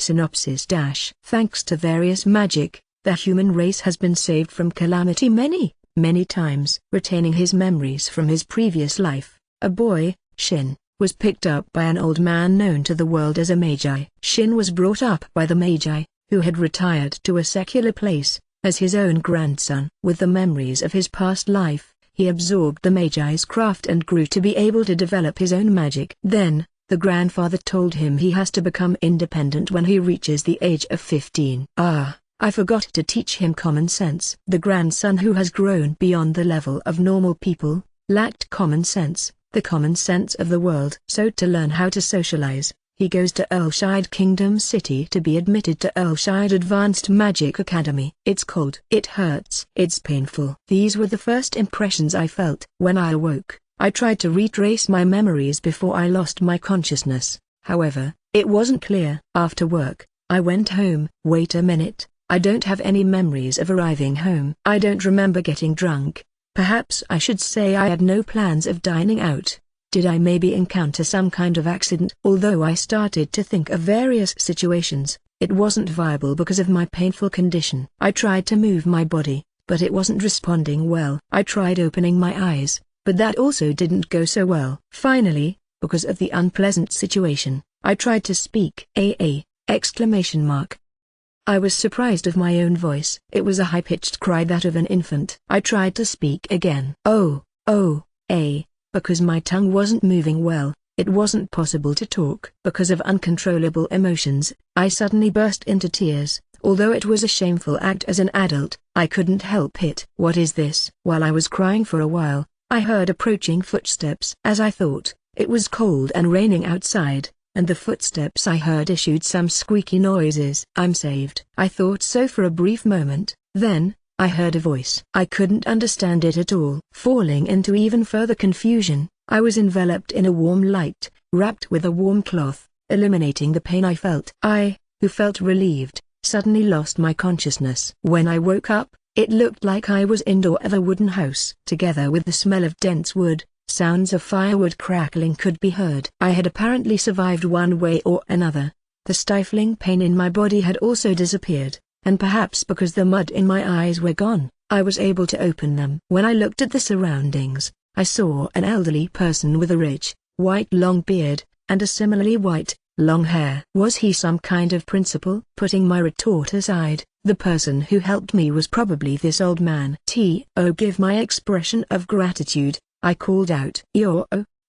synopsis. Thanks to various magic, the human race has been saved from calamity many times. Retaining his memories from his previous life, a boy, Shin, was picked up by an old man known to the world as a magi. Shin was brought up by the magi, who had retired to a secular place, as his own grandson. With the memories of his past life, he absorbed the magi's craft and grew to be able to develop his own magic. Then, the grandfather told him he has to become independent when he reaches the age of 15. I forgot to teach him common sense. The grandson, who has grown beyond the level of normal people, lacked common sense, the common sense of the world. So to learn how to socialize, he goes to Earlshide Kingdom City to be admitted to Earlshide Advanced Magic Academy. It's cold. It hurts. It's painful. These were the first impressions I felt. When I awoke, I tried to retrace my memories before I lost my consciousness. However, it wasn't clear. After work, I went home. Wait a minute. I don't have any memories of arriving home. I don't remember getting drunk. Perhaps I should say I had no plans of dining out. Did I maybe encounter some kind of accident? Although I started to think of various situations, it wasn't viable because of my painful condition. I tried to move my body, but it wasn't responding well. I tried opening my eyes, but that also didn't go so well. Finally, because of the unpleasant situation, I tried to speak. Exclamation mark. I was surprised of my own voice. It was a high-pitched cry, that of an infant. I tried to speak again. Because my tongue wasn't moving well, it wasn't possible to talk. Because of uncontrollable emotions, I suddenly burst into tears. Although it was a shameful act as an adult, I couldn't help it. What is this? While I was crying for a while, I heard approaching footsteps. As I thought, it was cold and raining outside, and the footsteps I heard issued some squeaky noises. I'm saved. I thought so for a brief moment. Then, I heard a voice. I couldn't understand it at all. Falling into even further confusion, I was enveloped in a warm light, wrapped with a warm cloth, eliminating the pain I felt. I, who felt relieved, suddenly lost my consciousness. When I woke up, it looked like I was indoor of a wooden house. Together with the smell of dense wood, sounds of firewood crackling could be heard. I had apparently survived one way or another. The stifling pain in my body had also disappeared, and perhaps because the mud in my eyes were gone, I was able to open them. When I looked at the surroundings, I saw an elderly person with a rich, white long beard, and a similarly white, long hair. Was he some kind of principal? Putting my retort aside, the person who helped me was probably this old man. Give my expression of gratitude, I called out.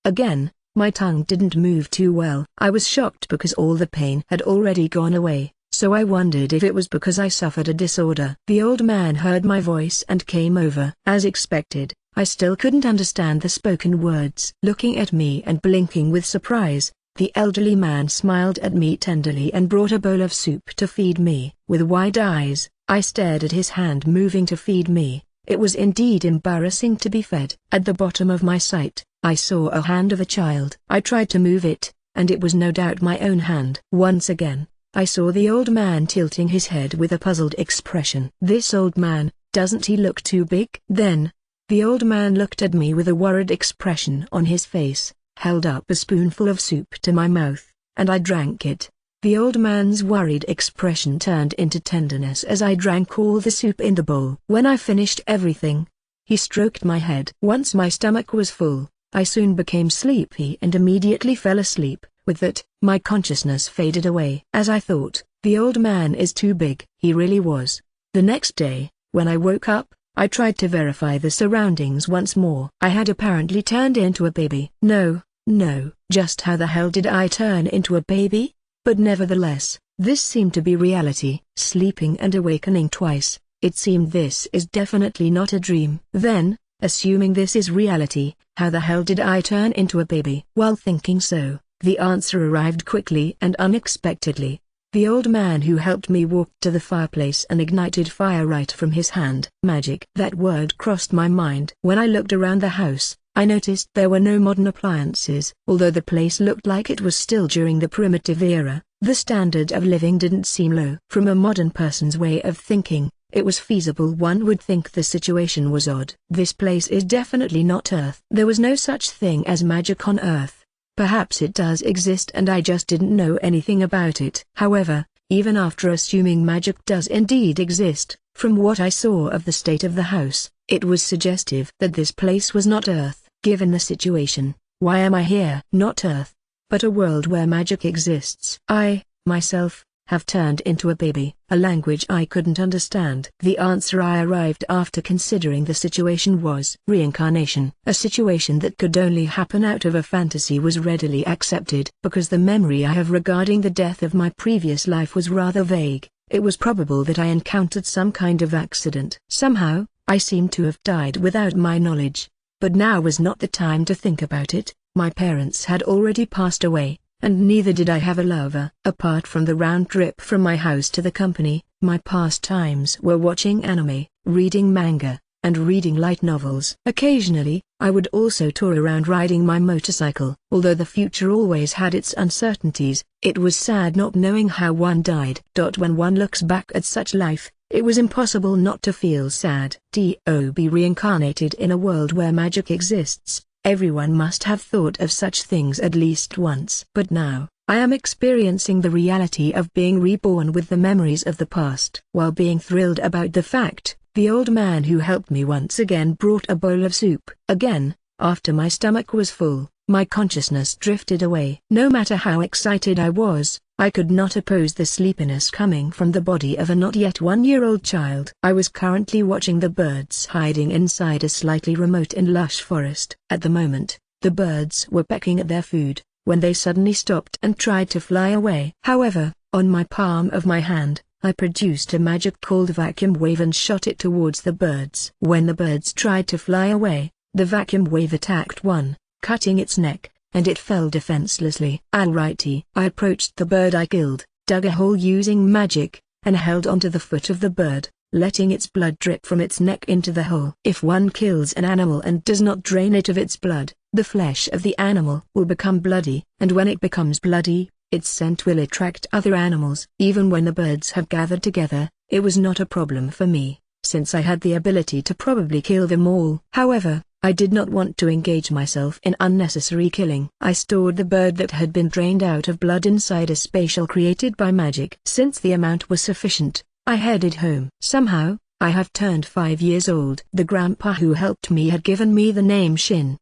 Again, my tongue didn't move too well. I was shocked because all the pain had already gone away, so I wondered if it was because I suffered a disorder. The old man heard my voice and came over. As expected, I still couldn't understand the spoken words. Looking at me and blinking with surprise, the elderly man smiled at me tenderly and brought a bowl of soup to feed me. With wide eyes, I stared at his hand moving to feed me. It was indeed embarrassing to be fed. At the bottom of my sight, I saw a hand of a child. I tried to move it, and it was no doubt my own hand. Once again, I saw the old man tilting his head with a puzzled expression. This old man, doesn't he look too big? Then, the old man looked at me with a worried expression on his face, held up a spoonful of soup to my mouth, and I drank it. The old man's worried expression turned into tenderness as I drank all the soup in the bowl. When I finished everything, he stroked my head. Once my stomach was full, I soon became sleepy and immediately fell asleep. With that, my consciousness faded away. As I thought, the old man is too big. He really was. The next day, when I woke up, I tried to verify the surroundings once more. I had apparently turned into a baby. No, just how the hell did I turn into a baby? But nevertheless, this seemed to be reality. Sleeping and awakening twice, it seemed this is definitely not a dream. Then, assuming this is reality, how the hell did I turn into a baby? While thinking so, the answer arrived quickly and unexpectedly. The old man who helped me walked to the fireplace and ignited fire right from his hand. Magic. That word crossed my mind. When I looked around the house, I noticed there were no modern appliances. Although the place looked like it was still during the primitive era, the standard of living didn't seem low. From a modern person's way of thinking, it was feasible one would think the situation was odd. This place is definitely not Earth. There was no such thing as magic on Earth. Perhaps it does exist and I just didn't know anything about it. However, even after assuming magic does indeed exist. From what I saw of the state of the house, it was suggestive that this place was not Earth. Given the situation, why am I here? Not Earth, but a world where magic exists. I, myself, have turned into a baby, a language I couldn't understand. The answer I arrived after considering the situation was reincarnation. A situation that could only happen out of a fantasy was readily accepted. Because the memory I have regarding the death of my previous life was rather vague, it was probable that I encountered some kind of accident. Somehow, I seemed to have died without my knowledge. But now was not the time to think about it. My parents had already passed away, and neither did I have a lover. Apart from the round trip from my house to the company, my pastimes were watching anime, reading manga, and reading light novels. Occasionally, I would also tour around riding my motorcycle. Although the future always had its uncertainties, it was sad not knowing how one died. When one looks back at such life, it was impossible not to feel sad. To be reincarnated in a world where magic exists. Everyone must have thought of such things at least once. But now, I am experiencing the reality of being reborn with the memories of the past. While being thrilled about the fact, the old man who helped me once again brought a bowl of soup. Again, after my stomach was full, my consciousness drifted away. No matter how excited I was, I could not oppose the sleepiness coming from the body of a not yet 1-year-old child. I was currently watching the birds hiding inside a slightly remote and lush forest. At the moment, the birds were pecking at their food, when they suddenly stopped and tried to fly away. However, on my palm of my hand, I produced a magic called vacuum wave and shot it towards the birds. When the birds tried to fly away, the vacuum wave attacked one, cutting its neck, and it fell defenselessly. Alrighty. I approached the bird I killed, dug a hole using magic, and held onto the foot of the bird, letting its blood drip from its neck into the hole. If one kills an animal and does not drain it of its blood, the flesh of the animal will become bloody, and when it becomes bloody, its scent will attract other animals. Even when the birds have gathered together, it was not a problem for me, since I had the ability to probably kill them all. However, I did not want to engage myself in unnecessary killing. I stored the bird that had been drained out of blood inside a spatial created by magic. Since the amount was sufficient, I headed home. Somehow, I have turned 5 years old. The grandpa who helped me had given me the name Shin.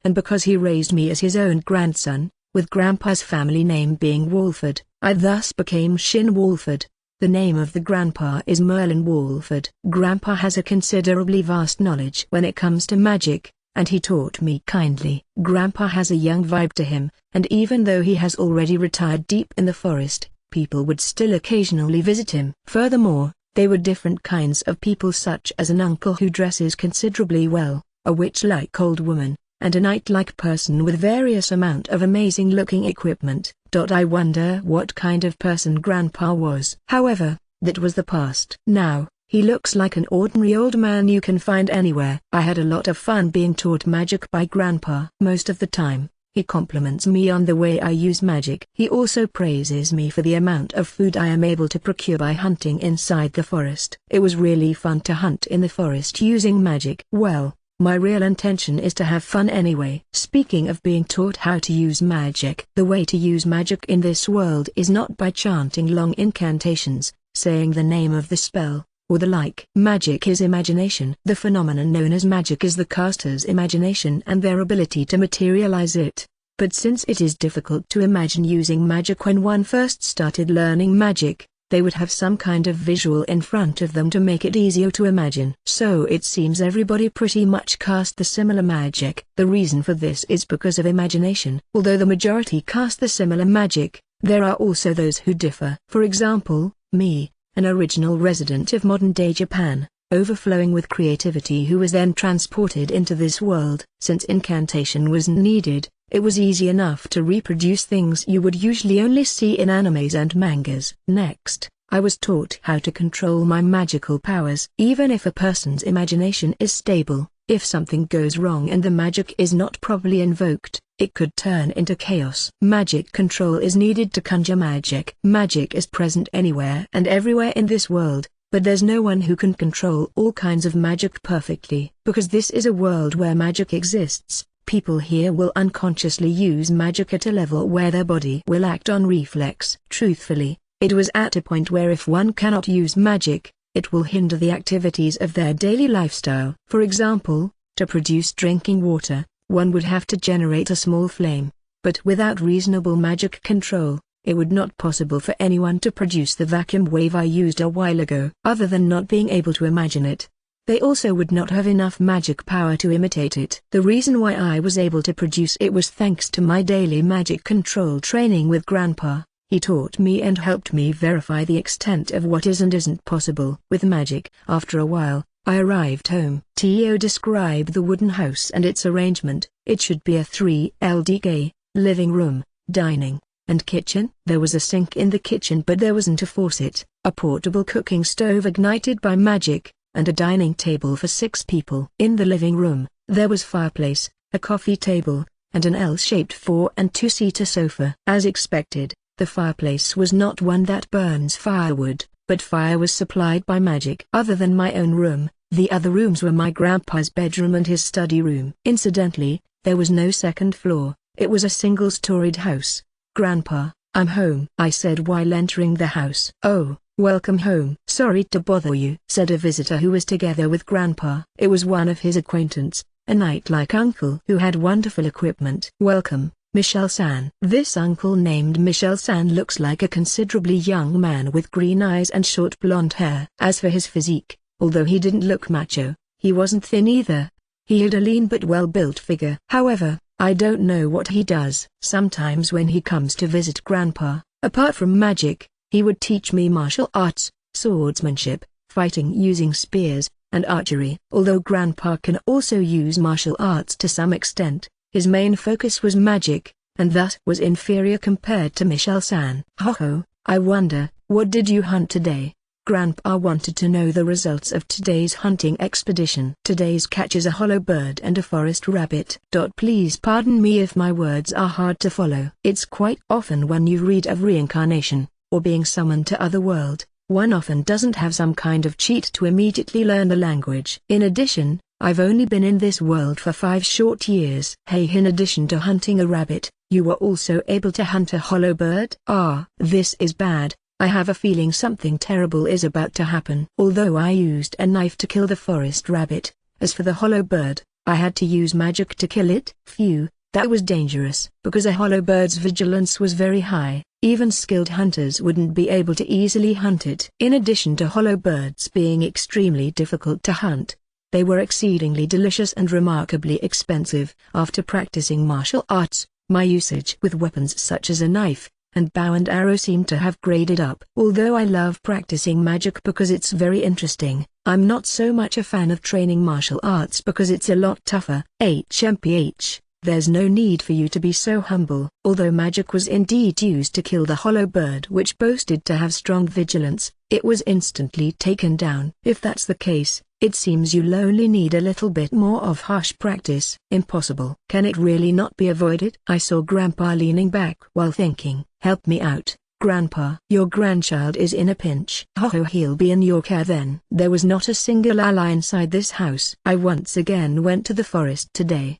And because he raised me as his own grandson, with grandpa's family name being Walford, I thus became Shin Walford. The name of the grandpa is Merlin Walford. Grandpa has a considerably vast knowledge when it comes to magic, and he taught me kindly. Grandpa has a young vibe to him, and even though he has already retired deep in the forest, people would still occasionally visit him. Furthermore, they were different kinds of people, such as an uncle who dresses considerably well, a witch-like old woman, and a knight-like person with various amount of amazing-looking equipment. I wonder what kind of person Grandpa was. However, that was the past. Now, he looks like an ordinary old man you can find anywhere. I had a lot of fun being taught magic by Grandpa. Most of the time, he compliments me on the way I use magic. He also praises me for the amount of food I am able to procure by hunting inside the forest. It was really fun to hunt in the forest using magic. Well, my real intention is to have fun anyway. Speaking of being taught how to use magic, the way to use magic in this world is not by chanting long incantations, saying the name of the spell, or the like. Magic is imagination. The phenomenon known as magic is the caster's imagination and their ability to materialize it. But since it is difficult to imagine using magic when one first started learning magic, they would have some kind of visual in front of them to make it easier to imagine. So it seems everybody pretty much cast the similar magic. The reason for this is because of imagination. Although the majority cast the similar magic, there are also those who differ. For example, me, an original resident of modern-day Japan, overflowing with creativity, who was then transported into this world. Since incantation wasn't needed, it was easy enough to reproduce things you would usually only see in animes and mangas. Next, I was taught how to control my magical powers. Even if a person's imagination is stable, if something goes wrong and the magic is not properly invoked, it could turn into chaos. Magic control is needed to conjure magic. Magic is present anywhere and everywhere in this world, but there's no one who can control all kinds of magic perfectly. Because this is a world where magic exists, people here will unconsciously use magic at a level where their body will act on reflex. Truthfully, It was at a point where if one cannot use magic, it will hinder the activities of their daily lifestyle. For example, to produce drinking water, one would have to generate a small flame, but without reasonable magic control, it would not possible for anyone to produce the vacuum wave I used a while ago. Other than not being able to imagine it, they also would not have enough magic power to imitate it. The reason why I was able to produce it was thanks to my daily magic control training with Grandpa. He taught me and helped me verify the extent of what is and isn't possible with magic. After a while, I arrived home. Tio described the wooden house and its arrangement. It should be a 3LDK, living room, dining, and kitchen. There was a sink in the kitchen but there wasn't a faucet, a portable cooking stove ignited by magic, and a dining table for 6 people. In the living room, there was fireplace, a coffee table, and an L-shaped 4- and 2-seater sofa. As expected, the fireplace was not one that burns firewood, but fire was supplied by magic. Other than my own room, the other rooms were my grandpa's bedroom and his study room. Incidentally, there was no second floor, it was a single-storied house. "Grandpa, I'm home," I said while entering the house. "Oh, welcome home." "Sorry to bother you," said a visitor who was together with Grandpa. It was one of his acquaintance, a knight-like uncle who had wonderful equipment. "Welcome, Michel-san." This uncle named Michel-san looks like a considerably young man with green eyes and short blonde hair. As for his physique, although he didn't look macho, he wasn't thin either. He had a lean but well-built figure. However, I don't know what he does. Sometimes when he comes to visit Grandpa, apart from magic, he would teach me martial arts, swordsmanship, fighting using spears, and archery. Although Grandpa can also use martial arts to some extent, his main focus was magic, and thus was inferior compared to Michel-san. "Ho-ho, I wonder, what did you hunt today?" Grandpa wanted to know the results of today's hunting expedition. "Today's catch is a hollow bird and a forest rabbit." Please pardon me if my words are hard to follow. It's quite often when you read of reincarnation, or being summoned to other world, one often doesn't have some kind of cheat to immediately learn the language. In addition, I've only been in this world for 5 short years. "Hey, in addition to hunting a rabbit, you were also able to hunt a hollow bird?" "Ah, this is bad. I have a feeling something terrible is about to happen." Although I used a knife to kill the forest rabbit, as for the hollow bird, I had to use magic to kill it. Phew, that was dangerous. Because a hollow bird's vigilance was very high, even skilled hunters wouldn't be able to easily hunt it. In addition to hollow birds being extremely difficult to hunt, they were exceedingly delicious and remarkably expensive. After practicing martial arts, my usage with weapons such as a knife and bow and arrow seemed to have graded up. Although I love practicing magic because it's very interesting, I'm not so much a fan of training martial arts because it's a lot tougher. HMPH, there's no need for you to be so humble. Although magic was indeed used to kill the hollow bird which boasted to have strong vigilance, it was instantly taken down. If that's the case, it seems you'll only need a little bit more of harsh practice. Impossible. Can it really not be avoided? I saw Grandpa leaning back while thinking. "Help me out, Grandpa. Your grandchild is in a pinch." "Oh, he'll be in your care then." There was not a single ally inside this house. I once again went to the forest today.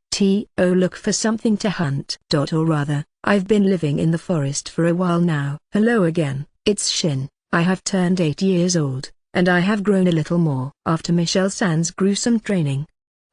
Look for something to hunt. Or rather, I've been living in the forest for a while now. Hello again, it's Shin. I have turned 8 years old, and I have grown a little more. After Michel-san's gruesome training,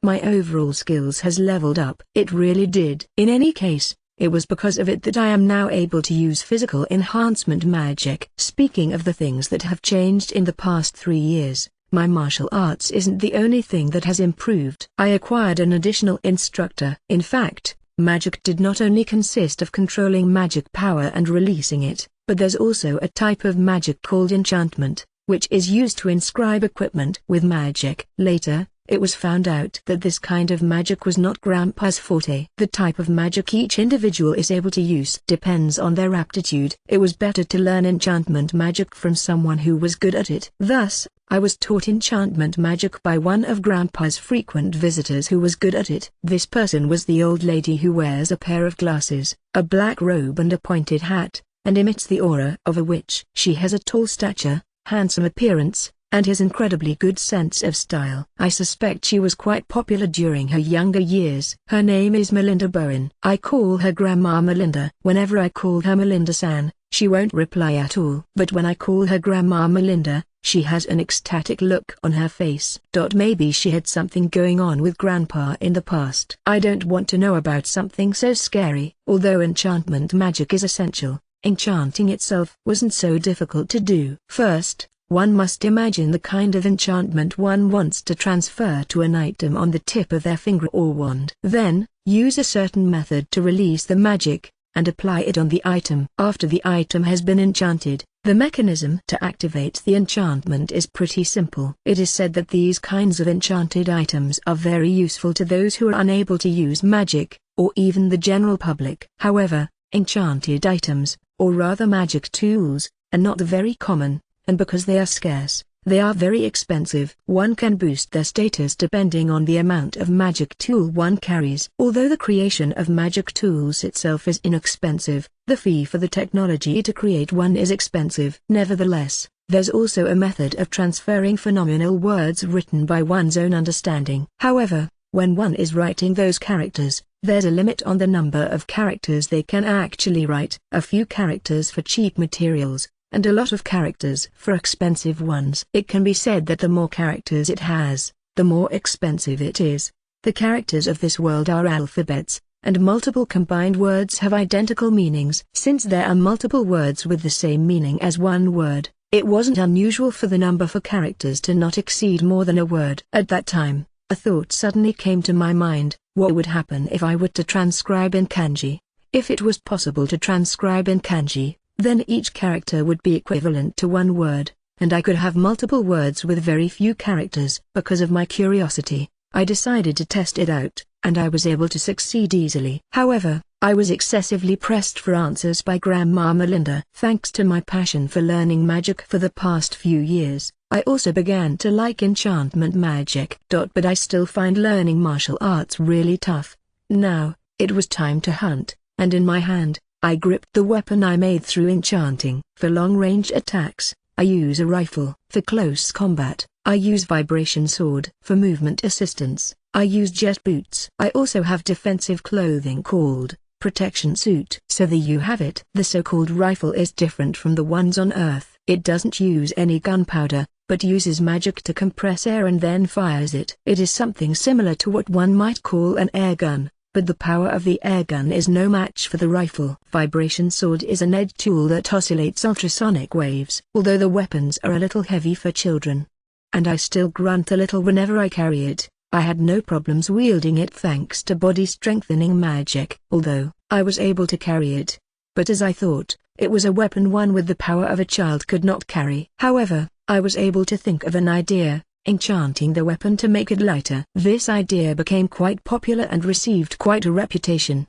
my overall skills has leveled up. It really did. In any case, it was because of it that I am now able to use physical enhancement magic. Speaking of the things that have changed in the past 3 years, my martial arts isn't the only thing that has improved. I acquired an additional instructor. In fact, magic did not only consist of controlling magic power and releasing it, but there's also a type of magic called enchantment, which is used to inscribe equipment with magic. Later, it was found out that this kind of magic was not Grandpa's forte. The type of magic each individual is able to use depends on their aptitude. It was better to learn enchantment magic from someone who was good at it. Thus, I was taught enchantment magic by one of Grandpa's frequent visitors who was good at it. This person was the old lady who wears a pair of glasses, a black robe and a pointed hat, and emits the aura of a witch. She has a tall stature, handsome appearance, and has incredibly good sense of style. I suspect she was quite popular during her younger years. Her name is Melinda Bowen. I call her Grandma Melinda. Whenever I call her Melinda-san, She won't reply at all. But when I call her Grandma Melinda, she has an ecstatic look on her face. Maybe she had something going on with Grandpa in the past. I don't want to know about something so scary. Although enchantment magic is essential, enchanting itself wasn't so difficult to do. First, one must imagine the kind of enchantment one wants to transfer to an item on the tip of their finger or wand. Then, use a certain method to release the magic, and apply it on the item. After the item has been enchanted, the mechanism to activate the enchantment is pretty simple. It is said that these kinds of enchanted items are very useful to those who are unable to use magic, or even the general public. However, enchanted items, or rather magic tools, are not very common, and because they are scarce, they are very expensive. One can boost their status depending on the amount of magic tool one carries. Although the creation of magic tools itself is inexpensive, the fee for the technology to create one is expensive. Nevertheless, there's also a method of transferring phenomenal words written by one's own understanding. However, when one is writing those characters, there's a limit on the number of characters they can actually write. A few characters for cheap materials, and a lot of characters for expensive ones. It can be said that the more characters it has, the more expensive it is. The characters of this world are alphabets, and multiple combined words have identical meanings. Since there are multiple words with the same meaning as one word, it wasn't unusual for the number for characters to not exceed more than a word. At that time, a thought suddenly came to my mind: what would happen if I were to transcribe in kanji? If it was possible to transcribe in kanji, then each character would be equivalent to one word, and I could have multiple words with very few characters. Because of my curiosity, I decided to test it out, and I was able to succeed easily. However, I was excessively pressed for answers by Grandma Melinda. Thanks to my passion for learning magic for the past few years, I also began to like enchantment magic. But I still find learning martial arts really tough. Now, it was time to hunt, and in my hand, I gripped the weapon I made through enchanting. For long-range attacks, I use a rifle. For close combat, I use vibration sword. For movement assistance, I use jet boots. I also have defensive clothing called protection suit. So there you have it. The so-called rifle is different from the ones on Earth. It doesn't use any gunpowder, but uses magic to compress air and then fires it. It is something similar to what one might call an air gun, but the power of the airgun is no match for the rifle. Vibration sword is an edge tool that oscillates ultrasonic waves. Although the weapons are a little heavy for children, and I still grunt a little whenever I carry it, I had no problems wielding it thanks to body strengthening magic. Although I was able to carry it, but as I thought, it was a weapon one with the power of a child could not carry. However, I was able to think of an idea: enchanting the weapon to make it lighter. This idea became quite popular and received quite a reputation.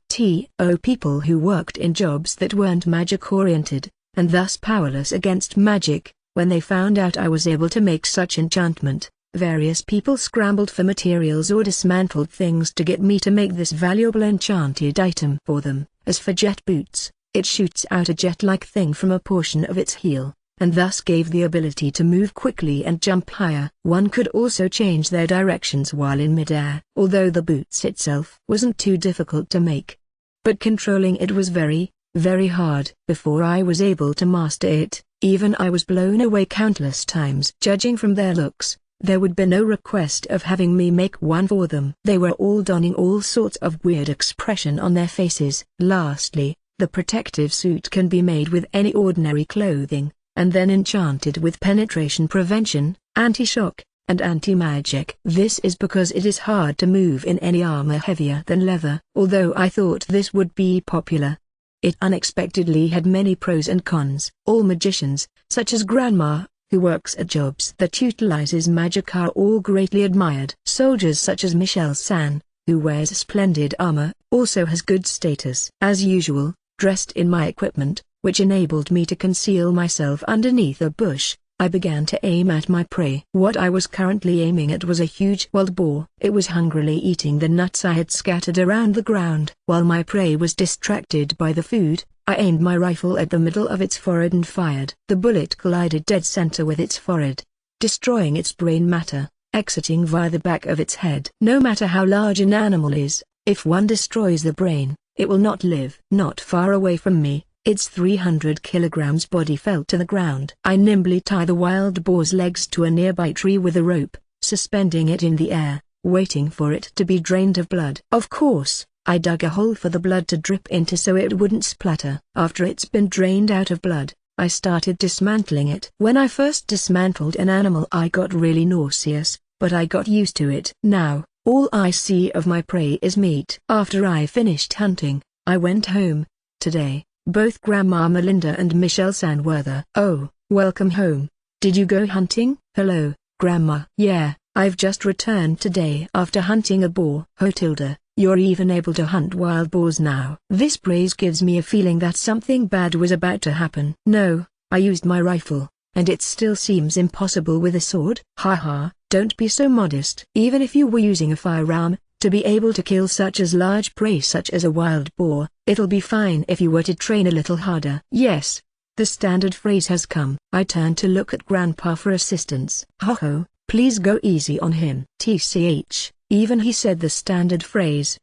People who worked in jobs that weren't magic-oriented, and thus powerless against magic, when they found out I was able to make such enchantment, various people scrambled for materials or dismantled things to get me to make this valuable enchanted item for them. As for jet boots, it shoots out a jet-like thing from a portion of its heel, and thus gave the ability to move quickly and jump higher. One could also change their directions while in midair. Although the boots itself wasn't too difficult to make, but controlling it was very, very hard. Before I was able to master it, even I was blown away countless times. Judging from their looks, there would be no request of having me make one for them. They were all donning all sorts of weird expression on their faces. Lastly, the protective suit can be made with any ordinary clothing, and then enchanted with penetration prevention, anti-shock, and anti-magic. This is because it is hard to move in any armor heavier than leather. Although I thought this would be popular, it unexpectedly had many pros and cons. All magicians, such as Grandma, who works at jobs that utilizes magic, are all greatly admired. Soldiers such as Michelle-san, who wears splendid armor, also has good status. As usual, dressed in my equipment, which enabled me to conceal myself underneath a bush, I began to aim at my prey. What I was currently aiming at was a huge wild boar. It was hungrily eating the nuts I had scattered around the ground. While my prey was distracted by the food, I aimed my rifle at the middle of its forehead and fired. The bullet collided dead center with its forehead, destroying its brain matter, exiting via the back of its head. No matter how large an animal is, if one destroys the brain, it will not live. Not far away from me, Its 300 kilograms body fell to the ground. I nimbly tie the wild boar's legs to a nearby tree with a rope, suspending it in the air, waiting for it to be drained of blood. Of course, I dug a hole for the blood to drip into so it wouldn't splatter. After it's been drained out of blood, I started dismantling it. When I first dismantled an animal I got really nauseous, but I got used to it. Now, all I see of my prey is meat. After I finished hunting, I went home. Today, both Grandma Melinda and Michelle-san were there. Oh, welcome home. Did you go hunting? Hello, Grandma. Yeah, I've just returned today after hunting a boar. Oh Tilda, you're even able to hunt wild boars now. This praise gives me a feeling that something bad was about to happen. No, I used my rifle, and it still seems impossible with a sword. Haha, don't be so modest. Even if you were using a firearm, to be able to kill such as large prey such as a wild boar, it'll be fine if you were to train a little harder. Yes, the standard phrase has come. I turned to look at Grandpa for assistance. Ho-ho, please go easy on him. TCH, even he said the standard phrase.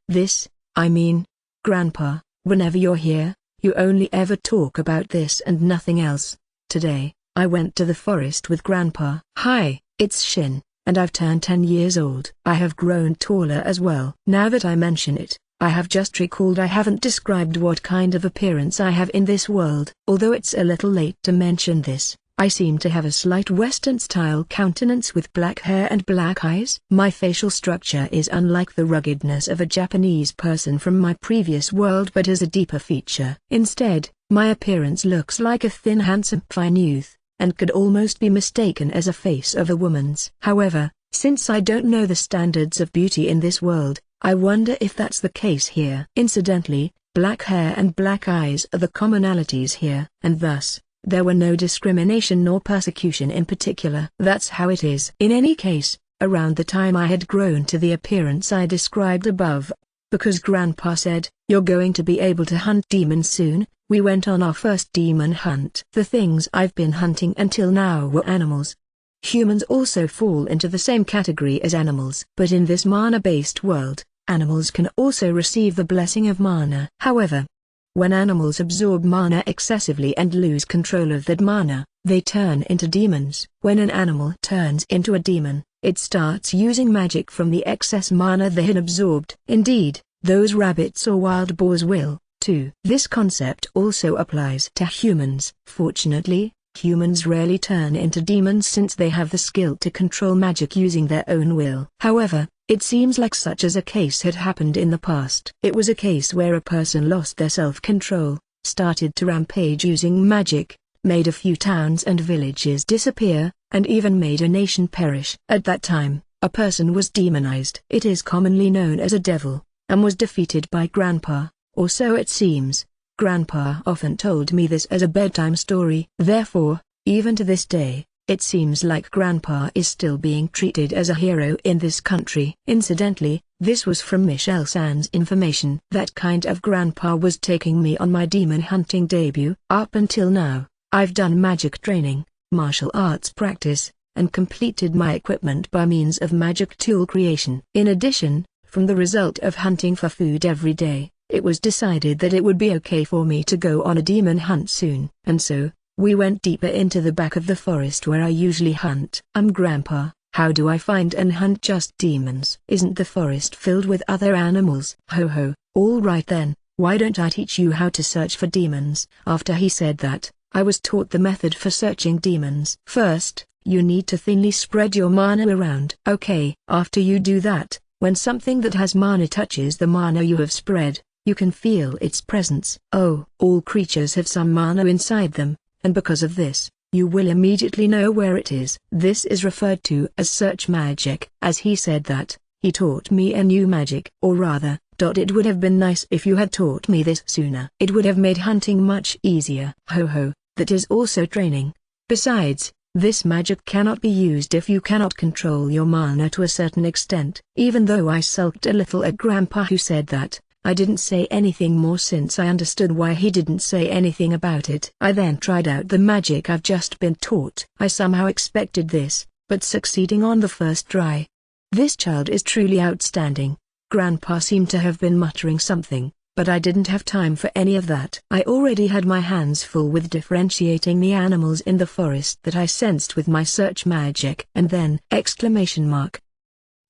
I mean, Grandpa, whenever you're here, you only ever talk about this and nothing else. Today, I went to the forest with Grandpa. Hi, it's Shin, and I've turned 10 years old. I have grown taller as well. Now that I mention it, I have just recalled I haven't described what kind of appearance I have in this world. Although it's a little late to mention this, I seem to have a slight Western-style countenance with black hair and black eyes. My facial structure is unlike the ruggedness of a Japanese person from my previous world but has a deeper feature. Instead, my appearance looks like a thin handsome fine youth, and could almost be mistaken as a face of a woman's. However, since I don't know the standards of beauty in this world, I wonder if that's the case here. Incidentally, black hair and black eyes are the commonalities here, and thus, there were no discrimination nor persecution in particular. That's how it is. In any case, around the time I had grown to the appearance I described above, because Grandpa said, "You're going to be able to hunt demons soon," we went on our first demon hunt. The things I've been hunting until now were animals. Humans also fall into the same category as animals. But in this mana-based world, animals can also receive the blessing of mana. However, when animals absorb mana excessively and lose control of that mana, they turn into demons. When an animal turns into a demon, it starts using magic from the excess mana they had absorbed. Indeed, those rabbits or wild boars will, too. This concept also applies to humans. Fortunately, humans rarely turn into demons since they have the skill to control magic using their own will. However, it seems like such as a case had happened in the past. It was a case where a person lost their self-control, started to rampage using magic, made a few towns and villages disappear, and even made a nation perish. At that time, a person was demonized. It is commonly known as a devil, and was defeated by Grandpa, or so it seems. Grandpa often told me this as a bedtime story. Therefore, even to this day, it seems like Grandpa is still being treated as a hero in this country. Incidentally, this was from Michelle-san's information. That kind of Grandpa was taking me on my demon hunting debut. Up until now, I've done magic training, martial arts practice, and completed my equipment by means of magic tool creation. In addition, from the result of hunting for food every day, it was decided that it would be okay for me to go on a demon hunt soon. And so, we went deeper into the back of the forest where I usually hunt. Grandpa, how do I find and hunt just demons? Isn't the forest filled with other animals? Ho ho, all right then, why don't I teach you how to search for demons? After he said that, I was taught the method for searching demons. First, you need to thinly spread your mana around. Okay. After you do that, when something that has mana touches the mana you have spread, you can feel its presence. Oh, all creatures have some mana inside them, and because of this, you will immediately know where it is. This is referred to as search magic. As he said that, he taught me a new magic. Or rather, it would have been nice if you had taught me this sooner. It would have made hunting much easier. Ho ho, that is also training. Besides, this magic cannot be used if you cannot control your mana to a certain extent. Even though I sulked a little at Grandpa who said that, I didn't say anything more since I understood why he didn't say anything about it. I then tried out the magic I've just been taught. I somehow expected this, but succeeding on the first try. This child is truly outstanding. Grandpa seemed to have been muttering something, But I didn't have time for any of that. I already had my hands full with differentiating the animals in the forest that I sensed with my search magic. And then,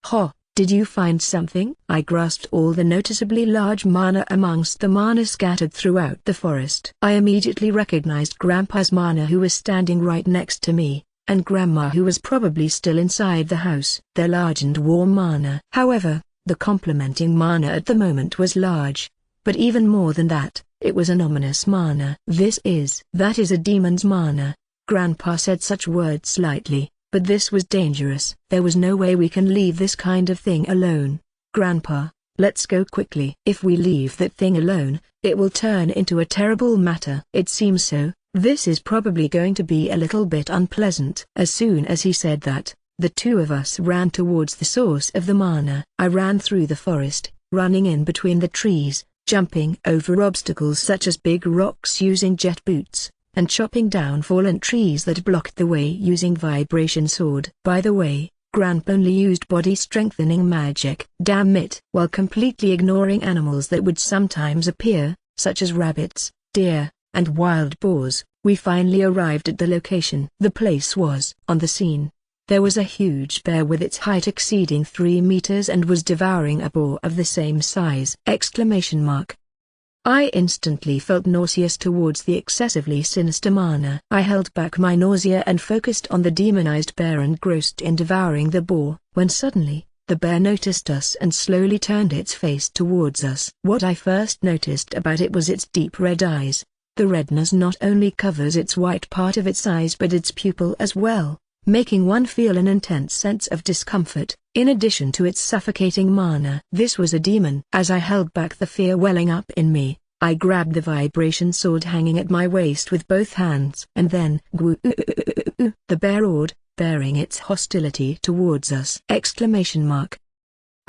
"Ha, did you find something?" I grasped all the noticeably large mana amongst the mana scattered throughout the forest. I immediately recognized Grandpa's mana, who was standing right next to me, and Grandma, who was probably still inside the house. Their large and warm mana. However, the complementing mana at the moment was large. But even more than that, it was an ominous mana. That is a demon's mana." Grandpa said such words lightly, but this was dangerous. "There was no way we can leave this kind of thing alone. Grandpa, let's go quickly. If we leave that thing alone, it will turn into a terrible matter." "It seems so. This is probably going to be a little bit unpleasant." As soon as he said that, the two of us ran towards the source of the mana. I ran through the forest, running in between the trees, jumping over obstacles such as big rocks using jet boots, and chopping down fallen trees that blocked the way using vibration sword. By the way, Grandpa only used body strengthening magic. Damn it! While completely ignoring animals that would sometimes appear, such as rabbits, deer, and wild boars, we finally arrived at the location. The place was on the scene. There was a huge bear with its height exceeding 3 meters and was devouring a boar of the same size! I instantly felt nauseous towards the excessively sinister mana. I held back my nausea and focused on the demonized bear engrossed in devouring the boar, when suddenly, the bear noticed us and slowly turned its face towards us. What I first noticed about it was its deep red eyes. The redness not only covers its white part of its eyes but its pupil as well, making one feel an intense sense of discomfort, in addition to its suffocating mana. This was a demon. As I held back the fear welling up in me, I grabbed the vibration sword hanging at my waist with both hands. And then, the bear roared, bearing its hostility towards us! I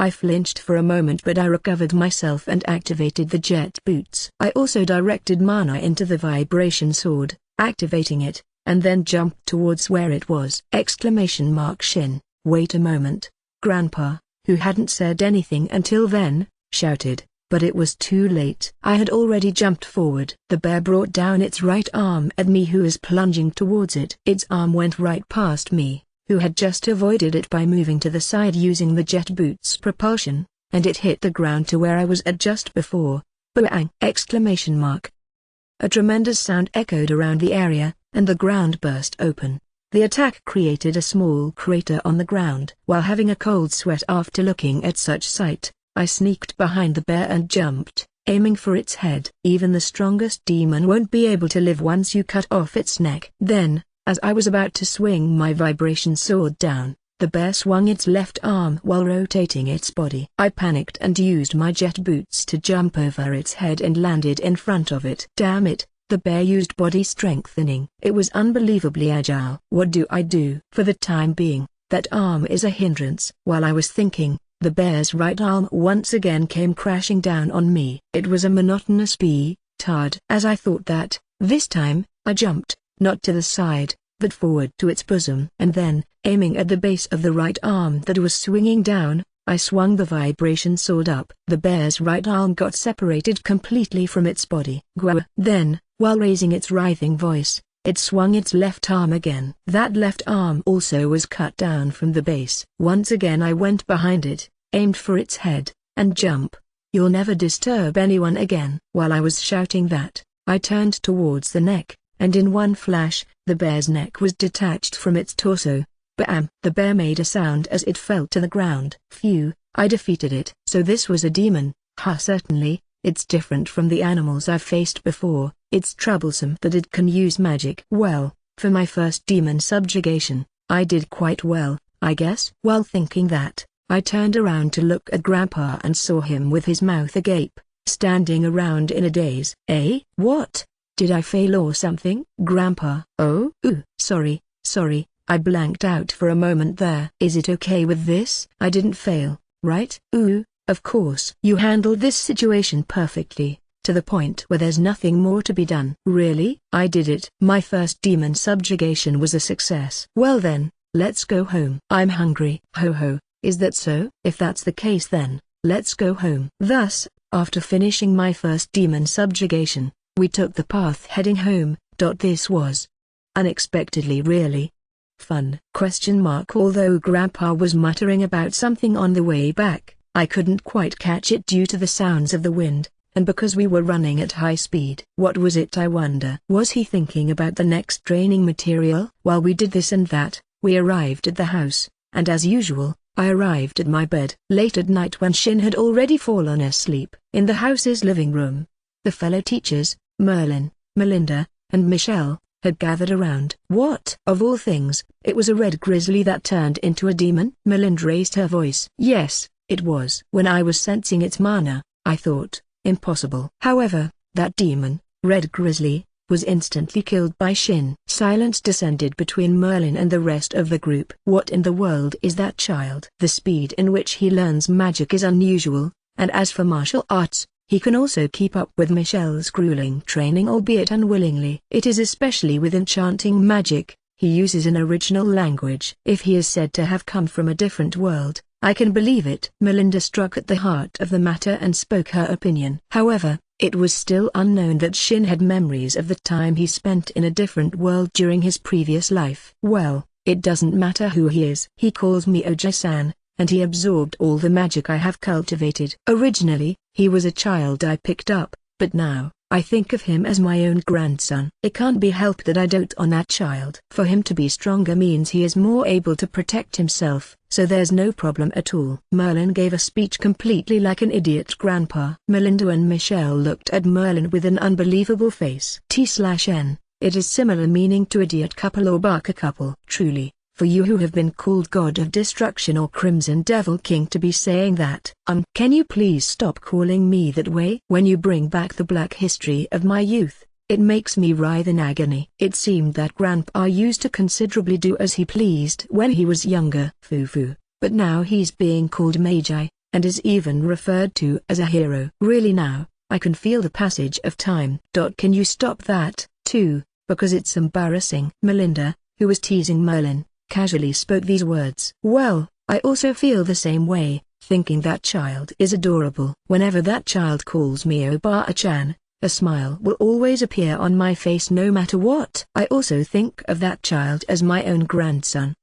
flinched for a moment, but I recovered myself and activated the jet boots. I also directed mana into the vibration sword, activating it, and then jumped towards where it was! Shin, wait a moment. Grandpa, who hadn't said anything until then, shouted, but it was too late. I had already jumped forward. The bear brought down its right arm at me, who was plunging towards it. Its arm went right past me, who had just avoided it by moving to the side using the jet boots propulsion, and it hit the ground to where I was at just before. Bang! A tremendous sound echoed around the area, and the ground burst open. The attack created a small crater on the ground. While having a cold sweat after looking at such sight, I sneaked behind the bear and jumped, aiming for its head. Even the strongest demon won't be able to live once you cut off its neck. Then, as I was about to swing my vibration sword down, the bear swung its left arm while rotating its body. I panicked and used my jet boots to jump over its head and landed in front of it. Damn it! The bear used body strengthening. It was unbelievably agile. What do I do? For the time being, that arm is a hindrance. While I was thinking, the bear's right arm once again came crashing down on me. It was a monotonous beat. As I thought that, this time, I jumped, not to the side, but forward to its bosom. And then, aiming at the base of the right arm that was swinging down, I swung the vibration sword up. The bear's right arm got separated completely from its body. Then, while raising its writhing voice, it swung its left arm again. That left arm also was cut down from the base. Once again I went behind it, aimed for its head, and jump. You'll never disturb anyone again. While I was shouting that, I turned towards the neck, and in one flash, the bear's neck was detached from its torso. Bam! The bear made a sound as it fell to the ground. Phew, I defeated it. So this was a demon. Ha, certainly, it's different from the animals I've faced before. It's troublesome that it can use magic. Well, for my first demon subjugation, I did quite well, I guess. While thinking that, I turned around to look at Grandpa and saw him with his mouth agape, standing around in a daze. What? Did I fail or something? Grandpa? Oh, sorry, I blanked out for a moment there. Is it okay with this? I didn't fail, right? Of course. You handled this situation perfectly, to the point where there's nothing more to be done. Really? I did it. My first demon subjugation was a success. Well then, let's go home. I'm hungry. Ho ho, is that so? If that's the case then, let's go home. Thus, After finishing my first demon subjugation, we took the path heading home. This was unexpectedly really fun. Although Grandpa was muttering about something on the way back, I couldn't quite catch it due to the sounds of the wind, and because we were running at high speed. What was it, I wonder? Was he thinking about the next training material? While we did this and that, we arrived at the house, and as usual, I arrived at my bed late at night when Shin had already fallen asleep. In the house's living room, the fellow teachers, Merlin, Melinda, and Michelle, had gathered around. What? Of all things, it was a red grizzly that turned into a demon? Melinda raised her voice. Yes, it was. When I was sensing its mana, I thought, impossible. However, that demon, red grizzly, was instantly killed by Shin. Silence descended between Merlin and the rest of the group. What in the world is that child? The speed in which he learns magic is unusual, and as for martial arts, he can also keep up with Michelle's grueling training, albeit unwillingly. It is especially with enchanting magic, he uses an original language. If he is said to have come from a different world, I can believe it. Melinda struck at the heart of the matter and spoke her opinion. However, it was still unknown that Shin had memories of the time he spent in a different world during his previous life. Well, it doesn't matter who he is. He calls me Oji-san, and he absorbed all the magic I have cultivated. Originally, he was a child I picked up, but now, I think of him as my own grandson. It can't be helped that I dote on that child. For him to be stronger means he is more able to protect himself, so there's no problem at all. Merlin gave a speech completely like an idiot grandpa. Melinda and Michelle looked at Merlin with an unbelievable face. T/N, it is similar meaning to idiot couple or baka couple. Truly, for you who have been called God of Destruction or Crimson Devil King to be saying that. Can you please stop calling me that way? When you bring back the black history of my youth, it makes me writhe in agony. It seemed that Grandpa used to considerably do as he pleased when he was younger. Foo-foo, but now he's being called Magi, and is even referred to as a hero. Really now, I can feel the passage of time. Can you stop that, too, because it's embarrassing. Melinda, who was teasing Merlin, casually spoke these words. Well, I also feel the same way, thinking that child is adorable. Whenever that child calls me Oba-chan, a smile will always appear on my face no matter what. I also think of that child as my own grandson.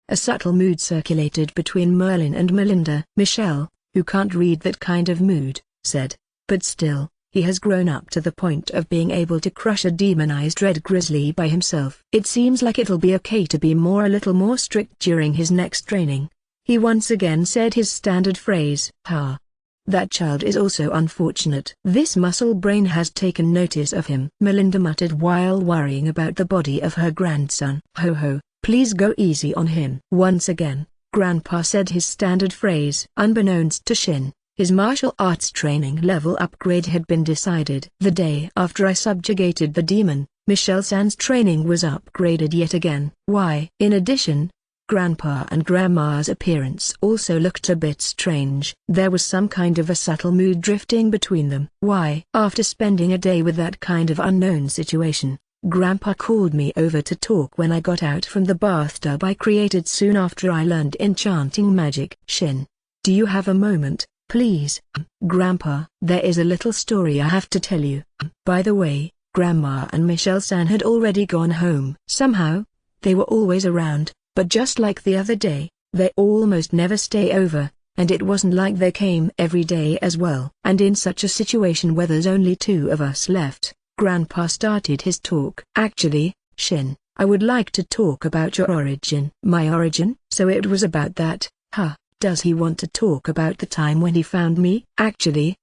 A subtle mood circulated between Merlin and Melinda. Michelle, who can't read that kind of mood, said, but still, he has grown up to the point of being able to crush a demonized red grizzly by himself. It seems like it'll be okay to be a little more strict during his next training. He once again said his standard phrase. Ha. That child is also unfortunate. This muscle brain has taken notice of him. Melinda muttered while worrying about the body of her grandson. Ho ho, please go easy on him. Once again, Grandpa said his standard phrase. Unbeknownst to Shin, his martial arts training level upgrade had been decided. The day after I subjugated the demon, Michelle-san's training was upgraded yet again. Why? In addition, Grandpa and Grandma's appearance also looked a bit strange. There was some kind of a subtle mood drifting between them. Why? After spending a day with that kind of unknown situation, Grandpa called me over to talk when I got out from the bathtub I created soon after I learned enchanting magic. Shin, do you have a moment, please? Grandpa, there is a little story I have to tell you. By the way, Grandma and Michelle-san had already gone home. Somehow, they were always around, but just like the other day, they almost never stay over, and it wasn't like they came every day as well. And in such a situation where there's only two of us left, Grandpa started his talk. Actually, Shin, I would like to talk about your origin. My origin? So it was about that, huh? Does he want to talk about the time when he found me? Actually,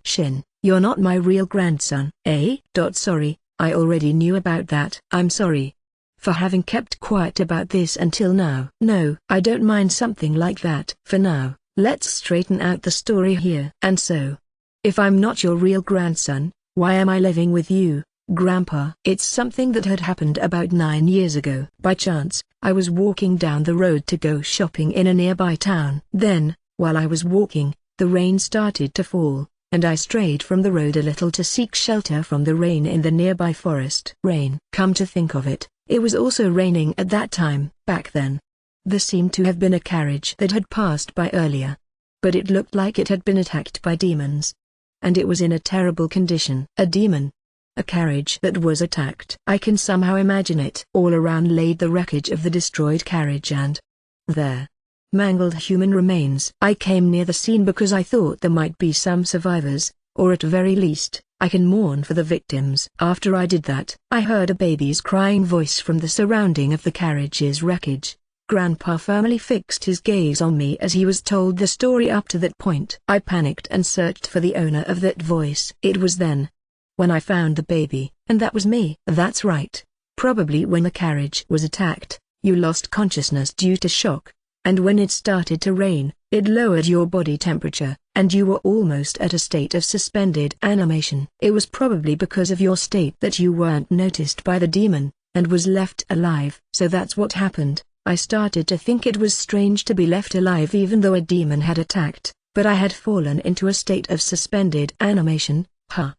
Shin, you're not my real grandson. Eh? Sorry, I already knew about that. I'm sorry for having kept quiet about this until now. No, I don't mind something like that. For now, let's straighten out the story here. And so, if I'm not your real grandson, why am I living with you, Grandpa? It's something that had happened about 9 years ago. By chance, I was walking down the road to go shopping in a nearby town. Then, while I was walking, the rain started to fall, and I strayed from the road a little to seek shelter from the rain in the nearby forest. Rain. Come to think of it, it was also raining at that time. Back then, there seemed to have been a carriage that had passed by earlier. but it looked like it had been attacked by demons. And it was in a terrible condition. A demon. A carriage that was attacked. I can somehow imagine it. All around laid the wreckage of the destroyed carriage and there, mangled human remains. I came near the scene because I thought there might be some survivors, or at very least, I can mourn for the victims. After I did that, I heard a baby's crying voice from the surrounding of the carriage's wreckage. Grandpa firmly fixed his gaze on me as he was told the story up to that point. I panicked and searched for the owner of that voice. It was then, when I found the baby, and that was me. That's right. Probably when the carriage was attacked, you lost consciousness due to shock, and when it started to rain, it lowered your body temperature, and you were almost at a state of suspended animation. It was probably because of your state that you weren't noticed by the demon, and was left alive. So that's what happened. I started to think it was strange to be left alive even though a demon had attacked, but I had fallen into a state of suspended animation.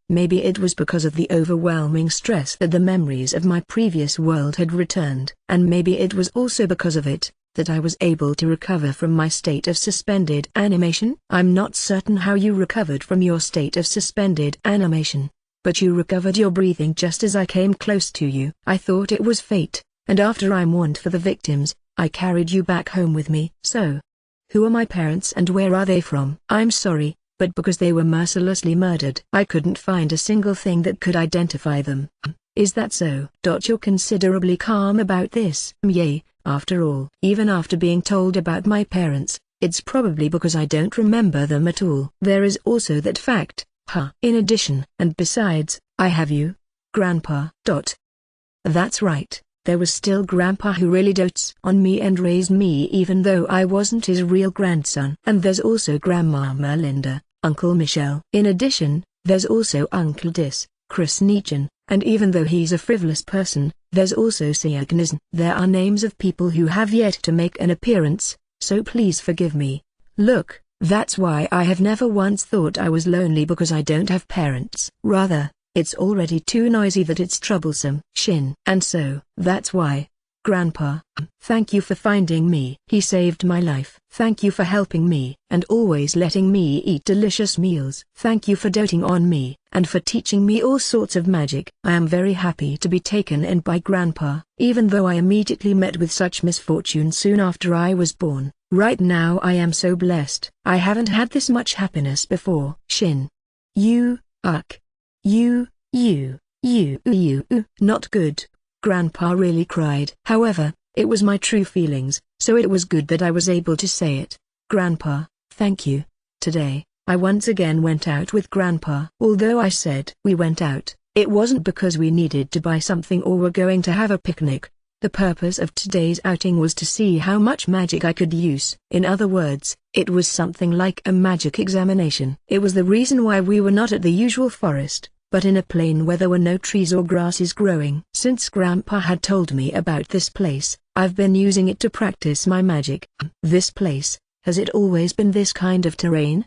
Maybe it was because of the overwhelming stress that the memories of my previous world had returned. And maybe it was also because of it, that I was able to recover from my state of suspended animation. I'm not certain how you recovered from your state of suspended animation, but you recovered your breathing just as I came close to you. I thought it was fate, and after I mourned for the victims, I carried you back home with me. So, who are my parents and where are they from? I'm sorry, but because they were mercilessly murdered, I couldn't find a single thing that could identify them. Is that so? You're considerably calm about this. Yay, after all. Even after being told about my parents, it's probably because I don't remember them at all. There is also that fact. In addition, and besides, I have you, Grandpa. That's right. There was still Grandpa who really dotes on me and raised me even though I wasn't his real grandson. And there's also Grandma Merlinda, Uncle Michel. In addition, there's also Uncle Dis, Chris Nietzsche, and even though he's a frivolous person, there's also Seiji. There are names of people who have yet to make an appearance, so please forgive me. Look, that's why I have never once thought I was lonely because I don't have parents. Rather, it's already too noisy that it's troublesome. Shin. And so, that's why, Grandpa, thank you for finding me. He saved my life. Thank you for helping me, and always letting me eat delicious meals. Thank you for doting on me, and for teaching me all sorts of magic. I am very happy to be taken in by Grandpa, even though I immediately met with such misfortune soon after I was born. Right now I am so blessed. I haven't had this much happiness before. Shin. Not good. Grandpa really cried. However, it was my true feelings, so it was good that I was able to say it. Grandpa, thank you. Today, I once again went out with Grandpa. Although I said we went out, it wasn't because we needed to buy something or were going to have a picnic. The purpose of today's outing was to see how much magic I could use. In other words, it was something like a magic examination. It was the reason why we were not at the usual forest, but in a plain where there were no trees or grasses growing. Since Grandpa had told me about this place, I've been using it to practice my magic. This place, has it always been this kind of terrain?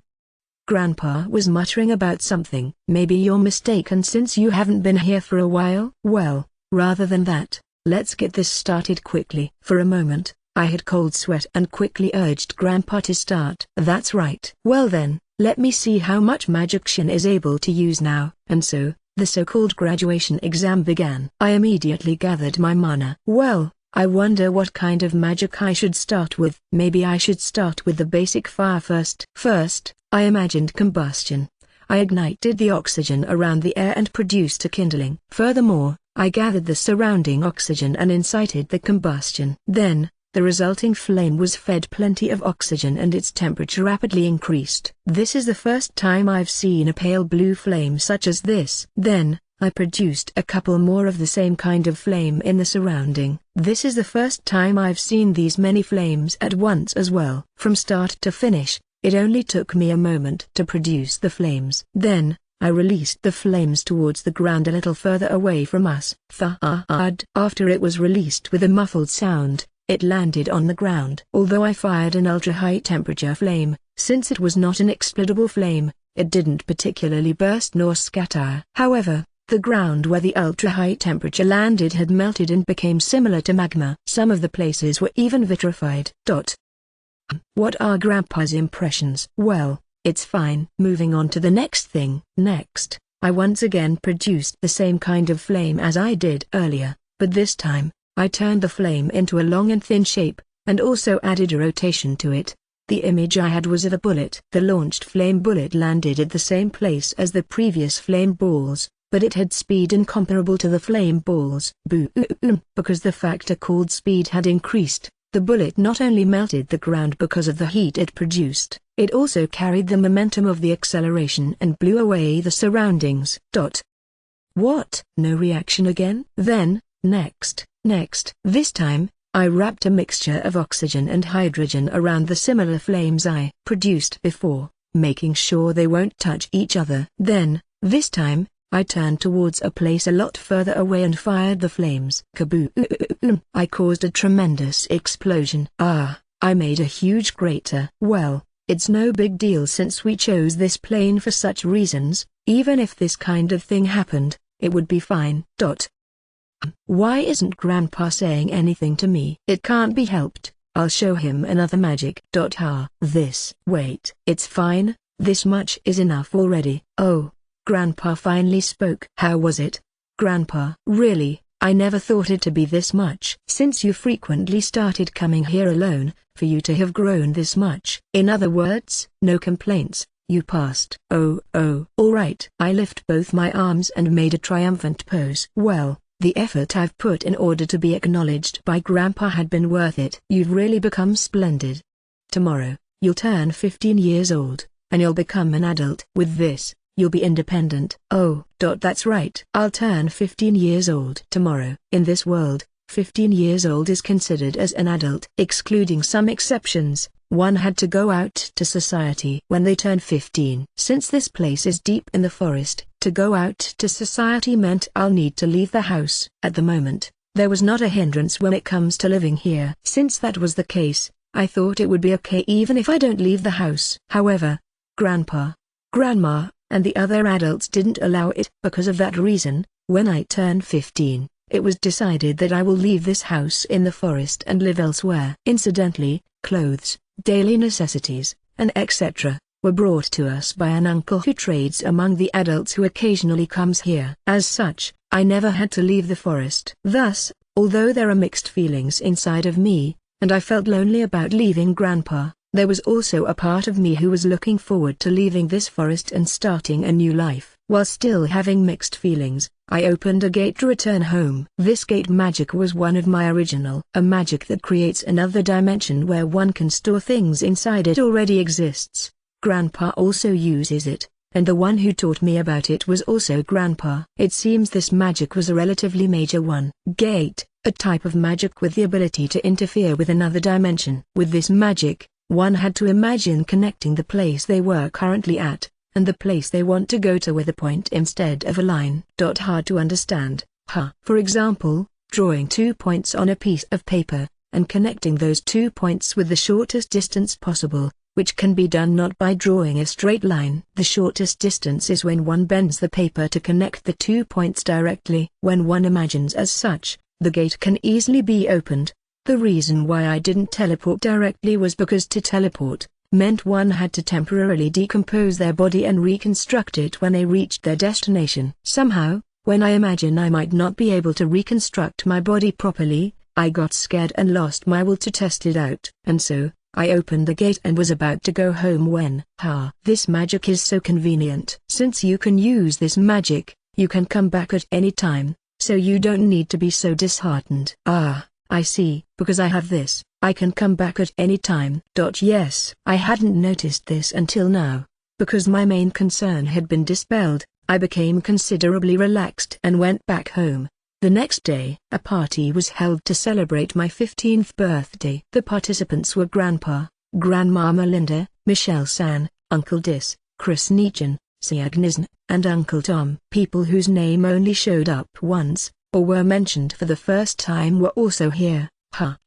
Grandpa was muttering about something. Maybe you're mistaken since you haven't been here for a while. Well, rather than that, let's get this started quickly. For a moment, I had cold sweat and quickly urged Grandpa to start. That's right. Well then, let me see how much magic Shin is able to use now. And so, the so-called graduation exam began. I immediately gathered my mana. Well, I wonder what kind of magic I should start with. Maybe I should start with the basic fire first. First, I imagined combustion. I ignited the oxygen around the air and produced a kindling. Furthermore, I gathered the surrounding oxygen and incited the combustion. Then, the resulting flame was fed plenty of oxygen and its temperature rapidly increased. This is the first time I've seen a pale blue flame such as this. Then, I produced a couple more of the same kind of flame in the surrounding. This is the first time I've seen these many flames at once as well. From start to finish, it only took me a moment to produce the flames. Then, I released the flames towards the ground a little further away from us. Thud. After it was released with a muffled sound, it landed on the ground. Although I fired an ultra-high temperature flame, since it was not an explodable flame, it didn't particularly burst nor scatter. However, the ground where the ultra-high temperature landed had melted and became similar to magma. Some of the places were even vitrified. What are Grandpa's impressions? Well, it's fine. Moving on to the next thing. Next, I once again produced the same kind of flame as I did earlier, but this time, I turned the flame into a long and thin shape, and also added a rotation to it. The image I had was of a bullet. The launched flame bullet landed at the same place as the previous flame balls, but it had speed incomparable to the flame balls. Because the factor called speed had increased, the bullet not only melted the ground because of the heat it produced, it also carried the momentum of the acceleration and blew away the surroundings. What? No reaction again? Then, next. This time, I wrapped a mixture of oxygen and hydrogen around the similar flames I produced before, making sure they won't touch each other. Then, this time, I turned towards a place a lot further away and fired the flames. Kaboom! I caused a tremendous explosion. I made a huge crater. Well, it's no big deal since we chose this plane for such reasons. Even if this kind of thing happened, it would be fine. Why isn't Grandpa saying anything to me? It can't be helped. I'll show him another magic. Wait. It's fine, this much is enough already. Oh, Grandpa finally spoke. How was it? Grandpa, really, I never thought it to be this much. Since you frequently started coming here alone, for you to have grown this much. In other words, no complaints, you passed. Oh, alright. I lift both my arms and made a triumphant pose. Well, the effort I've put in order to be acknowledged by Grandpa had been worth it. You've really become splendid. Tomorrow, you'll turn 15 years old, and you'll become an adult. With this, you'll be independent. Oh, that's right. I'll turn 15 years old tomorrow. In this world, 15 years old is considered as an adult. Excluding some exceptions, one had to go out to society when they turned 15. Since this place is deep in the forest, to go out to society meant I'll need to leave the house. At the moment, there was not a hindrance when it comes to living here. Since that was the case, I thought it would be okay even if I don't leave the house. However, Grandpa, Grandma, and the other adults didn't allow it. Because of that reason, when I turned 15, it was decided that I will leave this house in the forest and live elsewhere. Incidentally, clothes, daily necessities, and etc. were brought to us by an uncle who trades among the adults who occasionally comes here. As such, I never had to leave the forest. Thus, although there are mixed feelings inside of me, and I felt lonely about leaving Grandpa, there was also a part of me who was looking forward to leaving this forest and starting a new life. While still having mixed feelings, I opened a gate to return home. This gate magic was one of my original. A magic that creates another dimension where one can store things inside it already exists. Grandpa also uses it, and the one who taught me about it was also Grandpa. It seems this magic was a relatively major one. Gate, a type of magic with the ability to interfere with another dimension. With this magic, one had to imagine connecting the place they were currently at, and the place they want to go to with a point instead of a line. Hard to understand, huh? For example, drawing 2 points on a piece of paper, and connecting those 2 points with the shortest distance possible, which can be done not by drawing a straight line. The shortest distance is when one bends the paper to connect the 2 points directly. When one imagines as such, the gate can easily be opened. The reason why I didn't teleport directly was because to teleport meant one had to temporarily decompose their body and reconstruct it when they reached their destination. Somehow, when I imagined I might not be able to reconstruct my body properly, I got scared and lost my will to test it out. And so, I opened the gate and was about to go home when, this magic is so convenient. Since you can use this magic, you can come back at any time, so you don't need to be so disheartened. I see. Because I have this, I can come back at any time. Yes, I hadn't noticed this until now. Because my main concern had been dispelled, I became considerably relaxed and went back home. The next day, a party was held to celebrate my 15th birthday. The participants were Grandpa, Grandma Melinda, Michelle-san, Uncle Dis, Chris Nichan, Siagnizn, and Uncle Tom. People whose name only showed up once, or were mentioned for the first time were also here.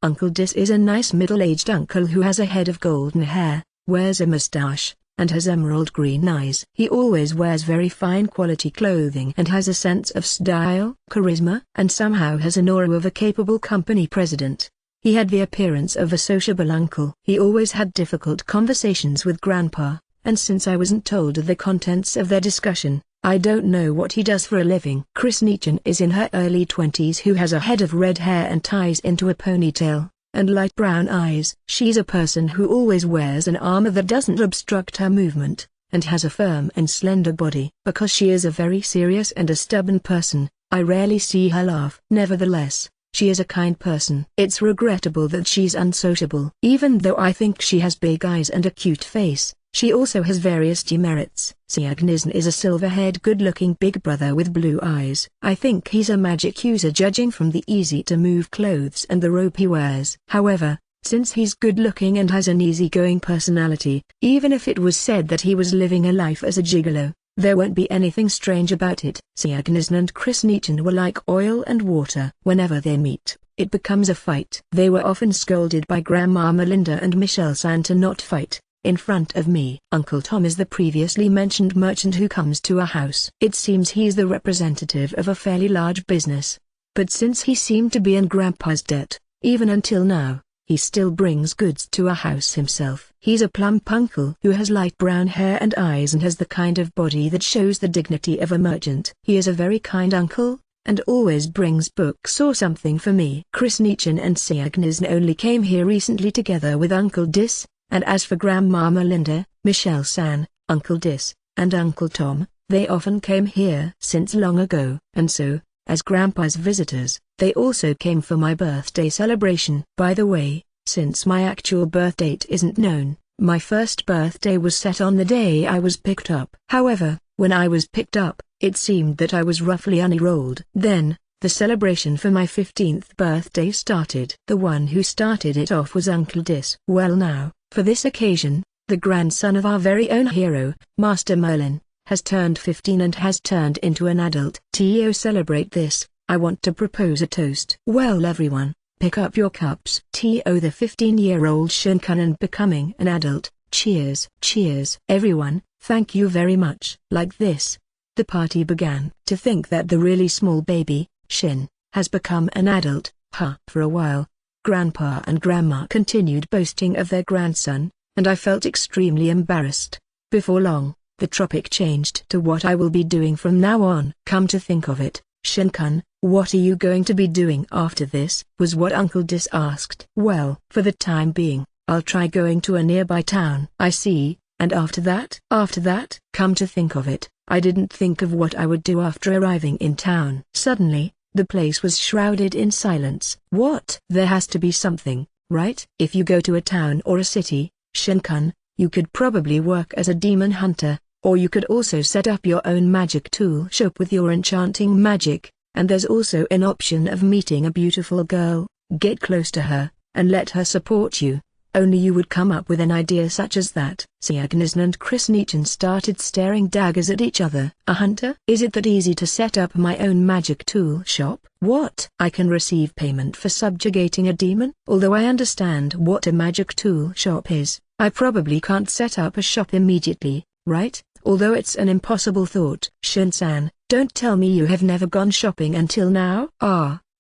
Uncle Dis is a nice middle-aged uncle who has a head of golden hair, wears a mustache, and has emerald green eyes. He always wears very fine quality clothing and has a sense of style, charisma, and somehow has an aura of a capable company president. He had the appearance of a sociable uncle. He always had difficult conversations with Grandpa, and since I wasn't told the contents of their discussion, I don't know what he does for a living. Chris Nichin is in her early 20s who has a head of red hair and ties into a ponytail, and light brown eyes. She's a person who always wears an armor that doesn't obstruct her movement, and has a firm and slender body. Because she is a very serious and a stubborn person, I rarely see her laugh. Nevertheless, she is a kind person. It's regrettable that she's unsociable. Even though I think she has big eyes and a cute face, she also has various demerits. Seiji is a silver-haired good-looking big brother with blue eyes. I think he's a magic user judging from the easy-to-move clothes and the robe he wears. However, since he's good-looking and has an easygoing personality, even if it was said that he was living a life as a gigolo, there won't be anything strange about it. Seiji and Chris Nichin were like oil and water. Whenever they meet, it becomes a fight. They were often scolded by Grandma Melinda and Michelle-san to not fight in front of me. Uncle Tom is the previously mentioned merchant who comes to our house. It seems he's the representative of a fairly large business. But since he seemed to be in Grandpa's debt, even until now, he still brings goods to our house himself. He's a plump uncle who has light brown hair and eyes and has the kind of body that shows the dignity of a merchant. He is a very kind uncle, and always brings books or something for me. Chris Nichin and Seiji only came here recently together with Uncle Dis, and as for Grandma Melinda, Michelle-san, Uncle Dis, and Uncle Tom, they often came here since long ago. And so, as Grandpa's visitors, they also came for my birthday celebration. By the way, since my actual birth date isn't known, my first birthday was set on the day I was picked up. However, when I was picked up, it seemed that I was roughly a year old. Then, the celebration for my 15th birthday started. The one who started it off was Uncle Dis. Well now, for this occasion, the grandson of our very own hero, Master Merlin, has turned 15 and has turned into an adult. To celebrate this, I want to propose a toast. Well everyone, pick up your cups. To the 15-year-old Shinkan and becoming an adult. Cheers. Cheers. Everyone, thank you very much. Like this, the party began. To think that the really small baby, Shin, has become an adult, huh? For a while, Grandpa and Grandma continued boasting of their grandson, and I felt extremely embarrassed. Before long, the topic changed to what I will be doing from now on. Come to think of it, Shinkan, what are you going to be doing after this? Was what Uncle Dis asked. Well, for the time being, I'll try going to a nearby town. I see, and after that? After that? Come to think of it, I didn't think of what I would do after arriving in town. Suddenly, the place was shrouded in silence. What? There has to be something, right? If you go to a town or a city, Shinkan, you could probably work as a demon hunter, or you could also set up your own magic tool shop with your enchanting magic, and there's also an option of meeting a beautiful girl, get close to her, and let her support you. Only you would come up with an idea such as that. Seiji and Chris Nichin started staring daggers at each other. A hunter? Is it that easy to set up my own magic tool shop? What? I can receive payment for subjugating a demon? Although I understand what a magic tool shop is, I probably can't set up a shop immediately, right? Although it's an impossible thought. Shin-san, don't tell me you have never gone shopping until now?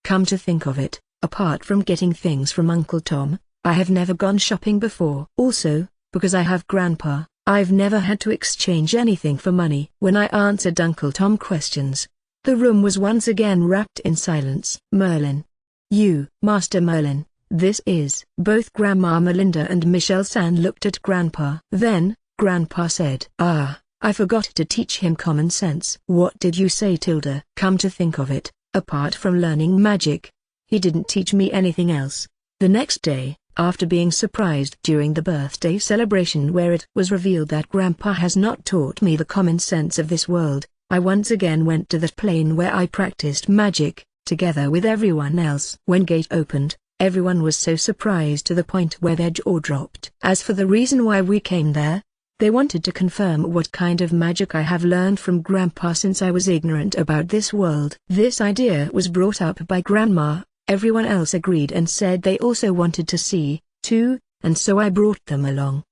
Come to think of it, apart from getting things from Uncle Tom, I have never gone shopping before. Also, because I have Grandpa, I've never had to exchange anything for money. When I answered Uncle Tom questions, the room was once again wrapped in silence. Merlin. You, Master Merlin, this is. Both Grandma Melinda and Michelle-san looked at Grandpa. Then, Grandpa said, I forgot to teach him common sense. What did you say, Tilda? Come to think of it, apart from learning magic, he didn't teach me anything else. The next day, after being surprised during the birthday celebration where it was revealed that Grandpa has not taught me the common sense of this world, I once again went to that plane where I practiced magic, together with everyone else. When gate opened, everyone was so surprised to the point where their jaw dropped. As for the reason why we came there, they wanted to confirm what kind of magic I have learned from Grandpa since I was ignorant about this world. This idea was brought up by Grandma. Everyone else agreed and said they also wanted to see, too, and so I brought them along.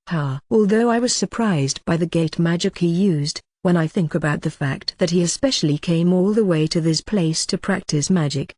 Although I was surprised by the gate magic he used, when I think about the fact that he especially came all the way to this place to practice magic.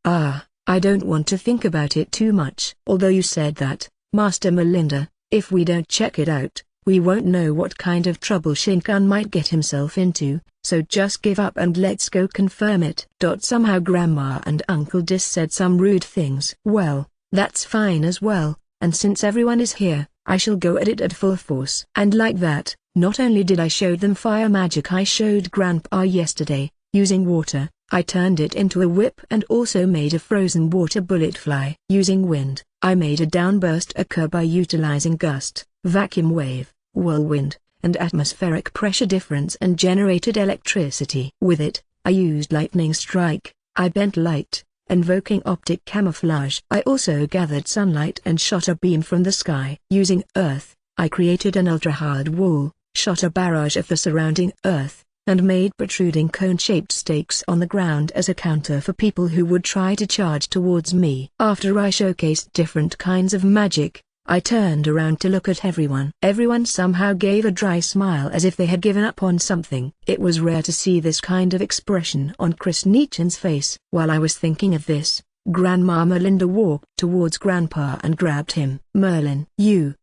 I don't want to think about it too much. Although you said that, Master Melinda, if we don't check it out, we won't know what kind of trouble Shinkan might get himself into, so just give up and let's go confirm it. Somehow Grandma and Uncle Dis said some rude things. Well, that's fine as well, and since everyone is here, I shall go at it at full force. And like that, not only did I show them fire magic I showed Grandpa yesterday, using water, I turned it into a whip and also made a frozen water bullet fly. Using wind, I made a downburst occur by utilizing gust, vacuum wave, whirlwind, and atmospheric pressure difference and generated electricity. With it, I used lightning strike, I bent light, invoking optic camouflage. I also gathered sunlight and shot a beam from the sky. Using earth, I created an ultra-hard wall, shot a barrage of the surrounding earth, and made protruding cone-shaped stakes on the ground as a counter for people who would try to charge towards me. After I showcased different kinds of magic, I turned around to look at everyone. Everyone somehow gave a dry smile as if they had given up on something. It was rare to see this kind of expression on Chris Nichen's face. While I was thinking of this, Grandma Melinda walked towards Grandpa and grabbed him. Merlin, you,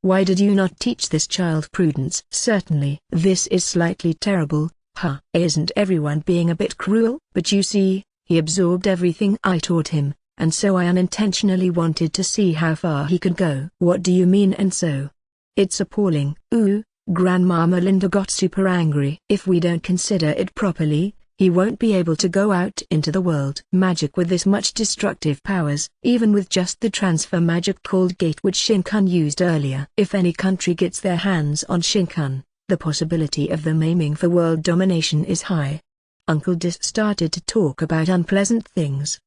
why did you not teach this child prudence? Certainly. This is slightly terrible, huh? Isn't everyone being a bit cruel? But you see, he absorbed everything I taught him, and so I unintentionally wanted to see how far he could go. What do you mean and so? It's appalling. Ooh, Grandma Melinda got super angry. If we don't consider it properly, he won't be able to go out into the world. Magic with this much destructive powers, even with just the transfer magic called Gate which Shinkan used earlier. If any country gets their hands on Shinkan, the possibility of them aiming for world domination is high. Uncle Dis started to talk about unpleasant things.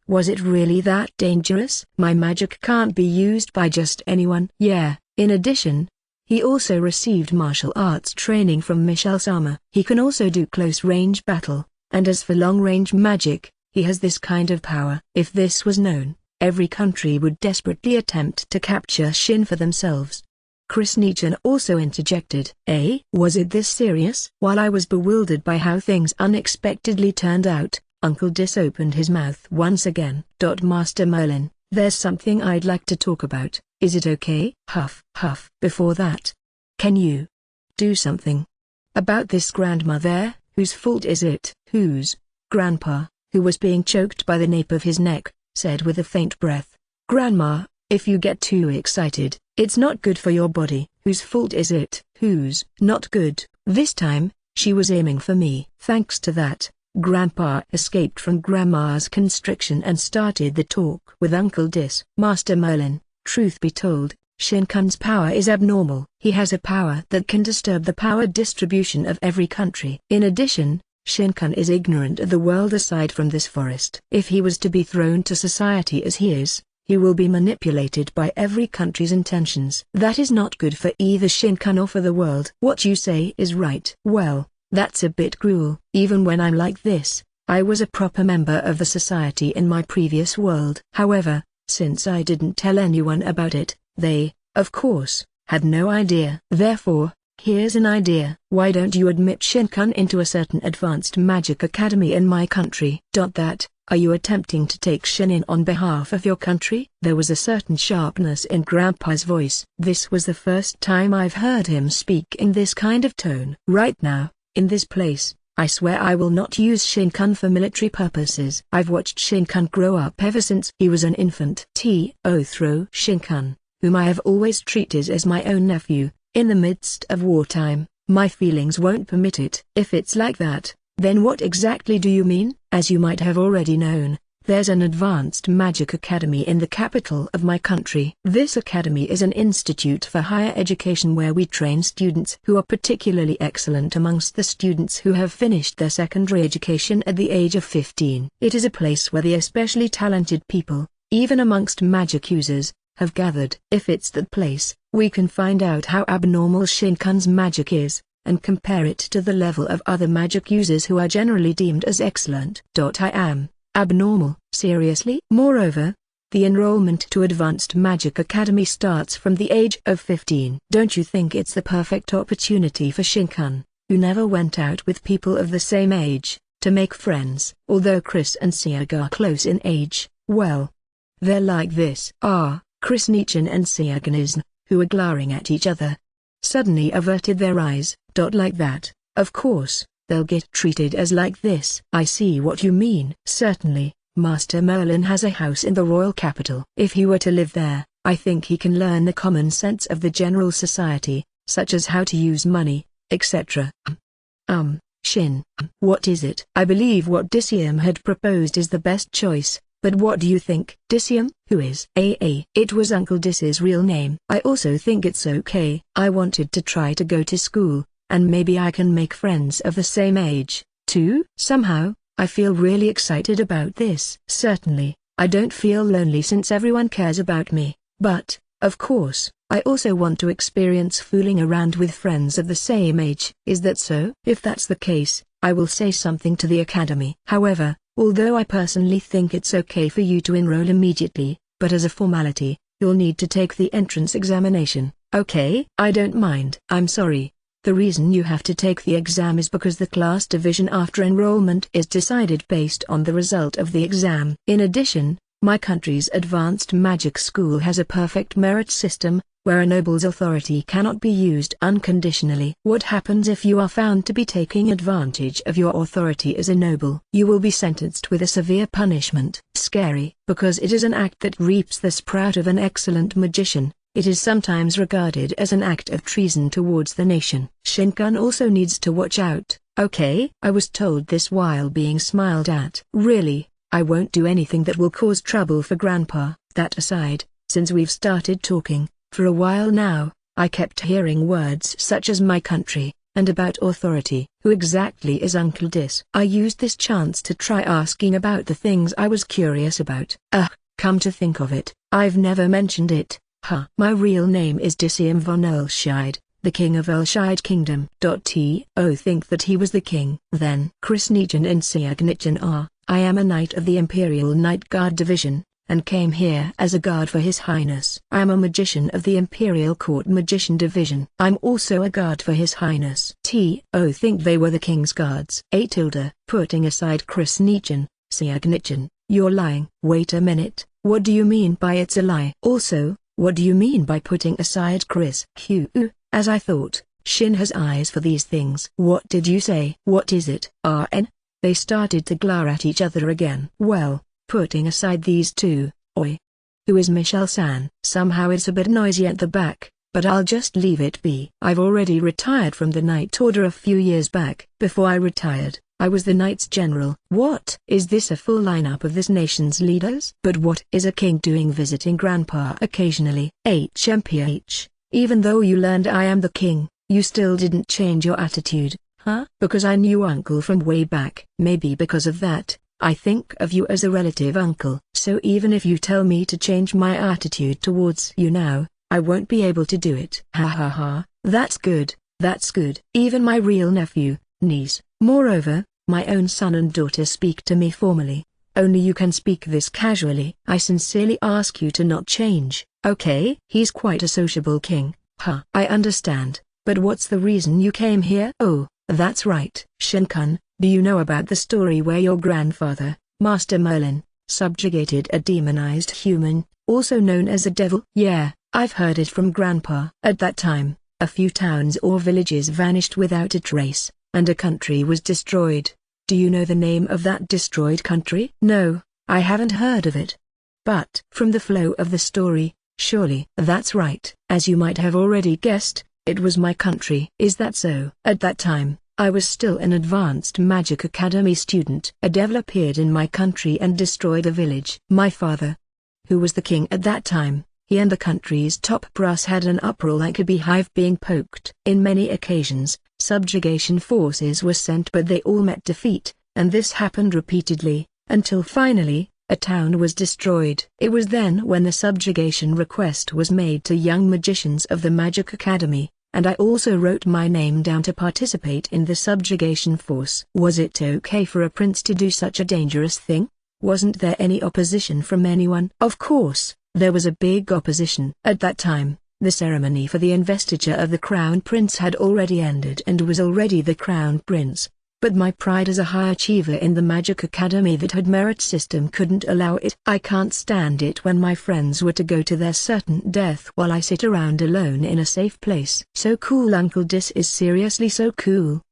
Was it really that dangerous? My magic can't be used by just anyone. Yeah, in addition, he also received martial arts training from Michelle Sama. He can also do close-range battle, and as for long-range magic, he has this kind of power. If this was known, every country would desperately attempt to capture Shin for themselves. Chris Nichen also interjected. Was it this serious? While I was bewildered by how things unexpectedly turned out, Uncle Dis opened his mouth once again. Master Merlin, there's something I'd like to talk about, is it okay? Huff, huff. Before that, can you do something about this grandma there? Whose fault is it? Whose? Grandpa, who was being choked by the nape of his neck, said with a faint breath. Grandma, if you get too excited, it's not good for your body. Whose fault is it? Whose? Not good. This time, she was aiming for me. Thanks to that, Grandpa escaped from Grandma's constriction and started the talk with Uncle Dis. Master Merlin, truth be told, Shinkan's power is abnormal. He has a power that can disturb the power distribution of every country. In addition, Shinkan is ignorant of the world aside from this forest. If he was to be thrown to society as he is, he will be manipulated by every country's intentions. That is not good for either Shinkan or for the world. What you say is right. Well, that's a bit cruel. Even when I'm like this, I was a proper member of the society in my previous world. However, since I didn't tell anyone about it, they, of course, had no idea. Therefore, here's an idea. Why don't you admit Shinkan into a certain advanced magic academy in my country? Are you attempting to take Shin in on behalf of your country? There was a certain sharpness in Grandpa's voice. This was the first time I've heard him speak in this kind of tone. Right now, in this place, I swear I will not use Shinkan for military purposes. I've watched Shinkan grow up ever since he was an infant. Throw Shinkan, whom I have always treated as my own nephew, in the midst of wartime. My feelings won't permit it. If it's like that, then what exactly do you mean? As you might have already known, there's an advanced magic academy in the capital of my country. This academy is an institute for higher education where we train students who are particularly excellent amongst the students who have finished their secondary education at the age of 15. It is a place where the especially talented people, even amongst magic users, have gathered. If it's that place, we can find out how abnormal Shinkan's magic is, and compare it to the level of other magic users who are generally deemed as excellent. I am abnormal. Seriously? Moreover, the enrollment to Advanced Magic Academy starts from the age of 15. Don't you think it's the perfect opportunity for Shinkan, who never went out with people of the same age, to make friends? Although Chris and Seiji are close in age, Well, they're like this. Krisnichin and Seiji, who were glaring at each other, suddenly averted their eyes. Like that, of course, they'll get treated as like this. I see what you mean. Certainly, Master Merlin has a house in the royal capital. If he were to live there, I think he can learn the common sense of the general society, such as how to use money, etc. Shin. What is it? I believe what Disium had proposed is the best choice. But what do you think? Disium, who is? It was Uncle Dis's real name. I also think it's okay. I wanted to try to go to school, and maybe I can make friends of the same age, too. Somehow, I feel really excited about this. Certainly, I don't feel lonely since everyone cares about me, but, of course, I also want to experience fooling around with friends of the same age. Is that so? If that's the case, I will say something to the academy. However, although I personally think it's okay for you to enroll immediately, but as a formality, you'll need to take the entrance examination. Okay? I don't mind. I'm sorry. The reason you have to take the exam is because the class division after enrollment is decided based on the result of the exam. In addition, my country's advanced magic school has a perfect merit system, where a noble's authority cannot be used unconditionally. What happens if you are found to be taking advantage of your authority as a noble? You will be sentenced with a severe punishment. Scary. Because it is an act that reaps the sprout of an excellent magician, it is sometimes regarded as an act of treason towards the nation. Shinkan also needs to watch out. Okay? I was told this while being smiled at. Really? I won't do anything that will cause trouble for Grandpa. That aside, since we've started talking, for a while now, I kept hearing words such as my country, and about authority. Who exactly is Uncle Dis? I used this chance to try asking about the things I was curious about. Come to think of it, I've never mentioned it. My real name is Disium von Ulscheid, the king of Ulscheid Kingdom. Think that he was the king. Then Krisnichin and Seiji. I am a knight of the Imperial Night Guard Division, and came here as a guard for His Highness. I am a magician of the Imperial Court Magician Division. I'm also a guard for His Highness. Think they were the king's guards. Putting aside Krisnichin, Seiji, you're lying. Wait a minute, what do you mean by it's a lie? Also, what do you mean by putting aside Chris? As I thought, Shin has eyes for these things. What did you say? What is it? They started to glare at each other again. Well, putting aside these two, who is Michelle-san? Somehow it's a bit noisy at the back, but I'll just leave it be. I've already retired from the Knight Order a few years back. Before I retired, I was the Knights General. What? Is this a full lineup of this nation's leaders? But what is a king doing visiting Grandpa occasionally? Even though you learned I am the king, you still didn't change your attitude. Because I knew Uncle from way back. Maybe because of that, I think of you as a relative uncle. So even if you tell me to change my attitude towards you now, I won't be able to do it. That's good, that's good. Even my real nephew, niece, moreover, my own son and daughter speak to me formally. Only you can speak this casually. I sincerely ask you to not change, okay? He's quite a sociable king. I understand, but what's the reason you came here? Oh, that's right. Shinkan, do you know about the story where your grandfather, Master Merlin, subjugated a demonized human, also known as a devil? Yeah, I've heard it from Grandpa. At that time, a few towns or villages vanished without a trace, and a country was destroyed. Do you know the name of that destroyed country? No, I haven't heard of it. But from the flow of the story, surely. That's right. As you might have already guessed, it was my country. Is that so? At that time, I was still an advanced magic academy student. A devil appeared in my country and destroyed a village. My father, who was the king at that time, he and the country's top brass had an uproar like a beehive being poked. In many occasions, subjugation forces were sent but they all met defeat, and this happened repeatedly, until finally, a town was destroyed. It was then when the subjugation request was made to young magicians of the Magic Academy, and I also wrote my name down to participate in the subjugation force. Was it okay for a prince to do such a dangerous thing? Wasn't there any opposition from anyone? Of course, there was a big opposition. At that time, the ceremony for the investiture of the crown prince had already ended and was already the crown prince, but my pride as a high achiever in the Magic Academy that had merit system couldn't allow it. I can't stand it when my friends were to go to their certain death while I sit around alone in a safe place. So cool, Uncle. This is seriously so cool.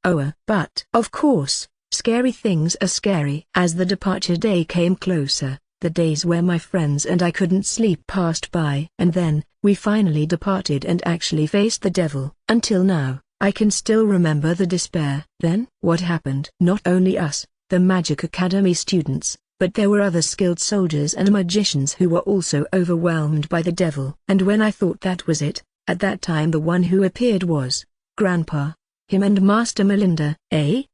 But of course, scary things are scary. As the departure day came closer, the days where my friends and I couldn't sleep passed by. And then, we finally departed and actually faced the devil. Until now, I can still remember the despair. Then, what happened? Not only us, the Magic Academy students, but there were other skilled soldiers and magicians who were also overwhelmed by the devil. And when I thought that was it, at that time the one who appeared was Grandpa. Him and Master Melinda.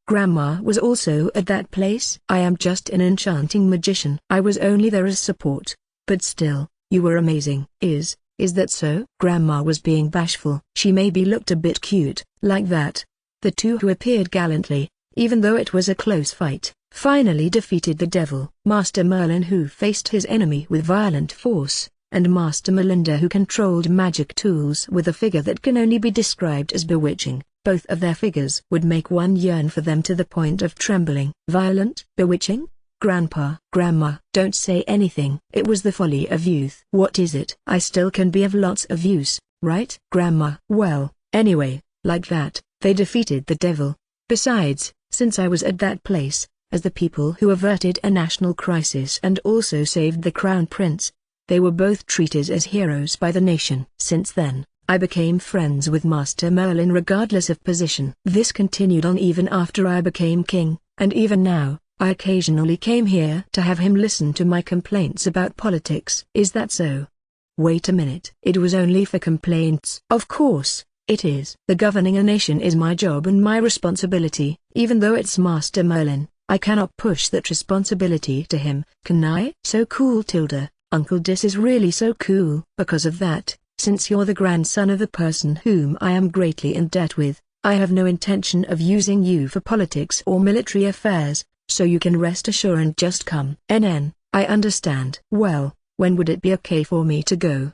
Grandma was also at that place? I am just an enchanting magician. I was only there as support. But still, you were amazing. Is that so? Grandma was being bashful. She maybe looked a bit cute, like that. The two who appeared gallantly, even though it was a close fight, finally defeated the devil. Master Merlin, who faced his enemy with violent force, and Master Melinda, who controlled magic tools with a figure that can only be described as bewitching. Both of their figures would make one yearn for them to the point of trembling. Violent? Bewitching? Grandpa, Grandma, don't say anything. It was the folly of youth. What is it? I still can be of lots of use, right, Grandma? Well, anyway, like that, they defeated the devil. Besides, since I was at that place, as the people who averted a national crisis and also saved the Crown Prince, they were both treated as heroes by the nation. Since then, I became friends with Master Merlin regardless of position. This continued on even after I became king, and even now, I occasionally came here to have him listen to my complaints about politics. Is that so? Wait a minute. It was only for complaints. Of course, it is. The governing a nation is my job and my responsibility. Even though it's Master Merlin, I cannot push that responsibility to him, can I? So cool, Tilda. Uncle, this is really so cool. Because of that, since you're the grandson of the person whom I am greatly in debt with, I have no intention of using you for politics or military affairs. So you can rest assured and just come. I understand. Well, when would it be okay for me to go?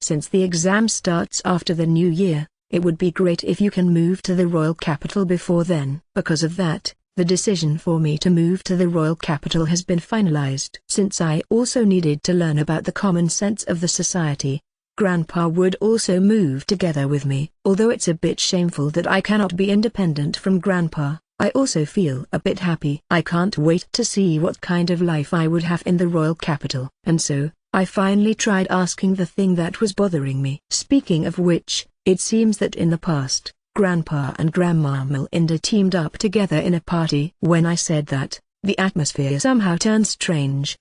Since the exam starts after the new year, it would be great if you can move to the royal capital before then. Because of that, the decision for me to move to the royal capital has been finalized. Since I also needed to learn about the common sense of the society, Grandpa would also move together with me. Although it's a bit shameful that I cannot be independent from Grandpa, I also feel a bit happy. I can't wait to see what kind of life I would have in the royal capital. And so, I finally tried asking the thing that was bothering me. Speaking of which, it seems that in the past, Grandpa and Grandma Melinda teamed up together in a party. When I said that, the atmosphere somehow turned strange.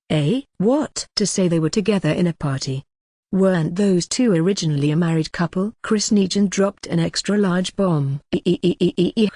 What? To say they were together in a party? Weren't those two originally a married couple? Chris Nugent dropped an extra-large bomb. The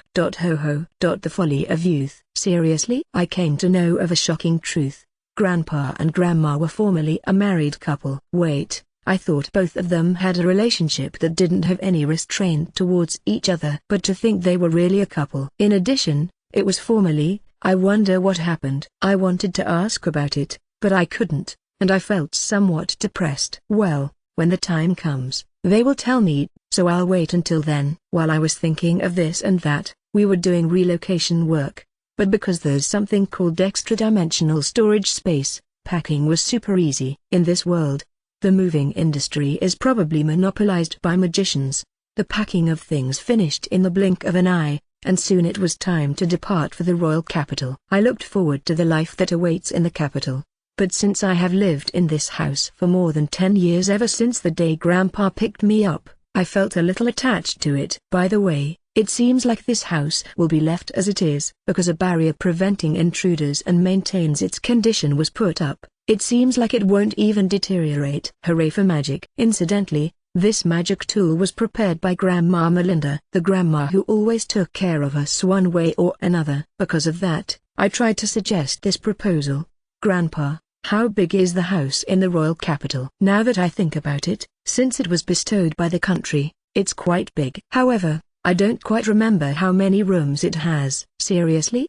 folly of youth. Seriously? I came to know of a shocking truth. Grandpa and Grandma were formerly a married couple. Wait, I thought both of them had a relationship that didn't have any restraint towards each other. But to think they were really a couple. In addition, it was formerly. I wonder what happened. I wanted to ask about it, but I couldn't. And I felt somewhat depressed. Well, when the time comes, they will tell me, so I'll wait until then. While I was thinking of this and that, we were doing relocation work. But because there's something called extra-dimensional storage space, packing was super easy. In this world, the moving industry is probably monopolized by magicians. The packing of things finished in the blink of an eye, and soon it was time to depart for the royal capital. I looked forward to the life that awaits in the capital. But since I have lived in this house for more than 10 years, ever since the day Grandpa picked me up, I felt a little attached to it. By the way, it seems like this house will be left as it is, because a barrier preventing intruders and maintains its condition was put up. It seems like it won't even deteriorate. Hooray for magic. Incidentally, this magic tool was prepared by Grandma Melinda, the grandma who always took care of us one way or another. Because of that, I tried to suggest this proposal. Grandpa, how big is the house in the royal capital? Now that I think about it, since it was bestowed by the country, it's quite big. However, I don't quite remember how many rooms it has. Seriously?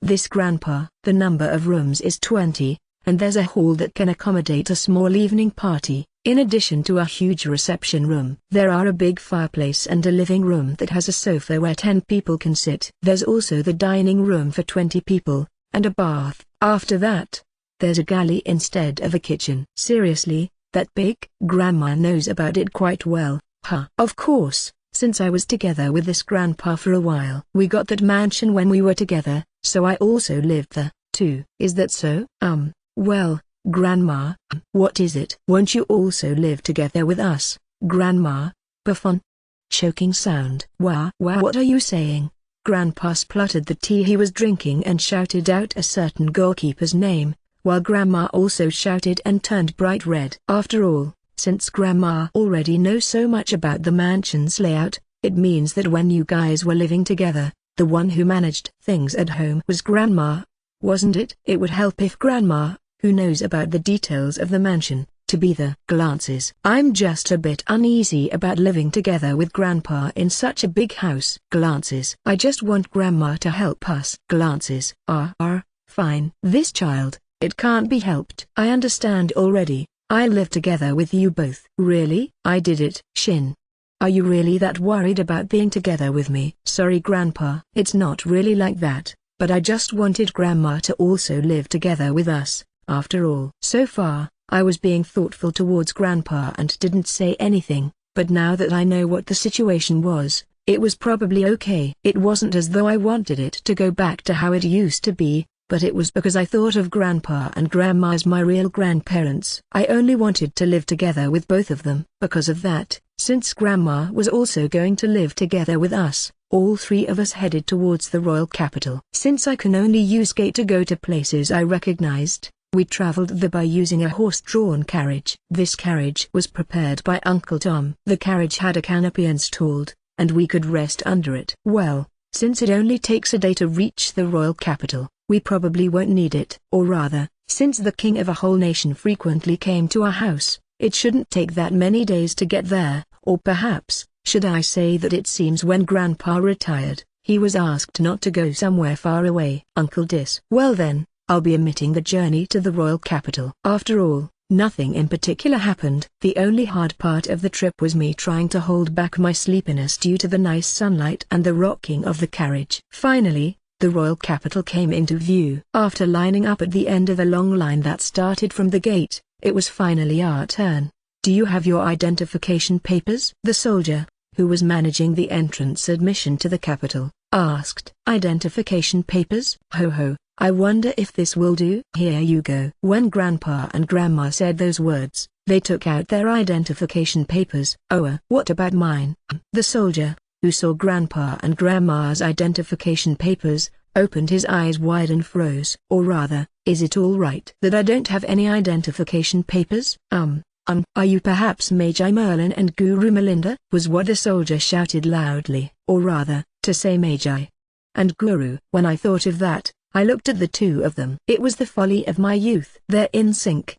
This Grandpa, the number of rooms is 20, and there's a hall that can accommodate a small evening party, in addition to a huge reception room. There are a big fireplace and a living room that has a sofa where 10 people can sit. There's also the dining room for 20 people, and a bath. After that, there's a galley instead of a kitchen. Seriously, that big? Grandma knows about it quite well, huh? Of course, since I was together with this grandpa for a while. We got that mansion when we were together, so I also lived there, too. Is that so? Well, Grandma, what is it? Won't you also live together with us, Grandma? Buffon. Choking sound. What are you saying? Grandpa spluttered the tea he was drinking and shouted out a certain goalkeeper's name, while Grandma also shouted and turned bright red. After all, since Grandma already knows so much about the mansion's layout, it means that when you guys were living together, the one who managed things at home was Grandma, wasn't it? It would help if Grandma, who knows about the details of the mansion, to be the glances. I'm just a bit uneasy about living together with Grandpa in such a big house. Glances. I just want Grandma to help us. Glances. Fine. This child, it can't be helped. I understand already. I live together with you both. Really? I did it. Shin. Are you really that worried about being together with me? Sorry Grandpa. It's not really like that, but I just wanted Grandma to also live together with us, after all. So far, I was being thoughtful towards Grandpa and didn't say anything, but now that I know what the situation was, it was probably okay. It wasn't as though I wanted it to go back to how it used to be, but it was because I thought of Grandpa and Grandma as my real grandparents. I only wanted to live together with both of them. Because of that, since Grandma was also going to live together with us, all three of us headed towards the royal capital. Since I can only use gate to go to places I recognized, we traveled there by using a horse-drawn carriage. This carriage was prepared by Uncle Tom. The carriage had a canopy installed, and we could rest under it. Well, since it only takes a day to reach the royal capital, we probably won't need it. Or rather, since the king of a whole nation frequently came to our house, it shouldn't take that many days to get there. Or perhaps, should I say that it seems when Grandpa retired, he was asked not to go somewhere far away. Uncle Dis. Well then, I'll be omitting the journey to the royal capital. After all, nothing in particular happened. The only hard part of the trip was me trying to hold back my sleepiness due to the nice sunlight and the rocking of the carriage. Finally, the royal capital came into view. After lining up at the end of a long line that started from the gate, it was finally our turn. Do you have your identification papers? The soldier, who was managing the entrance admission to the capital, asked. Identification papers? Ho, I wonder if this will do. Here you go. When Grandpa and Grandma said those words, they took out their identification papers. What about mine? The soldier, who saw Grandpa and Grandma's identification papers, opened his eyes wide and froze. Or rather, is it all right that I don't have any identification papers? Are you perhaps Magi Merlin and Guru Melinda? Was what the soldier shouted loudly. Or rather, to say Magi and Guru. When I thought of that, I looked at the two of them. It was the folly of my youth. They're in sync.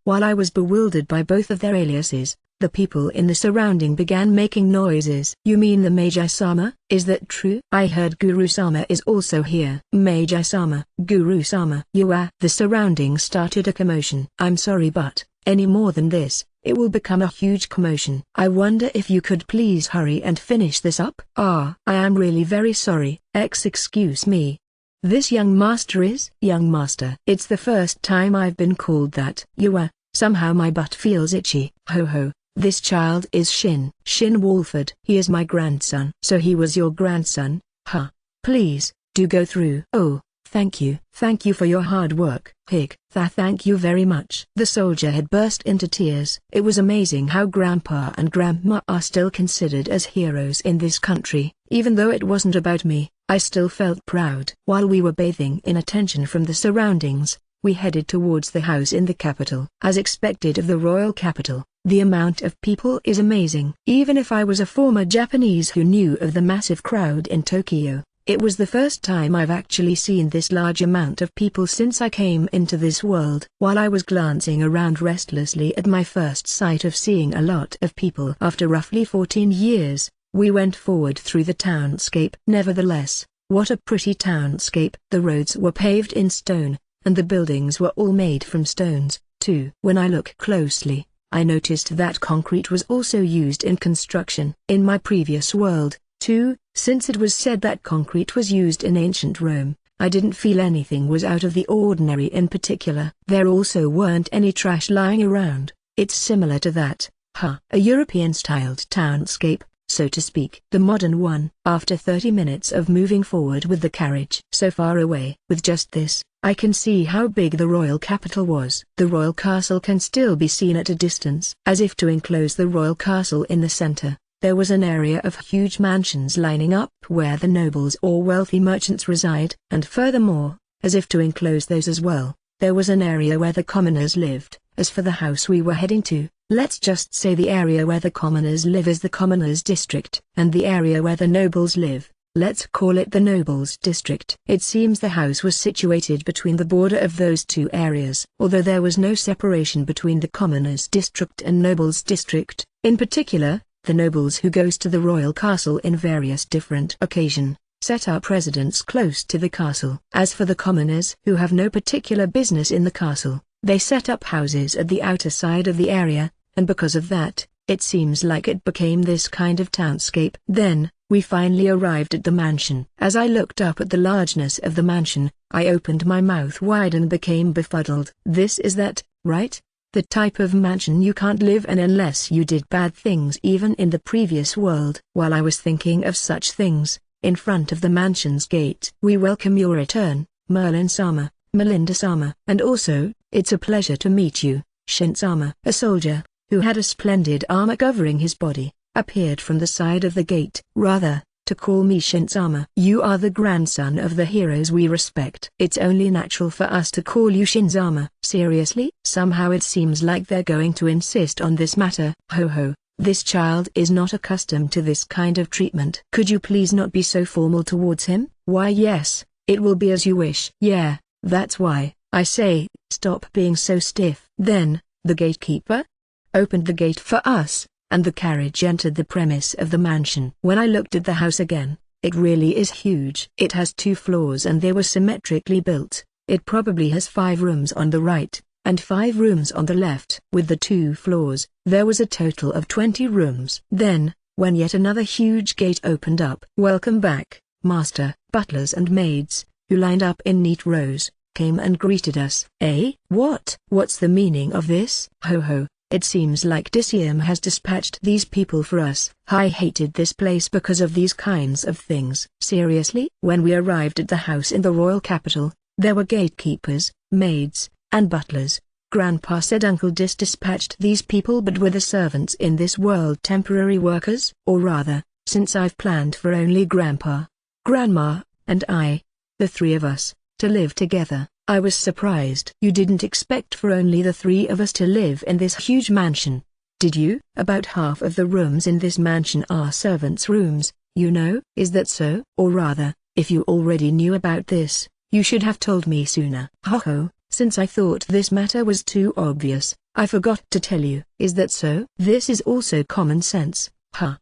While I was bewildered by both of their aliases, the people in the surrounding began making noises. You mean the Magi-sama? Is that true? I heard Guru-sama is also here. Magi-sama, Guru-sama. The surroundings started a commotion. I'm sorry, but any more than this, it will become a huge commotion. I wonder if you could please hurry and finish this up? I am really very sorry. Excuse me. This young master is? Young master. It's the first time I've been called that. Somehow my butt feels itchy. Ho. This child is Shin Walford. He is my grandson. So he was your grandson? Please, do go through. Oh, thank you. Thank you for your hard work. Thank you very much. The soldier had burst into tears. It was amazing how Grandpa and Grandma are still considered as heroes in this country. Even though it wasn't about me, I still felt proud. While we were bathing in attention from the surroundings, we headed towards the house in the capital. As expected of the royal capital, the amount of people is amazing. Even if I was a former Japanese who knew of the massive crowd in Tokyo, it was the first time I've actually seen this large amount of people since I came into this world. While I was glancing around restlessly at my first sight of seeing a lot of people after roughly 14 years, we went forward through the townscape. Nevertheless, what a pretty townscape. The roads were paved in stone, and the buildings were all made from stones, too. When I look closely, I noticed that concrete was also used in construction. In my previous world, too, since it was said that concrete was used in ancient Rome, I didn't feel anything was out of the ordinary in particular. There also weren't any trash lying around. It's similar to that, a European-styled townscape, so to speak. The modern one. After 30 minutes of moving forward with the carriage so far away. With just this, I can see how big the royal capital was. The royal castle can still be seen at a distance. As if to enclose the royal castle in the center, there was an area of huge mansions lining up where the nobles or wealthy merchants reside. And furthermore, as if to enclose those as well, there was an area where the commoners lived. As for the house we were heading to, let's just say the area where the commoners live is the commoners district. And the area where the nobles live, let's call it the nobles district. It seems the house was situated between the border of those two areas. Although there was no separation between the commoners district and nobles district, in particular, the nobles who goes to the royal castle in various different occasion, set up residence close to the castle. As for the commoners who have no particular business in the castle, they set up houses at the outer side of the area, and because of that, it seems like it became this kind of townscape. Then, we finally arrived at the mansion. As I looked up at the largeness of the mansion, I opened my mouth wide and became befuddled. This is that, right? The type of mansion you can't live in unless you did bad things even in the previous world. While I was thinking of such things, in front of the mansion's gate. We welcome your return, Merlin-sama, Melinda-sama. And also, it's a pleasure to meet you, Shin-sama. A soldier, who had a splendid armor covering his body, appeared from the side of the gate. Rather, to call me Shin-sama. You are the grandson of the heroes we respect. It's only natural for us to call you Shin-sama. Seriously? Somehow it seems like they're going to insist on this matter. Ho ho, this child is not accustomed to this kind of treatment. Could you please not be so formal towards him? Why yes, it will be as you wish. Yeah, that's why, I say, stop being so stiff. Then, the gatekeeper opened the gate for us, and the carriage entered the premise of the mansion. When I looked at the house again, it really is huge. It has 2 floors and they were symmetrically built. It probably has 5 rooms on the right, and 5 rooms on the left. With the 2 floors, there was a total of 20 rooms. Then, when yet another huge gate opened up. Welcome back, master. Butlers and maids, who lined up in neat rows, came and greeted us. Eh? What? What's the meaning of this? Ho ho. It seems like Disium has dispatched these people for us. I hated this place because of these kinds of things. Seriously? When we arrived at the house in the royal capital, there were gatekeepers, maids, and butlers. Grandpa said Uncle Dis dispatched these people, but were the servants in this world temporary workers? Or rather, since I've planned for only Grandpa, Grandma, and I, the 3 of us, to live together, I was surprised. You didn't expect for only the 3 of us to live in this huge mansion, did you? About half of the rooms in this mansion are servants' rooms, you know. Is that so? Or rather, if you already knew about this, you should have told me sooner. Ho-ho, since I thought this matter was too obvious, I forgot to tell you. Is that so? This is also common sense.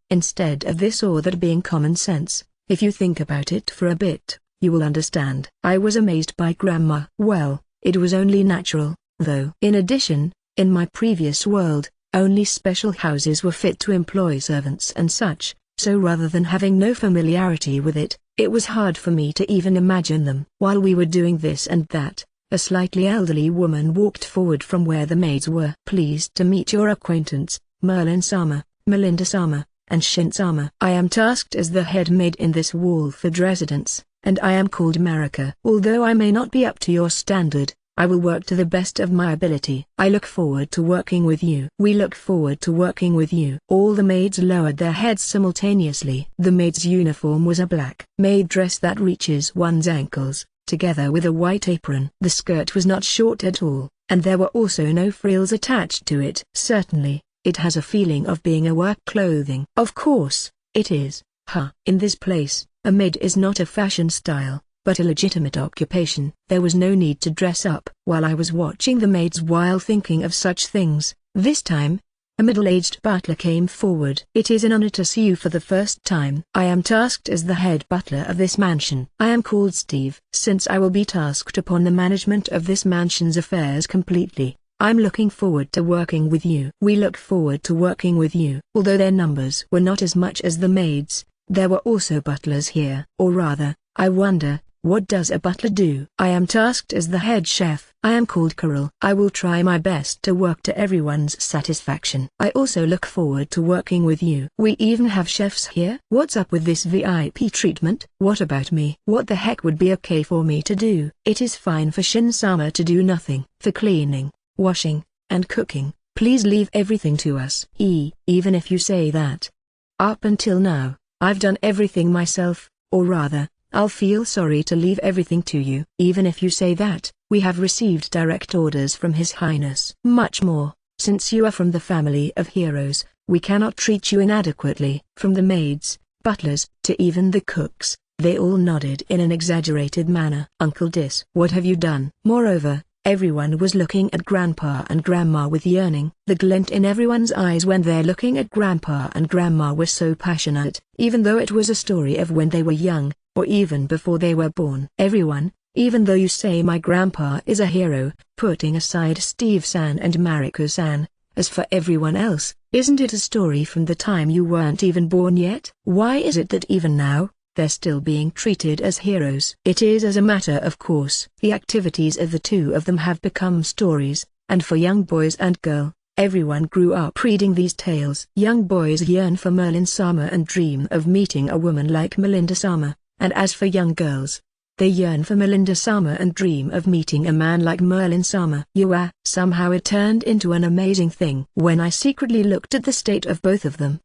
Instead of this or that being common sense, if you think about it for a bit, you will understand. I was amazed by Grandma. Well, it was only natural, though. In addition, in my previous world, only special houses were fit to employ servants and such, so rather than having no familiarity with it, it was hard for me to even imagine them. While we were doing this and that, a slightly elderly woman walked forward from where the maids were. Pleased to meet your acquaintance, Merlin-sama, Melinda-sama, and Shin-sama. I am tasked as the head maid in this Walford residence, and I am called Marika. Although I may not be up to your standard, I will work to the best of my ability. I look forward to working with you. We look forward to working with you. All the maids lowered their heads simultaneously. The maid's uniform was a black maid dress that reaches one's ankles, together with a white apron. The skirt was not short at all, and there were also no frills attached to it. Certainly, it has a feeling of being a work clothing. Of course, it is. In this place, a maid is not a fashion style, but a legitimate occupation. There was no need to dress up. While I was watching the maids while thinking of such things, this time, A middle-aged butler came forward. "It is an honor to see you for the first time. I am tasked as the head butler of this mansion. I am called Steve. Since I will be tasked upon the management of this mansion's affairs completely, I'm looking forward to working with you." "We look forward to working with you." Although their numbers were not as much as the maids, there were also butlers here. Or rather, I wonder, what does a butler do? "I am tasked as the head chef. I am called Carol. I will try my best to work to everyone's satisfaction. I also look forward to working with you." "We even have chefs here? What's up with this VIP treatment?" "What about me? What the heck would be okay for me to do?" "It is fine for Shin-sama to do nothing. For cleaning, washing, and cooking, please leave everything to us." Even if you say that. Up until now, I've done everything myself, or rather, I'll feel sorry to leave everything to you. "Even if you say that, we have received direct orders from His Highness. Much more, since you are from the family of heroes, we cannot treat you inadequately." From the maids, butlers, to even the cooks, they all nodded in an exaggerated manner. "Uncle Dis, what have you done?" Moreover, everyone was looking at Grandpa and Grandma with yearning. The glint in everyone's eyes when they're looking at Grandpa and Grandma was so passionate, even though it was a story of when they were young, or even before they were born. "Everyone, even though you say my grandpa is a hero, putting aside Steve-san and Mariko-san, as for everyone else, isn't it a story from the time you weren't even born yet? Why is it that even now, they're still being treated as heroes?" "It is as a matter of course. The activities of the two of them have become stories, and for young boys and girl, everyone grew up reading these tales. Young boys yearn for Merlin-sama and dream of meeting a woman like Melinda-sama, and as for young girls, they yearn for Melinda-sama and dream of meeting a man like Merlin-sama." Somehow it turned into an amazing thing when I secretly looked at the state of both of them.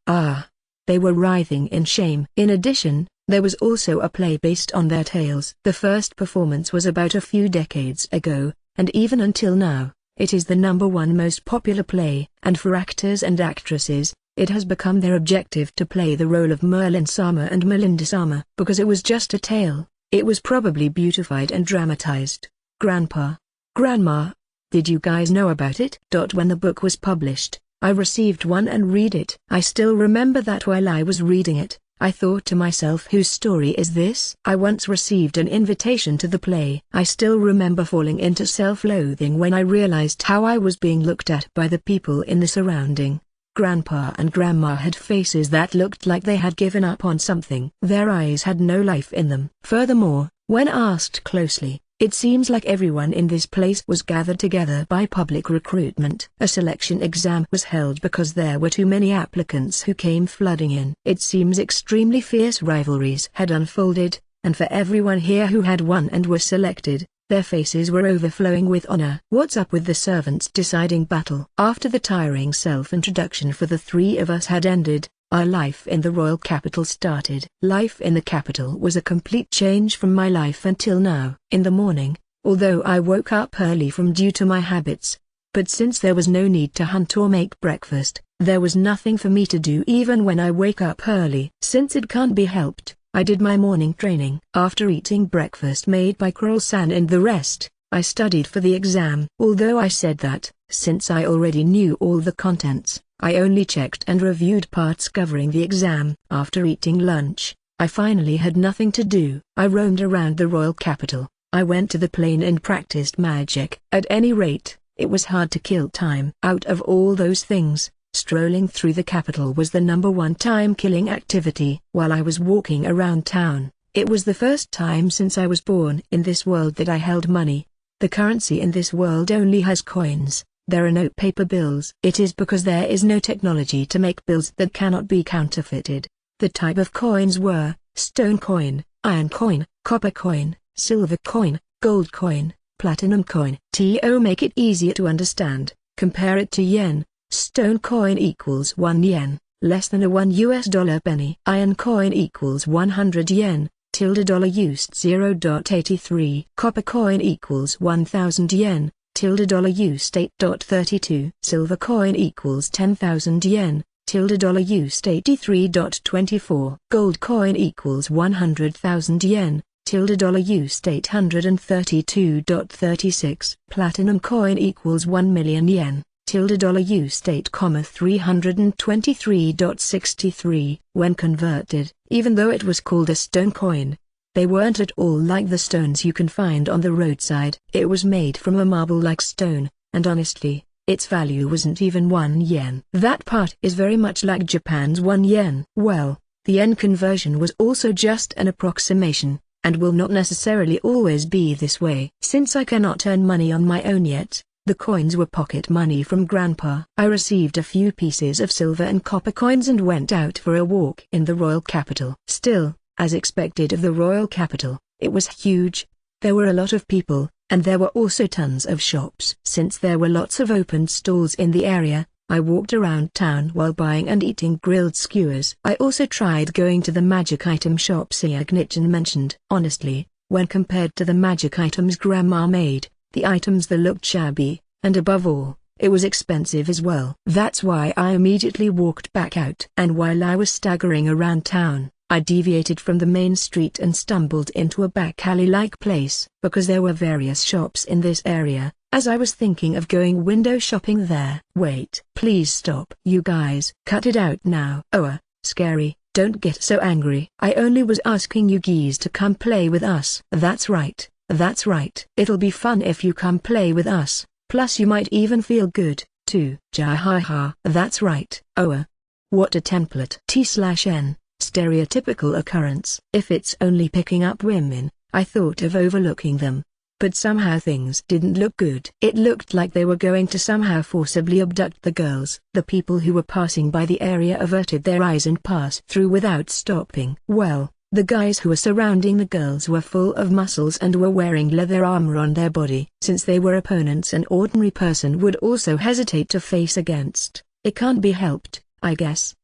They were writhing in shame. In addition, there was also a play based on their tales. The first performance was about a few decades ago, and even until now, it is the #1 most popular play. And for actors and actresses, it has become their objective to play the role of Merlin-sama and Melinda-sama. Because it was just a tale, it was probably beautified and dramatized. "Grandpa, Grandma, did you guys know about it?" When the book was published, I received one and read it. I still remember that while I was reading it, I thought to myself, whose story is this? I once received an invitation to the play. I still remember falling into self-loathing when I realized how I was being looked at by the people in the surrounding. Grandpa and Grandma had faces that looked like they had given up on something. Their eyes had no life in them. Furthermore, when asked closely, it seems like everyone in this place was gathered together by public recruitment. A selection exam was held because there were too many applicants who came flooding in. It seems extremely fierce rivalries had unfolded, and for everyone here who had won and were selected, their faces were overflowing with honor. "What's up with the servants' deciding battle?" After the tiring self-introduction for the three of us had ended, our life in the royal capital started. Life in the capital was a complete change from my life until now. In the morning, although I woke up early from due to my habits, but since there was no need to hunt or make breakfast, there was nothing for me to do even when I wake up early. Since it can't be helped, I did my morning training. After eating breakfast made by Kroll-san and the rest, I studied for the exam. Although I said that, since I already knew all the contents, I only checked and reviewed parts covering the exam. After eating lunch, I finally had nothing to do. I roamed around the royal capital. I went to the plane and practiced magic. At any rate, it was hard to kill time. Out of all those things, strolling through the capital was the #1 time-killing activity. While I was walking around town, it was the first time since I was born in this world that I held money. The currency in this world only has coins. There are no paper bills. It is because there is no technology to make bills that cannot be counterfeited. The type of coins were stone coin, iron coin, copper coin, silver coin, gold coin, platinum coin. To make it easier to understand, compare it to yen. Stone coin equals 1 yen, less than a $1 penny. Iron coin equals 100 yen, $. Used 0.83. Copper coin equals 1000 yen, $. Used 8.32. Silver coin equals 10,000 yen, $. Used 83.24. Gold coin equals 100,000 yen, $. Used 832.36. Platinum coin equals 1 million yen, $U state, 323.63 when converted, even though it was called a stone coin. They weren't at all like the stones you can find on the roadside. It was made from a marble-like stone, and honestly, its value wasn't even 1 yen. That part is very much like Japan's 1 yen. Well, the yen conversion was also just an approximation, and will not necessarily always be this way. Since I cannot earn money on my own yet, the coins were pocket money from Grandpa. I received a few pieces of silver and copper coins and went out for a walk in the royal capital. Still, as expected of the royal capital, it was huge. There were a lot of people, and there were also tons of shops. Since there were lots of open stalls in the area, I walked around town while buying and eating grilled skewers. I also tried going to the magic item shop Seiji mentioned. Honestly, when compared to the magic items Grandma made, the items there looked shabby, and above all, it was expensive as well. That's why I immediately walked back out. And while I was staggering around town, I deviated from the main street and stumbled into a back alley-like place. Because there were various shops in this area, as I was thinking of going window shopping there. Wait, please stop. You guys, cut it out now. Oh, scary, don't get so angry. I only was asking you geese to come play with us. That's right, that's right. It'll be fun if you come play with us, plus you might even feel good, too. Jahaha. That's right. Oh, what a template. T/N. Stereotypical occurrence. If it's only picking up women, I thought of overlooking them. But somehow things didn't look good. It looked like they were going to somehow forcibly abduct the girls. The people who were passing by the area averted their eyes and passed through without stopping. Well, the guys who were surrounding the girls were full of muscles and were wearing leather armor on their body. Since they were opponents an ordinary person would also hesitate to face against. It can't be helped, I guess.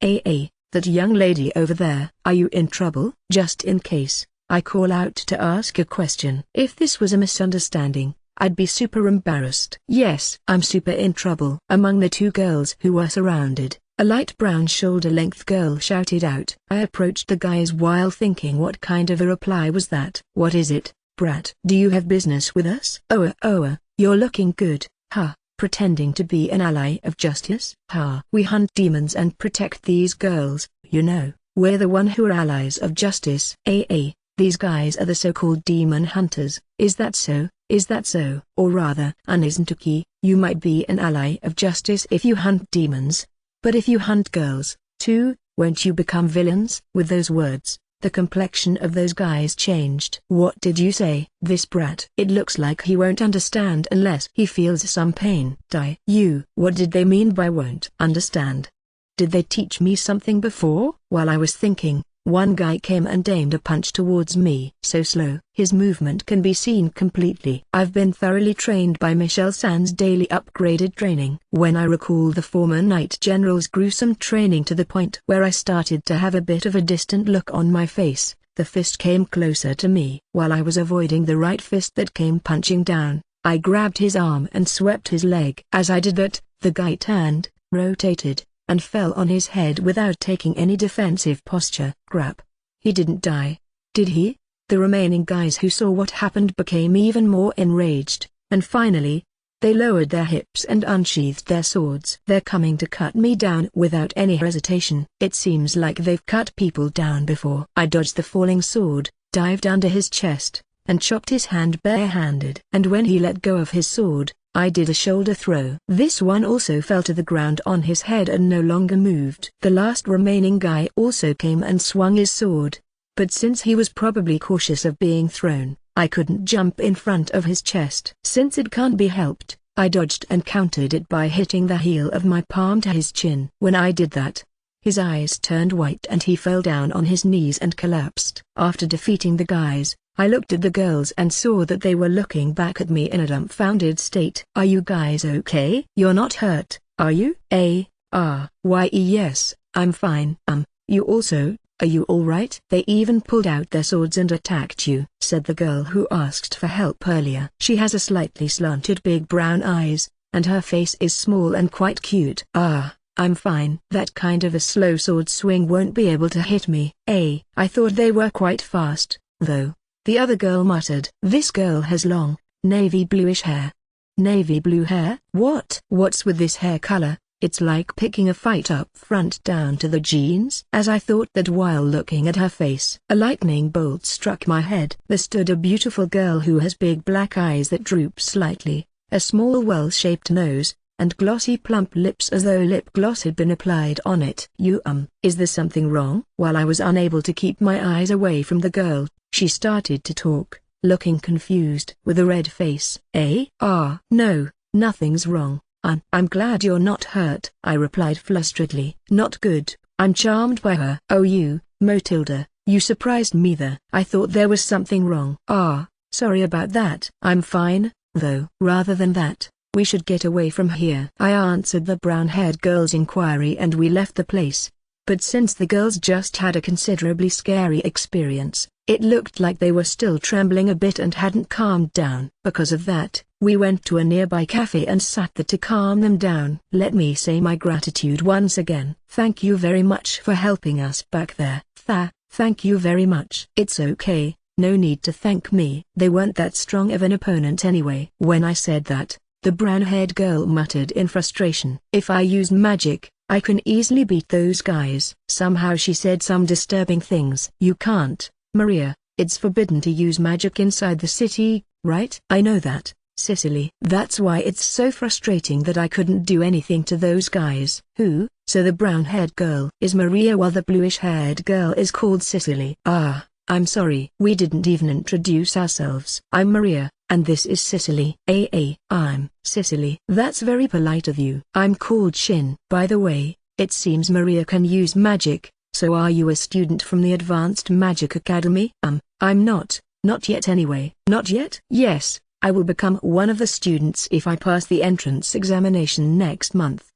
That young lady over there. Are you in trouble? Just in case, I call out to ask a question. If this was a misunderstanding, I'd be super embarrassed. Yes, I'm super in trouble. Among the two girls who were surrounded, a light brown shoulder-length girl shouted out. I approached the guys while thinking what kind of a reply was that. What is it, brat? Do you have business with us? Oh, you're looking good, huh? Pretending to be an ally of justice? Ha! We hunt demons and protect these girls, you know. We're the one who are allies of justice. These guys are the so-called demon hunters. Is that so? Is that so? Or rather, Anizentuki, you might be an ally of justice if you hunt demons. But if you hunt girls, too, won't you become villains? With those words, the complexion of those guys changed. What did you say? This brat. It looks like he won't understand unless he feels some pain. What did they mean by won't understand? Did they teach me something before? While I was thinking, one guy came and aimed a punch towards me. So slow, his movement can be seen completely. I've been thoroughly trained by Michelle-san's daily upgraded training. When I recall the former Knight General's gruesome training to the point where I started to have a bit of a distant look on my face, the fist came closer to me. While I was avoiding the right fist that came punching down, I grabbed his arm and swept his leg. As I did that, the guy turned, rotated, and fell on his head without taking any defensive posture. Crap. He didn't die, did he? The remaining guys who saw what happened became even more enraged, and finally, they lowered their hips and unsheathed their swords. They're coming to cut me down without any hesitation. It seems like they've cut people down before. I dodged the falling sword, dived under his chest, and chopped his hand barehanded. And when he let go of his sword, I did a shoulder throw. This one also fell to the ground on his head and no longer moved. The last remaining guy also came and swung his sword, but since he was probably cautious of being thrown, I couldn't jump in front of his chest. Since it can't be helped, I dodged and countered it by hitting the heel of my palm to his chin. When I did that, his eyes turned white and he fell down on his knees and collapsed. After defeating the guys, I looked at the girls and saw that they were looking back at me in a dumbfounded state. Are you guys okay? You're not hurt, are you? Yes, I'm fine. You also, are you alright? They even pulled out their swords and attacked you, said the girl who asked for help earlier. She has a slightly slanted big brown eyes, and her face is small and quite cute. I'm fine. That kind of a slow sword swing won't be able to hit me. I thought they were quite fast, though. The other girl muttered. This girl has long, navy bluish hair. Navy blue hair? What's with this hair color? It's like picking a fight up front down to the jeans. As I thought that while looking at her face, a lightning bolt struck my head. There stood a beautiful girl who has big black eyes that droop slightly, a small well-shaped nose, and glossy plump lips as though lip gloss had been applied on it. Is there something wrong? While I was unable to keep my eyes away from the girl, she started to talk, looking confused with a red face. No, nothing's wrong. I'm glad you're not hurt, I replied frustratedly. Not good, I'm charmed by her. Oh Matilda, you surprised me there. I thought there was something wrong. Sorry about that. I'm fine, though. Rather than that, we should get away from here. I answered the brown-haired girl's inquiry and we left the place. But since the girls just had a considerably scary experience, it looked like they were still trembling a bit and hadn't calmed down. Because of that, we went to a nearby cafe and sat there to calm them down. Let me say my gratitude once again. Thank you very much for helping us back there. Thank you very much. It's okay, no need to thank me. They weren't that strong of an opponent anyway. When I said that, the brown-haired girl muttered in frustration. If I use magic, I can easily beat those guys. Somehow she said some disturbing things. You can't, Maria, it's forbidden to use magic inside the city, right? I know that, Cicely. That's why it's so frustrating that I couldn't do anything to those guys. Who? So the brown-haired girl is Maria while the bluish-haired girl is called Cicely. I'm sorry. We didn't even introduce ourselves. I'm Maria, and this is Cicely. I'm Cicely. That's very polite of you. I'm called Shin. By the way, it seems Maria can use magic, so are you a student from the Advanced Magic Academy? I'm not yet anyway. Not yet? Yes, I will become one of the students if I pass the entrance examination next month.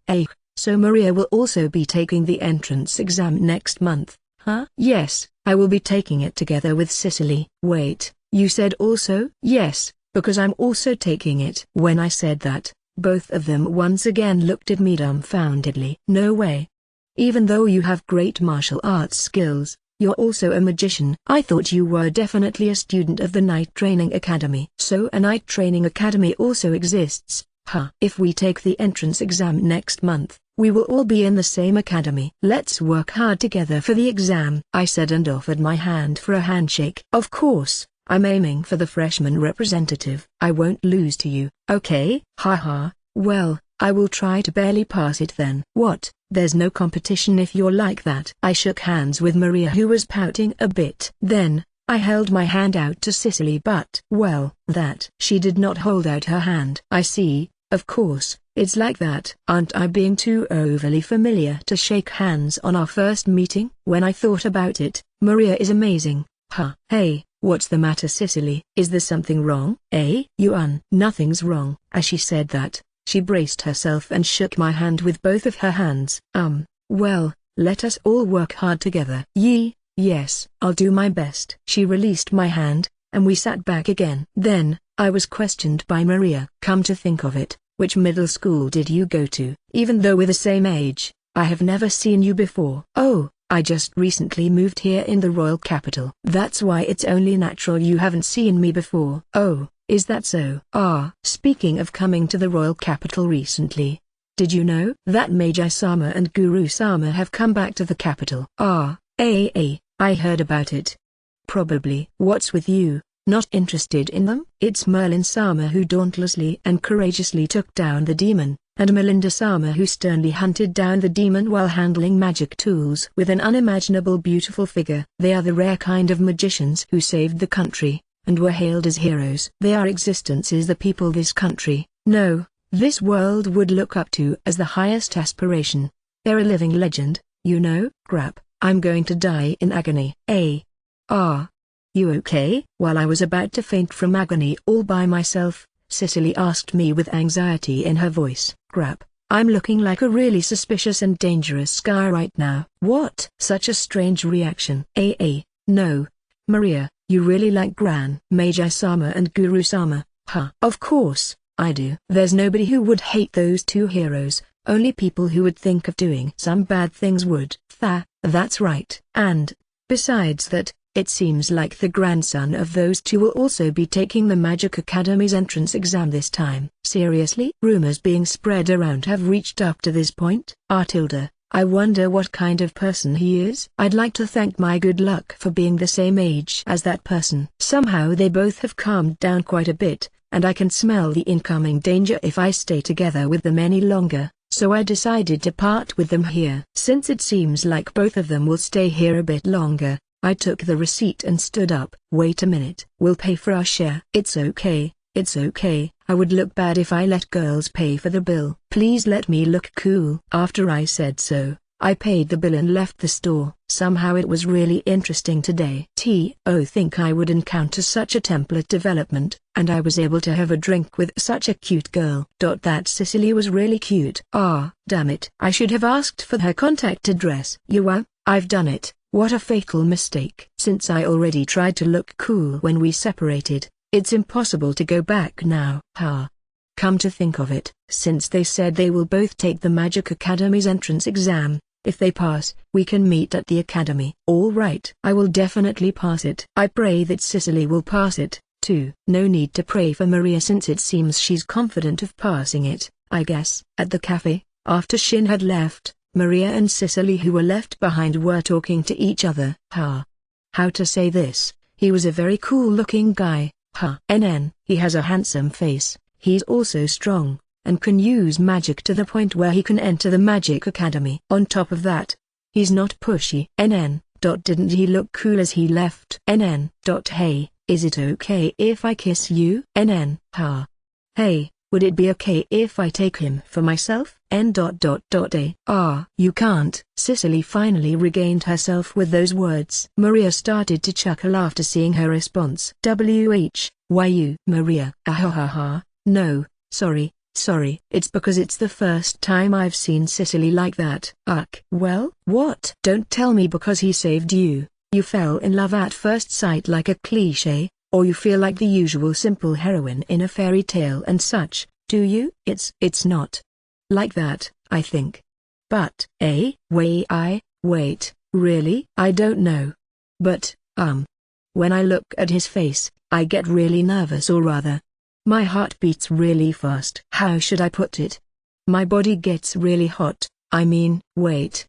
So Maria will also be taking the entrance exam next month, huh? Yes, I will be taking it together with Cicely. Wait, you said also? Yes, because I'm also taking it. When I said that, both of them once again looked at me dumbfoundedly. No way. Even though you have great martial arts skills, you're also a magician. I thought you were definitely a student of the Night Training Academy. So a Night Training Academy also exists, huh? If we take the entrance exam next month, we will all be in the same academy. Let's work hard together for the exam, I said and offered my hand for a handshake. Of course, I'm aiming for the freshman representative. I won't lose to you, okay? Haha, well, I will try to barely pass it then. What? There's no competition if you're like that. I shook hands with Maria who was pouting a bit. Then, I held my hand out to Cicely but, well, that. She did not hold out her hand. I see, of course, it's like that. Aren't I being too overly familiar to shake hands on our first meeting? When I thought about it, Maria is amazing. Huh. Hey, what's the matter Cicely? Is there something wrong? Nothing's wrong. As she said that, she braced herself and shook my hand with both of her hands. Well, let us all work hard together. Yes, I'll do my best. She released my hand, and we sat back again. Then, I was questioned by Maria. Come to think of it, which middle school did you go to? Even though we're the same age, I have never seen you before. Oh, I just recently moved here in the royal capital. That's why it's only natural you haven't seen me before. Oh, is that so? Speaking of coming to the royal capital recently, did you know that Meiji-sama and Guru-sama have come back to the capital? I heard about it. Probably. What's with you? Not interested in them? It's Merlin-sama who dauntlessly and courageously took down the demon, and Melinda-sama who sternly hunted down the demon while handling magic tools with an unimaginable beautiful figure. They are the rare kind of magicians who saved the country, and were hailed as heroes. Their existence is the people this country, no, this world would look up to as the highest aspiration. They're a living legend, you know. Crap, I'm going to die in agony. You okay? While I was about to faint from agony all by myself, Cicely asked me with anxiety in her voice. Crap, I'm looking like a really suspicious and dangerous guy right now. What? Such a strange reaction. No, Maria, you really like Meiji-sama and Guru-sama, huh? Of course, I do. There's nobody who would hate those two heroes, only people who would think of doing some bad things would. That's right. And, besides that, It seems like the grandson of those two will also be taking the Magic Academy's entrance exam this time. Seriously? Rumors being spread around have reached up to this point. I wonder what kind of person he is. I'd like to thank my good luck for being the same age as that person. Somehow they both have calmed down quite a bit, and I can smell the incoming danger if I stay together with them any longer, so I decided to part with them here. Since it seems like both of them will stay here a bit longer, I took the receipt and stood up. Wait a minute. We'll pay for our share. It's okay. I would look bad if I let girls pay for the bill. Please let me look cool. After I said so, I paid the bill and left the store. Somehow it was really interesting today. Think I would encounter such a template development, and I was able to have a drink with such a cute girl. That Cicely was really cute. Damn it. I should have asked for her contact address. I've done it. What a fatal mistake. Since I already tried to look cool when we separated, it's impossible to go back now. Come to think of it, since they said they will both take the Magic Academy's entrance exam, if they pass, we can meet at the academy. All right. I will definitely pass it. I pray that Cicely will pass it, too. No need to pray for Maria since it seems she's confident of passing it, I guess. At the cafe, after Shin had left, Maria and Cicely who were left behind were talking to each other. How to say this? He was a very cool-looking guy. He has a handsome face, he's also strong, and can use magic to the point where he can enter the Magic Academy. On top of that, he's not pushy. Didn't he look cool as he left? Hey, is it okay if I kiss you? Hey, would it be okay if I take him for myself? You can't. Cicely finally regained herself with those words. Maria started to chuckle after seeing her response. Why you? Maria. No, sorry. It's because it's the first time I've seen Cicely like that. Well, what? Don't tell me because he saved you. You fell in love at first sight like a cliché, or you feel like the usual simple heroine in a fairy tale and such, do you? It's not like that, I think. But, wait, really? I don't know. But, when I look at his face, I get really nervous, or rather, my heart beats really fast. How should I put it? My body gets really hot. I mean, wait,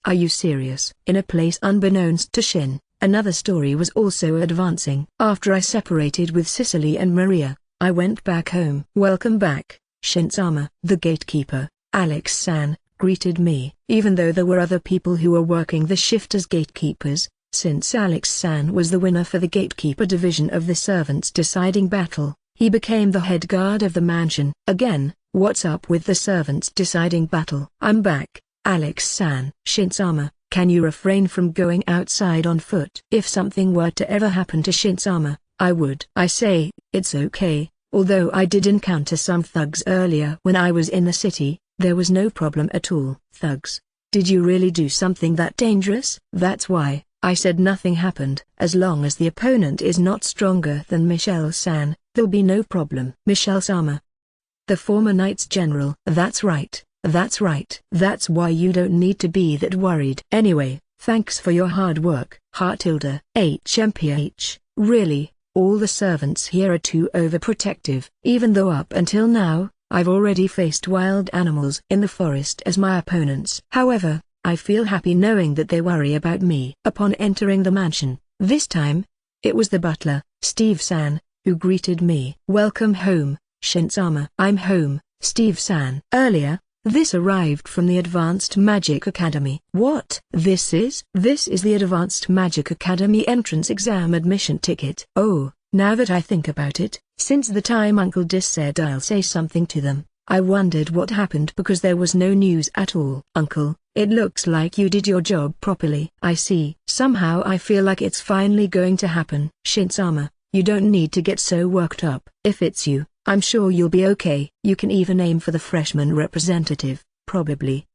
are you serious? In a place unbeknownst to Shin, another story was also advancing. After I separated with Cicely and Maria, I went back home. Welcome back, Shin-sama. The gatekeeper, Alex-san, greeted me. Even though there were other people who were working the shift as gatekeepers, since Alex-san was the winner for the gatekeeper division of the servants deciding battle, he became the head guard of the mansion. Again, what's up with the servants deciding battle? I'm back, Alex-san. Shin-sama, can you refrain from going outside on foot? If something were to ever happen to Shin-sama, I would. I say, it's okay, although I did encounter some thugs earlier when I was in the city, there was no problem at all. Thugs? Did you really do something that dangerous? That's why I said nothing happened. As long as the opponent is not stronger than Michelle-san, there'll be no problem. Michelle-sama, the former Knights General. That's right. That's why you don't need to be that worried. Anyway, thanks for your hard work. HMPH, really, all the servants here are too overprotective. Even though up until now, I've already faced wild animals in the forest as my opponents. However, I feel happy knowing that they worry about me. Upon entering the mansion, this time, it was the butler, Steve-san, who greeted me. Welcome home, Shin-sama. I'm home, Steve-san. Earlier, this arrived from the Advanced Magic Academy. What? This is the Advanced Magic Academy entrance exam admission ticket. Oh, now that I think about it, since the time Uncle Dis said I'll say something to them, I wondered what happened because there was no news at all. Uncle, it looks like you did your job properly. I see. Somehow I feel like it's finally going to happen. Shin-sama, you don't need to get so worked up. If it's you, I'm sure you'll be okay. You can even aim for the freshman representative, probably.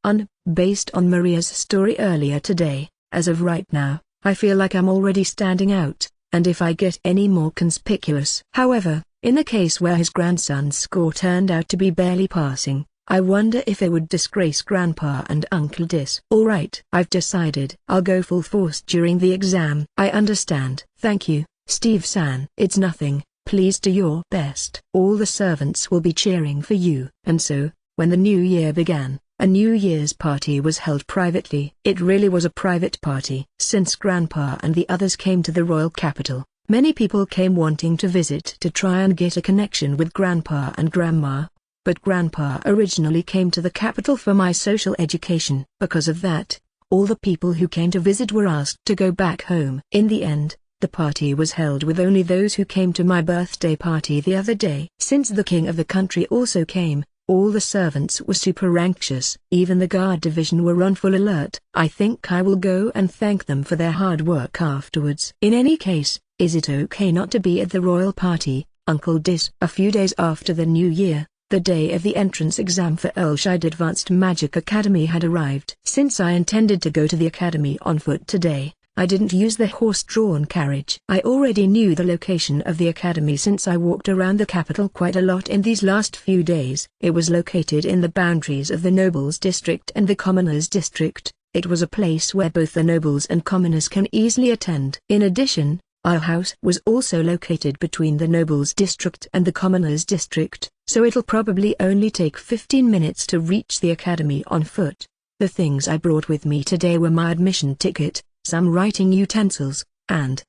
Based on Maria's story earlier today, as of right now, I feel like I'm already standing out, and if I get any more conspicuous. However, in the case where his grandson's score turned out to be barely passing, I wonder if it would disgrace Grandpa and Uncle Dis. Alright, I've decided. I'll go full force during the exam. I understand. Thank you, Steve-san. It's nothing. Please do your best. All the servants will be cheering for you. And so, when the new year began, a New Year's party was held privately. It really was a private party. Since Grandpa and the others came to the royal capital, many people came wanting to visit to try and get a connection with Grandpa and Grandma. But Grandpa originally came to the capital for my social education. Because of that, all the people who came to visit were asked to go back home. In the end, the party was held with only those who came to my birthday party the other day. Since the king of the country also came, all the servants were super anxious. Even the guard division were on full alert. I think I will go and thank them for their hard work afterwards. In any case, is it okay not to be at the royal party, Uncle Dis? A few days after the new year, the day of the entrance exam for Elshide Advanced Magic Academy had arrived. Since I intended to go to the academy on foot today, I didn't use the horse-drawn carriage. I already knew the location of the academy since I walked around the capital quite a lot in these last few days. It was located in the boundaries of the nobles district and the commoners district. It was a place where both the nobles and commoners can easily attend. In addition, our house was also located between the nobles district and the commoners district, so it'll probably only take 15 minutes to reach the academy on foot. The things I brought with me today were my admission ticket, some writing utensils, and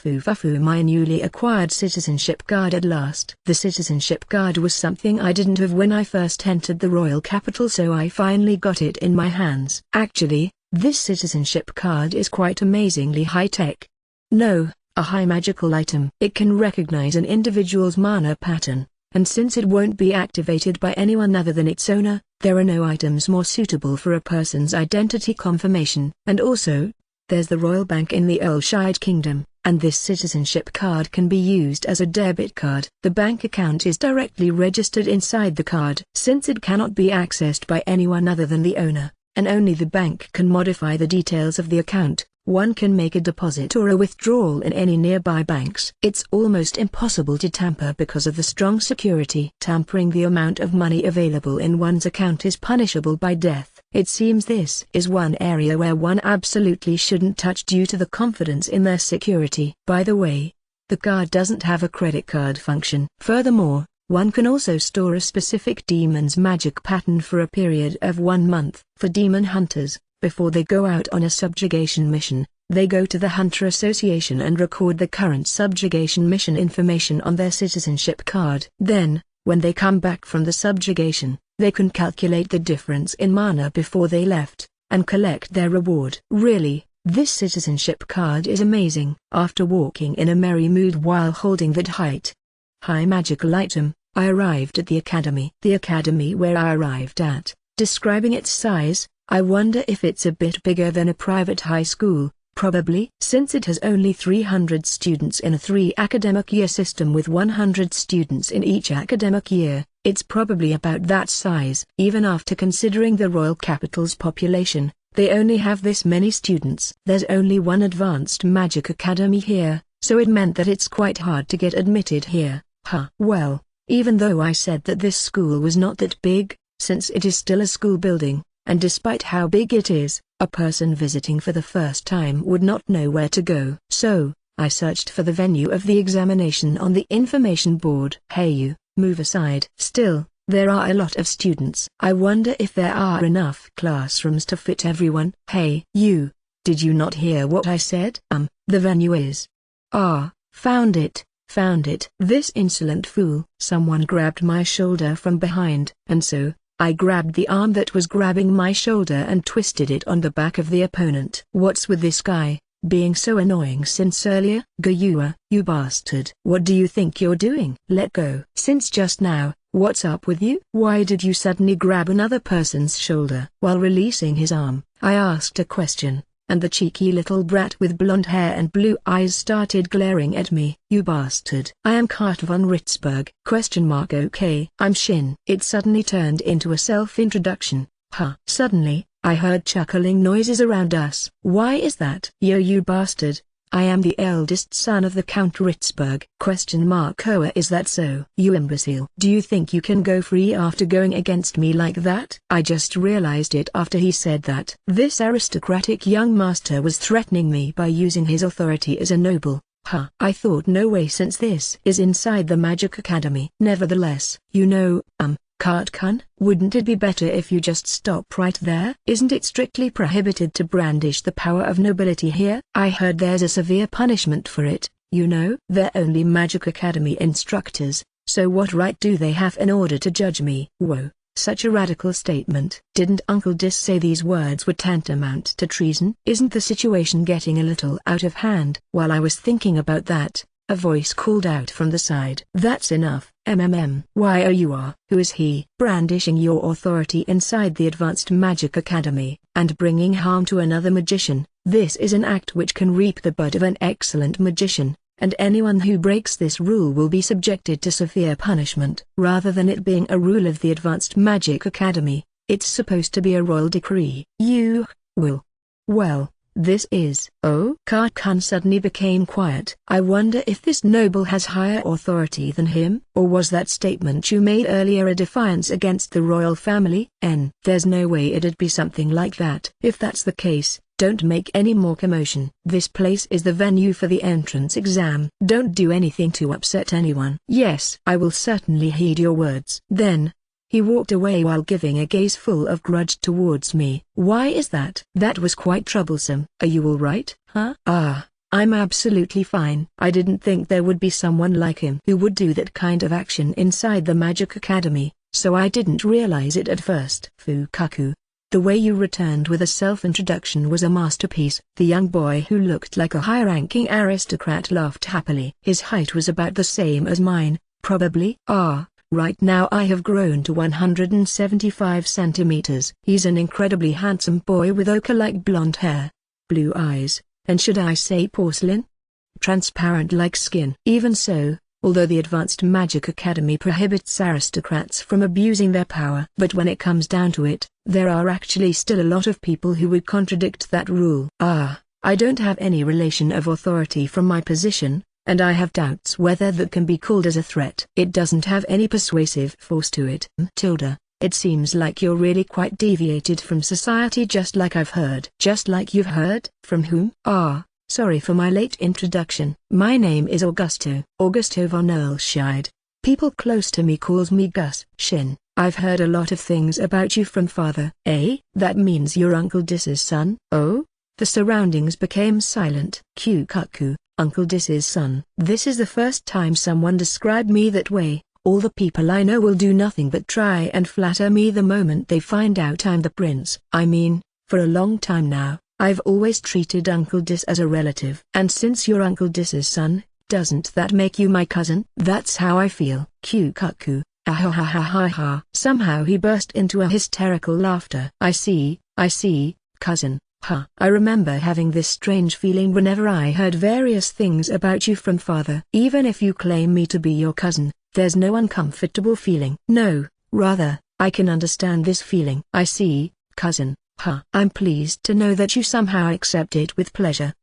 my newly acquired citizenship card at last. The citizenship card was something I didn't have when I first entered the royal capital, so I finally got it in my hands. Actually, this citizenship card is quite amazingly high-tech. No, a high magical item. It can recognize an individual's mana pattern, and since it won't be activated by anyone other than its owner, there are no items more suitable for a person's identity confirmation. And also, there's the royal bank in the Elshide Kingdom, and this citizenship card can be used as a debit card. The bank account is directly registered inside the card. Since it cannot be accessed by anyone other than the owner, and only the bank can modify the details of the account, one can make a deposit or a withdrawal in any nearby banks. It's almost impossible to tamper because of the strong security. Tampering the amount of money available in one's account is punishable by death. It seems this is one area where one absolutely shouldn't touch due to the confidence in their security. By the way, the card doesn't have a credit card function. Furthermore, one can also store a specific demon's magic pattern for a period of 1 month. For demon hunters, before they go out on a subjugation mission, they go to the Hunter Association and record the current subjugation mission information on their citizenship card. Then, when they come back from the subjugation, they can calculate the difference in mana before they left, and collect their reward. Really, this citizenship card is amazing. After walking in a merry mood while holding that high magical item, I arrived at the academy. The academy where I arrived at, describing its size, I wonder if it's a bit bigger than a private high school. Probably. Since it has only 300 students in a 3-academic-year system with 100 students in each academic year, it's probably about that size. Even after considering the royal capital's population, they only have this many students. There's only one advanced magic academy here, so it meant that it's quite hard to get admitted here. Well, even though I said that this school was not that big, since it is still a school building, and despite how big it is, a person visiting for the first time would not know where to go. So, I searched for the venue of the examination on the information board. Hey you, move aside. Still, there are a lot of students. I wonder if there are enough classrooms to fit everyone. Hey you, did you not hear what I said? The venue is... found it. This insolent fool. Someone grabbed my shoulder from behind, and so, I grabbed the arm that was grabbing my shoulder and twisted it on the back of the opponent. What's with this guy, being so annoying since earlier? Guyua, you bastard. What do you think you're doing? Let go. Since just now, what's up with you? Why did you suddenly grab another person's shoulder? While releasing his arm, I asked a question, and the cheeky little brat with blonde hair and blue eyes started glaring at me. You bastard. I am Kurt von Ritzberg. Okay. I'm Shin. It suddenly turned into a self-introduction. Suddenly, I heard chuckling noises around us. Why is that? Yo you bastard, I am the eldest son of the Count Ritzberg. Oh, is that so? You imbecile. Do you think you can go free after going against me like that? I just realized it after he said that. This aristocratic young master was threatening me by using his authority as a noble. Huh. I thought no way, since this is inside the Magic Academy. Nevertheless, Kart-kun, wouldn't it be better if you just stop right there? Isn't it strictly prohibited to brandish the power of nobility here? I heard there's a severe punishment for it, you know. They're only Magic Academy instructors, so what right do they have in order to judge me? Whoa, such a radical statement. Didn't Uncle Dis say these words were tantamount to treason? Isn't the situation getting a little out of hand? While I was thinking about that, a voice called out from the side. That's enough. Why are you who is he? Brandishing your authority inside the Advanced Magic Academy, and bringing harm to another magician. This is an act which can reap the bud of an excellent magician, and anyone who breaks this rule will be subjected to severe punishment. Rather than it being a rule of the Advanced Magic Academy, it's supposed to be a royal decree. You will. Well, this is. Oh, Kart-kun suddenly became quiet. I wonder if this noble has higher authority than him? Or was that statement you made earlier a defiance against the royal family? There's no way it'd be something like that. If that's the case, don't make any more commotion. This place is the venue for the entrance exam. Don't do anything to upset anyone. Yes, I will certainly heed your words. Then he walked away while giving a gaze full of grudge towards me. Why is that? That was quite troublesome. Are you all right? Huh? I'm absolutely fine. I didn't think there would be someone like him who would do that kind of action inside the Magic Academy, so I didn't realize it at first. Fukaku, the way you returned with a self-introduction was a masterpiece. The young boy who looked like a high-ranking aristocrat laughed happily. His height was about the same as mine, probably. Right now I have grown to 175 centimeters. He's an incredibly handsome boy with ochre-like blonde hair, blue eyes, and should I say porcelain? Transparent like skin. Even so, although the Advanced Magic Academy prohibits aristocrats from abusing their power, but when it comes down to it, there are actually still a lot of people who would contradict that rule. I don't have any relation of authority from my position, and I have doubts whether that can be called as a threat. It doesn't have any persuasive force to it. It seems like you're really quite deviated from society, just like I've heard. Just like you've heard? From whom? Sorry for my late introduction. My name is Augusto von Earlshide. People close to me calls me Gus. Shin. I've heard a lot of things about you from father. That means you're Uncle Dis's son? Oh? The surroundings became silent. Kikuchi, Uncle Dis's son. This is the first time someone described me that way. All the people I know will do nothing but try and flatter me the moment they find out I'm the prince. I mean, for a long time now, I've always treated Uncle Dis as a relative. And since you're Uncle Dis's son, doesn't that make you my cousin? That's how I feel. Kikuchi, ha. Somehow he burst into a hysterical laughter. I see, cousin. I remember having this strange feeling whenever I heard various things about you from father. Even if you claim me to be your cousin, there's no uncomfortable feeling. No, rather, I can understand this feeling. I see, cousin. I'm pleased to know that you somehow accept it with pleasure.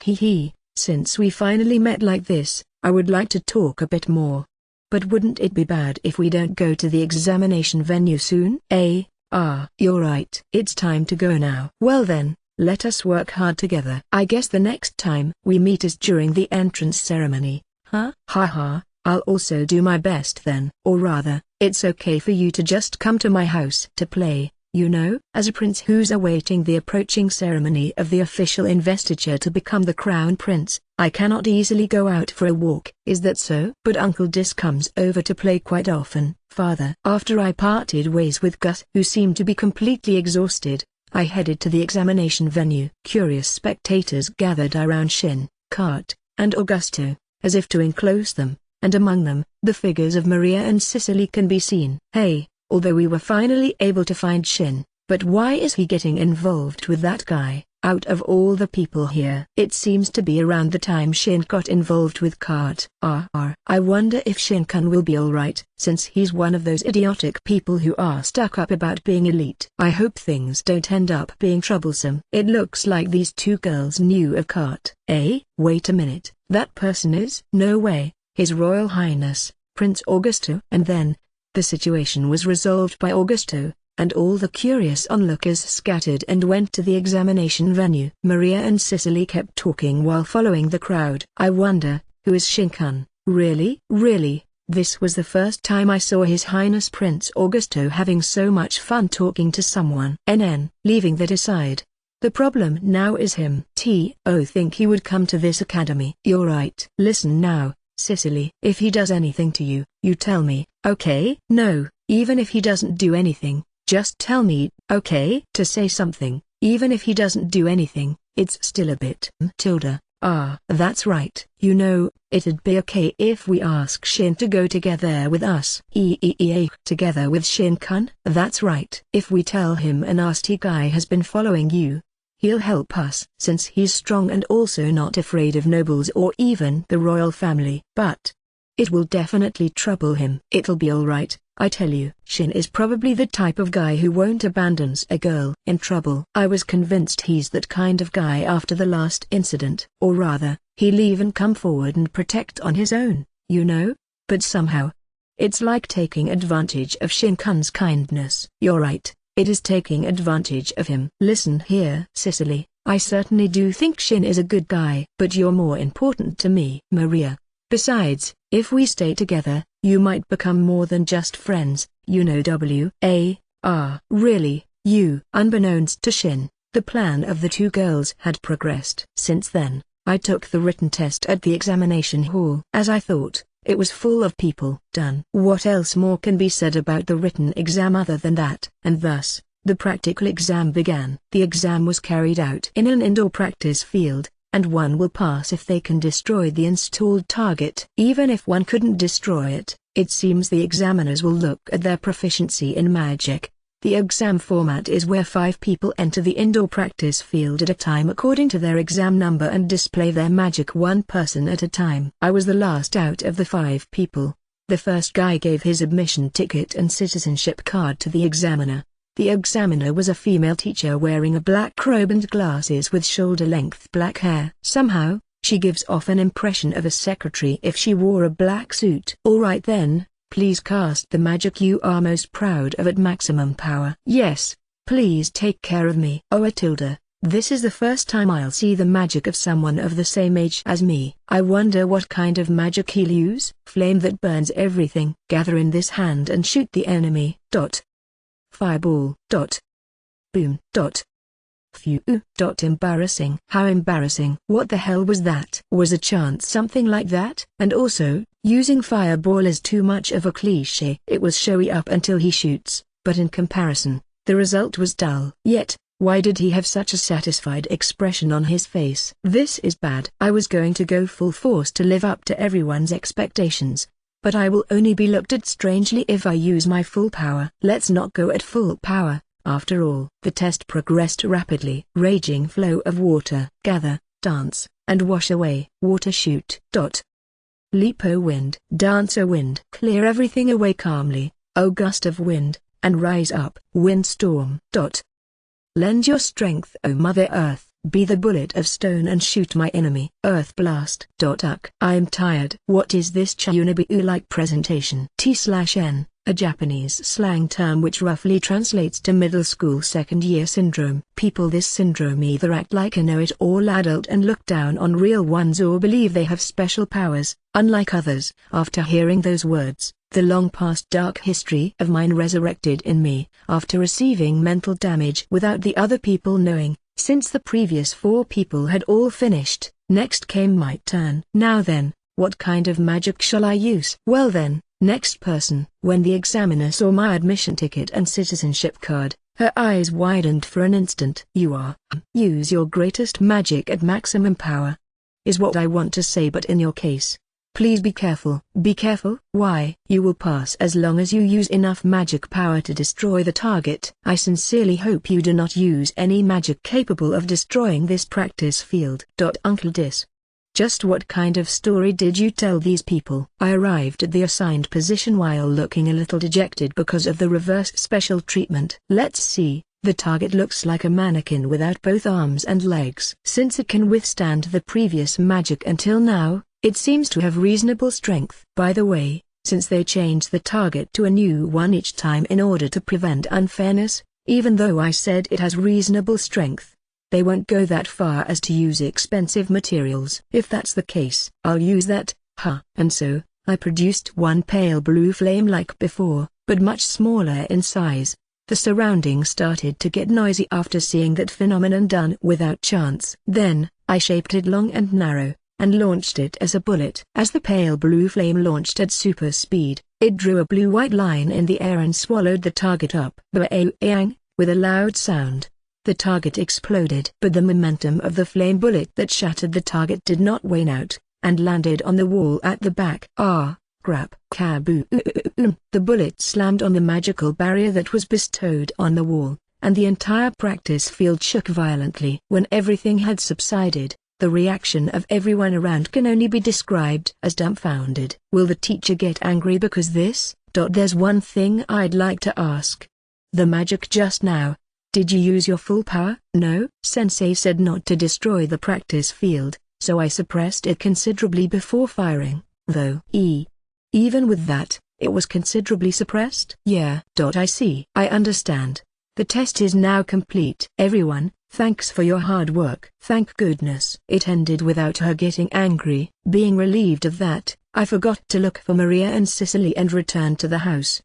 Since we finally met like this, I would like to talk a bit more. But wouldn't it be bad if we don't go to the examination venue soon? You're right. It's time to go now. Well then, let us work hard together. I guess the next time we meet is during the entrance ceremony. I'll also do my best then. Or rather, it's okay for you to just come to my house to play, you know? As a prince who's awaiting the approaching ceremony of the official investiture to become the crown prince, I cannot easily go out for a walk. Is that so? But Uncle Dis comes over to play quite often, father. After I parted ways with Gus, who seemed to be completely exhausted, I headed to the examination venue. Curious spectators gathered around Shin, Kart, and Augusto, as if to enclose them, and among them, the figures of Maria and Sicily can be seen. Although we were finally able to find Shin, but why is he getting involved with that guy? Out of all the people here, it seems to be around the time Shin got involved with Kart. I wonder if Shin-kun will be alright, since he's one of those idiotic people who are stuck up about being elite. I hope things don't end up being troublesome. It looks like these two girls knew of Kart. Wait a minute, that person is? No way, His Royal Highness, Prince Augusto. And then, the situation was resolved by Augusto, and all the curious onlookers scattered and went to the examination venue. Maria and Cicely kept talking while following the crowd. I wonder, who is Shin-kun? Really? This was the first time I saw His Highness Prince Augusto having so much fun talking to someone. Leaving that aside, the problem now is him. Think he would come to this academy. You're right. Listen now, Cicely. If he does anything to you, you tell me, okay? No, even if he doesn't do anything, just tell me, okay? To say something, even if he doesn't do anything, it's still a bit. That's right. You know, it'd be okay if we ask Shin to go together with us. Together with Shin-kun? That's right. If we tell him a nasty guy has been following you, he'll help us since he's strong and also not afraid of nobles or even the royal family. But it will definitely trouble him. It'll be alright, I tell you. Shin is probably the type of guy who won't abandon a girl in trouble. I was convinced he's that kind of guy after the last incident. Or rather, he'll even come forward and protect on his own, you know? But somehow, it's like taking advantage of Shin-kun's kindness. You're right, it is taking advantage of him. Listen here, Cicely, I certainly do think Shin is a good guy. But you're more important to me. Maria. Besides, if we stay together, you might become more than just friends, you know. Really, you. Unbeknownst to Shin, the plan of the two girls had progressed. Since then, I took the written test at the examination hall. As I thought, it was full of people. Done. What else more can be said about the written exam other than that? And thus, the practical exam began. The exam was carried out in an indoor practice field, and one will pass if they can destroy the installed target. Even if one couldn't destroy it, it seems the examiners will look at their proficiency in magic. The exam format is where 5 people enter the indoor practice field at a time according to their exam number and display their magic one person at a time. I was the last out of the 5 people. The first guy gave his admission ticket and citizenship card to the examiner. The examiner was a female teacher wearing a black robe and glasses with shoulder-length black hair. Somehow, she gives off an impression of a secretary if she wore a black suit. Alright then, please cast the magic you are most proud of at maximum power. Yes, please take care of me. This is the first time I'll see the magic of someone of the same age as me. I wonder what kind of magic he'll use. Flame that burns everything. Gather in this hand and shoot the enemy. Fireball. Boom. Phew. Embarrassing. How embarrassing. What the hell was that? Was a chant something like that? And also, using fireball is too much of a cliché. It was showy up until he shoots, but in comparison, the result was dull. Yet, why did he have such a satisfied expression on his face? This is bad. I was going to go full force to live up to everyone's expectations, but I will only be looked at strangely if I use my full power. Let's not go at full power, after all. The test progressed rapidly. Raging flow of water. Gather, dance, and wash away. Water shoot. Leap o wind. Dance o wind. Clear everything away calmly, O gust of wind, and rise up. Windstorm. Lend your strength, O Mother Earth. Be the bullet of stone and shoot my enemy. Earth blast. I am tired. What is this Chayunabu-like presentation? T/N, a Japanese slang term which roughly translates to middle school second-year syndrome. People this syndrome either act like a know-it-all adult and look down on real ones or believe they have special powers, unlike others. After hearing those words, the long-past dark history of mine resurrected in me, after receiving mental damage without the other people knowing. Since the previous 4 people had all finished, next came my turn. Now then, what kind of magic shall I use? Well then, next person. When the examiner saw my admission ticket and citizenship card, her eyes widened for an instant. Use your greatest magic at maximum power, is what I want to say, but in your case, Please be careful. Be careful? Why? You will pass as long as you use enough magic power to destroy the target. I sincerely hope you do not use any magic capable of destroying this practice field. Uncle Dis. Just what kind of story did you tell these people? I arrived at the assigned position while looking a little dejected because of the reverse special treatment. Let's see. The target looks like a mannequin without both arms and legs. Since it can withstand the previous magic until now, it seems to have reasonable strength. By the way, since they change the target to a new one each time in order to prevent unfairness, even though I said it has reasonable strength, they won't go that far as to use expensive materials. If that's the case, I'll use that, And so, I produced one pale blue flame like before, but much smaller in size. The surroundings started to get noisy after seeing that phenomenon done without chance. Then, I shaped it long and narrow, and launched it as a bullet. As the pale blue flame launched at super speed, it drew a blue-white line in the air and swallowed the target up. Ba-ang, with a loud sound. The target exploded. But the momentum of the flame bullet that shattered the target did not wane out, and landed on the wall at the back. Ah, crap. Kaboo. The bullet slammed on the magical barrier that was bestowed on the wall, and the entire practice field shook violently. When everything had subsided, the reaction of everyone around can only be described as dumbfounded. Will the teacher get angry because this? There's one thing I'd like to ask. The magic just now. Did you use your full power? No. Sensei said not to destroy the practice field, so I suppressed it considerably before firing, though. Even with that, it was considerably suppressed? Yeah. I see. I understand. The test is now complete. Everyone, thanks for your hard work. Thank goodness. It ended without her getting angry. Being relieved of that, I forgot to look for Maria and Cicely and returned to the house.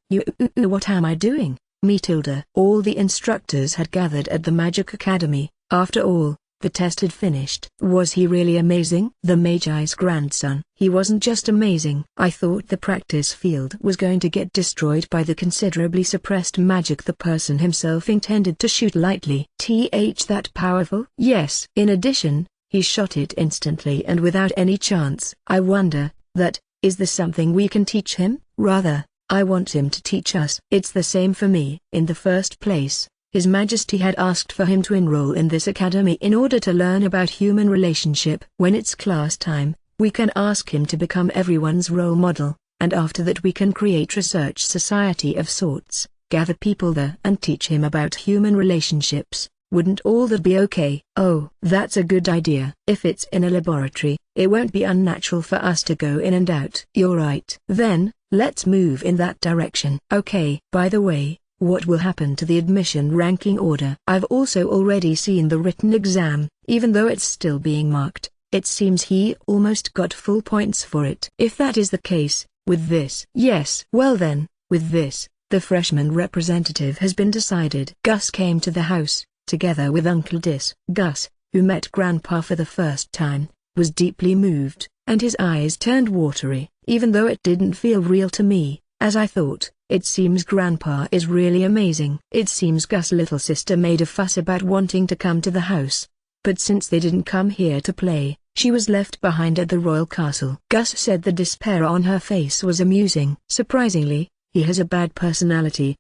What am I doing? Matilda. All the instructors had gathered at the Magic Academy. After all, the test had finished. Was he really amazing? The Magi's grandson. He wasn't just amazing. I thought the practice field was going to get destroyed by the considerably suppressed magic the person himself intended to shoot lightly. That powerful? Yes. In addition, he shot it instantly and without any chance. I wonder, is this something we can teach him? Rather, I want him to teach us. It's the same for me. In the first place, His Majesty had asked for him to enroll in this academy in order to learn about human relationship. When it's class time, we can ask him to become everyone's role model, and after that we can create research society of sorts, gather people there and teach him about human relationships. Wouldn't all that be okay? Oh, that's a good idea. If it's in a laboratory, it won't be unnatural for us to go in and out. You're right. Then, let's move in that direction. Okay. By the way, what will happen to the admission ranking order? I've also already seen the written exam. Even though it's still being marked, it seems he almost got full points for it. If that is the case, with this. Yes. Well then, with this, the freshman representative has been decided. Gus came to the house, together with Uncle Dis. Gus, who met Grandpa for the first time, was deeply moved, and his eyes turned watery. Even though it didn't feel real to me, as I thought, it seems Grandpa is really amazing. It seems Gus' little sister made a fuss about wanting to come to the house. But since they didn't come here to play, she was left behind at the royal castle. Gus said the despair on her face was amusing. Surprisingly, he has a bad personality.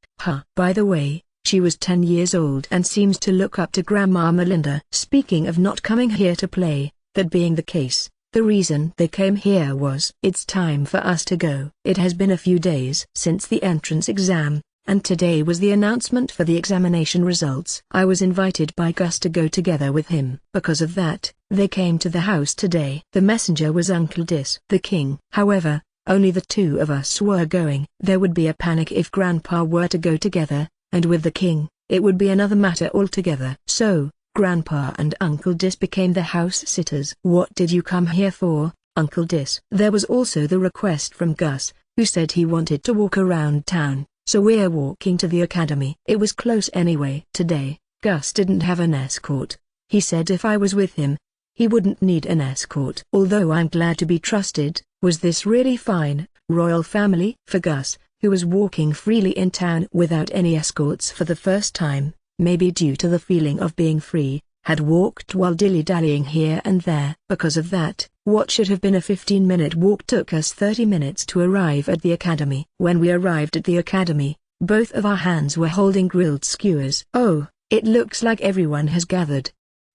By the way, she was 10 years old and seems to look up to Grandma Melinda. Speaking of not coming here to play, that being the case, the reason they came here was, it's time for us to go. It has been a few days since the entrance exam, and today was the announcement for the examination results. I was invited by Gus to go together with him. Because of that, they came to the house today. The messenger was Uncle Dis, the king. However, only the two of us were going. There would be a panic if Grandpa were to go together, and with the king, it would be another matter altogether. So, Grandpa and Uncle Dis became the house sitters. What did you come here for, Uncle Dis? There was also the request from Gus, who said he wanted to walk around town, so we're walking to the academy. It was close anyway. Today, Gus didn't have an escort. He said if I was with him, he wouldn't need an escort. Although I'm glad to be trusted, was this really fine, royal family? For Gus, who was walking freely in town without any escorts for the first time, maybe due to the feeling of being free, had walked while dilly-dallying here and there. Because of that, what should have been a 15-minute walk took us 30 minutes to arrive at the academy. When we arrived at the academy, both of our hands were holding grilled skewers. "Oh, it looks like everyone has gathered,"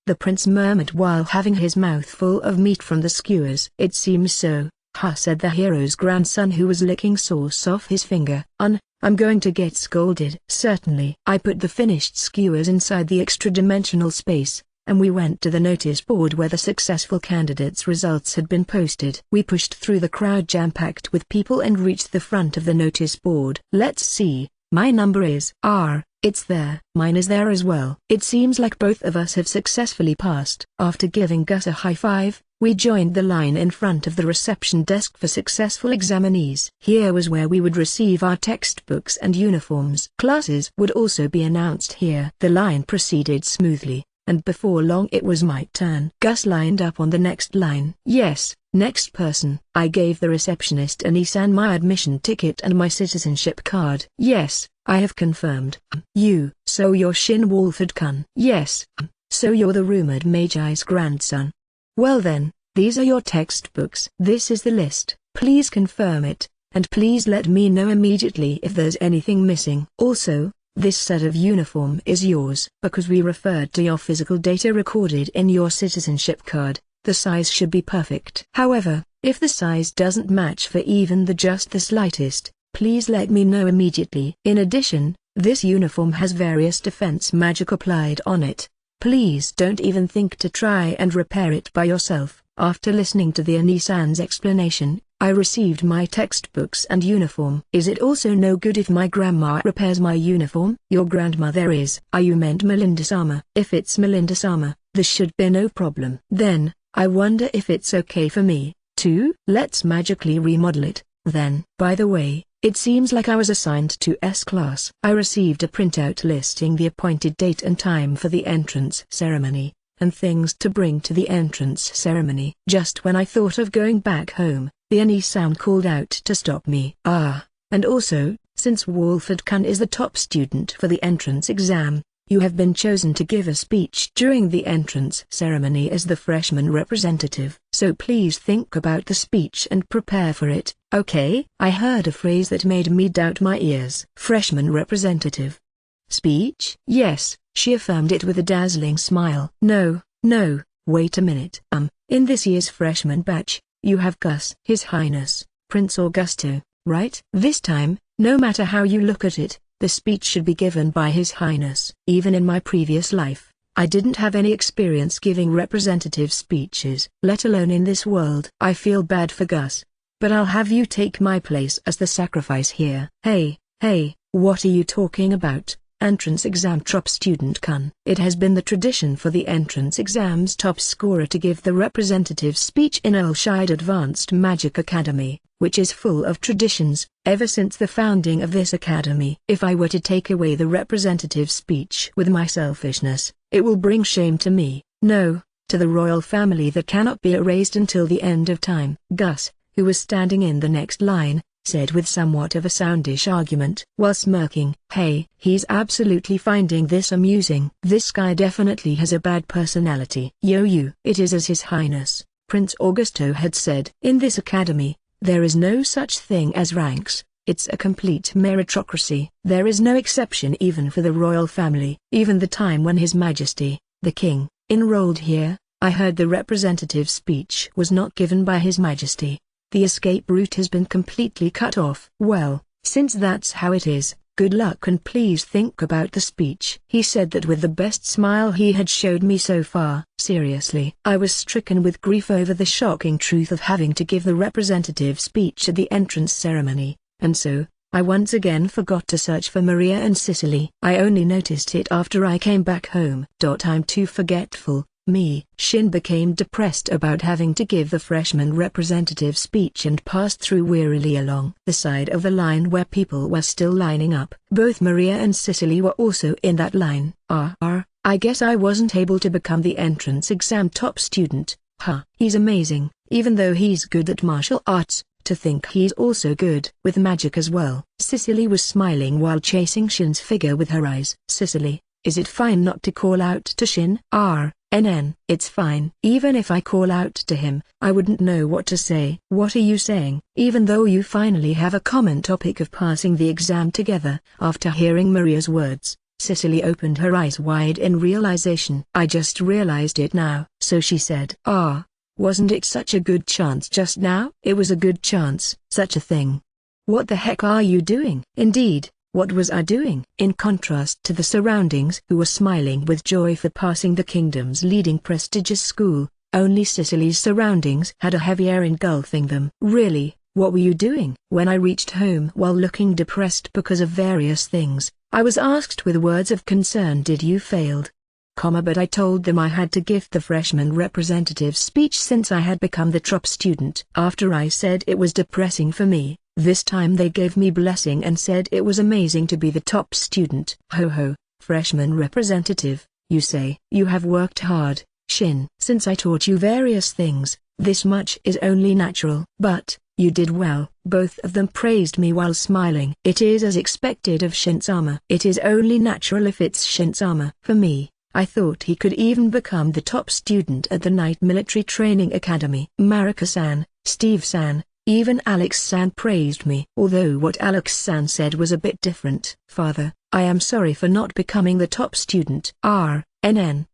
the prince murmured while having his mouth full of meat from the skewers. "It seems so," said the hero's grandson who was licking sauce off his finger. I'm going to get scolded." "Certainly." I put the finished skewers inside the extra-dimensional space, and we went to the notice board where the successful candidates' results had been posted. We pushed through the crowd jam-packed with people and reached the front of the notice board. "Let's see, my number is R. It's there." "Mine is there as well." It seems like both of us have successfully passed. After giving Gus a high five, we joined the line in front of the reception desk for successful examinees. Here was where we would receive our textbooks and uniforms. Classes would also be announced here. The line proceeded smoothly, and before long it was my turn. Gus lined up on the next line. "Yes, next person." I gave the receptionist an Isan my admission ticket and my citizenship card. "Yes, I have confirmed." So you're Shin Wolford-kun?" "Yes. So you're the rumored Magi's grandson. Well then, these are your textbooks. This is the list. Please confirm it, and please let me know immediately if there's anything missing. Also, this set of uniform is yours. Because we referred to your physical data recorded in your citizenship card, the size should be perfect. However, if the size doesn't match for even just the slightest, please let me know immediately. In addition, this uniform has various defense magic applied on it. Please don't even think to try and repair it by yourself." After listening to the Anisan's explanation, I received my textbooks and uniform. "Is it also no good if my grandma repairs my uniform?" "Your grandmother is." You meant Melinda-sama. "If it's Melinda-sama, this should be no problem." "Then, I wonder if it's okay for me, too?" "Let's magically remodel it, then." By the way, it seems like I was assigned to S class. I received a printout listing the appointed date and time for the entrance ceremony, and things to bring to the entrance ceremony. Just when I thought of going back home, the Anisan called out to stop me. And also, since Wolford-kun is the top student for the entrance exam, you have been chosen to give a speech during the entrance ceremony as the freshman representative. So please think about the speech and prepare for it, okay? I heard a phrase that made me doubt my ears. Freshman representative. Speech? Yes, she affirmed it with a dazzling smile. No, wait a minute. In this year's freshman batch, you have Gus, His Highness, Prince Augusto, right? This time, no matter how you look at it, the speech should be given by His Highness. Even in my previous life, I didn't have any experience giving representative speeches, let alone in this world. I feel bad for Gus, but I'll have you take my place as the sacrifice here. Hey, what are you talking about? Entrance exam top student Kun. It has been the tradition for the entrance exam's top scorer to give the representative speech in Earlshire Advanced Magic Academy, which is full of traditions, ever since the founding of this academy. If I were to take away the representative speech with my selfishness, it will bring shame to me, no, to the royal family that cannot be erased until the end of time. Gus, who was standing in the next line, said with somewhat of a soundish argument while smirking. Hey, he's absolutely finding this amusing. This guy definitely has a bad personality. It is as His Highness, Prince Augusto had said. In this academy, there is no such thing as ranks, it's a complete meritocracy. There is no exception even for the royal family. Even the time when His Majesty, the King, enrolled here, I heard the representative speech was not given by His Majesty. The escape route has been completely cut off. Well, since that's how it is, good luck and please think about the speech. He said that with the best smile he had showed me so far. Seriously, I was stricken with grief over the shocking truth of having to give the representative speech at the entrance ceremony, and so, I once again forgot to search for Maria and Cicely. I only noticed it after I came back home. I'm too forgetful. Shin became depressed about having to give the freshman representative speech and passed through wearily along the side of the line where people were still lining up. Both Maria and Cicely were also in that line. I guess I wasn't able to become the entrance exam top student. He's amazing, even though he's good at martial arts. To think he's also good with magic as well. Cicely was smiling while chasing Shin's figure with her eyes. Cicely, is it fine not to call out to Shin? It's fine. Even if I call out to him, I wouldn't know what to say. What are you saying? Even though you finally have a common topic of passing the exam together. After hearing Maria's words, Cicely opened her eyes wide in realization. I just realized it now. So she said, wasn't it such a good chance just now? It was a good chance. Such a thing. What the heck are you doing? Indeed. What was I doing? In contrast to the surroundings who were smiling with joy for passing the kingdom's leading prestigious school, only Cicely's surroundings had a heavy air engulfing them. Really, what were you doing? When I reached home while looking depressed because of various things, I was asked with words of concern, did you failed? But I told them I had to give the freshman representative speech since I had become the top student. After I said it was depressing for me, this time they gave me blessing and said it was amazing to be the top student. Ho, freshman representative, you say. You have worked hard, Shin. Since I taught you various things, this much is only natural. But, you did well. Both of them praised me while smiling. It is as expected of Shin-sama. It is only natural if it's Shin-sama. For me, I thought he could even become the top student at the Night Military Training Academy. Marika-san, Steve-san, even Alex-san praised me. Although what Alex-san said was a bit different. Father, I am sorry for not becoming the top student.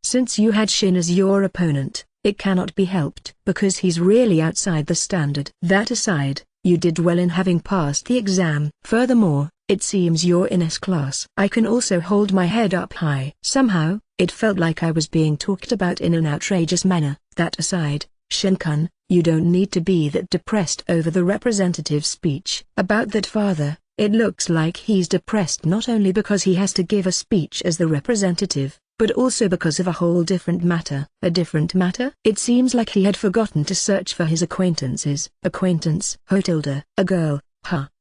Since you had Shin as your opponent, it cannot be helped. Because he's really outside the standard. That aside, you did well in having passed the exam. Furthermore, it seems you're in S class. I can also hold my head up high. Somehow, it felt like I was being talked about in an outrageous manner. That aside, Shin-kun, you don't need to be that depressed over the representative's speech. About that, father, it looks like he's depressed not only because he has to give a speech as the representative, but also because of a whole different matter. A different matter? It seems like he had forgotten to search for his acquaintances. Acquaintance? Hotilda. A girl.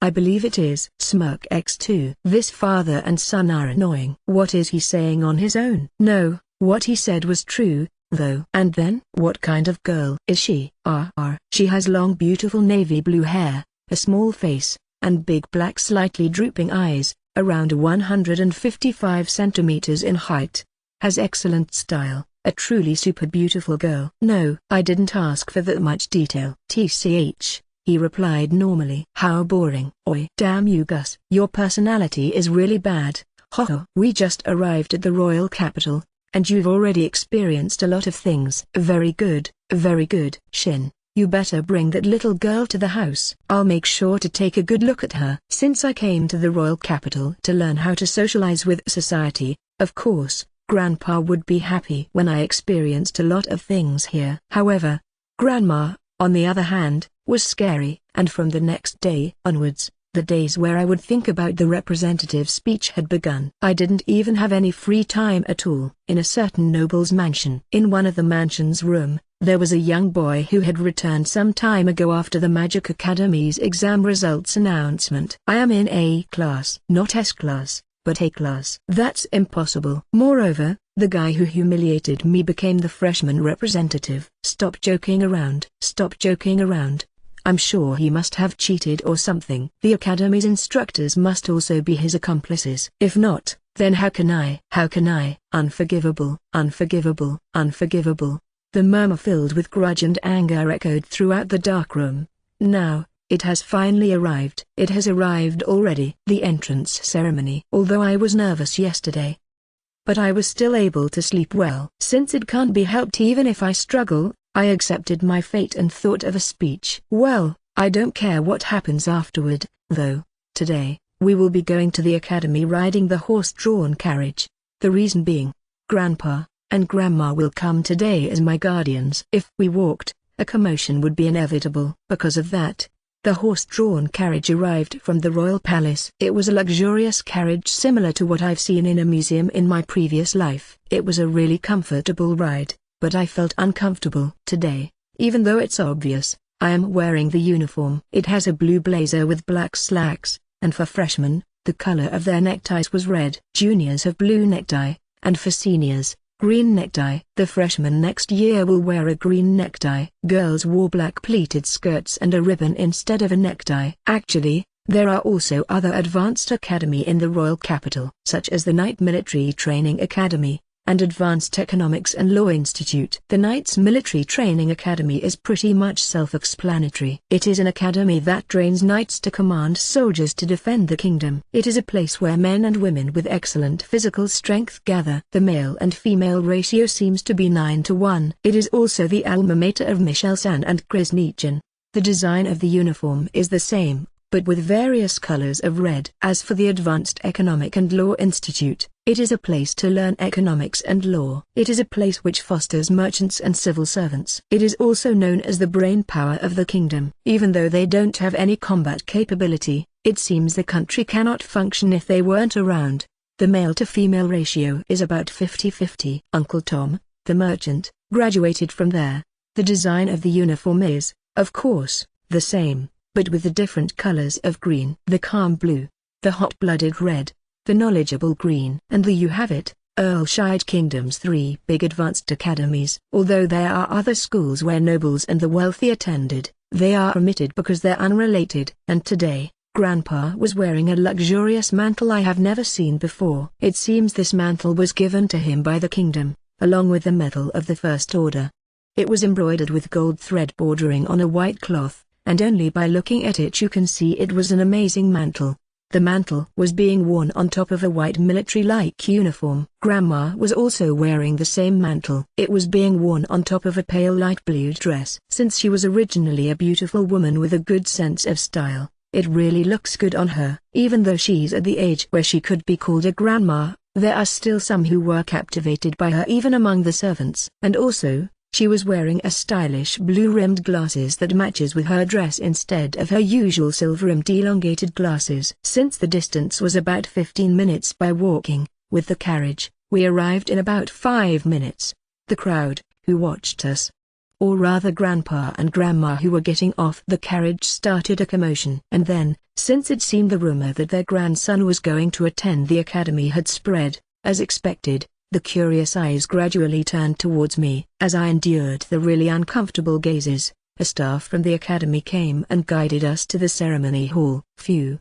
I believe it is. Smirk X2. This father and son are annoying. What is he saying on his own? No, what he said was true, though. And then? What kind of girl is she? She has long beautiful navy blue hair, a small face, and big black slightly drooping eyes, around 155 centimeters in height. Has excellent style, a truly super beautiful girl. No, I didn't ask for that much detail. TCH, he replied normally. How boring. Oi. Damn you Gus. Your personality is really bad. We just arrived at the royal capital, and you've already experienced a lot of things. Very good, very good. Shin, you better bring that little girl to the house. I'll make sure to take a good look at her. Since I came to the royal capital to learn how to socialize with society, of course, Grandpa would be happy. When I experienced a lot of things here. However, Grandma, on the other hand, was scary. And from the next day onwards, the days where I would think about the representative's speech had begun. I didn't even have any free time at all. In a certain noble's mansion. In one of the mansion's room, there was a young boy who had returned some time ago after the Magic Academy's exam results announcement. I am in A class. Not S class, but A class. That's impossible. Moreover, the guy who humiliated me became the freshman representative. Stop joking around. Stop joking around. I'm sure he must have cheated or something. The academy's instructors must also be his accomplices. If not, then how can I? Unforgivable, unforgivable, unforgivable. The murmur filled with grudge and anger echoed throughout the dark room. Now, it has finally arrived. It has arrived already. The entrance ceremony. Although I was nervous yesterday, but I was still able to sleep well. Since it can't be helped even if I struggle, I accepted my fate and thought of a speech. Well, I don't care what happens afterward, though. Today, we will be going to the academy riding the horse-drawn carriage. The reason being, Grandpa and Grandma will come today as my guardians. If we walked, a commotion would be inevitable. Because of that, the horse-drawn carriage arrived from the royal palace. It was a luxurious carriage similar to what I've seen in a museum in my previous life. It was a really comfortable ride, but I felt uncomfortable. Today, even though it's obvious, I am wearing the uniform. It has a blue blazer with black slacks, and for freshmen, the color of their neckties was red. Juniors have blue necktie, and for seniors, green necktie. The freshmen next year will wear a green necktie. Girls wore black pleated skirts and a ribbon instead of a necktie. Actually, there are also other advanced academy in the royal capital, such as the Night Military Training Academy, and Advanced Economics and Law Institute. The Knights Military Training Academy is pretty much self-explanatory. It is an academy that trains knights to command soldiers to defend the kingdom. It is a place where men and women with excellent physical strength gather. The male and female ratio seems to be 9:1. It is also the alma mater of Michel-san and Chris Nietzsche. The design of the uniform is the same, but with various colors of red. As for the Advanced Economic and Law Institute, it is a place to learn economics and law. It is a place which fosters merchants and civil servants. It is also known as the brain power of the kingdom. Even though they don't have any combat capability, it seems the country cannot function if they weren't around. The male-to-female ratio is about 50-50. Uncle Tom, the merchant, graduated from there. The design of the uniform is, of course, the same, but with the different colors of green. The calm blue, the hot-blooded red, the knowledgeable green. And there you have it, Earlshire Kingdom's 3 big advanced academies. Although there are other schools where nobles and the wealthy attended, they are omitted because they're unrelated. And today, Grandpa was wearing a luxurious mantle I have never seen before. It seems this mantle was given to him by the kingdom, along with the Medal of the First Order. It was embroidered with gold thread bordering on a white cloth, and only by looking at it you can see it was an amazing mantle. The mantle was being worn on top of a white military-like uniform. Grandma was also wearing the same mantle. It was being worn on top of a pale light blue dress. Since she was originally a beautiful woman with a good sense of style, it really looks good on her. Even though she's at the age where she could be called a grandma, there are still some who were captivated by her even among the servants. And also, she was wearing a stylish blue-rimmed glasses that matches with her dress instead of her usual silver-rimmed elongated glasses. Since the distance was about 15 minutes by walking, with the carriage, we arrived in about 5 minutes. The crowd, who watched us, or rather Grandpa and Grandma who were getting off the carriage, started a commotion. And then, since it seemed the rumor that their grandson was going to attend the academy had spread, as expected, the curious eyes gradually turned towards me. As I endured the really uncomfortable gazes, a staff from the academy came and guided us to the ceremony hall. Phew.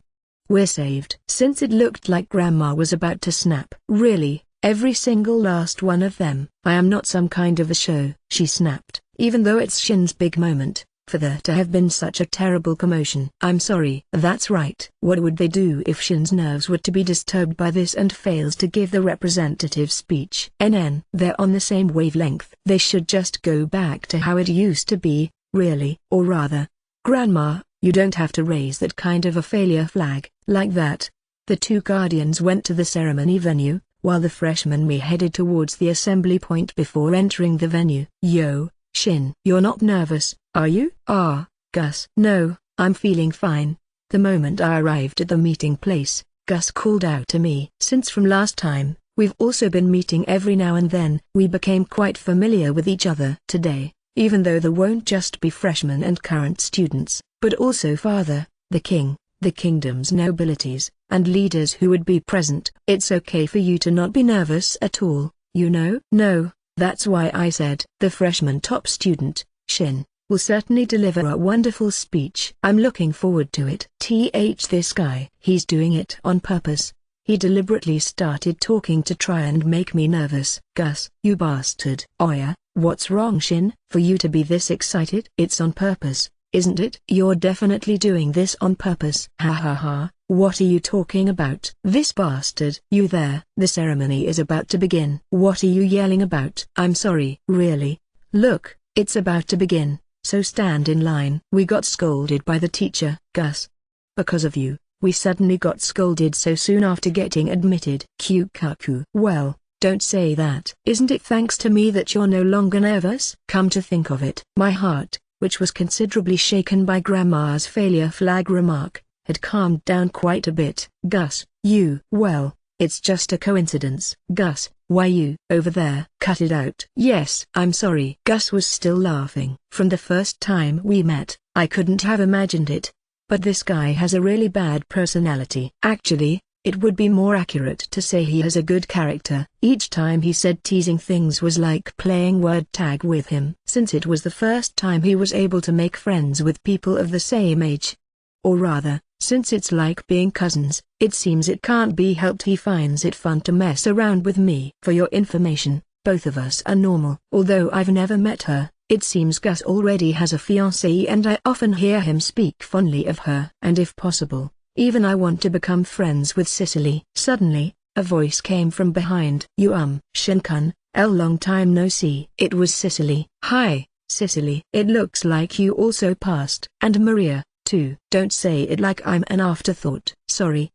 We're saved. Since it looked like Grandma was about to snap. Really, every single last one of them. I am not some kind of a show, she snapped. Even though it's Shin's big moment, for there to have been such a terrible commotion. I'm sorry. That's right. What would they do if Shin's nerves were to be disturbed by this and fails to give the representative speech? They're on the same wavelength. They should just go back to how it used to be, really. Or rather, Grandma, you don't have to raise that kind of a failure flag, like that. The two guardians went to the ceremony venue, while the freshman me headed towards the assembly point before entering the venue. Yo, Shin. You're not nervous, are you? Gus. No, I'm feeling fine. The moment I arrived at the meeting place, Gus called out to me. Since from last time, we've also been meeting every now and then. We became quite familiar with each other. Today, even though there won't just be freshmen and current students, but also Father, the King, the kingdom's nobilities, and leaders who would be present. It's okay for you to not be nervous at all, you know? No. That's why I said the freshman top student, Shin, will certainly deliver a wonderful speech. I'm looking forward to it. This guy, he's doing it on purpose. He deliberately started talking to try and make me nervous. Gus, you bastard. Oh yeah, what's wrong, Shin? For you to be this excited? It's on purpose, isn't it? You're definitely doing this on purpose. Ha ha ha. What are you talking about? This bastard. You there. The ceremony is about to begin. What are you yelling about? I'm sorry. Really? Look, it's about to begin, so stand in line. We got scolded by the teacher. Gus. Because of you, we suddenly got scolded so soon after getting admitted. Kikuchi. Well, don't say that. Isn't it thanks to me that you're no longer nervous? Come to think of it. My heart, which was considerably shaken by Grandma's failure flag remark, had calmed down quite a bit. Gus, you. Well, it's just a coincidence. Gus, why you over there? Cut it out. Yes, I'm sorry. Gus was still laughing. From the first time we met, I couldn't have imagined it. But this guy has a really bad personality. Actually, it would be more accurate to say he has a good character. Each time he said teasing things was like playing word tag with him. Since it was the first time he was able to make friends with people of the same age. Or rather, Since it's like being cousins, it seems it can't be helped he finds it fun to mess around with me. For your information, both of us are normal. Although I've never met her, it seems Gus already has a fiancée and I often hear him speak fondly of her. And if possible, even I want to become friends with Cicely. Suddenly, a voice came from behind. Shin-kun, long time no see. It was Cicely. Hi, Cicely. It looks like you also passed. And Maria, too. Don't say it like I'm an afterthought. Sorry,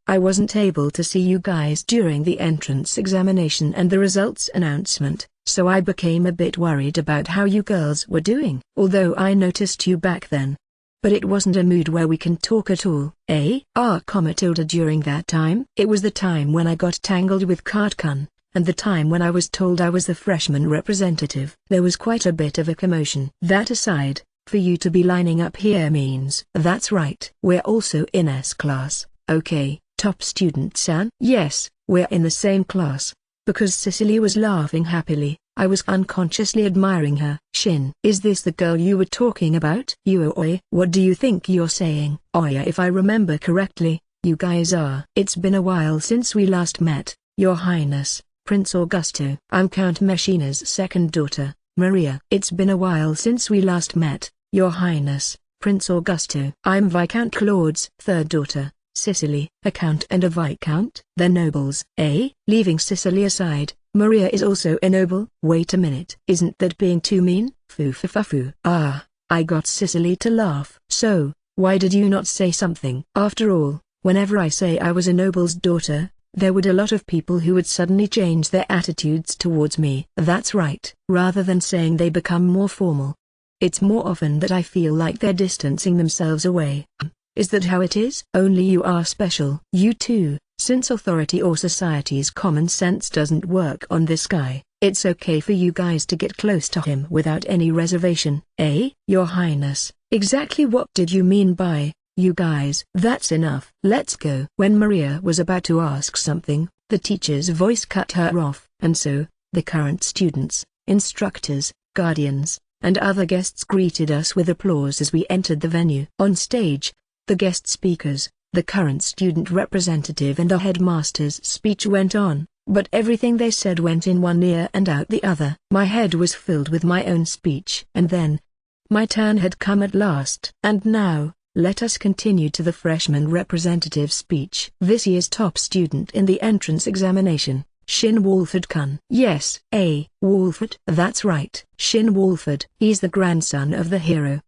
I wasn't able to see you guys during the entrance examination and the results announcement, so I became a bit worried about how you girls were doing. Although I noticed you back then. But it wasn't a mood where we can talk at all. During that time? It was the time when I got tangled with Card-kun, and the time when I was told I was the freshman representative. There was quite a bit of a commotion. That aside, for you to be lining up here means... That's right. We're also in S class, okay, top student-san? Yes, we're in the same class. Because Cicely was laughing happily, I was unconsciously admiring her. Shin. Is this the girl you were talking about? Oi, what do you think you're saying? Yeah, if I remember correctly, you guys are. It's been a while since we last met, Your Highness, Prince Augusto. I'm Count Meshina's second daughter, Maria. It's been a while since we last met, Your Highness, Prince Augusto. I'm Viscount Claude's third daughter, Cicely. A count and a viscount? They're nobles. Leaving Cicely aside, Maria is also a noble. Wait a minute. Isn't that being too mean? Foo. I got Cicely to laugh. So, why did you not say something? After all, whenever I say I was a noble's daughter, there would a lot of people who would suddenly change their attitudes towards me. That's right. Rather than saying they become more formal. It's more often that I feel like they're distancing themselves away. Is that how it is? Only you are special. You too. Since authority or society's common sense doesn't work on this guy, it's okay for you guys to get close to him without any reservation. Your Highness, exactly what did you mean by, you guys? That's enough. Let's go. When Maria was about to ask something, the teacher's voice cut her off, and so, the current students, instructors, guardians, and other guests greeted us with applause as we entered the venue. On stage, the guest speakers, the current student representative and the headmaster's speech went on, but everything they said went in one ear and out the other. My head was filled with my own speech. And then, my turn had come at last. And now, let us continue to the freshman representative's speech. This year's top student in the entrance examination, Shin Wolford-kun. Yes, Wolford? That's right. Shin Wolford. He's the grandson of the hero!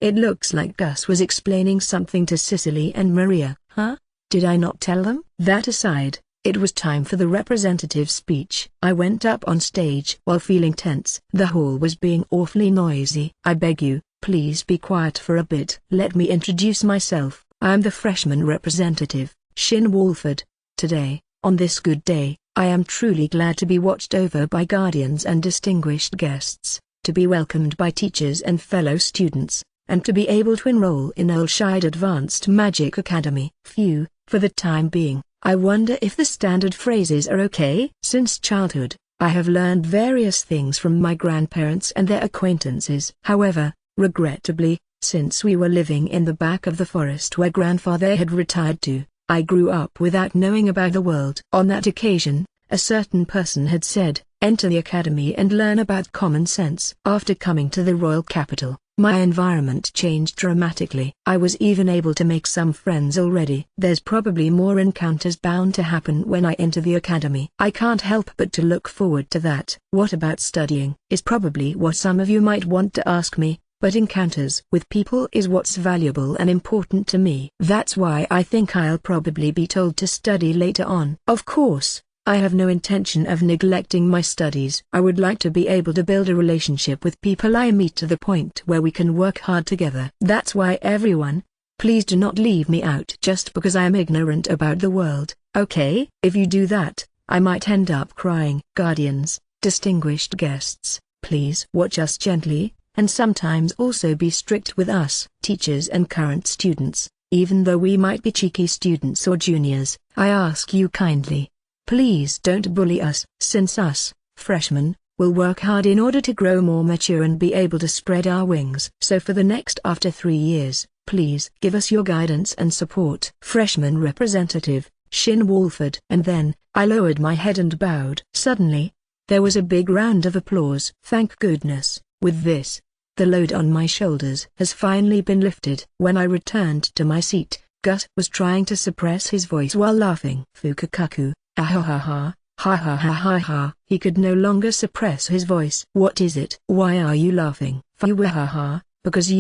It looks like Gus was explaining something to Cicely and Maria. Huh? Did I not tell them? That aside, it was time for the representative's speech. I went up on stage while feeling tense. The hall was being awfully noisy. I beg you, please be quiet for a bit. Let me introduce myself. I'm the freshman representative, Shin Wolford. Today, on this good day, I am truly glad to be watched over by guardians and distinguished guests, to be welcomed by teachers and fellow students, and to be able to enroll in Earlshire Advanced Magic Academy. Phew, for the time being, I wonder if the standard phrases are okay? Since childhood, I have learned various things from my grandparents and their acquaintances. However, regrettably, since we were living in the back of the forest where grandfather had retired to, I grew up without knowing about the world. On that occasion, a certain person had said, enter the academy and learn about common sense. After coming to the royal capital, my environment changed dramatically. I was even able to make some friends already. There's probably more encounters bound to happen when I enter the academy. I can't help but to look forward to that. What about studying? Is probably what some of you might want to ask me, but encounters with people is what's valuable and important to me. That's why I think I'll probably be told to study later on. Of course, I have no intention of neglecting my studies. I would like to be able to build a relationship with people I meet to the point where we can work hard together. That's why everyone, please do not leave me out just because I am ignorant about the world, okay? If you do that, I might end up crying. Guardians, distinguished guests, please watch us gently, and sometimes also be strict with us. Teachers and current students, even though we might be cheeky students or juniors, I ask you kindly, please don't bully us. Since us, freshmen, will work hard in order to grow more mature and be able to spread our wings. So for the next after 3 years, please give us your guidance and support. Freshman Representative, Shin Walford. And then, I lowered my head and bowed. Suddenly, there was a big round of applause. Thank goodness, with this, the load on my shoulders has finally been lifted. When I returned to my seat, Gus was trying to suppress his voice while laughing. Fukukaku, ahahaha, ha ha ha ha ha. He could no longer suppress his voice. What is it? Why are you laughing? Fuwahaha, because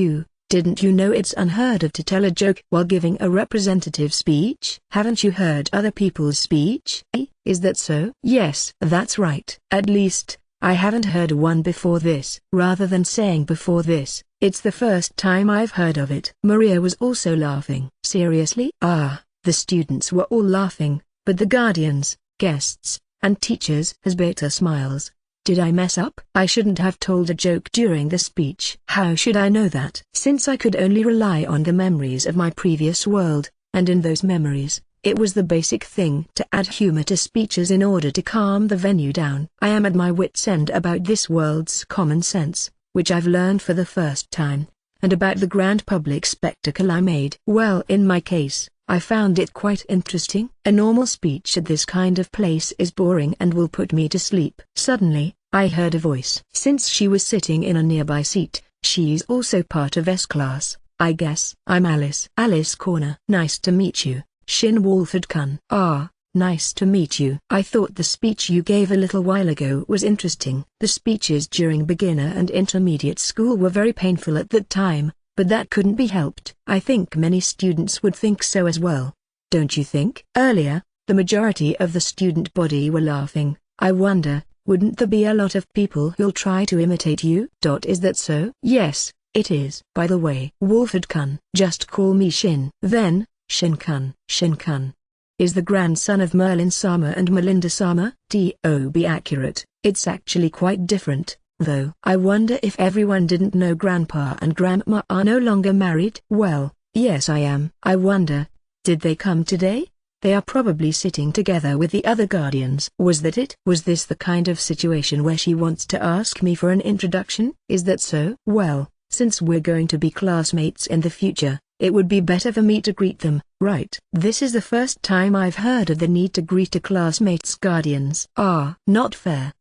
didn't you know it's unheard of to tell a joke while giving a representative speech? Haven't you heard other people's speech? Is that so? Yes, that's right. At least, I haven't heard one before this. Rather than saying before this, it's the first time I've heard of it. Maria was also laughing. Seriously? The students were all laughing, but the guardians, guests, and teachers has beta smiles. Did I mess up? I shouldn't have told a joke during the speech. How should I know that? Since I could only rely on the memories of my previous world, and in those memories, it was the basic thing to add humor to speeches in order to calm the venue down. I am at my wit's end about this world's common sense, which I've learned for the first time, and about the grand public spectacle I made. Well, in my case, I found it quite interesting. A normal speech at this kind of place is boring and will put me to sleep. Suddenly, I heard a voice. Since she was sitting in a nearby seat, she's also part of S class, I guess. I'm Alice. Alice Corner. Nice to meet you, Shin Walford-kun. Nice to meet you. I thought the speech you gave a little while ago was interesting. The speeches during beginner and intermediate school were very painful at that time, but that couldn't be helped. I think many students would think so as well. Don't you think? Earlier, the majority of the student body were laughing. I wonder, wouldn't there be a lot of people who'll try to imitate you? Is that so? Yes, it is. By the way, Walford-kun, just call me Shin. Then, Shin-kun. Shin-kun is the grandson of Merlin-sama and Melinda-sama. To be accurate, it's actually quite different. Though. I wonder if everyone didn't know Grandpa and Grandma are no longer married? Well, yes I am. I wonder, did they come today? They are probably sitting together with the other guardians. Was that it? Was this the kind of situation where she wants to ask me for an introduction? Is that so? Well, since we're going to be classmates in the future, it would be better for me to greet them, right? This is the first time I've heard of the need to greet a classmate's guardians. Not fair.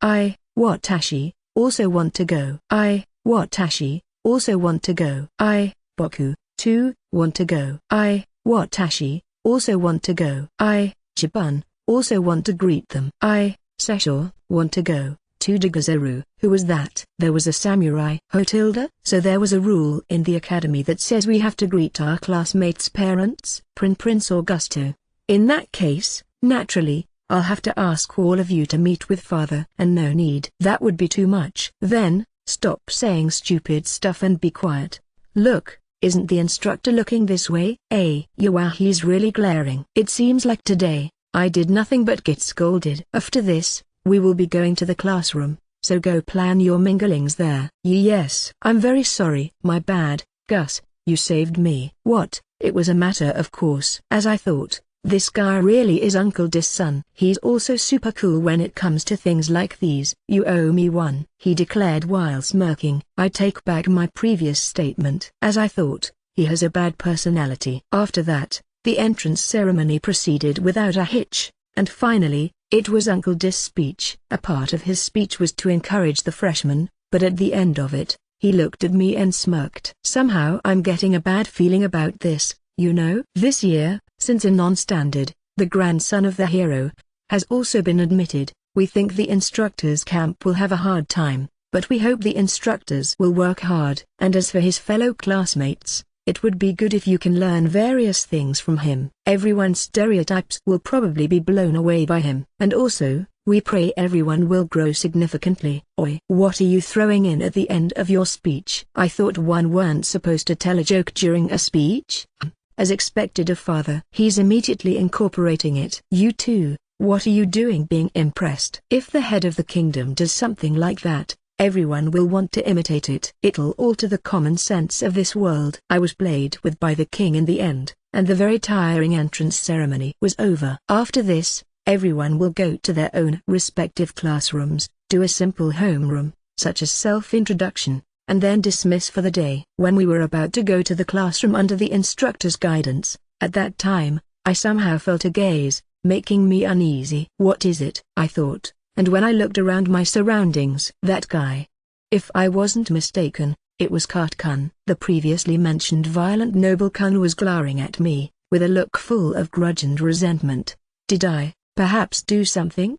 Watashi also want to go. Watashi also want to go. Boku, too, want to go. Watashi also want to go. Chibun, also want to greet them. Sessho, want to go. To Digazaru. Who was that? There was a samurai. Hotilda? So there was a rule in the academy that says we have to greet our classmates' parents? Prince Augusto. In that case, naturally, I'll have to ask all of you to meet with father. And no need. That would be too much. Then, stop saying stupid stuff and be quiet. Look, isn't the instructor looking this way? Wow, he's really glaring. It seems like today, I did nothing but get scolded. After this, we will be going to the classroom, so go plan your minglings there. Yes. I'm very sorry. My bad, Gus, you saved me. What? It was a matter of course. As I thought. This guy really is Uncle Dis' son. He's also super cool when it comes to things like these. You owe me one, he declared while smirking. I take back my previous statement. As I thought, he has a bad personality. After that, the entrance ceremony proceeded without a hitch, and finally, it was Uncle Dis' speech. A part of his speech was to encourage the freshmen, but at the end of it, he looked at me and smirked. Somehow I'm getting a bad feeling about this, you know. This year, since a non-standard, the grandson of the hero, has also been admitted, we think the instructors' camp will have a hard time, but we hope the instructors will work hard. And as for his fellow classmates, it would be good if you can learn various things from him. Everyone's stereotypes will probably be blown away by him. And also, we pray everyone will grow significantly. Oi, what are you throwing in at the end of your speech? I thought one weren't supposed to tell a joke during a speech? As expected of father. He's immediately incorporating it. You too, what are you doing being impressed? If the head of the kingdom does something like that, everyone will want to imitate it. It'll alter the common sense of this world. I was played with by the king in the end, and the very tiring entrance ceremony was over. After this, everyone will go to their own respective classrooms. do a simple homeroom, such as self-introduction, and then dismiss for the day. When we were about to go to the classroom under the instructor's guidance, at that time, I somehow felt a gaze, making me uneasy. What is it? I thought, and when I looked around my surroundings, that guy. If I wasn't mistaken, it was Kurt-kun. The previously mentioned violent noble-kun was glaring at me, with a look full of grudge and resentment. Did I, perhaps do something?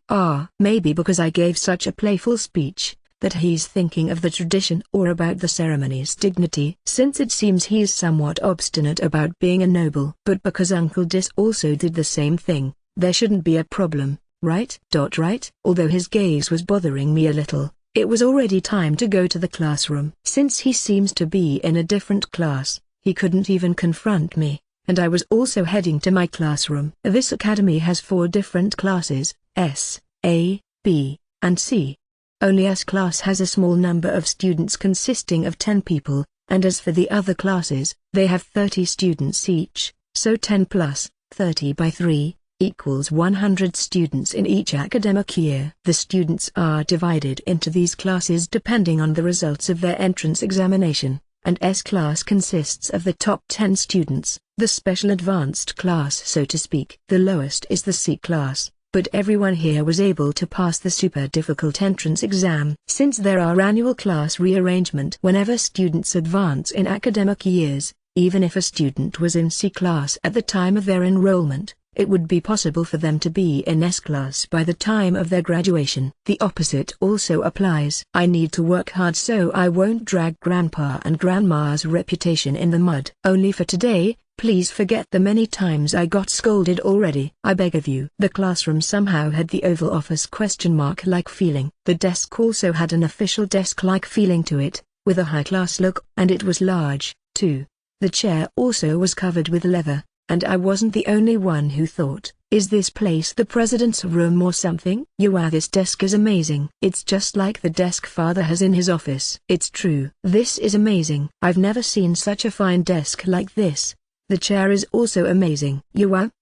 Maybe because I gave such a playful speech, that he's thinking of the tradition or about the ceremony's dignity, since it seems he's somewhat obstinate about being a noble. But because Uncle Dis also did the same thing, there shouldn't be a problem, right? Right? Although his gaze was bothering me a little, it was already time to go to the classroom. Since he seems to be in a different class, he couldn't even confront me, and I was also heading to my classroom. This academy has 4 different classes, S, A, B, and C. Only S class has a small number of students consisting of 10 people, and as for the other classes, they have 30 students each, so 10 plus 30 by 3 equals 100 students in each academic year. The students are divided into these classes depending on the results of their entrance examination, and S class consists of the top 10 students, the special advanced class so to speak. The lowest is the C class, but everyone here was able to pass the super difficult entrance exam. Since there are annual class rearrangement whenever students advance in academic years, even if a student was in C class at the time of their enrollment, it would be possible for them to be in S class by the time of their graduation. The opposite also applies. I need to work hard so I won't drag Grandpa and Grandma's reputation in the mud. Only for today, please forget the many times I got scolded already. I beg of you. The classroom somehow had the Oval Office question-mark-like feeling. The desk also had an official desk-like feeling to it, with a high-class look, and it was large, too. The chair also was covered with leather, and I wasn't the only one who thought, is this place the president's room or something? This desk is amazing. It's just like the desk father has in his office. It's true. This is amazing. I've never seen such a fine desk like this. The chair is also amazing.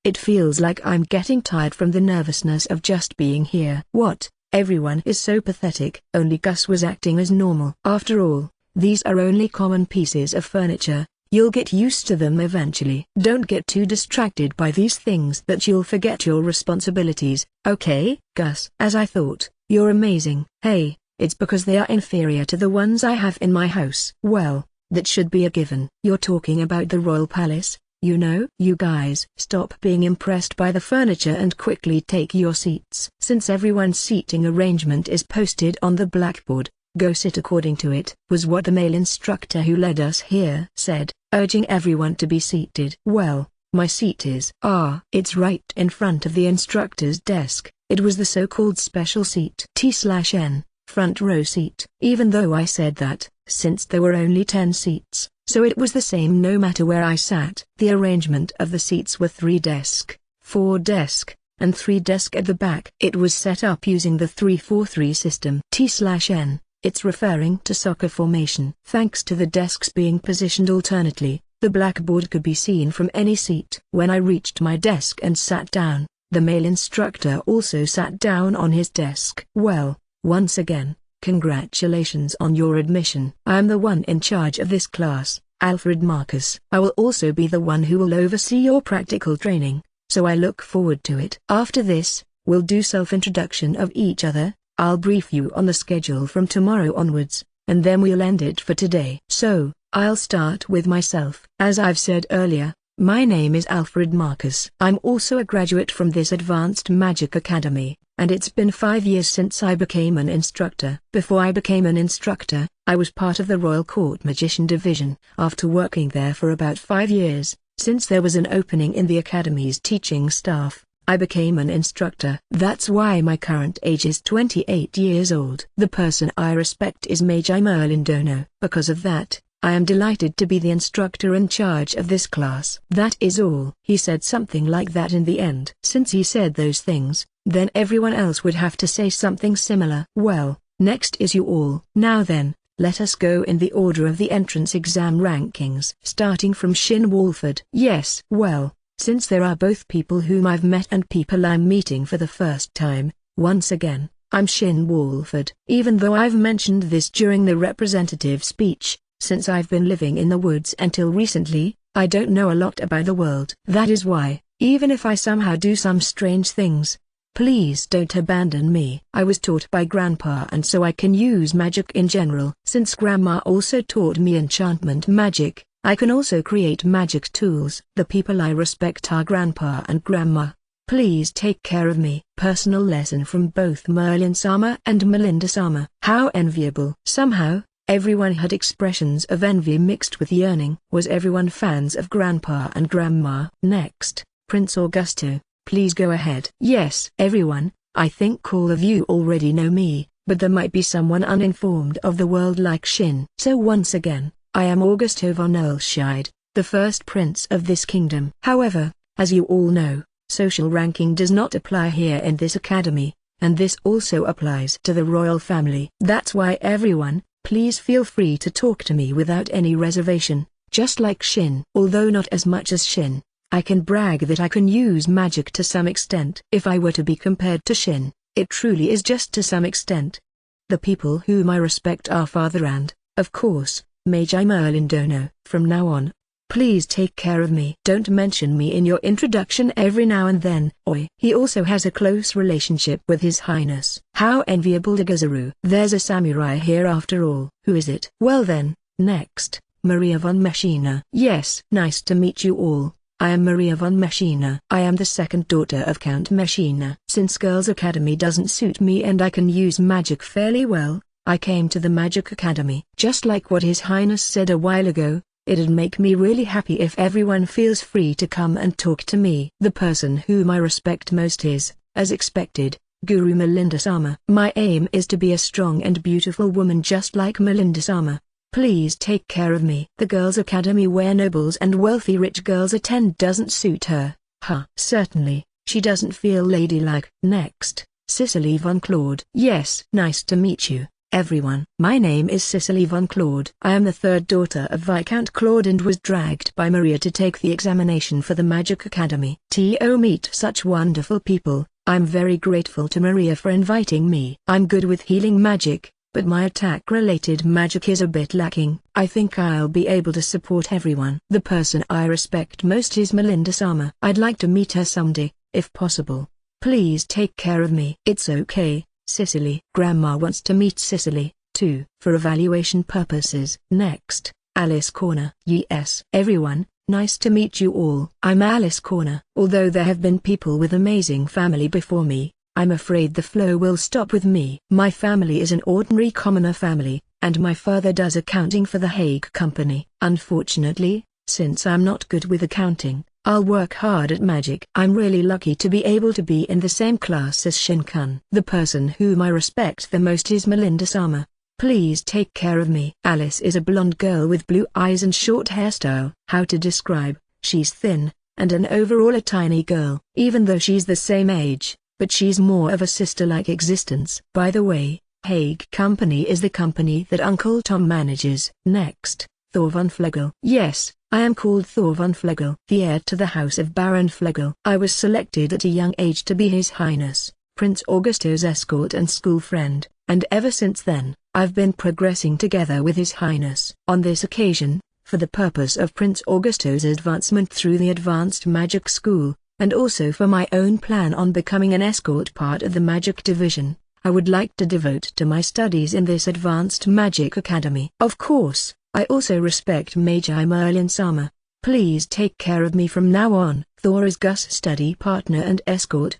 It feels like I'm getting tired from the nervousness of just being here. What? Everyone is so pathetic. Only Gus was acting as normal. After all, these are only common pieces of furniture. You'll get used to them eventually. Don't get too distracted by these things that you'll forget your responsibilities, okay, Gus? As I thought, you're amazing. Hey, it's because they are inferior to the ones I have in my house. Well, that should be a given. You're talking about the royal palace, you know? You guys stop being impressed by the furniture and quickly take your seats. Since everyone's seating arrangement is posted on the blackboard, go sit according to it, was what the male instructor who led us here said, urging everyone to be seated. Well, my seat is. It's right in front of the instructor's desk. It was the so-called special seat. T/N, front row seat. Even though I said that, since there were only 10 seats, so it was the same no matter where I sat. The arrangement of the seats were 3 desk, 4 desk, and 3 desk at the back. It was set up using the 3-4-3 system. T/N. It's referring to soccer formation. Thanks to the desks being positioned alternately, the blackboard could be seen from any seat. When I reached my desk and sat down, the male instructor also sat down on his desk. Well, once again, congratulations on your admission. I am the one in charge of this class, Alfred Marcus. I will also be the one who will oversee your practical training, so I look forward to it. After this, we'll do self-introduction of each other. I'll brief you on the schedule from tomorrow onwards, and then we'll end it for today. So, I'll start with myself. As I've said earlier, my name is Alfred Marcus. I'm also a graduate from this advanced magic academy, and it's been 5 years since I became an instructor. Before I became an instructor, I was part of the Royal Court Magician Division. After working there for about 5 years, since there was an opening in the academy's teaching staff, I became an instructor. That's why my current age is 28 years old. The person I respect is Meiji Merlin Dono. Because of that, I am delighted to be the instructor in charge of this class. That is all. He said something like that in the end. Since he said those things, then everyone else would have to say something similar. Well, next is you all. Now then, let us go in the order of the entrance exam rankings. Starting from Shin Walford. Yes. Well, since there are both people whom I've met and people I'm meeting for the first time, once again, I'm Shin Walford. Even though I've mentioned this during the representative speech, since I've been living in the woods until recently, I don't know a lot about the world. That is why, even if I somehow do some strange things, please don't abandon me. I was taught by Grandpa, and so I can use magic in general. Since Grandma also taught me enchantment magic, I can also create magic tools. The people I respect are Grandpa and Grandma. Please take care of me. Personal lesson from both Merlin-sama and Melinda-sama. How enviable. Somehow, everyone had expressions of envy mixed with yearning. Was everyone fans of Grandpa and Grandma? Next, Prince Augusto, please go ahead. Yes, everyone, I think all of you already know me, but there might be someone uninformed of the world like Shin. So once again, I am Augusto von Earlshide, the first prince of this kingdom. However, as you all know, social ranking does not apply here in this academy, and this also applies to the royal family. That's why everyone, please feel free to talk to me without any reservation, just like Shin. Although not as much as Shin, I can brag that I can use magic to some extent. If I were to be compared to Shin, it truly is just to some extent. The people whom I respect are Father and, of course, Meiji Merlin Dono. From now on, please take care of me. Don't mention me in your introduction every now and then. Oi. He also has a close relationship with His Highness. How enviable. Dagazaru. There's a samurai here after all. Who is it? Well then, next, Maria von Messina. Yes. Nice to meet you all. I am Maria von Messina. I am the second daughter of Count Messina. Since Girls' Academy doesn't suit me and I can use magic fairly well, I came to the Magic Academy. Just like what His Highness said a while ago, it'd make me really happy if everyone feels free to come and talk to me. The person whom I respect most is, as expected, Guru Melinda-sama. My aim is to be a strong and beautiful woman just like Melinda-sama. Please take care of me. The Girls' Academy where nobles and wealthy rich girls attend doesn't suit her. Certainly, she doesn't feel ladylike. Next, Cicely von Claude. Yes. Nice to meet you, everyone. My name is Cicely von Claude. I am the third daughter of Viscount Claude and was dragged by Maria to take the examination for the Magic Academy. To meet such wonderful people, I'm very grateful to Maria for inviting me. I'm good with healing magic, but my attack-related magic is a bit lacking. I think I'll be able to support everyone. The person I respect most is Melinda-sama. I'd like to meet her someday, if possible. Please take care of me. It's okay, Cicely. Grandma wants to meet Cicely, too, for evaluation purposes. Next, Alice Corner. Yes. Everyone, nice to meet you all. I'm Alice Corner. Although there have been people with amazing family before me, I'm afraid the flow will stop with me. My family is an ordinary commoner family, and my father does accounting for the Hague Company. Unfortunately, since I'm not good with accounting, I'll work hard at magic. I'm really lucky to be able to be in the same class as Shin-kun. The person whom I respect the most is Melinda-sama. Please take care of me. Alice is a blonde girl with blue eyes and short hairstyle. How to describe? She's thin, and an overall a tiny girl. Even though she's the same age, but she's more of a sister-like existence. By the way, Hague Company is the company that Uncle Tom manages. Next, Thor von Flegel. Yes, I am called Thor von Flegel, the heir to the house of Baron Flegel. I was selected at a young age to be His Highness, Prince Augusto's escort and school friend, and ever since then, I've been progressing together with His Highness. On this occasion, for the purpose of Prince Augusto's advancement through the Advanced Magic School, and also for my own plan on becoming an escort part of the Magic Division, I would like to devote to my studies in this Advanced Magic Academy. Of course, I also respect Meiji Merlin-sama. Please take care of me from now on. Thor is Gus' study partner and escort.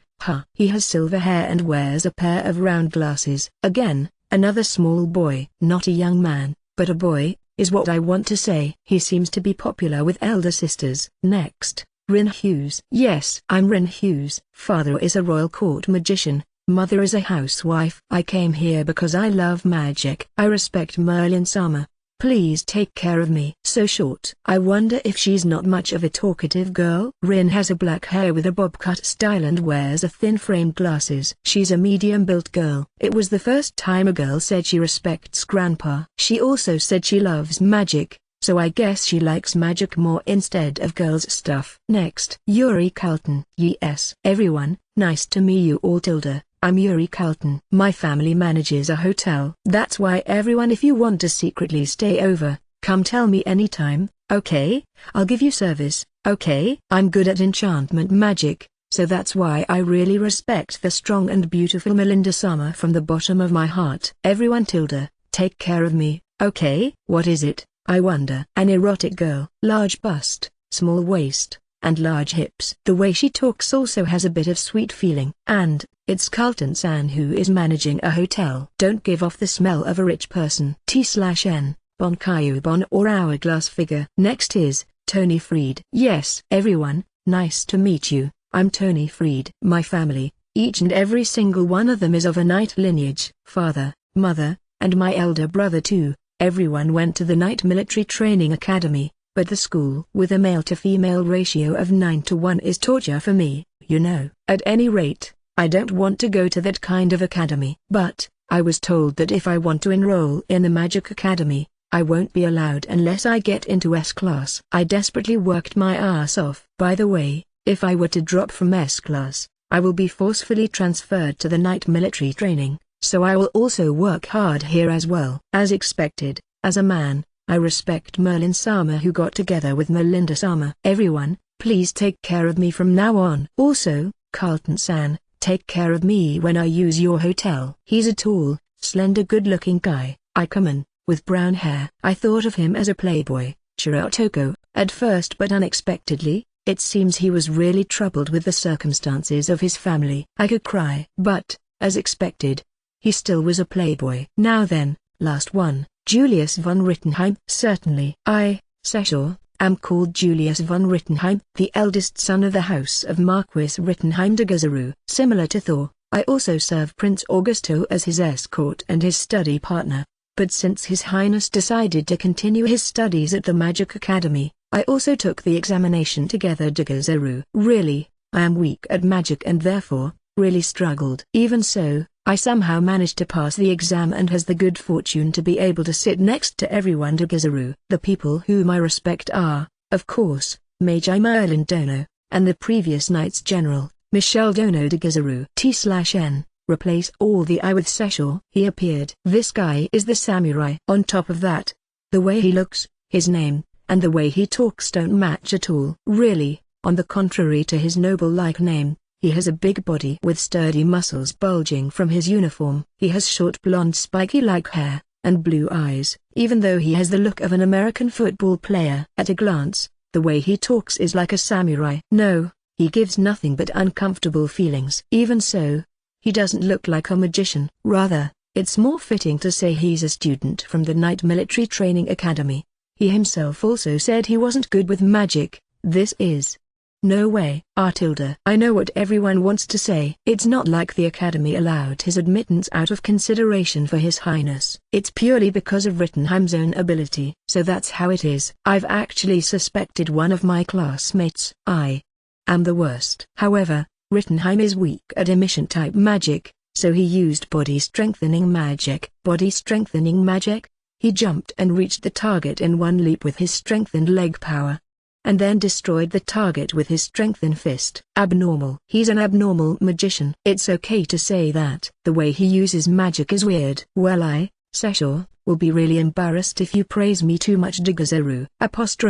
He has silver hair and wears a pair of round glasses. Again, another small boy. Not a young man, but a boy, is what I want to say. He seems to be popular with elder sisters. Next, Rin Hughes. Yes, I'm Rin Hughes. Father is a royal court magician, mother is a housewife. I came here because I love magic. I respect Merlin-sama. Please take care of me. So short. I wonder if she's not much of a talkative girl. Rin has a black hair with a bob cut style and wears a thin framed glasses. She's a medium-built girl. It was the first time a girl said she respects Grandpa. She also said she loves magic, so I guess she likes magic more instead of girls' stuff. Next, Yuri Carlton. Yes. Everyone, nice to meet you all. Tilda, I'm Yuri Carlton. My family manages a hotel. That's why everyone, if you want to secretly stay over, come tell me anytime, okay? I'll give you service, okay? I'm good at enchantment magic, so that's why I really respect the strong and beautiful Melinda-sama from the bottom of my heart. Everyone tilde, take care of me, okay? What is it, I wonder? An erotic girl. Large bust, small waist, and large hips. The way she talks also has a bit of sweet feeling. And, it's Carlton-san who is managing a hotel. Don't give off the smell of a rich person. T/N, Bonkayu-bon or hourglass figure. Next is, Tony Freed. Yes, everyone, nice to meet you. I'm Tony Freed. My family, each and every single one of them is of a knight lineage. Father, mother, and my elder brother too. Everyone went to the Knight Military Training Academy, but the school with a male-to-female ratio of 9:1 is torture for me, you know. At any rate, I don't want to go to that kind of academy. But, I was told that if I want to enroll in the Magic Academy, I won't be allowed unless I get into S class. I desperately worked my ass off. By the way, if I were to drop from S class, I will be forcefully transferred to the Knight Military Training, so I will also work hard here as well. As expected, as a man, I respect Merlin-sama who got together with Melinda-sama. Everyone, please take care of me from now on. Also, Carlton-san, take care of me when I use your hotel. He's a tall, slender good-looking guy, Ikeman, with brown hair. I thought of him as a playboy, Shirotoko, at first, but unexpectedly, it seems he was really troubled with the circumstances of his family. I could cry. But, as expected, he still was a playboy. Now then, last one, Julius von Rittenheim. Certainly. I, Seiji, am called Julius von Rittenheim, the eldest son of the house of Marquis Rittenheim de Gazaru. Similar to Thor, I also serve Prince Augusto as his escort and his study partner. But since His Highness decided to continue his studies at the Magic Academy, I also took the examination together. De Gazaru. Really, I am weak at magic and therefore, really struggled. Even so, I somehow managed to pass the exam and has the good fortune to be able to sit next to everyone. De Gazaru. The people whom I respect are, of course, Meiji Merlin Dono, and the previous Knights General, Michel Dono de Gazaru. T/N. Replace all the I with Seiji. He appeared. This guy is the samurai. On top of that, the way he looks, his name, and the way he talks don't match at all. Really, on the contrary to his noble-like name, he has a big body with sturdy muscles bulging from his uniform. He has short blonde spiky-like hair, and blue eyes, even though he has the look of an American football player. At a glance, the way he talks is like a samurai. No, he gives nothing but uncomfortable feelings. Even so, he doesn't look like a magician. Rather, it's more fitting to say he's a student from the Knight Military Training Academy. He himself also said he wasn't good with magic. This is no way. Tilde. I know what everyone wants to say. It's not like the academy allowed his admittance out of consideration for His Highness. It's purely because of Rittenheim's own ability. So that's how it is. I've actually suspected one of my classmates. I am the worst. However, Rittenheim is weak at emission-type magic, so he used body-strengthening magic. Body-strengthening magic? He jumped and reached the target in one leap with his strengthened leg power, and then destroyed the target with his strengthened fist. Abnormal. He's an abnormal magician. It's okay to say that. The way he uses magic is weird. Well, I, Seiji, will be really embarrassed if you praise me too much. De Gazaru.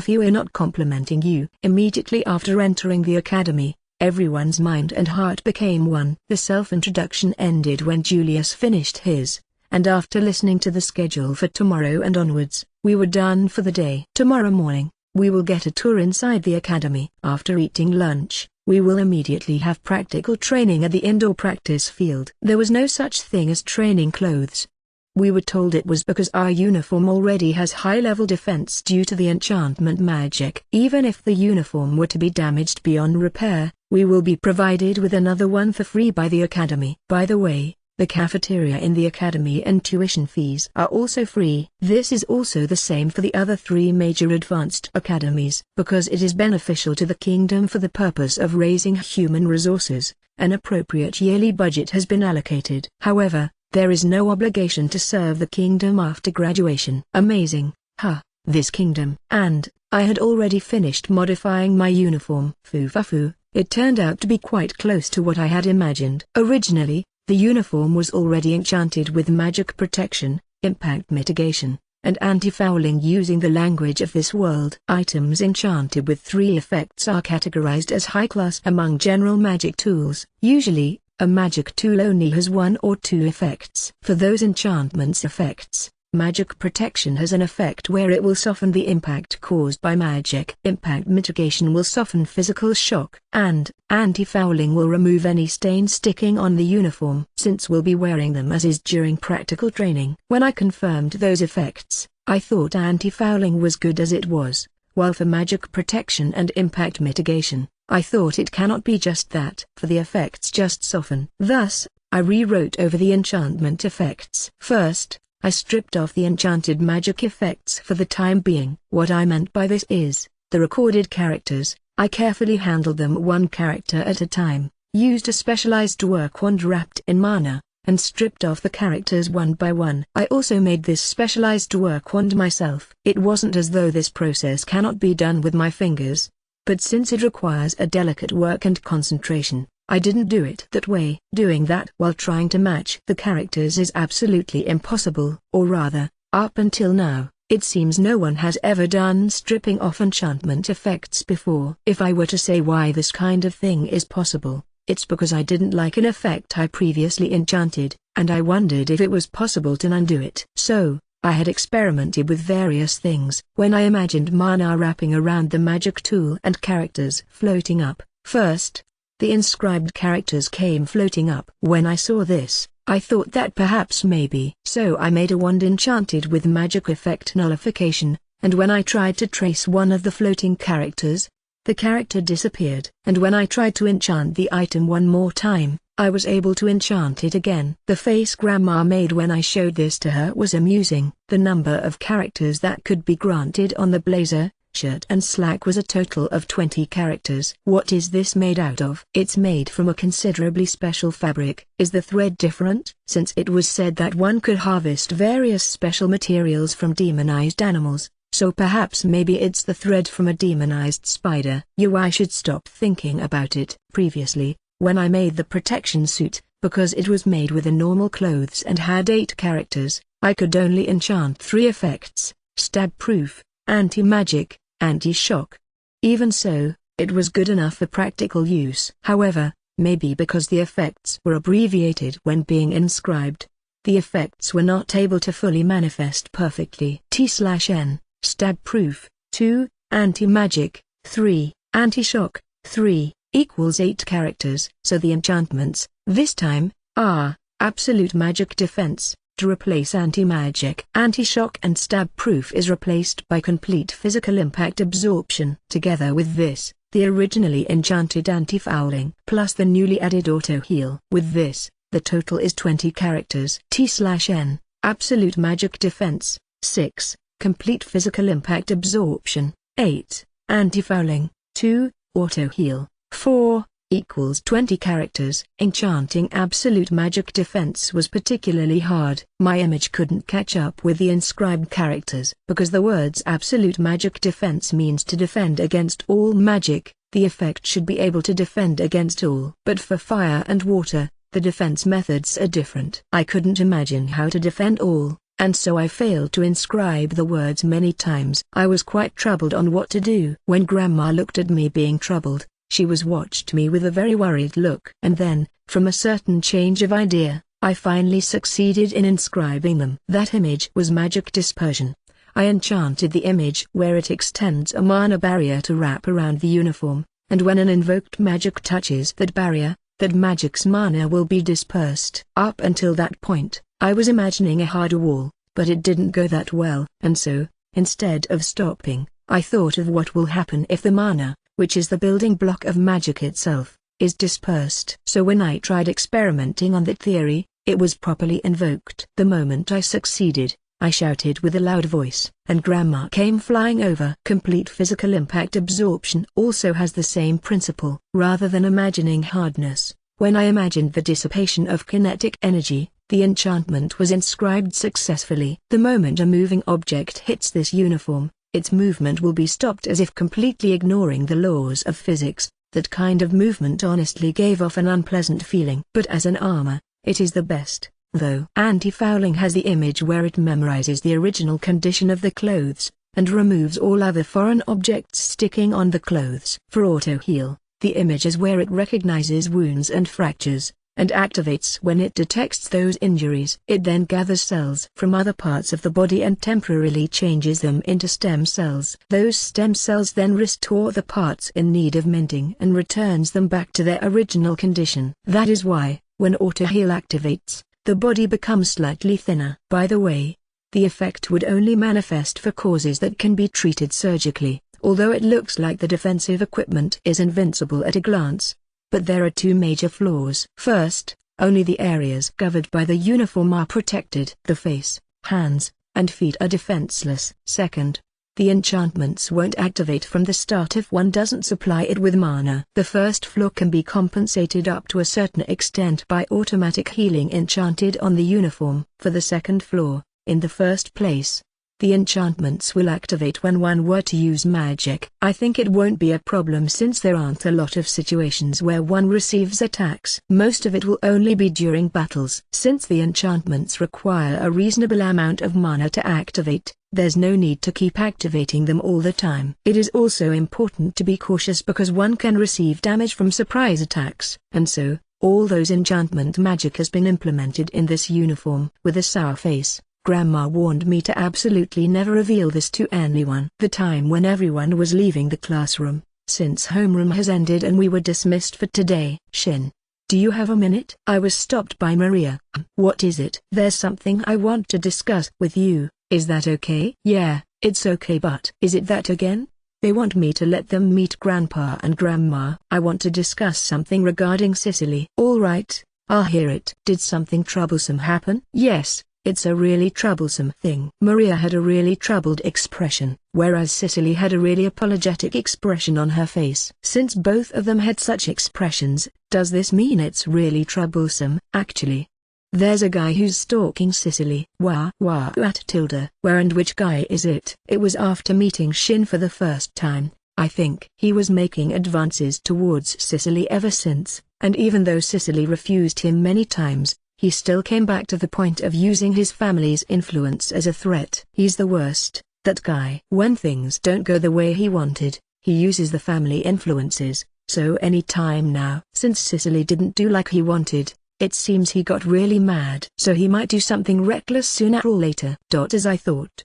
We're not complimenting you. Immediately after entering the academy, everyone's mind and heart became one. The self-introduction ended when Julius finished his, and after listening to the schedule for tomorrow and onwards, we were done for the day. Tomorrow morning, we will get a tour inside the academy. After eating lunch, we will immediately have practical training at the indoor practice field. There was no such thing as training clothes. We were told it was because our uniform already has high-level defense due to the enchantment magic. Even if the uniform were to be damaged beyond repair, we will be provided with another one for free by the academy. By the way, the cafeteria in the academy and tuition fees are also free. This is also the same for the other 3 major advanced academies. Because it is beneficial to the kingdom for the purpose of raising human resources, an appropriate yearly budget has been allocated. However, there is no obligation to serve the kingdom after graduation. Amazing, huh? This kingdom. And, I had already finished modifying my uniform. Foo-fa-foo, it turned out to be quite close to what I had imagined. Originally, The uniform was already enchanted with magic protection, impact mitigation, and anti-fouling using the language of this world. Items enchanted with 3 effects are categorized as high-class among general magic tools. Usually, a magic tool only has 1 or 2 effects. For those enchantments effects, magic protection has an effect where it will soften the impact caused by magic. Impact mitigation will soften physical shock. And anti-fouling will remove any stain sticking on the uniform, since we'll be wearing them as is during practical training. When I confirmed those effects, I thought anti-fouling was good as it was, while for magic protection and impact mitigation, I thought it cannot be just that. For the effects just soften. Thus, I rewrote over the enchantment effects. First, I stripped off the enchanted magic effects for the time being. What I meant by this is, the recorded characters, I carefully handled them 1 character at a time, used a specialized work wand wrapped in mana, and stripped off the characters 1 by 1. I also made this specialized work wand myself. It wasn't as though this process cannot be done with my fingers, but since it requires a delicate work and concentration, I didn't do it that way. Doing that while trying to match the characters is absolutely impossible, or rather, up until now, it seems no one has ever done stripping off enchantment effects before. If I were to say why this kind of thing is possible, it's because I didn't like an effect I previously enchanted, and I wondered if it was possible to undo it. So, I had experimented with various things. When I imagined mana wrapping around the magic tool and characters floating up, first, the inscribed characters came floating up. When I saw this, I thought that perhaps maybe. So I made a wand enchanted with magic effect nullification, and when I tried to trace one of the floating characters, the character disappeared. And when I tried to enchant the item 1 more time, I was able to enchant it again. The face Grandma made when I showed this to her was amusing. The number of characters that could be granted on the blazer, shirt and slack was a total of 20 characters. What is this made out of? It's made from a considerably special fabric. Is the thread different? Since it was said that one could harvest various special materials from demonized animals, so perhaps maybe it's the thread from a demonized spider. I should stop thinking about it. Previously, when I made the protection suit, because it was made with a normal clothes and had 8 characters, I could only enchant 3 effects: stab-proof, anti-magic, anti-shock. Even so, it was good enough for practical use. However, maybe because the effects were abbreviated when being inscribed, the effects were not able to fully manifest perfectly. T/N, stab-proof, 2, anti-magic, 3, anti-shock, 3, equals 8 characters. So the enchantments, this time, are, absolute magic defense, to replace anti-magic. Anti-shock and stab-proof is replaced by complete physical impact absorption. Together with this, the originally enchanted anti-fouling plus the newly added auto-heal. With this, the total is 20 characters. T/N, absolute magic defense, 6, complete physical impact absorption, 8, anti-fouling, 2, auto-heal, 4, equals 20 characters. Enchanting absolute magic defense was particularly hard. My image couldn't catch up with the inscribed characters. Because the words absolute magic defense means to defend against all magic, the effect should be able to defend against all. But for fire and water, the defense methods are different. I couldn't imagine how to defend all, and so I failed to inscribe the words many times. I was quite troubled on what to do. When Grandma looked at me being troubled, she watched me with a very worried look. And then, from a certain change of idea, I finally succeeded in inscribing them. That image was magic dispersion. I enchanted the image where it extends a mana barrier to wrap around the uniform, and when an invoked magic touches that barrier, that magic's mana will be dispersed. Up until that point, I was imagining a harder wall, but it didn't go that well. And so, instead of stopping, I thought of what will happen if the mana, which is the building block of magic itself, is dispersed. So when I tried experimenting on that theory, it was properly invoked. The moment I succeeded, I shouted with a loud voice, and Grandma came flying over. Complete physical impact absorption also has the same principle. Rather than imagining hardness, when I imagined the dissipation of kinetic energy, the enchantment was inscribed successfully. The moment a moving object hits this uniform, its movement will be stopped as if completely ignoring the laws of physics. That kind of movement honestly gave off an unpleasant feeling. But as an armor, It is the best, though. Anti-fouling has the image where it memorizes the original condition of the clothes, and removes all other foreign objects sticking on the clothes. For auto-heal, the image is where it recognizes wounds and fractures, and activates when it detects those injuries. It then gathers cells from other parts of the body and temporarily changes them into stem cells. Those stem cells then restore the parts in need of mending and returns them back to their original condition. That is why, when auto-heal activates, the body becomes slightly thinner. By the way, the effect would only manifest for causes that can be treated surgically, although it looks like the defensive equipment is invincible at a glance. But there are two major flaws. First, only the areas covered by the uniform are protected. The face, hands, and feet are defenseless. Second, the enchantments won't activate from the start if one doesn't supply it with mana. The first flaw can be compensated up to a certain extent by automatic healing enchanted on the uniform. For the second flaw, in the first place, the enchantments will activate when one were to use magic. I think it won't be a problem since there aren't a lot of situations where one receives attacks. Most of it will only be during battles. Since the enchantments require a reasonable amount of mana to activate, there's no need to keep activating them all the time. It is also important to be cautious because one can receive damage from surprise attacks. And so, all those enchantment magic has been implemented in this uniform. With a sour face, Grandma warned me to absolutely never reveal this to anyone. The time when everyone was leaving the classroom, since homeroom has ended and we were dismissed for today. Shin, do you have a minute? I was stopped by Maria. What is it? There's something I want to discuss with you. Is that okay? Yeah, it's okay, but is it that again? They want me to let them meet Grandpa and Grandma. I want to discuss something regarding Cicely. All right, I'll hear it. Did something troublesome happen? Yes. It's a really troublesome thing. Maria had a really troubled expression, whereas Cicely had a really apologetic expression on her face. Since both of them had such expressions, does this mean it's really troublesome? Actually, there's a guy who's stalking Cicely. At tilde. Where and which guy is it? It was after meeting Shin for the first time, I think. He was making advances towards Cicely ever since, and even though Cicely refused him many times, he still came back to the point of using his family's influence as a threat. He's the worst, that guy. When things don't go the way he wanted, he uses the family influences, so any time now. Since Cicely didn't do like he wanted, it seems he got really mad. So he might do something reckless sooner or later. As I thought.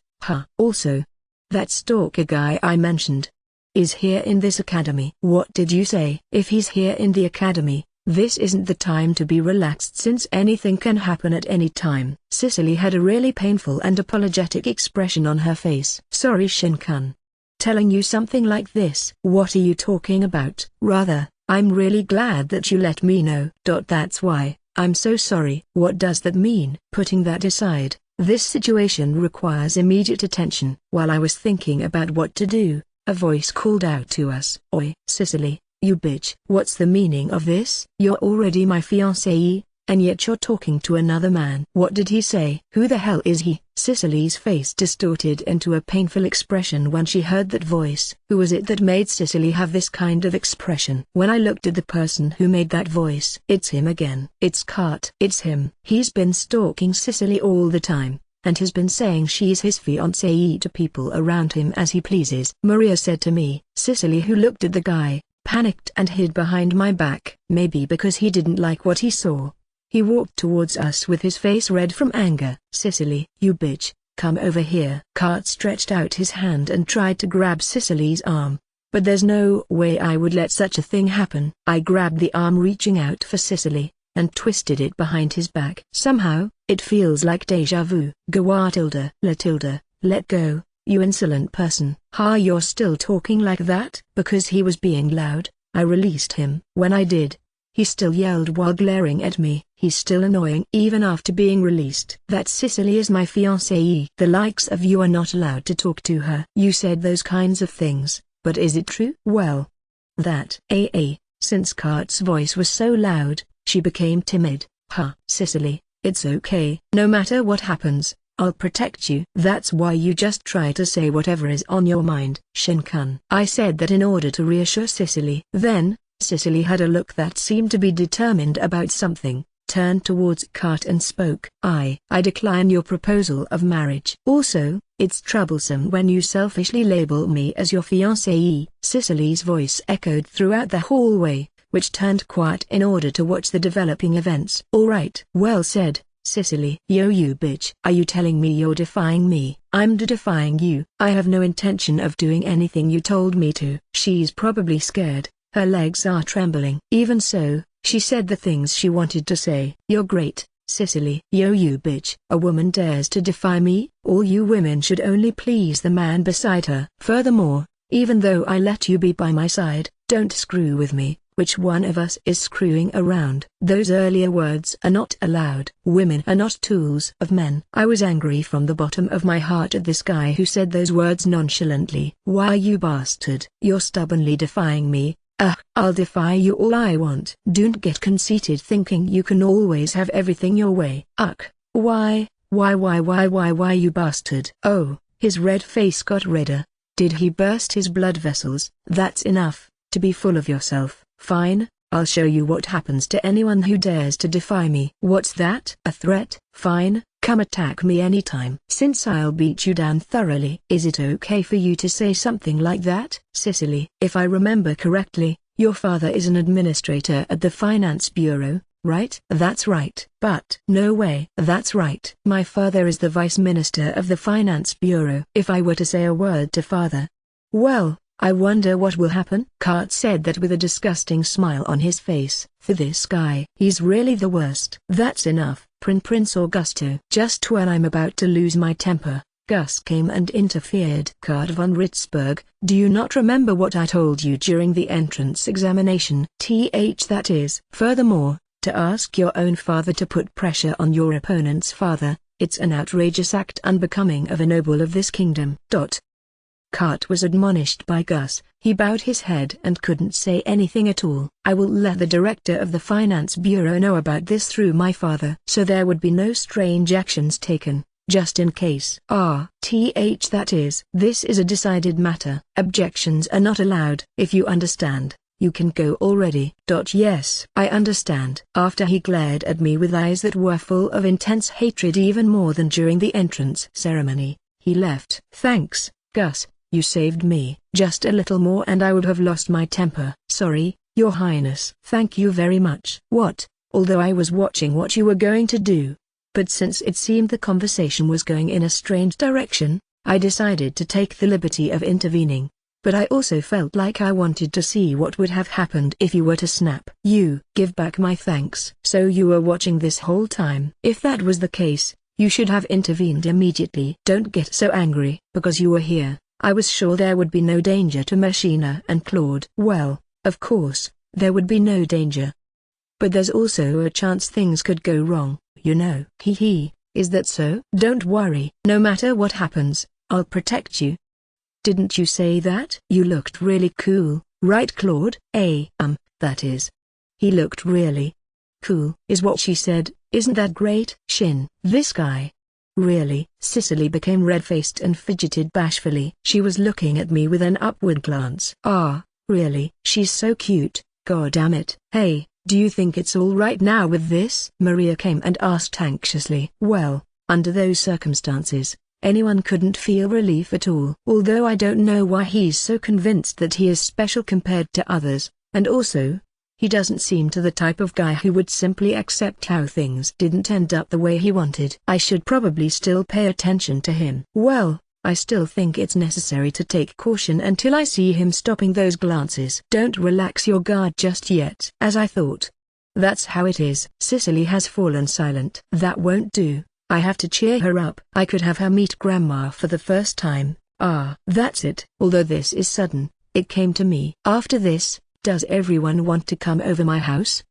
Also, that stalker guy I mentioned is here in this academy. What did you say? If he's here in the academy, this isn't the time to be relaxed since anything can happen at any time. Cicely had a really painful and apologetic expression on her face. Sorry Shin-kun. Telling you something like this. What are you talking about? Rather, I'm really glad that you let me know. That's why, I'm so sorry. What does that mean? Putting that aside, this situation requires immediate attention. While I was thinking about what to do, a voice called out to us. Oi, Cicely. You bitch. What's the meaning of this? You're already my fiancée, and yet you're talking to another man. What did he say? Who the hell is he? Cicely's face distorted into a painful expression when she heard that voice. Who was it that made Cicely have this kind of expression? When I looked at the person who made that voice, it's him again. It's Kurt. It's him. He's been stalking Cicely all the time, and has been saying she's his fiancée to people around him as he pleases. Maria said to me. Cicely, who looked at the guy, panicked and hid behind my back. Maybe because he didn't like what he saw, he walked towards us with his face red from anger. Cicely, you bitch, come over here. Kurt stretched out his hand and tried to grab Cicely's arm, but there's no way I would let such a thing happen. I grabbed the arm reaching out for Cicely, and twisted it behind his back. Somehow, it feels like deja vu. Let go. You insolent person. You're still talking like that? Because he was being loud, I released him. When I did, he still yelled while glaring at me. He's still annoying even after being released. That Cicely is my fiancée. The likes of you are not allowed to talk to her. You said those kinds of things, but is it true? Well, that since Kurt's voice was so loud, she became timid. Cicely, it's okay. No matter what happens, I'll protect you. That's why you just try to say whatever is on your mind. Shin-kun. I said that in order to reassure Cicely. Then, Cicely had a look that seemed to be determined about something, turned towards Kurt and spoke. I decline your proposal of marriage. Also, it's troublesome when you selfishly label me as your fiancée. Cicily's voice echoed throughout the hallway, which turned quiet in order to watch the developing events. All right. Well said, Cicely. Yo, you bitch. Are you telling me you're defying me? I'm defying you. I have no intention of doing anything you told me to. She's probably scared. Her legs are trembling. Even so, she said the things she wanted to say. You're great, Cicely. Yo, you bitch. A woman dares to defy me? All you women should only please the man beside her. Furthermore, even though I let you be by my side, don't screw with me. Which one of us is screwing around? Those earlier words are not allowed. Women are not tools of men. I was angry from the bottom of my heart at this guy who said those words nonchalantly. Why, you bastard? You're stubbornly defying me. I'll defy you all I want. Don't get conceited thinking you can always have everything your way. Why, you bastard? Oh, his red face got redder. Did he burst his blood vessels? That's enough, to be full of yourself. Fine, I'll show you what happens to anyone who dares to defy me. What's that? A threat? Fine, come attack me anytime. Since I'll beat you down thoroughly. Is it okay for you to say something like that? Cicely, if I remember correctly, your father is an administrator at the Finance Bureau, right? That's right. But no way. That's right. My father is the Vice Minister of the Finance Bureau. If I were to say a word to father, well, I wonder what will happen. Kurt said that with a disgusting smile on his face. For this guy, he's really the worst. That's enough, Prince Augusto. Just when I'm about to lose my temper, Gus came and interfered. Kurt von Ritzberg, do you not remember what I told you during the entrance examination? That is. Furthermore, to ask your own father to put pressure on your opponent's father, it's an outrageous act unbecoming of a noble of this kingdom. Kurt was admonished by Gus. He bowed his head and couldn't say anything at all. I will let the director of the Finance Bureau know about this through my father. So there would be no strange actions taken, just in case. That is. This is a decided matter. Objections are not allowed. If you understand, you can go already. Yes, I understand. After he glared at me with eyes that were full of intense hatred even more than during the entrance ceremony, he left. Thanks, Gus. You saved me. Just a little more and I would have lost my temper. Sorry, Your Highness. Thank you very much. What? Although I was watching what you were going to do. But since it seemed the conversation was going in a strange direction, I decided to take the liberty of intervening. But I also felt like I wanted to see what would have happened if you were to snap. You give back my thanks. So you were watching this whole time. If that was the case, you should have intervened immediately. Don't get so angry. Because you were here, I was sure there would be no danger to Machina and Claude. Well, of course, there would be no danger. But there's also a chance things could go wrong, you know. Is that so? Don't worry. No matter what happens, I'll protect you. Didn't you say that? You looked really cool, right Claude? That is. He looked really cool, is what she said. Isn't that great? This guy. Really? Cicely became red-faced and fidgeted bashfully. She was looking at me with an upward glance. Really? She's so cute, god damn it. Hey, do you think it's all right now with this? Maria came and asked anxiously. Well, under those circumstances, anyone couldn't feel relief at all. Although I don't know why he's so convinced that he is special compared to others, and also, he doesn't seem to the type of guy who would simply accept how things didn't end up the way he wanted. I should probably still pay attention to him. Well, I still think it's necessary to take caution until I see him stopping those glances. Don't relax your guard just yet. As I thought. That's how it is. Cicely has fallen silent. That won't do. I have to cheer her up. I could have her meet Grandma for the first time. That's it. Although this is sudden, it came to me. After this, does everyone want to come over my house?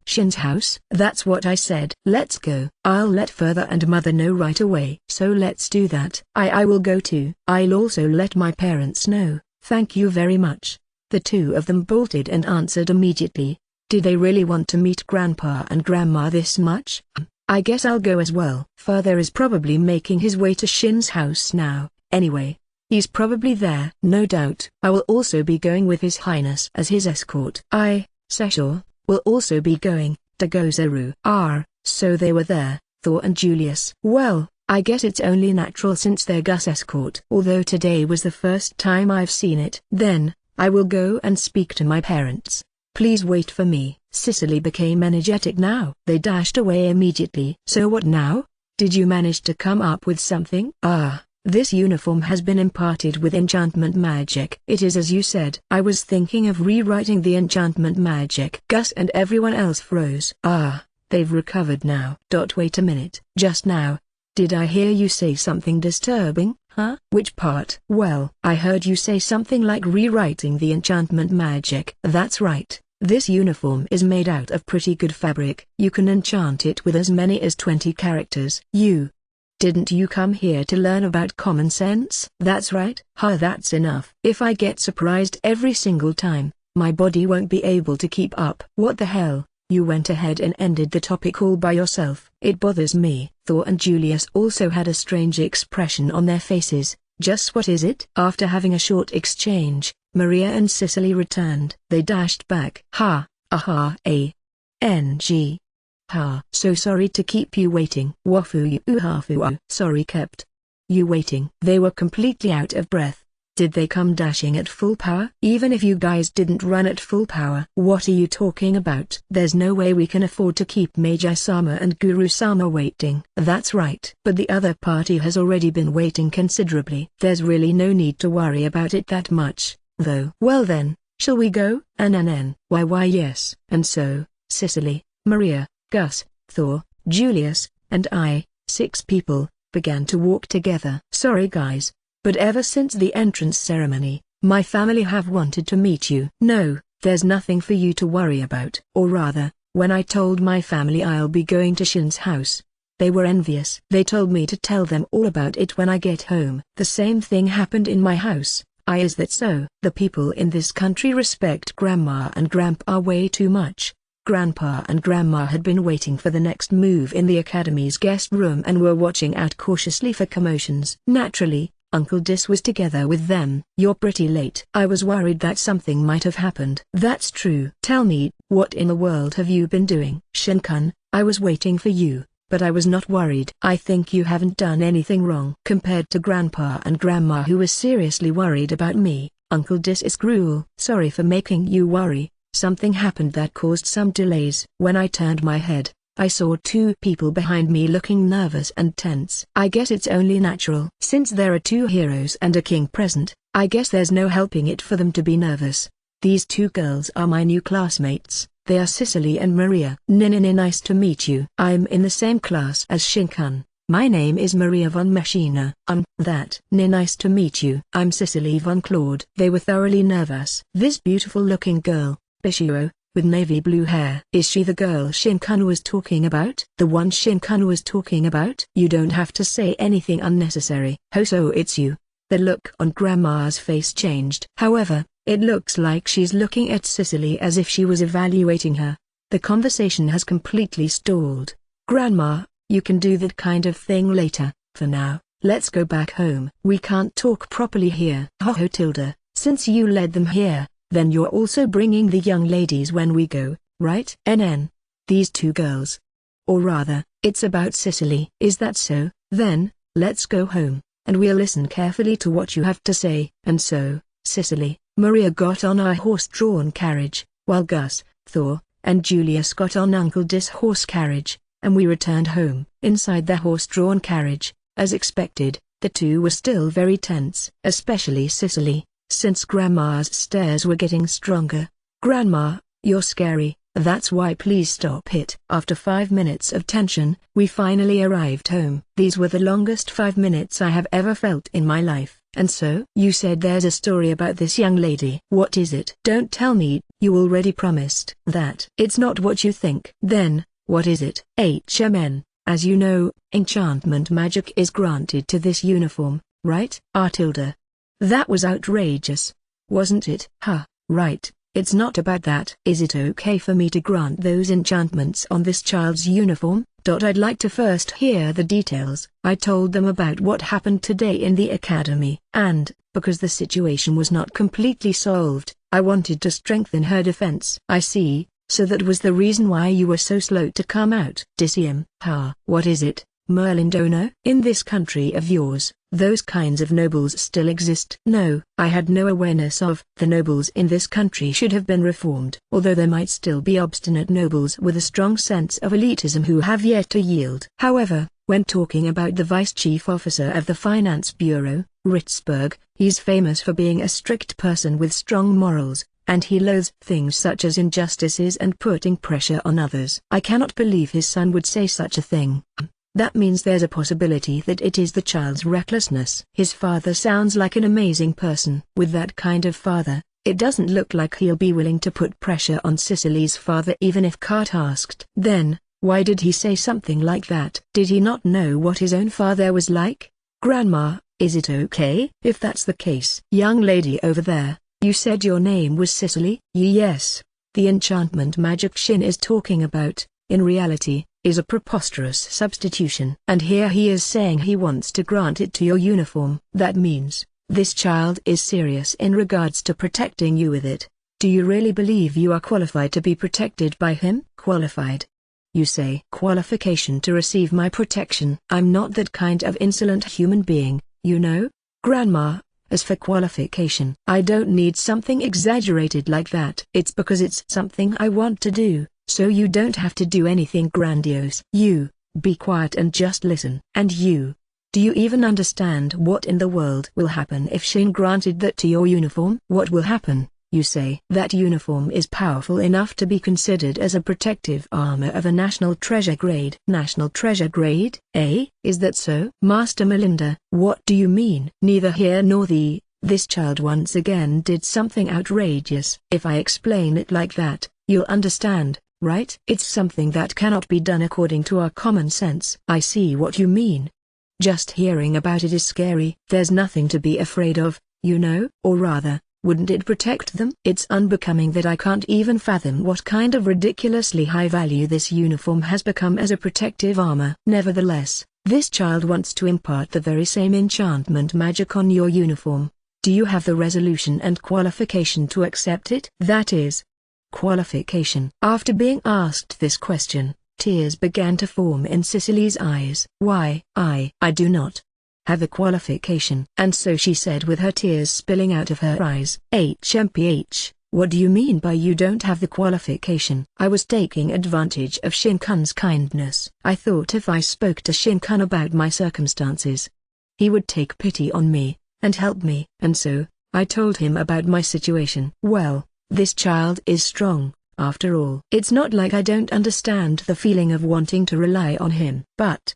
Shin's house? That's what I said. Let's go. I'll let father and mother know right away. So let's do that. I will go too. I'll also let my parents know. Thank you very much. The two of them bolted and answered immediately. Did they really want to meet Grandpa and Grandma this much? I guess I'll go as well. Father is probably making his way to Shin's house now, anyway. He's probably there. No doubt. I will also be going with His Highness as his escort. Sessho, will also be going, Dagozaru. So they were there, Thor and Julius. Well, I guess it's only natural since they're Gus' escort. Although today was the first time I've seen it. Then, I will go and speak to my parents. Please wait for me. Cicely became energetic now. They dashed away immediately. So what now? Did you manage to come up with something? This uniform has been imparted with enchantment magic. It is as you said. I was thinking of rewriting the enchantment magic. Gus and everyone else froze. They've recovered now. Wait a minute. Just now. Did I hear you say something disturbing? Huh? Which part? Well, I heard you say something like rewriting the enchantment magic. That's right. This uniform is made out of pretty good fabric. You can enchant it with as many as 20 characters. Didn't you come here to learn about common sense? That's right. That's enough. If I get surprised every single time, my body won't be able to keep up. What the hell? You went ahead and ended the topic all by yourself. It bothers me. Thor and Julius also had a strange expression on their faces. Just what is it? After having a short exchange, Maria and Cicely returned. They dashed back. So sorry to keep you waiting. Sorry kept you waiting. They were completely out of breath. Did they come dashing at full power? Even if you guys didn't run at full power. What are you talking about? There's no way we can afford to keep Meiji-sama and Guru-sama waiting. That's right. But the other party has already been waiting considerably. There's really no need to worry about it that much, though. Well then, shall we go? Why yes. And so, Cicely, Maria, Gus, Thor, Julius, and I, 6 people, began to walk together. Sorry guys, but ever since the entrance ceremony, my family have wanted to meet you. No, there's nothing for you to worry about. Or rather, when I told my family I'll be going to Shin's house, they were envious. They told me to tell them all about it when I get home. The same thing happened in my house. Is that so? The people in this country respect Grandma and Grandpa way too much. Grandpa and Grandma had been waiting for the next move in the Academy's guest room and were watching out cautiously for commotions. Naturally, Uncle Dis was together with them. You're pretty late. I was worried that something might have happened. That's true. Tell me, what in the world have you been doing? Shin-kun, I was waiting for you, but I was not worried. I think you haven't done anything wrong. Compared to Grandpa and Grandma who was seriously worried about me, Uncle Dis is cruel. Sorry for making you worry. Something happened that caused some delays. When I turned my head, I saw 2 people behind me looking nervous and tense. I guess it's only natural. Since there are 2 heroes and a king present, I guess there's no helping it for them to be nervous. These 2 girls are my new classmates. They are Cicely and Maria. Nice to meet you. I'm in the same class as Shin-kun. My name is Maria von Machina. Nice to meet you. I'm Cicely von Claude. They were thoroughly nervous. This beautiful-looking girl, Bishio, with navy blue hair. Is she the girl Shin-kun was talking about? The one Shin-kun was talking about? You don't have to say anything unnecessary. So it's you. The look on Grandma's face changed. However, it looks like she's looking at Cicely as if she was evaluating her. The conversation has completely stalled. Grandma, you can do that kind of thing later. For now, let's go back home. We can't talk properly here. Tilda, since you led them here, then you're also bringing the young ladies when we go, right? These 2 girls. Or rather, it's about Cicely. Is that so? Then, let's go home, and we'll listen carefully to what you have to say. And so, Cicely, Maria got on our horse-drawn carriage, while Gus, Thor, and Julius got on Uncle Dis' horse carriage, and we returned home. Inside the horse-drawn carriage, as expected, the 2 were still very tense, especially Cicely, since Grandma's stares were getting stronger. Grandma, you're scary. That's why please stop it. After 5 minutes of tension, we finally arrived home. These were the longest 5 minutes I have ever felt in my life. And so? You said there's a story about this young lady. What is it? Don't tell me, you already promised that. It's not what you think. Then, what is it? As you know, enchantment magic is granted to this uniform, right? Tilda. That was outrageous. Wasn't it? Right. It's not about that. Is it okay for me to grant those enchantments on this child's uniform? I'd like to first hear the details. I told them about what happened today in the academy. And, because the situation was not completely solved, I wanted to strengthen her defense. I see. So that was the reason why you were so slow to come out. Disium. What is it, Merlin Dono? In this country of yours, those kinds of nobles still exist? No, I had no awareness of. The nobles in this country should have been reformed. Although there might still be obstinate nobles with a strong sense of elitism who have yet to yield. However, when talking about the vice chief officer of the finance bureau, Ritzberg, he's famous for being a strict person with strong morals, and he loathes things such as injustices and putting pressure on others. I cannot believe his son would say such a thing. That means there's a possibility that it is the child's recklessness. His father sounds like an amazing person. With that kind of father, it doesn't look like he'll be willing to put pressure on Cicely's father even if Kurt asked. Then, why did he say something like that? Did he not know what his own father was like? Grandma, is it okay? If that's the case. Young lady over there, you said your name was Cicely? Yes. The enchantment magic Shin is talking about, in reality, is a preposterous substitution. And here he is saying he wants to grant it to your uniform. That means, this child is serious in regards to protecting you with it. Do you really believe you are qualified to be protected by him? Qualified? You say qualification to receive my protection. I'm not that kind of insolent human being, you know? Grandma, as for qualification, I don't need something exaggerated like that. It's because it's something I want to do. So you don't have to do anything grandiose. You, be quiet and just listen. And you, do you even understand what in the world will happen if Shin granted that to your uniform? What will happen, you say? That uniform is powerful enough to be considered as a protective armor of a national treasure grade. National treasure grade? Eh? Is that so? Master Melinda, what do you mean? Neither here nor there. This child once again did something outrageous. If I explain it like that, you'll understand. Right? It's something that cannot be done according to our common sense. I see what you mean. Just hearing about it is scary. There's nothing to be afraid of, you know? Or rather, wouldn't it protect them? It's unbecoming that I can't even fathom what kind of ridiculously high value this uniform has become as a protective armor. Nevertheless, this child wants to impart the very same enchantment magic on your uniform. Do you have the resolution and qualification to accept it? That is, qualification. After being asked this question, tears began to form in Cicely's eyes. Why, I do not have a qualification. And so she said with her tears spilling out of her eyes. HMPH, what do you mean by you don't have the qualification? I was taking advantage of Shin-kun's kindness. I thought if I spoke to Shin-kun about my circumstances, he would take pity on me, and help me. And so, I told him about my situation. Well, this child is strong, after all. It's not like I don't understand the feeling of wanting to rely on him. But,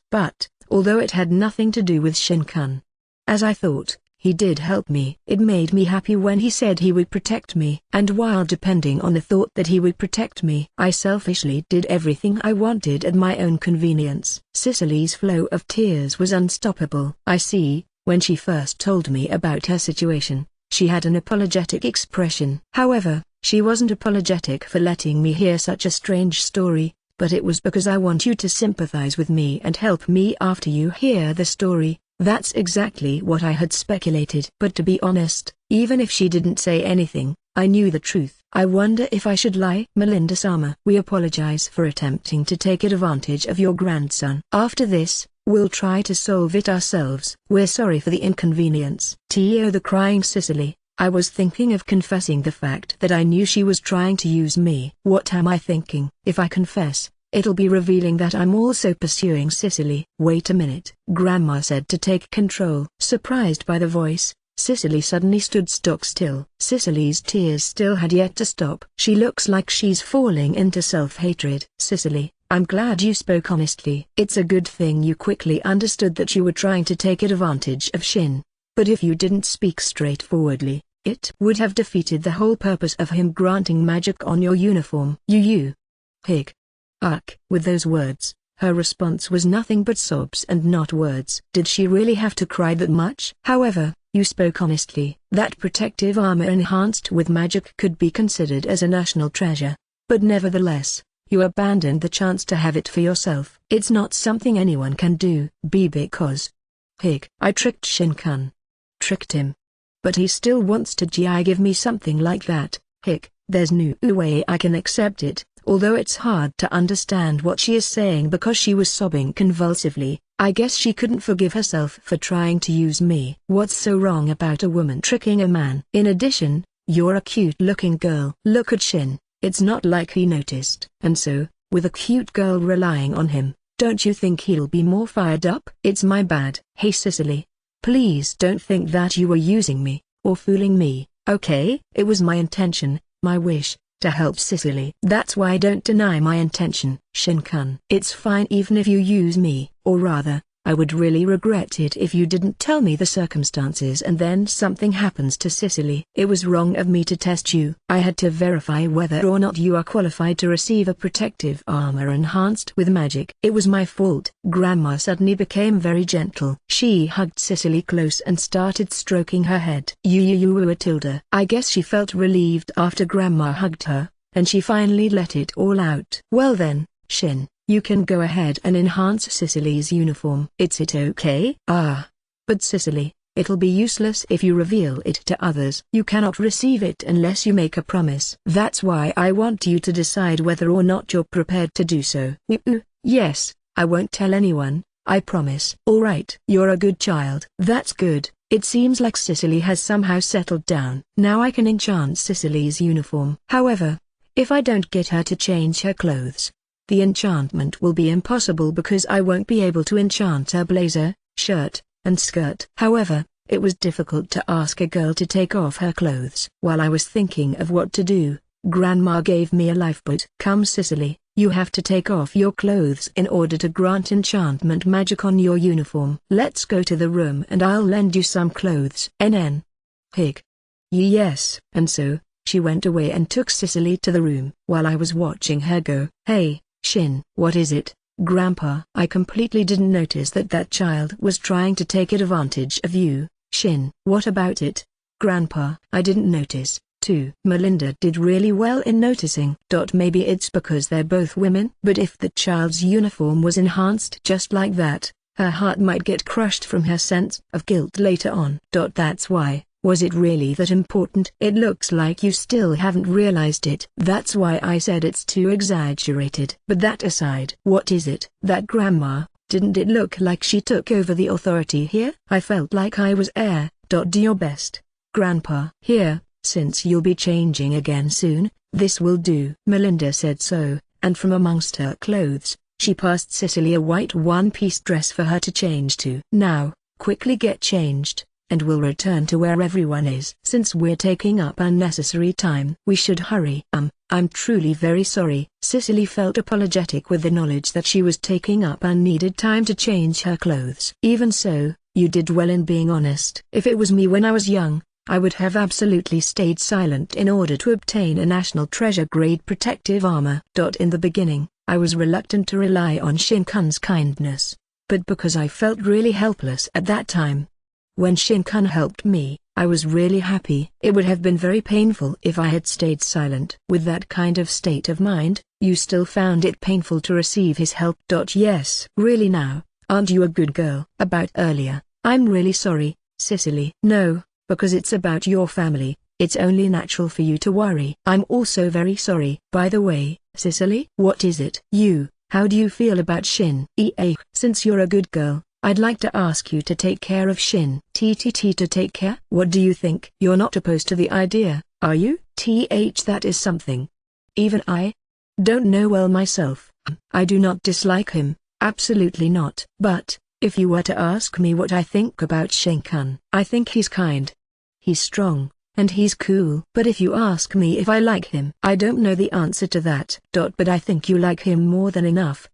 although it had nothing to do with Shin-kun, as I thought, he did help me. It made me happy when he said he would protect me. And while depending on the thought that he would protect me, I selfishly did everything I wanted at my own convenience. Cicely's flow of tears was unstoppable. I see, when she first told me about her situation, she had an apologetic expression. However, she wasn't apologetic for letting me hear such a strange story, but it was because I want you to sympathize with me and help me after you hear the story. That's exactly what I had speculated. But to be honest, even if she didn't say anything, I knew the truth. I wonder if I should lie. Melinda-sama, we apologize for attempting to take advantage of your grandson. After this, we'll try to solve it ourselves. We're sorry for the inconvenience. The crying Cicely, I was thinking of confessing the fact that I knew she was trying to use me. What am I thinking? If I confess, it'll be revealing that I'm also pursuing Cicely. Wait a minute. Grandma said to take control. Surprised by the voice, Cicely suddenly stood stock still. Cicely's tears still had yet to stop. She looks like she's falling into self-hatred. Cicely, I'm glad you spoke honestly. It's a good thing you quickly understood that you were trying to take advantage of Shin. But if you didn't speak straightforwardly, it would have defeated the whole purpose of him granting magic on your uniform. Hig. With those words, her response was nothing but sobs and not words. Did she really have to cry that much? However, you spoke honestly. That protective armor enhanced with magic could be considered as a national treasure. But nevertheless, you abandoned the chance to have it for yourself. It's not something anyone can do. Because I tricked Shin-kun. Tricked him. But he still wants to give me something like that. There's no way I can accept it. Although it's hard to understand what she is saying because she was sobbing convulsively, I guess she couldn't forgive herself for trying to use me. What's so wrong about a woman tricking a man? In addition, you're a cute-looking girl. Look at Shin, it's not like he noticed. And so, with a cute girl relying on him, don't you think he'll be more fired up? It's my bad. Hey Cicely. Please don't think that you were using me, or fooling me, okay? It was my intention, my wish, to help Cicely. That's why I don't deny my intention. Shin-kun. It's fine even if you use me, or rather, I would really regret it if you didn't tell me the circumstances and then something happens to Cicely. It was wrong of me to test you. I had to verify whether or not you are qualified to receive a protective armor enhanced with magic. It was my fault. Grandma suddenly became very gentle. She hugged Cicely close and started stroking her head. Tilda. I guess she felt relieved after Grandma hugged her, and she finally let it all out. Well then, Shin, you can go ahead and enhance Cicely's uniform. Is it okay? But Cicely, it'll be useless if you reveal it to others. You cannot receive it unless you make a promise. That's why I want you to decide whether or not you're prepared to do so. Yes, I won't tell anyone, I promise. Alright. You're a good child. That's good. It seems like Cicely has somehow settled down. Now I can enchant Cicely's uniform. However, if I don't get her to change her clothes, the enchantment will be impossible because I won't be able to enchant her blazer, shirt, and skirt. However, it was difficult to ask a girl to take off her clothes. While I was thinking of what to do, Grandma gave me a lifeboat. Come Cicely, you have to take off your clothes in order to grant enchantment magic on your uniform. Let's go to the room and I'll lend you some clothes. NN. Hig. Yes. And so, she went away and took Cicely to the room. While I was watching her go, Hey, Shin. What is it, Grandpa? I completely didn't notice that child was trying to take advantage of you, Shin. What about it, Grandpa? I didn't notice, too. Melinda did really well in noticing. Maybe it's because they're both women. But if the child's uniform was enhanced just like that, her heart might get crushed from her sense of guilt later on. That's why. Was it really that important? It looks like you still haven't realized it. That's why I said it's too exaggerated. But that aside, what is it? That Grandma, didn't it look like she took over the authority here? I felt like I was heir. Do your best, Grandpa. Here, since you'll be changing again soon, this will do. Melinda said so, and from amongst her clothes, she passed Cicely a white one-piece dress for her to change to. Now, quickly get changed, and we'll return to where everyone is. Since we're taking up unnecessary time, we should hurry. I'm truly very sorry. Cicely felt apologetic with the knowledge that she was taking up unneeded time to change her clothes. Even so, you did well in being honest. If it was me when I was young, I would have absolutely stayed silent in order to obtain a national treasure grade protective armor. In the beginning, I was reluctant to rely on Shin-kun's kindness, but because I felt really helpless at that time. When Shin-kun helped me, I was really happy. It would have been very painful if I had stayed silent. With that kind of state of mind, you still found it painful to receive his help. Yes. Really now, aren't you a good girl? About earlier, I'm really sorry, Cicely. No, because it's about your family, it's only natural for you to worry. I'm also very sorry. By the way, Cicely, what is it? How do you feel about Shin? Since you're a good girl, I'd like to ask you to take care of Shin. To take care? What do you think? You're not opposed to the idea, are you? That is something. Even I don't know well myself. I do not dislike him, absolutely not. But, if you were to ask me what I think about Shin-kun, I think he's kind. He's strong, and he's cool. But if you ask me if I like him, I don't know the answer to that. But I think you like him more than enough.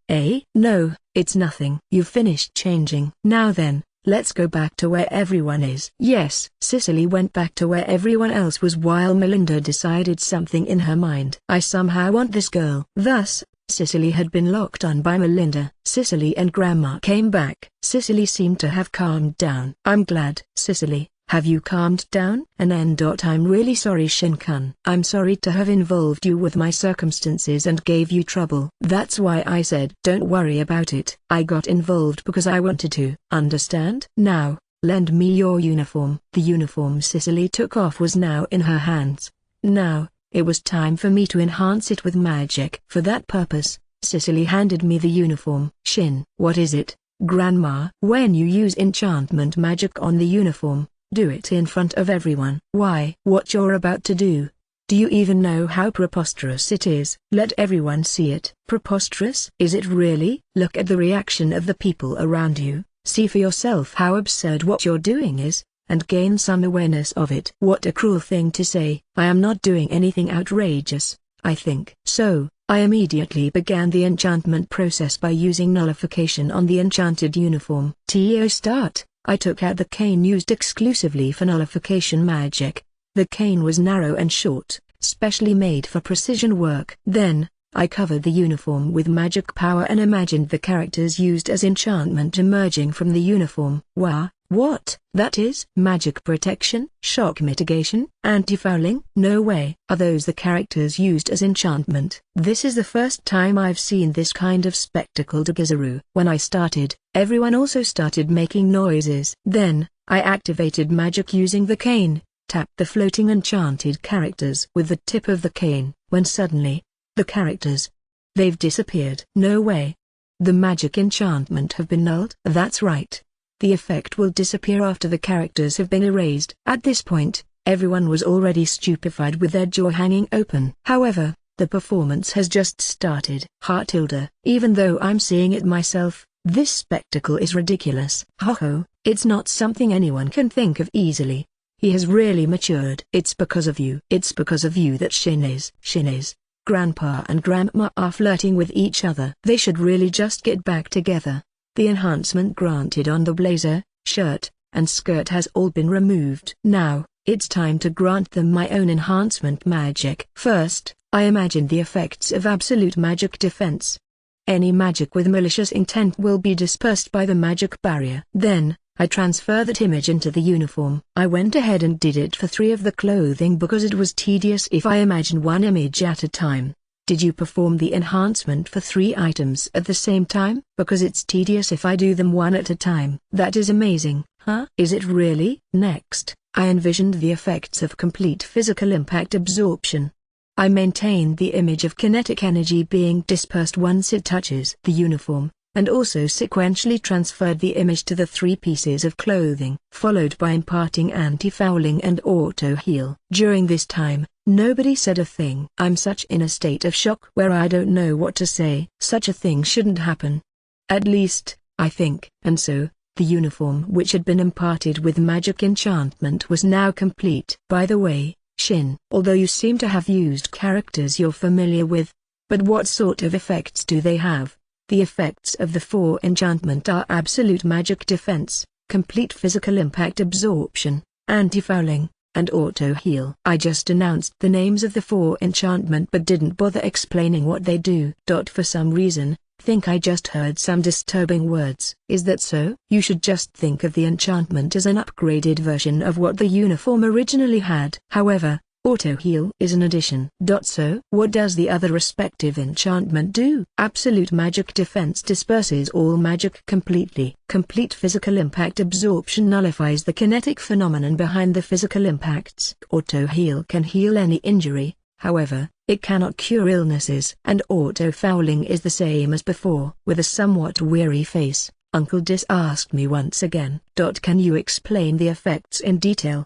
No. It's nothing. You've finished changing. Now then, let's go back to where everyone is. Yes. Cicely went back to where everyone else was while Melinda decided something in her mind. I somehow want this girl. Thus, Cicely had been locked on by Melinda. Cicely and Grandma came back. Cicely seemed to have calmed down. I'm glad. Cicely, have you calmed down? I'm really sorry Shin-kun. I'm sorry to have involved you with my circumstances and gave you trouble. That's why I said don't worry about it. I got involved because I wanted to. Understand? Now, lend me your uniform. The uniform Cicely took off was now in her hands. Now, it was time for me to enhance it with magic. For that purpose, Cicely handed me the uniform. Shin. What is it, Grandma? When you use enchantment magic on the uniform, do it in front of everyone. Why? What you're about to do? Do you even know how preposterous it is? Let everyone see it. Preposterous? Is it really? Look at the reaction of the people around you, see for yourself how absurd what you're doing is, and gain some awareness of it. What a cruel thing to say. I am not doing anything outrageous, I think. So, I immediately began the enchantment process by using nullification on the enchanted uniform. Start. I took out the cane used exclusively for nullification magic. The cane was narrow and short, specially made for precision work. Then, I covered the uniform with magic power and imagined the characters used as enchantment emerging from the uniform. Wow, what? That is magic protection, shock mitigation, anti-fouling? No way. Are those the characters used as enchantment? This is the first time I've seen this kind of spectacle. Gizaru. When I started, everyone also started making noises. Then, I activated magic using the cane, tapped the floating enchanted characters with the tip of the cane, when suddenly, the characters, they've disappeared. No way. The magic enchantment have been nulled? That's right. The effect will disappear after the characters have been erased. At this point, everyone was already stupefied with their jaw hanging open. However, the performance has just started. Tilda. Even though I'm seeing it myself, this spectacle is ridiculous. Ho, it's not something anyone can think of easily. He has really matured. It's because of you. It's because of you that Shin is. Grandpa and Grandma are flirting with each other. They should really just get back together. The enhancement granted on the blazer, shirt, and skirt has all been removed. Now, it's time to grant them my own enhancement magic. First, I imagined the effects of absolute magic defense. Any magic with malicious intent will be dispersed by the magic barrier. Then, I transfer that image into the uniform. I went ahead and did it for 3 of the clothing because it was tedious if I imagine one image at a time. Did you perform the enhancement for 3 items at the same time? Because it's tedious if I do them one at a time. That is amazing, huh? Is it really? Next, I envisioned the effects of complete physical impact absorption. I maintained the image of kinetic energy being dispersed once it touches the uniform, and also sequentially transferred the image to the 3 pieces of clothing, followed by imparting anti-fouling and auto-heal. During this time, nobody said a thing. I'm such in a state of shock where I don't know what to say. Such a thing shouldn't happen. At least, I think. And so, the uniform which had been imparted with magic enchantment was now complete. By the way, Shin, although you seem to have used characters you're familiar with, but what sort of effects do they have? The effects of the 4 enchantment are absolute magic defense, complete physical impact absorption, anti-fouling, and auto-heal. I just announced the names of the 4 enchantment but didn't bother explaining what they do. For some reason, think I just heard some disturbing words. Is that so? You should just think of the enchantment as an upgraded version of what the uniform originally had. However, auto-heal is an addition. So, what does the other respective enchantment do? Absolute magic defense disperses all magic completely. Complete physical impact absorption nullifies the kinetic phenomenon behind the physical impacts. Auto-heal can heal any injury, however, it cannot cure illnesses. And auto-fouling is the same as before. With a somewhat weary face, Uncle Dis asked me once again. Can you explain the effects in detail?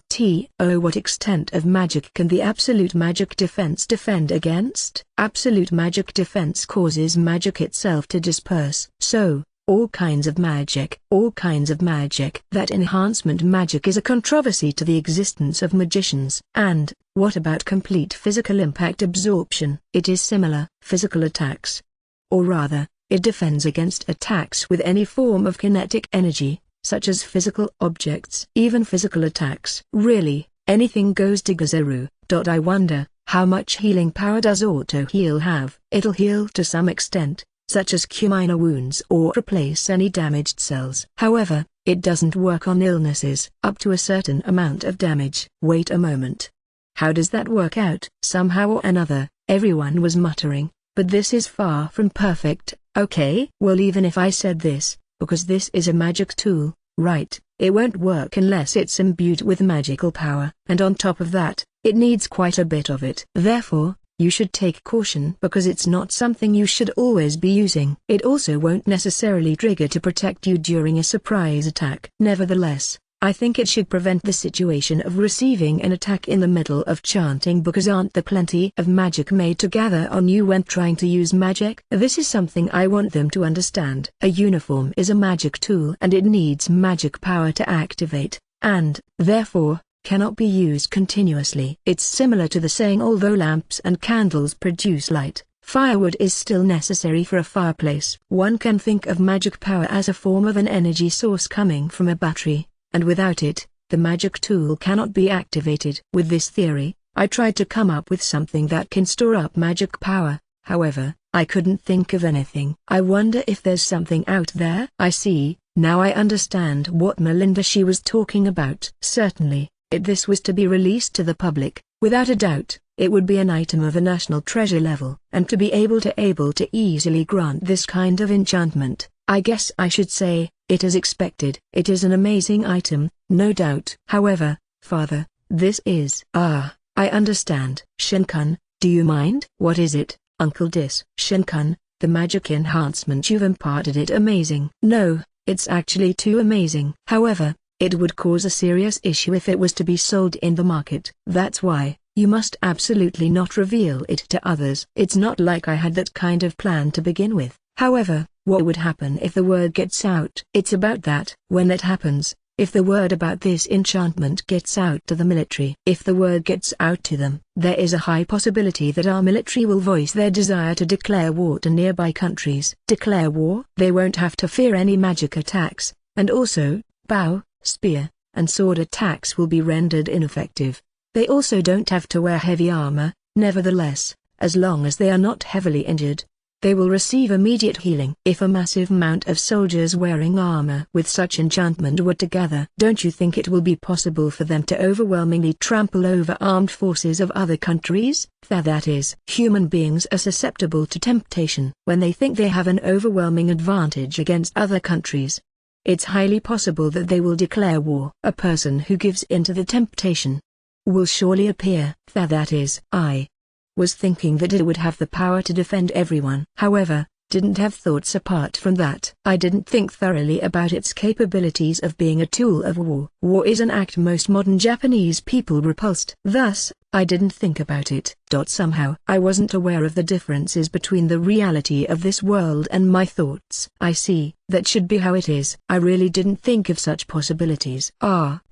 What extent of magic can the absolute magic defense defend against? Absolute magic defense causes magic itself to disperse. So, all kinds of magic. That enhancement magic is a controversy to the existence of magicians. And, what about complete physical impact absorption? It is similar. Physical attacks. Or rather, it defends against attacks with any form of kinetic energy, such as physical objects. Even physical attacks. Really, anything goes. Gizaru. I wonder, how much healing power does auto-heal have? It'll heal to some extent, such as cure minor wounds or replace any damaged cells. However, it doesn't work on illnesses up to a certain amount of damage. Wait a moment. How does that work out? Somehow or another, everyone was muttering, but this is far from perfect. Okay, well, even if I said this, because this is a magic tool, right, it won't work unless it's imbued with magical power. And on top of that, It needs quite a bit of it. Therefore, you should take caution because it's not something you should always be using. It also won't necessarily trigger to protect you during a surprise attack. Nevertheless, I think it should prevent the situation of receiving an attack in the middle of chanting because aren't there plenty of magic made to gather on you when trying to use magic? This is something I want them to understand. A uniform is a magic tool and it needs magic power to activate, and, therefore, cannot be used continuously. It's similar to the saying although lamps and candles produce light, firewood is still necessary for a fireplace. One can think of magic power as a form of an energy source coming from a battery, and without it, the magic tool cannot be activated. With this theory, I tried to come up with something that can store up magic power, however, I couldn't think of anything. I wonder if there's something out there? I see, now I understand what Melinda she was talking about. Certainly, if this was to be released to the public, without a doubt, it would be an item of a national treasure level. And to be able to easily grant this kind of enchantment, I guess I should say, it is expected. It is an amazing item, no doubt. However, Father, this is... I understand. Shinkan, do you mind? What is it, Uncle Dis? Shinkan, the magic enhancement you've imparted it amazing. No, it's actually too amazing. However, it would cause a serious issue if it was to be sold in the market. That's why, you must absolutely not reveal it to others. It's not like I had that kind of plan to begin with. However, what would happen if the word gets out? It's about that. When that happens, if the word about this enchantment gets out to the military, if the word gets out to them, there is a high possibility that our military will voice their desire to declare war to nearby countries. Declare war? They won't have to fear any magic attacks, and also, bow, spear, and sword attacks will be rendered ineffective. They also don't have to wear heavy armor. Nevertheless, as long as they are not heavily injured, they will receive immediate healing. If a massive amount of soldiers wearing armor with such enchantment were to gather, don't you think it will be possible for them to overwhelmingly trample over armed forces of other countries? That is, human beings are susceptible to temptation. When they think they have an overwhelming advantage against other countries, it's highly possible that they will declare war. A person who gives in to the temptation will surely appear. That is, I was thinking that it would have the power to defend everyone. However, didn't have thoughts apart from that. I didn't think thoroughly about its capabilities of being a tool of war. War is an act most modern Japanese people repulsed. Thus, I didn't think about it. Somehow I wasn't aware of the differences between the reality of this world and my thoughts. I see, that should be how it is. I really didn't think of such possibilities.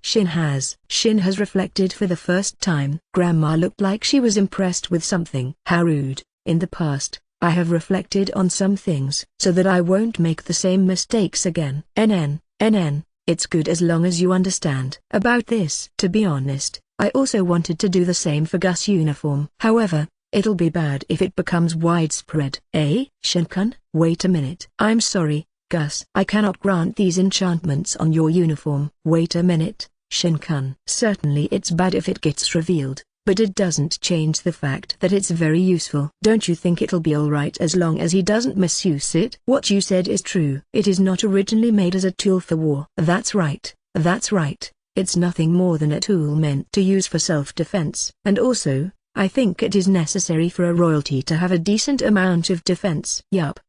Shin has reflected for the first time. Grandma looked like she was impressed with something. How rude. In the past, I have reflected on some things so that I won't make the same mistakes again. It's good as long as you understand about this. To be honest, I also wanted to do the same for Gus' uniform. However, it'll be bad if it becomes widespread. Shinkan? Wait a minute. I'm sorry, Gus. I cannot grant these enchantments on your uniform. Wait a minute, Shinkan. Certainly it's bad if it gets revealed, but it doesn't change the fact that it's very useful. Don't you think it'll be alright as long as he doesn't misuse it? What you said is true. It is not originally made as a tool for war. That's right. It's nothing more than a tool meant to use for self-defense. And also, I think it is necessary for a royalty to have a decent amount of defense. Yup.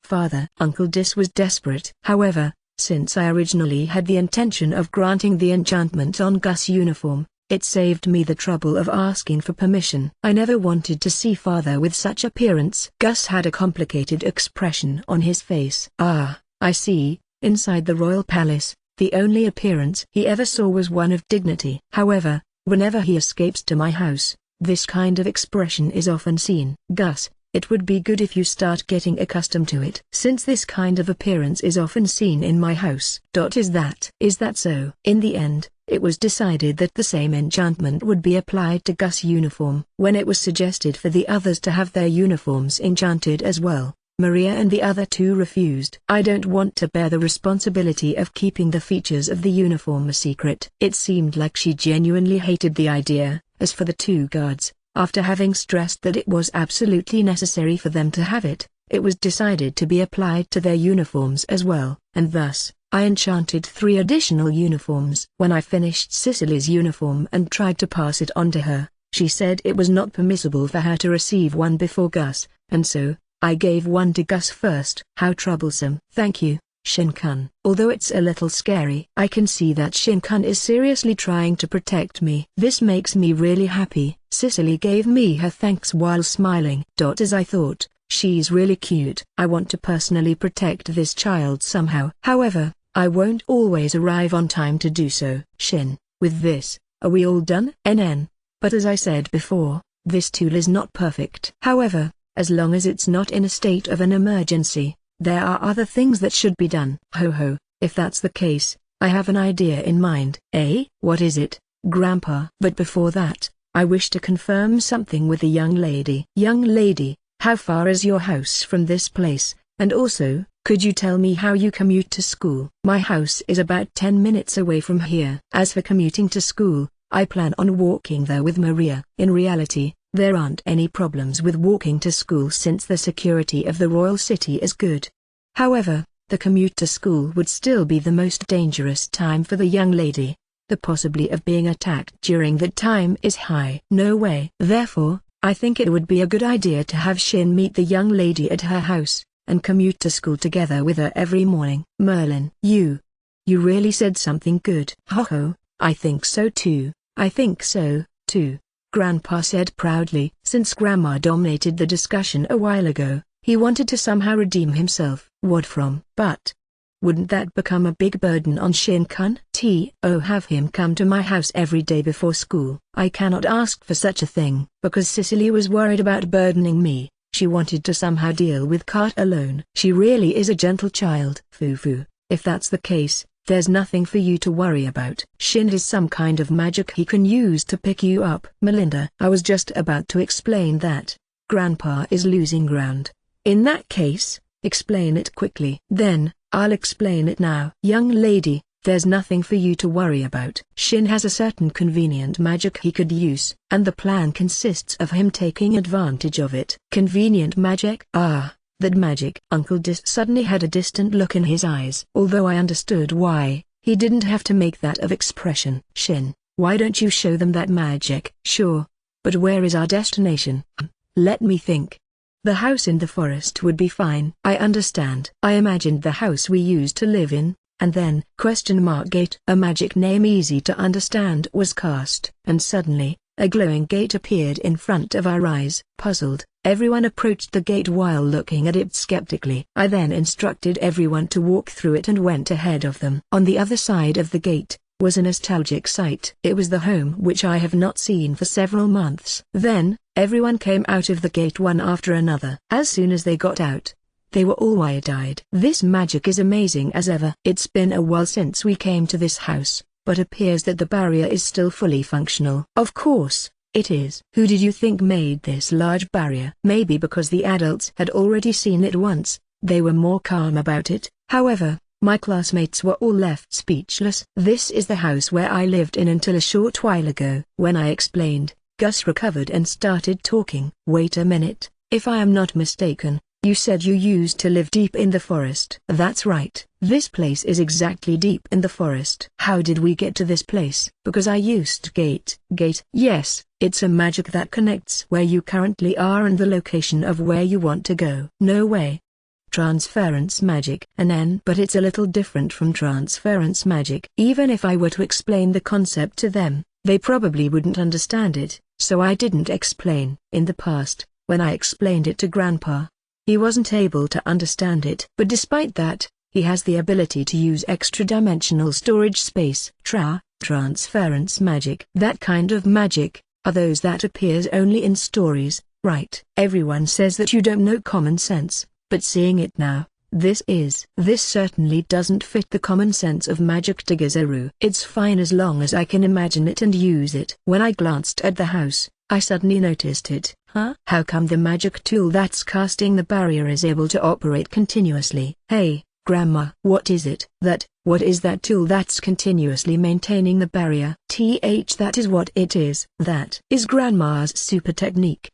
Father. Uncle Dis was desperate. However, since I originally had the intention of granting the enchantment on Gus' uniform, it saved me the trouble of asking for permission. I never wanted to see Father with such appearance. Gus had a complicated expression on his face. I see. Inside the royal palace, the only appearance he ever saw was one of dignity. However, whenever he escapes to my house, this kind of expression is often seen. Gus, it would be good if you start getting accustomed to it. Since this kind of appearance is often seen in my house. Is that so? In the end, it was decided that the same enchantment would be applied to Gus' uniform. When it was suggested for the others to have their uniforms enchanted as well, Maria and the other two refused. I don't want to bear the responsibility of keeping the features of the uniform a secret. It seemed like she genuinely hated the idea. As for the two guards, after having stressed that it was absolutely necessary for them to have it, it was decided to be applied to their uniforms as well, and thus, I enchanted 3 additional uniforms. When I finished Cicely's uniform and tried to pass it on to her, She said it was not permissible for her to receive one before Gus, and so, I gave one to Gus first. How troublesome. Thank you, Shin-kun. Although it's a little scary, I can see that Shin-kun is seriously trying to protect me. This makes me really happy. Cicely gave me her thanks while smiling. As I thought, she's really cute. I want to personally protect this child somehow. However, I won't always arrive on time to do so. Shin, with this, are we all done? But as I said before, this tool is not perfect. However, as long as it's not in a state of an emergency, there are other things that should be done. Ho, if that's the case, I have an idea in mind. What is it, Grandpa? But before that, I wish to confirm something with the young lady. Young lady, how far is your house from this place? And also, could you tell me how you commute to school? My house is about 10 minutes away from here. As for commuting to school, I plan on walking there with Maria. In reality, there aren't any problems with walking to school since the security of the royal city is good. However, the commute to school would still be the most dangerous time for the young lady. The possibility of being attacked during that time is high. No way. Therefore, I think it would be a good idea to have Shin meet the young lady at her house, and commute to school together with her every morning. Merlin, you really said something good. Ho, I think so too. I think so, too, Grandpa said proudly. Since Grandma dominated the discussion a while ago, he wanted to somehow redeem himself. What from? But wouldn't that become a big burden on Shin-kun? Have him come to my house every day before school. I cannot ask for such a thing. Because Cicely was worried about burdening me, she wanted to somehow deal with Kart alone. She really is a gentle child. Foo, if that's the case, there's nothing for you to worry about. Shin is some kind of magic he can use to pick you up. Melinda, I was just about to explain that. Grandpa is losing ground. In that case, explain it quickly. Then, I'll explain it now. Young lady, there's nothing for you to worry about. Shin has a certain convenient magic he could use, and the plan consists of him taking advantage of it. Convenient magic? That magic. Uncle Dis suddenly had a distant look in his eyes. Although I understood why, he didn't have to make that of expression. Shin, why don't you show them that magic? Sure. But where is our destination? Let me think. The house in the forest would be fine. I understand. I imagined the house we used to live in, and then, gate. A magic name easy to understand was cast, and suddenly, a glowing gate appeared in front of our eyes. Puzzled, everyone approached the gate while looking at it skeptically. I then instructed everyone to walk through it and went ahead of them. On the other side of the gate was a nostalgic sight. It was the home which I have not seen for several months. Then, everyone came out of the gate one after another. As soon as they got out, they were all wide-eyed. This magic is amazing as ever. It's been a while since we came to this house, but appears that the barrier is still fully functional. Of course, it is. Who did you think made this large barrier? Maybe because the adults had already seen it once, they were more calm about it. However, my classmates were all left speechless. This is the house where I lived in until a short while ago. When I explained, Gus recovered and started talking. Wait a minute, if I am not mistaken, you said you used to live deep in the forest. That's right. This place is exactly deep in the forest. How did we get to this place? Because I used Gate. Yes, it's a magic that connects where you currently are and the location of where you want to go. No way. Transference magic. But it's a little different from transference magic. Even if I were to explain the concept to them, they probably wouldn't understand it, so I didn't explain. In the past, when I explained it to Grandpa, he wasn't able to understand it. But despite that, he has the ability to use extra-dimensional storage space. Transference magic. That kind of magic, are those that appears only in stories, right? Everyone says that you don't know common sense, but seeing it now, this certainly doesn't fit the common sense of magic to Gizaru. It's fine as long as I can imagine it and use it. When I glanced at the house, I suddenly noticed it. How come the magic tool that's casting the barrier is able to operate continuously? Hey, Grandma, what is it? What is that tool that's continuously maintaining the barrier? That is what it is. That is Grandma's super technique.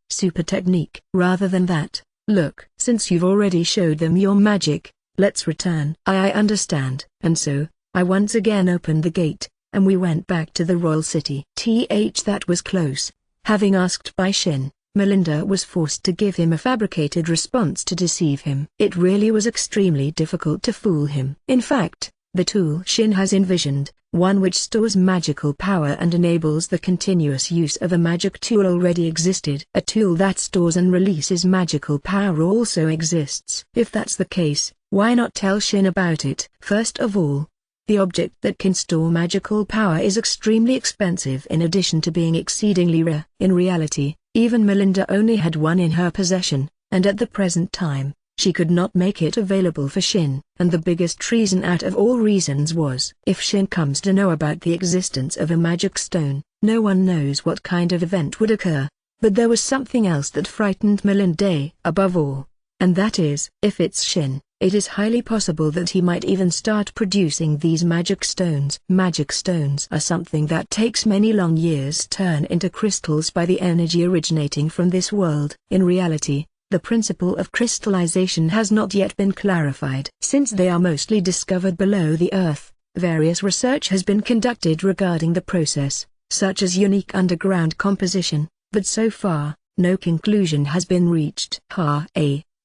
Rather than that, look. Since you've already showed them your magic, let's return. I understand. And so, I once again opened the gate, and we went back to the royal city. That was close. Having asked by Shin, Melinda was forced to give him a fabricated response to deceive him. It really was extremely difficult to fool him. In fact, the tool Shin has envisioned, one which stores magical power and enables the continuous use of a magic tool, already existed. A tool that stores and releases magical power also exists. If that's the case, why not tell Shin about it? First of all, the object that can store magical power is extremely expensive in addition to being exceedingly rare. In reality, even Melinda only had one in her possession, and at the present time, she could not make it available for Shin. And the biggest reason out of all reasons was, if Shin comes to know about the existence of a magic stone, no one knows what kind of event would occur. But there was something else that frightened Melinda above all, and that is, if it's Shin, it is highly possible that he might even start producing these magic stones. Magic stones are something that takes many long years to turn into crystals by the energy originating from this world. In reality, the principle of crystallization has not yet been clarified. Since they are mostly discovered below the earth, various research has been conducted regarding the process, such as unique underground composition, but so far, no conclusion has been reached.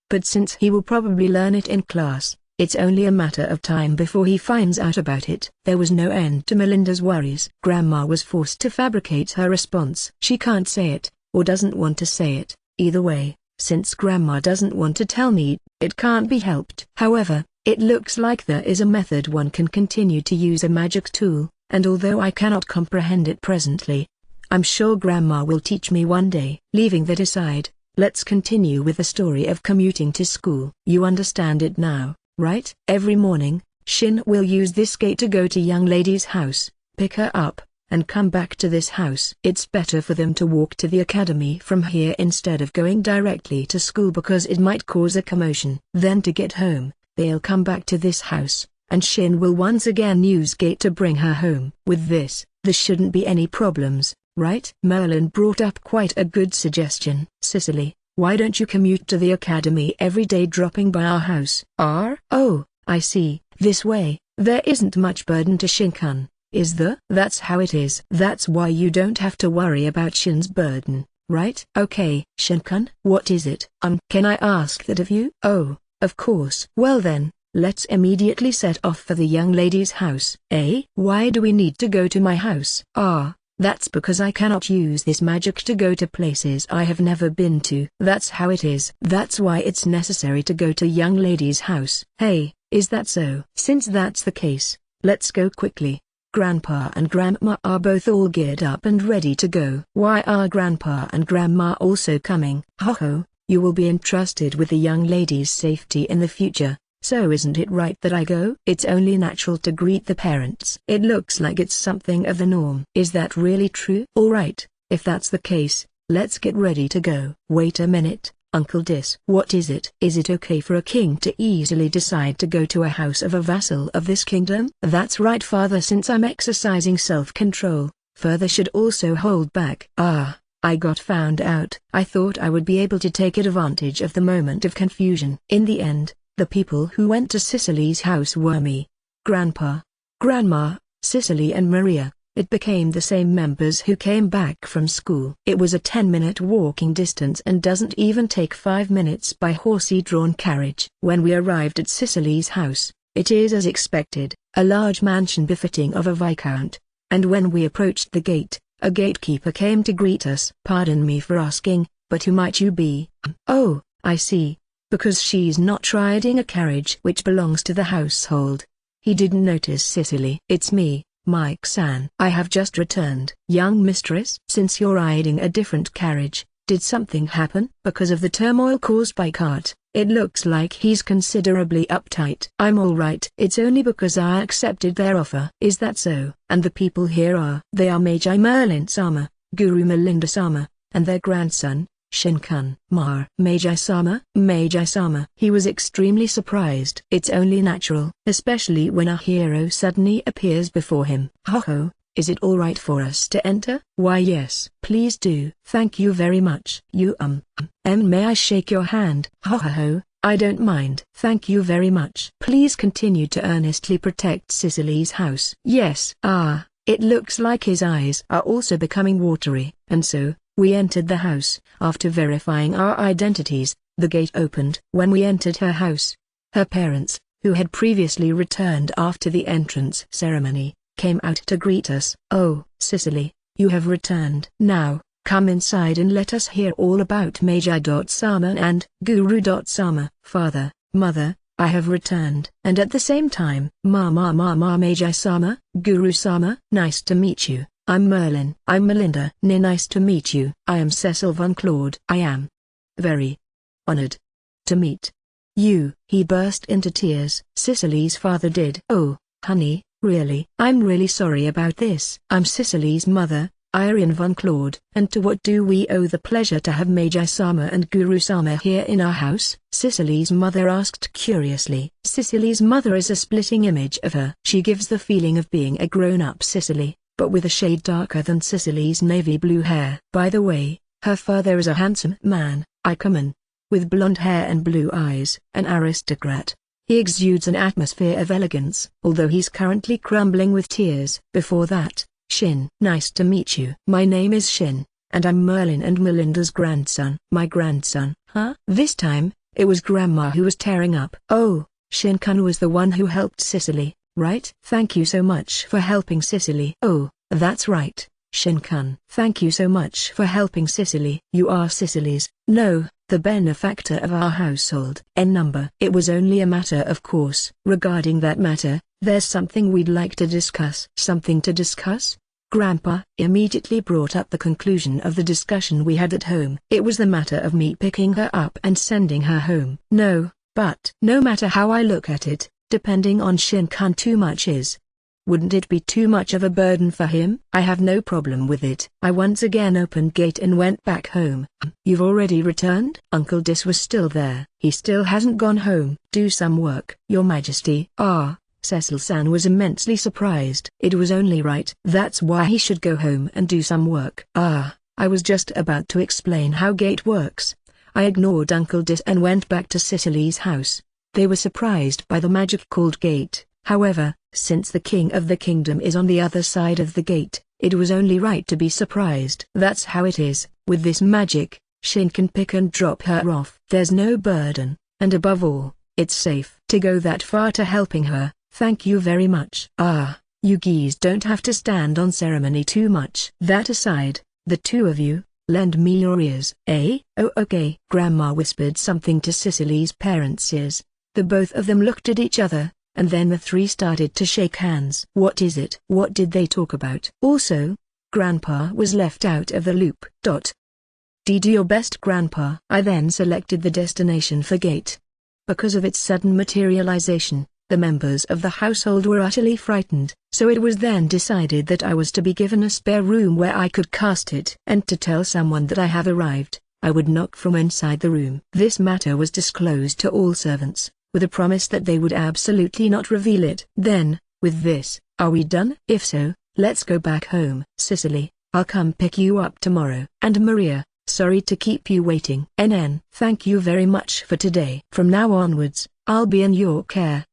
But since he will probably learn it in class, it's only a matter of time before he finds out about it. There was no end to Melinda's worries. Grandma was forced to fabricate her response. She can't say it, or doesn't want to say it. Either way, since Grandma doesn't want to tell me, it can't be helped. However, it looks like there is a method one can continue to use a magic tool, and although I cannot comprehend it presently, I'm sure Grandma will teach me one day. Leaving that aside, let's continue with the story of commuting to school. You understand it now, right? Every morning, Shin will use this gate to go to young lady's house, pick her up, and come back to this house. It's better for them to walk to the academy from here instead of going directly to school because it might cause a commotion. Then to get home, they'll come back to this house, and Shin will once again use gate to bring her home. With this, there shouldn't be any problems, right? Merlin brought up quite a good suggestion. Cicely, why don't you commute to the academy every day, dropping by our house? Oh, I see. This way, there isn't much burden to Shin-kun, is there? That's how it is. That's why you don't have to worry about Shin's burden, right? Okay. Shin-kun, what is it? Can I ask that of you? Oh, of course. Well then, let's immediately set off for the young lady's house. Why do we need to go to my house? That's because I cannot use this magic to go to places I have never been to. That's how it is. That's why it's necessary to go to young lady's house. Hey, is that so? Since that's the case, let's go quickly. Grandpa and Grandma are both all geared up and ready to go. Why are Grandpa and Grandma also coming? You will be entrusted with the young lady's safety in the future. So isn't it right that I go? It's only natural to greet the parents. It looks like it's something of the norm. Is that really true? Alright, if that's the case, let's get ready to go. Wait a minute, Uncle Dis. What is it? Is it okay for a king to easily decide to go to a house of a vassal of this kingdom? That's right, Father. Since I'm exercising self-control, Father should also hold back. I got found out. I thought I would be able to take advantage of the moment of confusion. In the end, the people who went to Cicely's house were me, Grandpa, Grandma, Cicely and Maria. It became the same members who came back from school. It was a 10-minute walking distance and doesn't even take 5 minutes by horsey-drawn carriage. When we arrived at Cicely's house, it is as expected, a large mansion befitting of a viscount, and when we approached the gate, a gatekeeper came to greet us. Pardon me for asking, but who might you be? Oh, I see. Because she's not riding a carriage which belongs to the household. He didn't notice Cicely. It's me, Mike-san. I have just returned. Young mistress, since you're riding a different carriage, did something happen? Because of the turmoil caused by Cart, it looks like he's considerably uptight. I'm alright. It's only because I accepted their offer. Is that so? And the people here they are Meiji Merlin-sama, Guru Melinda-sama, and their grandson, Shin-kun. Meiji-sama? Meiji-sama. He was extremely surprised. It's only natural, especially when a hero suddenly appears before him. Is it alright for us to enter? Why yes. Please do. Thank you very much. May I shake your hand? I don't mind. Thank you very much. Please continue to earnestly protect Cicely's house. Yes. It looks like his eyes are also becoming watery, and so, We entered the house. After verifying our identities, the gate opened. When we entered her house, her parents, who had previously returned after the entrance ceremony, came out to greet us. "Oh, Cicely, you have returned. Now, come inside and let us hear all about Meiji-sama and Guru-sama. Father, Mother, I have returned." And at the same time, "Ma Meiji-sama, Guru-sama, nice to meet you. I'm Merlin." "I'm Melinda." Nice to meet you. I am Cecil von Claude." "I am very honored to meet you." He burst into tears. Cicely's father did. "Oh, honey, really? I'm really sorry about this. I'm Cicely's mother, Irene von Claude." "And to what do we owe the pleasure to have Meiji-sama and Guru-sama here in our house?" Cicely's mother asked curiously. Cicely's mother is a splitting image of her. She gives the feeling of being a grown-up Cicely, but with a shade darker than Cicely's navy blue hair. By the way, her father is a handsome man, Ikeman, with blonde hair and blue eyes. An aristocrat. He exudes an atmosphere of elegance, although he's currently crumbling with tears. Before that, Shin. "Nice to meet you. My name is Shin, and I'm Merlin and Melinda's grandson." "My grandson, huh?" This time, it was Grandma who was tearing up. "Oh, Shin-kun was the one who helped Cicely, right?" "Thank you so much for helping Cicely." "Oh, that's right, Shin-kun. Thank you so much for helping Cicely." "You are Cicely's, no, the benefactor of our household." N number. "It was only a matter of course." "Regarding that matter, there's something we'd like to discuss." "Something to discuss?" Grandpa immediately brought up the conclusion of the discussion we had at home. "It was the matter of me picking her up and sending her home." "No, but no matter how I look at it, depending on Shin-kun too much is. Wouldn't it be too much of a burden for him?" "I have no problem with it." I once again opened gate and went back home. "You've already returned?" Uncle Dis was still there. "He still hasn't gone home." "Do some work." "Your Majesty." "Ah." Cecil-san was immensely surprised. "It was only right. That's why he should go home and do some work." "Ah, I was just about to explain how gate works." I ignored Uncle Dis and went back to Cicely's house. They were surprised by the magic called gate. However, since the king of the kingdom is on the other side of the gate, it was only right to be surprised. That's how it is. With this magic, Shin can pick and drop her off. There's no burden, and above all, it's safe to go that far to helping her. "Thank you very much." "Ah, you geese don't have to stand on ceremony too much." "That aside, the two of you, lend me your ears." "Eh? Oh okay." Grandma whispered something to Cicely's parents' ears. The both of them looked at each other, and then the three started to shake hands. "What is it?" "What did they talk about?" Also, Grandpa was left out of the loop. Do your best, Grandpa. I then selected the destination for gate. Because of its sudden materialization, the members of the household were utterly frightened, so it was then decided that I was to be given a spare room where I could cast it. And to tell someone that I have arrived, I would knock from inside the room. This matter was disclosed to all servants, with a promise that they would absolutely not reveal it. "Then, with this, are we done? If so, let's go back home." "Cicely, I'll come pick you up tomorrow." "And Maria, sorry to keep you waiting." "NN, thank you very much for today. From now onwards, I'll be in your care."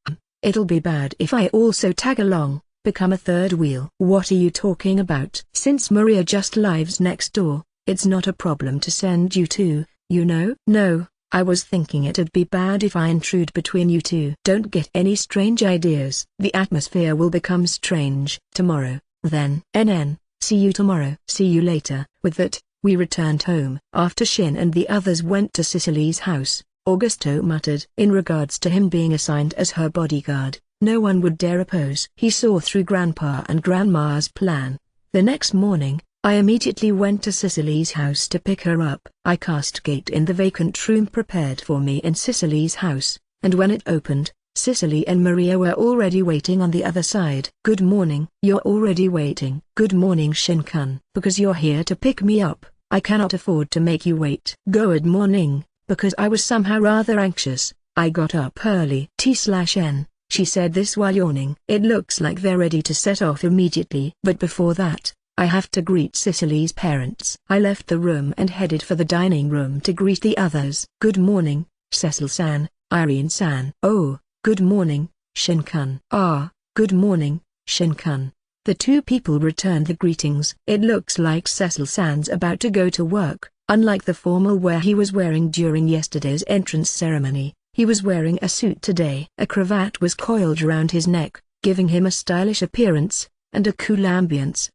"It'll be bad if I also tag along, become a third wheel." "What are you talking about?" "Since Maria just lives next door, it's not a problem to send you two, you know." "No, I was thinking it'd be bad if I intrude between you two." "Don't get any strange ideas. The atmosphere will become strange tomorrow, then." "NN, see you tomorrow." "See you later." With that, we returned home. After Shin and the others went to Cicely's house, Augusto muttered. In regards to him being assigned as her bodyguard, no one would dare oppose. He saw through Grandpa and Grandma's plan. The next morning, I immediately went to Cicely's house to pick her up. I cast gate in the vacant room prepared for me in Cicely's house, and when it opened, Cicely and Maria were already waiting on the other side. "Good morning." "You're already waiting?" "Good morning, Shin-kun. Because you're here to pick me up, I cannot afford to make you wait." "Good morning." Because I was somehow rather anxious, I got up early. T/N, she said this while yawning. "It looks like they're ready to set off immediately. But before that, I have to greet Cicely's parents." I left the room and headed for the dining room to greet the others. "Good morning, Cecil-san, Irene-san." "Oh, good morning, Shin-kun." "Ah, good morning, Shin-kun. The two people returned the greetings. It looks like Cecil-san's about to go to work. Unlike the formal wear he was wearing during yesterday's entrance ceremony, he was wearing a suit today. A cravat was coiled around his neck, giving him a stylish appearance, and a cool ambience.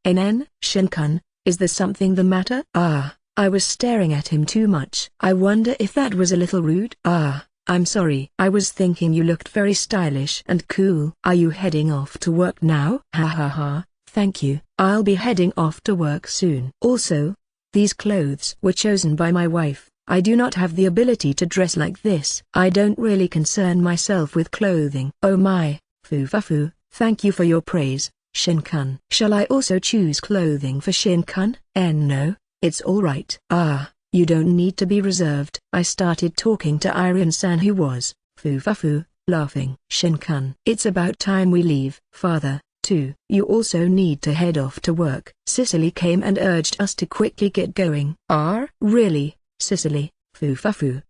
Shin-kun, is there something the matter? I was staring at him too much. I wonder if that was a little rude. I'm sorry. I was thinking you looked very stylish and cool. Are you heading off to work now? Ha ha ha, thank you. I'll be heading off to work soon. Also, these clothes were chosen by my wife. I do not have the ability to dress like this. I don't really concern myself with clothing. Oh my, foo-fa-foo, thank you for your praise, Shin-kun. Shall I also choose clothing for Shin-kun? No, it's alright. You don't need to be reserved. I started talking to Irene-san who was, foo-fa-foo, laughing. Shin-kun. It's about time we leave. Father, too. You also need to head off to work. Cicely came and urged us to quickly get going. Really, Cicely, foo-fa-foo.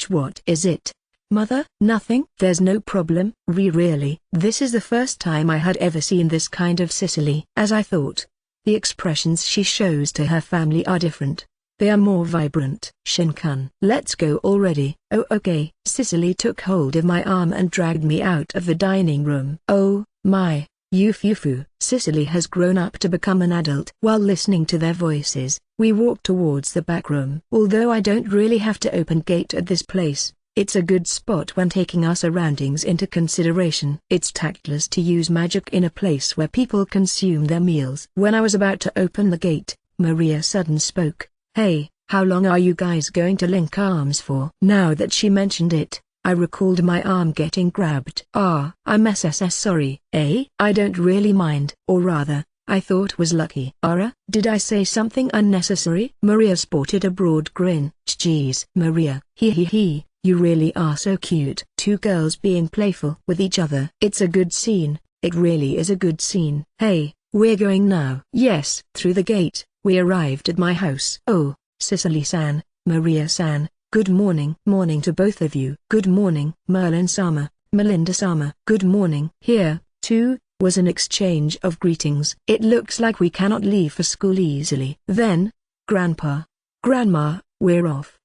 What is it? Mother? Nothing. There's no problem. Really? This is the first time I had ever seen this kind of Cicely. As I thought. The expressions she shows to her family are different. They are more vibrant. Shin-kun. Let's go already. Oh okay. Cicely took hold of my arm and dragged me out of the dining room. Oh, my, you foo-foo. Cicely has grown up to become an adult. While listening to their voices, we walked towards the back room. Although I don't really have to open gate at this place, it's a good spot when taking our surroundings into consideration. It's tactless to use magic in a place where people consume their meals. When I was about to open the gate, Maria suddenly spoke. Hey, how long are you guys going to link arms for? Now that she mentioned it, I recalled my arm getting grabbed. I'm sorry. I don't really mind. Or rather, I thought was lucky. Did I say something unnecessary? Maria sported a broad grin. Jeez. Maria, he, you really are so cute. Two girls being playful with each other. It's a good scene, it really is a good scene. Hey, we're going now. Yes. Through the gate, we arrived at my house. Oh, Cicely-san, Maria-san, good morning. Morning to both of you. Good morning. Merlin-sama, Melinda-sama. Good morning. Here, too, was an exchange of greetings. It looks like we cannot leave for school easily. Then, Grandpa, Grandma, we're off.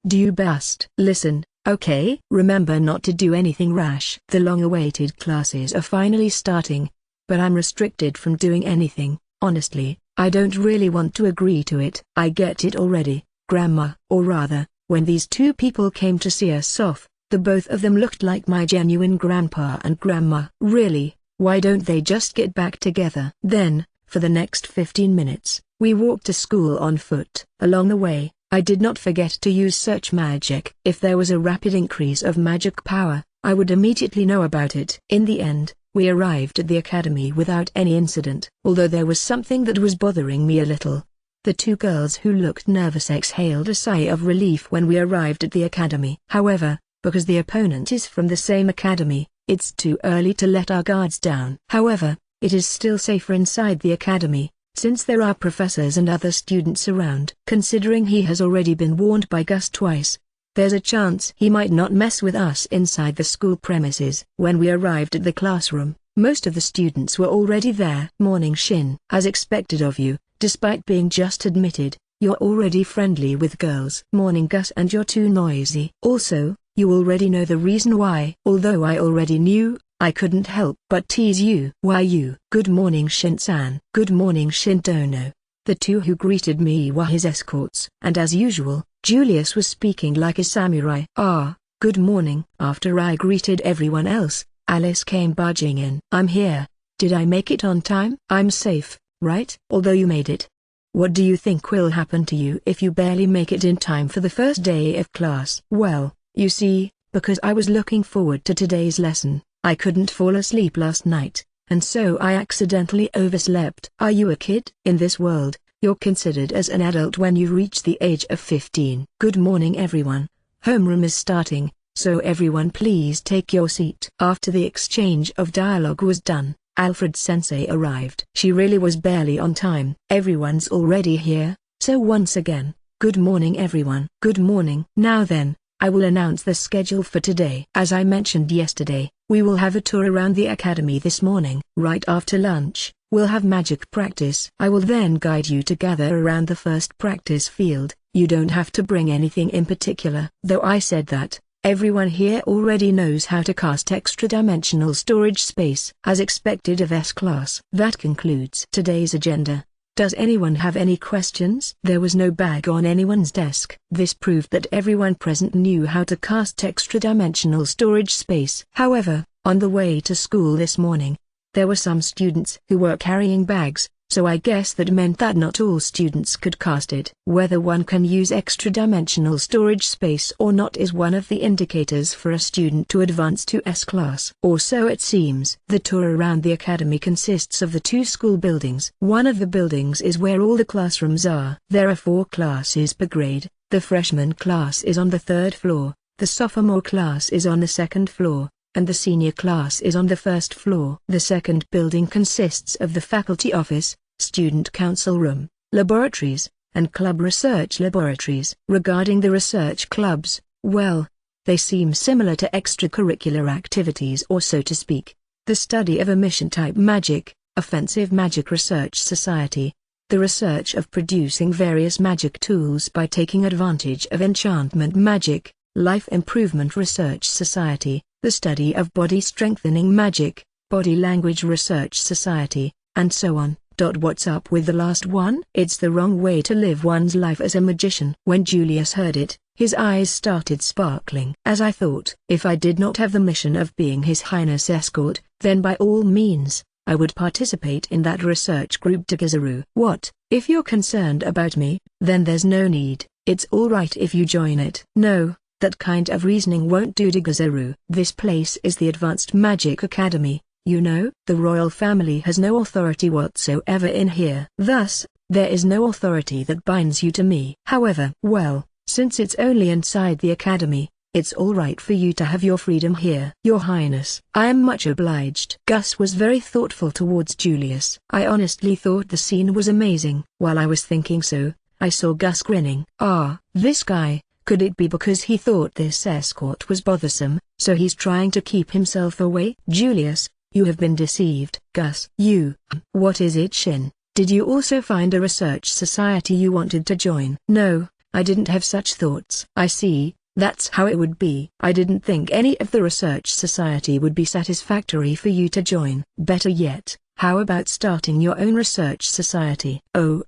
Do you best listen, okay? Remember not to do anything rash. The long-awaited classes are finally starting, but I'm restricted from doing anything. Honestly, I don't really want to agree to it. I get it already, Grandma. Or rather, when these two people came to see us off, the both of them looked like my genuine grandpa and grandma. Really, why don't they just get back together? Then, for the next 15 minutes, we walked to school on foot. Along the way, I did not forget to use search magic. If there was a rapid increase of magic power, I would immediately know about it. In the end, we arrived at the academy without any incident. Although there was something that was bothering me a little. The two girls who looked nervous exhaled a sigh of relief when we arrived at the academy. However, because the opponent is from the same academy, it's too early to let our guards down. However, it is still safer inside the academy, since there are professors and other students around. Considering he has already been warned by Gus twice, there's a chance he might not mess with us inside the school premises. When we arrived at the classroom, most of the students were already there. Morning Shin. As expected of you, despite being just admitted, you're already friendly with girls. Morning Gus, and you're too noisy. Also, you already know the reason why. Although I already knew, I couldn't help but tease you. Why you? Good morning Shin-san. Good morning Shin-dono. The two who greeted me were his escorts. And as usual, Julius was speaking like a samurai. Good morning. After I greeted everyone else, Alice came barging in. I'm here. Did I make it on time? I'm safe, right? Although you made it. What do you think will happen to you if you barely make it in time for the first day of class? Well, you see, because I was looking forward to today's lesson, I couldn't fall asleep last night, and so I accidentally overslept. Are you a kid? In this world, you're considered as an adult when you reach the age of 15. Good morning everyone. Homeroom is starting, so everyone please take your seat. After the exchange of dialogue was done, Alfred-sensei arrived. She really was barely on time. Everyone's already here, so once again, good morning everyone. Good morning. Now then, I will announce the schedule for today. As I mentioned yesterday, We will have a tour around the academy this morning. Right after lunch, we'll have magic practice. I will then guide you to gather around the first practice field. You don't have to bring anything in particular. Though I said that, everyone here already knows how to cast extra-dimensional storage space. As expected of S-Class. That concludes today's agenda. Does anyone have any questions? There was no bag on anyone's desk. This proved that everyone present knew how to cast extra-dimensional storage space. However, on the way to school this morning, there were some students who were carrying bags, so I guess that meant that not all students could cast it. Whether one can use extra-dimensional storage space or not is one of the indicators for a student to advance to S-Class. Or so it seems. The tour around the academy consists of the 2 school buildings. One of the buildings is where all the classrooms are. There are 4 classes per grade. The freshman class is on the 3rd floor, the sophomore class is on the 2nd floor, and the senior class is on the 1st floor. The second building consists of the faculty office, student council room, laboratories, and club research laboratories. Regarding the research clubs, well, they seem similar to extracurricular activities, or so to speak. The study of emission-type magic, offensive magic research society, the research of producing various magic tools by taking advantage of enchantment magic, life improvement research society, the study of body-strengthening magic, body language research society, and so on. What's up with the last one? It's the wrong way to live one's life as a magician. When Julius heard it, his eyes started sparkling. As I thought, if I did not have the mission of being His Highness' escort, then by all means, I would participate in that research group. Togezaru. What? If you're concerned about me, then there's no need. It's alright if you join it. No. That kind of reasoning won't do, Togezaru. This place is the Advanced Magic Academy, you know. The royal family has no authority whatsoever in here. Thus, there is no authority that binds you to me. However, well, since it's only inside the academy, it's alright for you to have your freedom here. Your Highness, I am much obliged. Gus was very thoughtful towards Julius. I honestly thought the scene was amazing. While I was thinking so, I saw Gus grinning. Ah, this guy. Could it be because he thought this escort was bothersome, so he's trying to keep himself away? Julius, you have been deceived. Gus. You. What is it, Shin? Did you also find a research society you wanted to join? No, I didn't have such thoughts. I see, that's how it would be. I didn't think any of the research society would be satisfactory for you to join. Better yet, how about starting your own research society? Oh,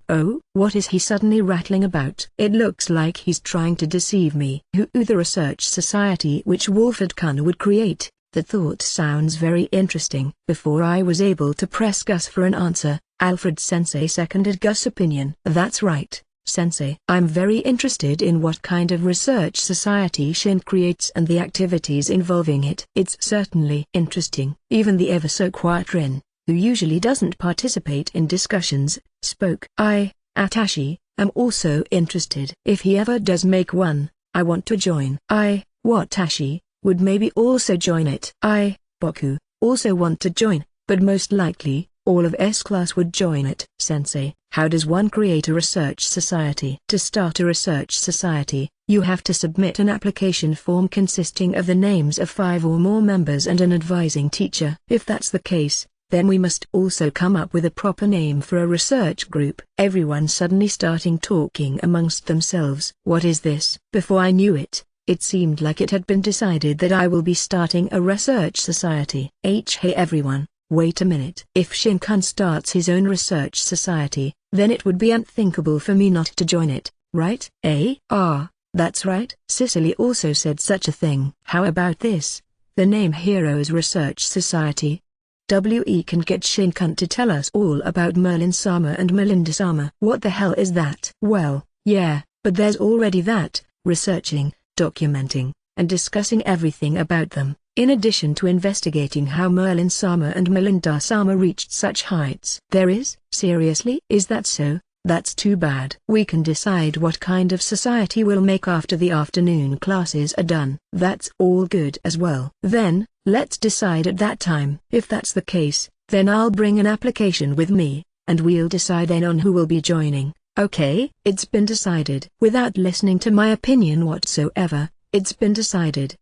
what is he suddenly rattling about? It looks like he's trying to deceive me. The research society which Wolford-kun would create. The thought sounds very interesting. Before I was able to press Gus for an answer, Alfred-sensei seconded Gus' opinion. That's right, Sensei. I'm very interested in what kind of research society Shin creates and the activities involving it. It's certainly interesting. Even the ever-so-quiet Rin, who usually doesn't participate in discussions, spoke. I, Atashi, am also interested. If he ever does make one, I want to join. I, Watashi, would maybe also join it. I, Boku, also want to join, but most likely, all of S-Class would join it. Sensei, how does one create a research society? To start a research society, you have to submit an application form consisting of the names of 5 or more members and an advising teacher. If that's the case, then we must also come up with a proper name for a research group. Everyone suddenly starting talking amongst themselves. What is this? Before I knew it, it seemed like it had been decided that I will be starting a research society. Hey everyone, wait a minute. If Shin-kun starts his own research society, then it would be unthinkable for me not to join it, right? That's right. Cicely also said such a thing. How about this? The name Heroes Research Society. We can get Shin-kun to tell us all about Merlin-sama and Melinda-sama. What the hell is that? Well, yeah, but there's already that, researching, documenting, and discussing everything about them, in addition to investigating how Merlin-sama and Melinda-sama reached such heights. There is? Seriously? Is that so? That's too bad. We can decide what kind of society we'll make after the afternoon classes are done. That's all good as well. Then, let's decide at that time. If that's the case, then I'll bring an application with me, and we'll decide then on who will be joining. Okay? It's been decided. Without listening to my opinion whatsoever, it's been decided.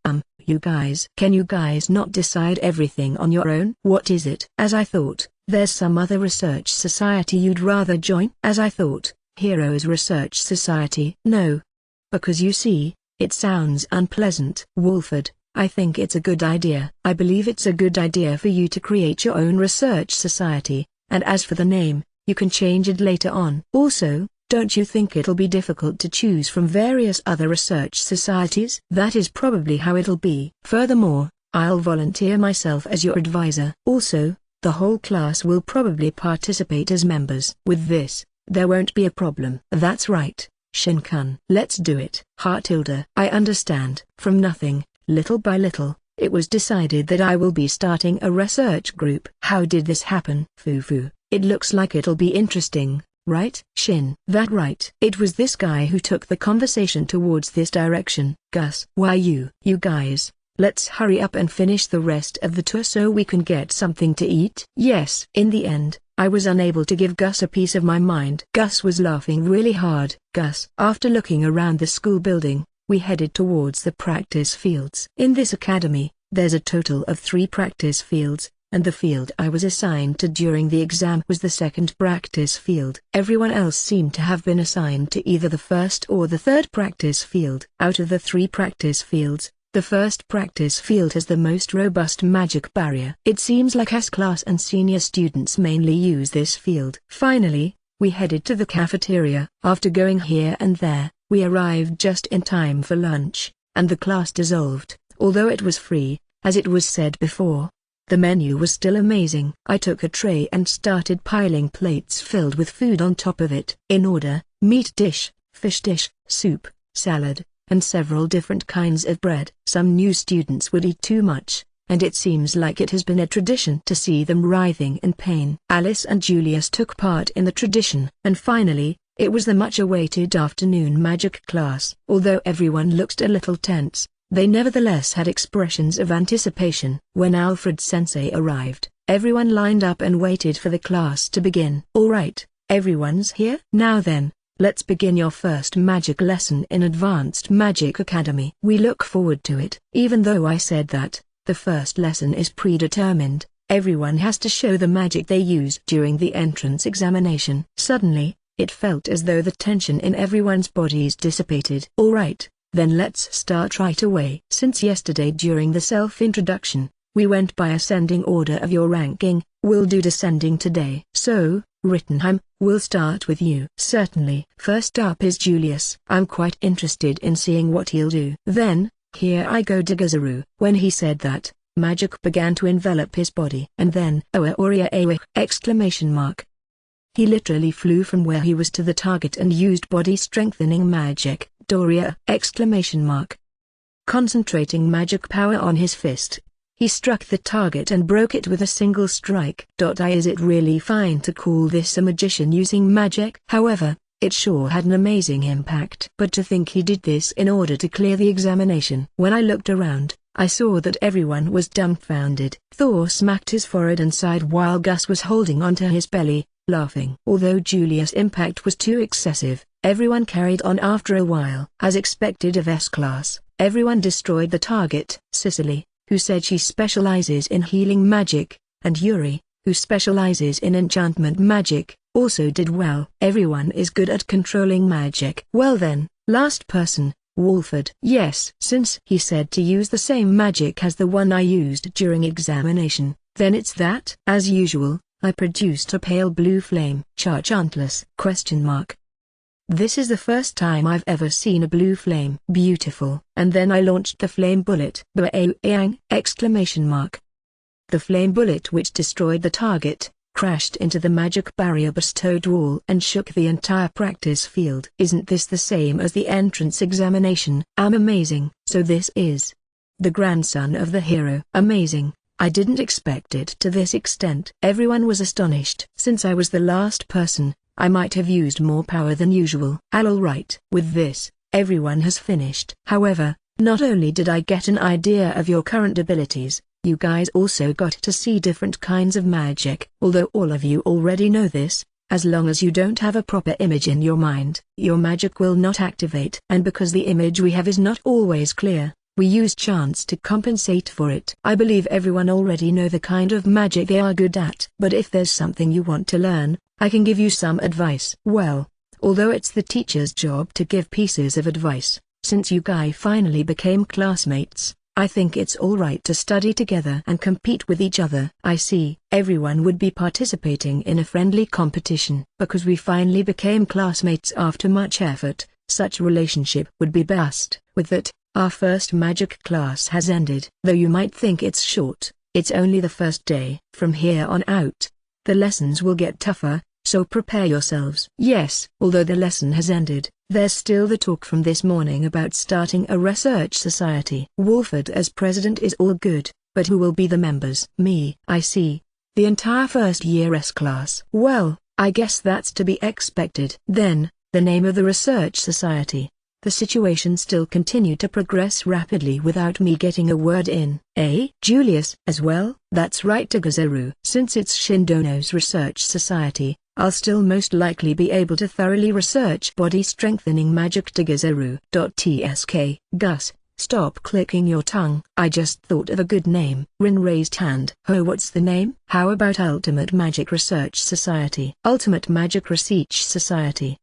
you guys. Can you guys not decide everything on your own? What is it? As I thought, there's some other research society you'd rather join? As I thought, Heroes Research Society. No. Because you see, it sounds unpleasant. Wolford, I think it's a good idea. I believe it's a good idea for you to create your own research society, and as for the name, you can change it later on. Also, don't you think it'll be difficult to choose from various other research societies? That is probably how it'll be. Furthermore, I'll volunteer myself as your advisor. Also, the whole class will probably participate as members. With this, there won't be a problem. That's right, Shin-kun. Let's do it. Heartilda. I understand. From nothing, little by little, it was decided that I will be starting a research group. How did this happen? Fufu. It looks like it'll be interesting. Right? Shin. That right. It was this guy who took the conversation towards this direction. Gus. Why you guys, let's hurry up and finish the rest of the tour so we can get something to eat. Yes. In the end, I was unable to give Gus a piece of my mind. Gus was laughing really hard. Gus. After looking around the school building, we headed towards the practice fields. In this academy, there's a total of 3 practice fields, and the field I was assigned to during the exam was the second practice field. Everyone else seemed to have been assigned to either the first or the third practice field. Out of the 3 practice fields, the first practice field has the most robust magic barrier. It seems like S-class and senior students mainly use this field. Finally, we headed to the cafeteria. After going here and there, we arrived just in time for lunch, and the class dissolved, although it was free, as it was said before. The menu was still amazing. I took a tray and started piling plates filled with food on top of it. In order, meat dish, fish dish, soup, salad, and several different kinds of bread. Some new students would eat too much, and it seems like it has been a tradition to see them writhing in pain. Alice and Julius took part in the tradition. And finally, it was the much-awaited afternoon magic class. Although everyone looked a little tense, they nevertheless had expressions of anticipation. When Alfred Sensei arrived, everyone lined up and waited for the class to begin. All right, everyone's here? Now then, let's begin your first magic lesson in Advanced Magic Academy. We look forward to it. Even though I said that, the first lesson is predetermined, everyone has to show the magic they used during the entrance examination. Suddenly, it felt as though the tension in everyone's bodies dissipated. All right. Then let's start right away. Since yesterday during the self-introduction, we went by ascending order of your ranking, we'll do descending today. So, Rittenheim, we'll start with you. Certainly. First up is Julius. I'm quite interested in seeing what he'll do. Then, here I go Digazuru. When he said that, magic began to envelop his body. And then, exclamation mark. He literally flew from where he was to the target and used body-strengthening magic. Doria! Exclamation mark. Concentrating magic power on his fist, he struck the target and broke it with a single strike. Is it really fine to call this a magician using magic? However, it sure had an amazing impact. But to think he did this in order to clear the examination. When I looked around, I saw that everyone was dumbfounded. Thor smacked his forehead and sighed while Gus was holding onto his belly, laughing. Although Julius' impact was too excessive, everyone carried on after a while. As expected of S-class, everyone destroyed the target. Cicely, who said she specializes in healing magic, and Yuri, who specializes in enchantment magic, also did well. Everyone is good at controlling magic. Well then, last person, Wolford. Yes. Since he said to use the same magic as the one I used during examination, then it's that. As usual, I produced a pale blue flame. Charchantless? This is the first time I've ever seen a blue flame. Beautiful. And then I launched the flame bullet. Exclamation mark. The flame bullet, which destroyed the target, crashed into the magic barrier bestowed wall and shook the entire practice field. Isn't this the same as the entrance examination? Amazing. So this is the grandson of the hero. Amazing. I didn't expect it to this extent. Everyone was astonished. Since I was the last person, I might have used more power than usual. All right. With this, everyone has finished. However, not only did I get an idea of your current abilities, you guys also got to see different kinds of magic. Although all of you already know this, as long as you don't have a proper image in your mind, your magic will not activate. And because the image we have is not always clear, We use chants to compensate for it. I believe everyone already know the kind of magic they are good at. But if there's something you want to learn, I can give you some advice. Well, although it's the teacher's job to give pieces of advice, since you guys finally became classmates, I think it's alright to study together and compete with each other. I see. Everyone would be participating in a friendly competition. Because we finally became classmates after much effort, such relationship would be best. With that, our first magic class has ended. Though you might think it's short, it's only the first day. From here on out, the lessons will get tougher, so prepare yourselves. Yes, although the lesson has ended, there's still the talk from this morning about starting a research society. Wolford as president is all good, but who will be the members? Me. I see. The entire first year S class. Well, I guess that's to be expected. Then, the name of the research society. The situation still continued to progress rapidly without me getting a word in. Julius as well? That's right, Tagazeru. Since it's Shindono's research society, I'll still most likely be able to thoroughly research body-strengthening magic. Tsk. Gus, stop clicking your tongue. I just thought of a good name. Rin raised hand. Oh, what's the name? How about Ultimate Magic Research Society? Ultimate Magic Research Society? ?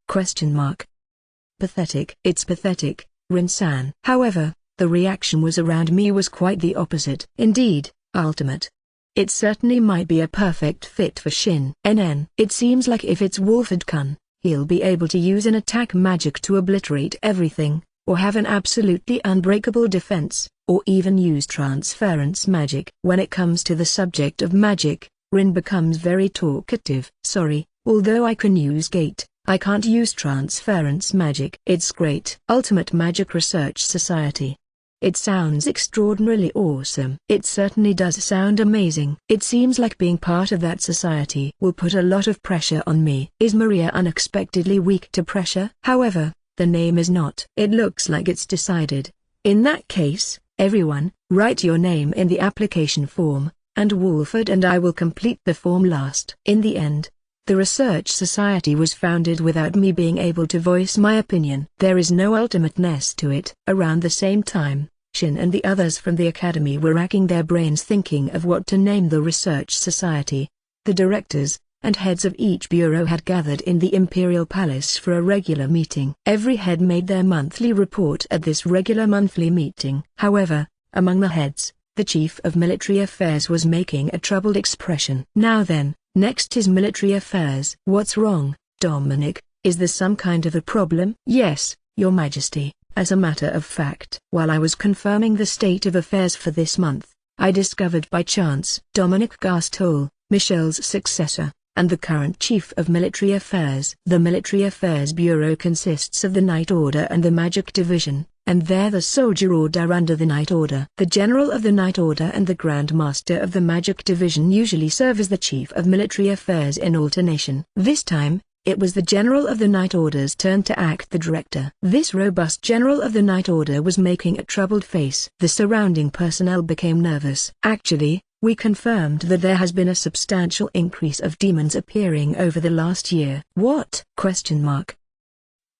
Pathetic. It's pathetic, Rin-san. However, the reaction was around me was quite the opposite. Indeed, ultimate. It certainly might be a perfect fit for Shin. It seems like if it's Wolford-kun, he'll be able to use an attack magic to obliterate everything, or have an absolutely unbreakable defense, or even use transference magic. When it comes to the subject of magic, Rin becomes very talkative. Sorry, although I can use gate, I can't use transference magic. It's great. Ultimate Magic Research Society. It sounds extraordinarily awesome. It certainly does sound amazing. It seems like being part of that society will put a lot of pressure on me. Is Maria unexpectedly weak to pressure? However, the name is not. It looks like it's decided. In that case, everyone, write your name in the application form, and Wolford and I will complete the form last. In the end, the research society was founded without me being able to voice my opinion. There is no ultimateness to it. Around the same time, Shin and the others from the academy were racking their brains thinking of what to name the research society. The directors and heads of each bureau had gathered in the Imperial Palace for a regular meeting. Every head made their monthly report at this regular monthly meeting. However, among the heads, the Chief of Military Affairs was making a troubled expression. Now then, next is Military Affairs. What's wrong, Dominic? Is there some kind of a problem? Yes, Your Majesty. As a matter of fact, while I was confirming the state of affairs for this month, I discovered by chance Dominic Gastol, Michelle's successor, and the current Chief of Military Affairs. The Military Affairs Bureau consists of the Knight Order and the Magic Division, and they're the soldier order under the Knight Order. The General of the Knight Order and the Grand Master of the Magic Division usually serve as the Chief of Military Affairs in alternation. This time, it was the General of the Knight Order's turn to act the director. This robust General of the Knight Order was making a troubled face. The surrounding personnel became nervous. Actually, we confirmed that there has been a substantial increase of demons appearing over the last year. What? ?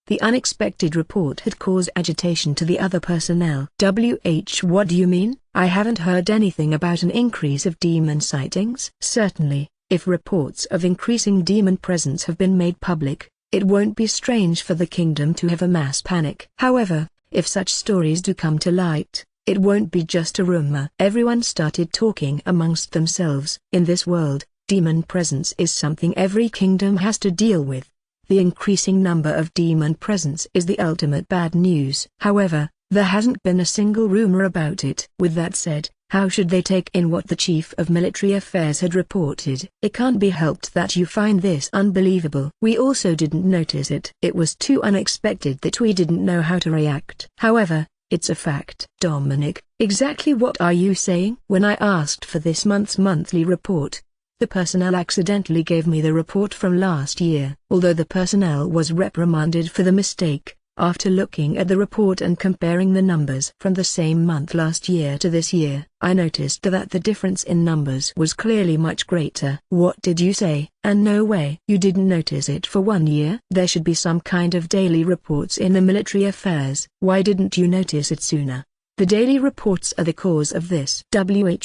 The unexpected report had caused agitation to the other personnel. What do you mean? I haven't heard anything about an increase of demon sightings. Certainly, if reports of increasing demon presence have been made public, it won't be strange for the kingdom to have a mass panic. However, if such stories do come to light, it won't be just a rumor. Everyone started talking amongst themselves. In this world, demon presence is something every kingdom has to deal with. The increasing number of demon presence is the ultimate bad news. However, there hasn't been a single rumor about it. With that said, how should they take in what the Chief of Military Affairs had reported? It can't be helped that you find this unbelievable. We also didn't notice it. It was too unexpected that we didn't know how to react. However, it's a fact. Dominic, exactly what are you saying? When I asked for this month's monthly report, the personnel accidentally gave me the report from last year. Although the personnel was reprimanded for the mistake, after looking at the report and comparing the numbers from the same month last year to this year, I noticed that the difference in numbers was clearly much greater. What did you say? And no way. You didn't notice it for 1 year? There should be some kind of daily reports in the military affairs. Why didn't you notice it sooner? The daily reports are the cause of this.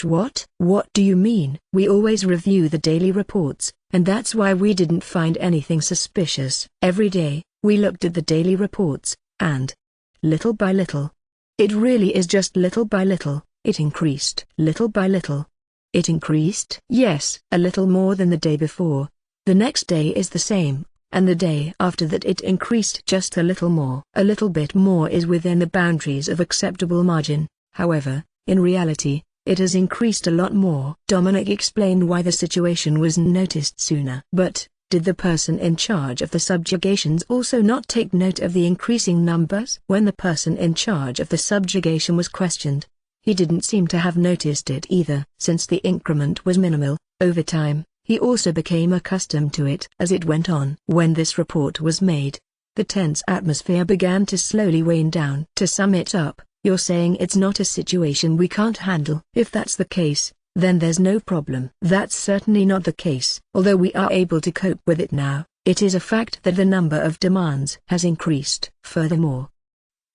What? What do you mean? We always review the daily reports, and that's why we didn't find anything suspicious. Every day, we looked at the daily reports, and little by little. It really is just little by little, it increased. Little by little. It increased? Yes, a little more than the day before. The next day is the same, and the day after that it increased just a little more. A little bit more is within the boundaries of acceptable margin. However, in reality, it has increased a lot more. Dominic explained why the situation was noticed sooner. But, did the person in charge of the subjugations also not take note of the increasing numbers? When the person in charge of the subjugation was questioned, he didn't seem to have noticed it either. Since the increment was minimal, over time, he also became accustomed to it as it went on. When this report was made, the tense atmosphere began to slowly wane down. To sum it up, you're saying it's not a situation we can't handle. If that's the case, then there's no problem. That's certainly not the case. Although we are able to cope with it now, it is a fact that the number of demands has increased. Furthermore,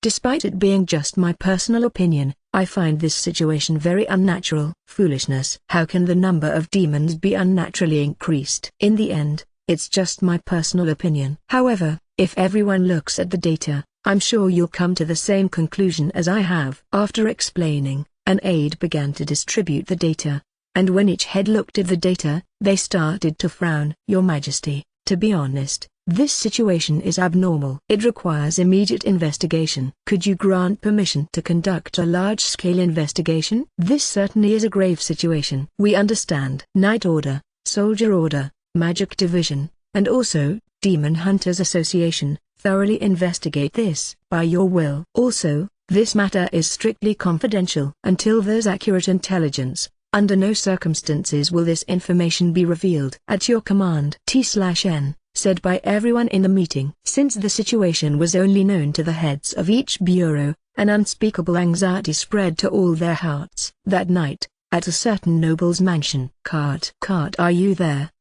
despite it being just my personal opinion, I find this situation very unnatural. Foolishness. How can the number of demons be unnaturally increased? In the end, it's just my personal opinion. However, if everyone looks at the data, I'm sure you'll come to the same conclusion as I have. After explaining, an aide began to distribute the data, and when each head looked at the data, they started to frown. Your Majesty, to be honest, this situation is abnormal. It requires immediate investigation. Could you grant permission to conduct a large-scale investigation? This certainly is a grave situation. We understand. Knight Order, Soldier Order, Magic Division, and also, Demon Hunters Association, thoroughly investigate this. By your will. Also, this matter is strictly confidential. Until there's accurate intelligence, under no circumstances will this information be revealed. At your command. T/N. Said by everyone in the meeting. Since the situation was only known to the heads of each bureau, an unspeakable anxiety spread to all their hearts. That night, at a certain noble's mansion. Cart, are you there? ?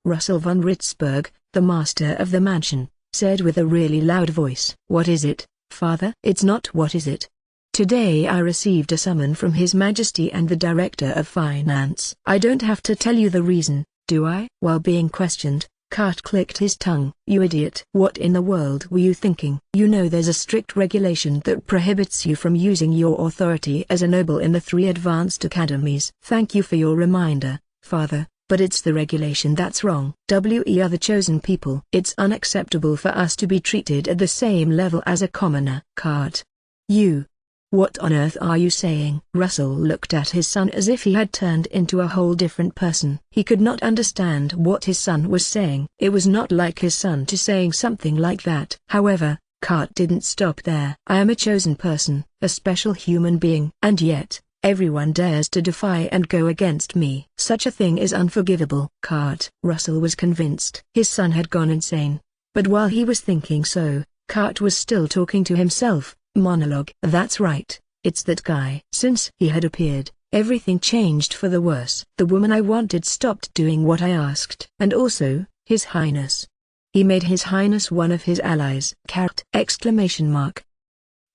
Russell von Ritzberg, the master of the mansion, said with a really loud voice. What is it, father? It's not what is it. Today I received a summon from His Majesty and the Director of Finance. I don't have to tell you the reason, do I? While being questioned, Cart clicked his tongue. You idiot. What in the world were you thinking? You know there's a strict regulation that prohibits you from using your authority as a noble in the 3 advanced academies. Thank you for your reminder, father, but it's the regulation that's wrong. We are the chosen people. It's unacceptable for us to be treated at the same level as a commoner. Cart. You. What on earth are you saying? Russell looked at his son as if he had turned into a whole different person. He could not understand what his son was saying. It was not like his son to saying something like that. However, Cart didn't stop there. I am a chosen person, a special human being. And yet, everyone dares to defy and go against me. Such a thing is unforgivable. Cart. Russell was convinced his son had gone insane. But while he was thinking so, Cart was still talking to himself. Monologue. That's right, it's that guy. Since he had appeared, everything changed for the worse. The woman I wanted stopped doing what I asked. And also, His Highness. He made His Highness one of his allies.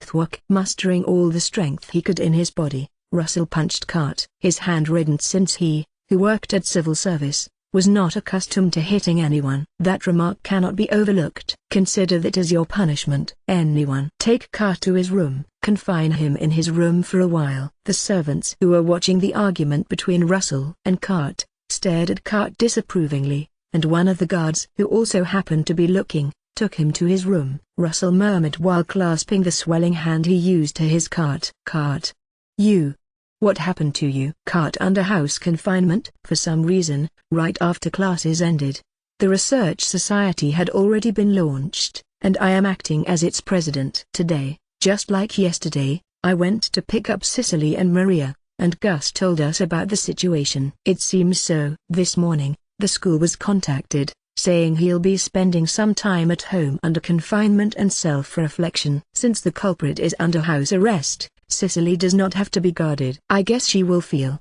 Thwack. Mustering all the strength he could in his body, Russell punched Cart. His hand reddened since he, who worked at civil service, was not accustomed to hitting anyone. That remark cannot be overlooked. Consider that as your punishment. Anyone. Take Cart to his room. Confine him in his room for a while. The servants who were watching the argument between Russell and Cart, stared at Cart disapprovingly, and one of the guards who also happened to be looking, took him to his room. Russell murmured while clasping the swelling hand he used to his Cart. Cart. You. What happened to you? Cart under house confinement. For some reason, right after classes ended, the research society had already been launched, and I am acting as its president. Today, just like yesterday, I went to pick up Cicely and Maria, and Gus told us about the situation. It seems so. This morning, the school was contacted, saying he'll be spending some time at home under confinement and self-reflection. Since the culprit is under house arrest, Cicely does not have to be guarded. I guess she will feel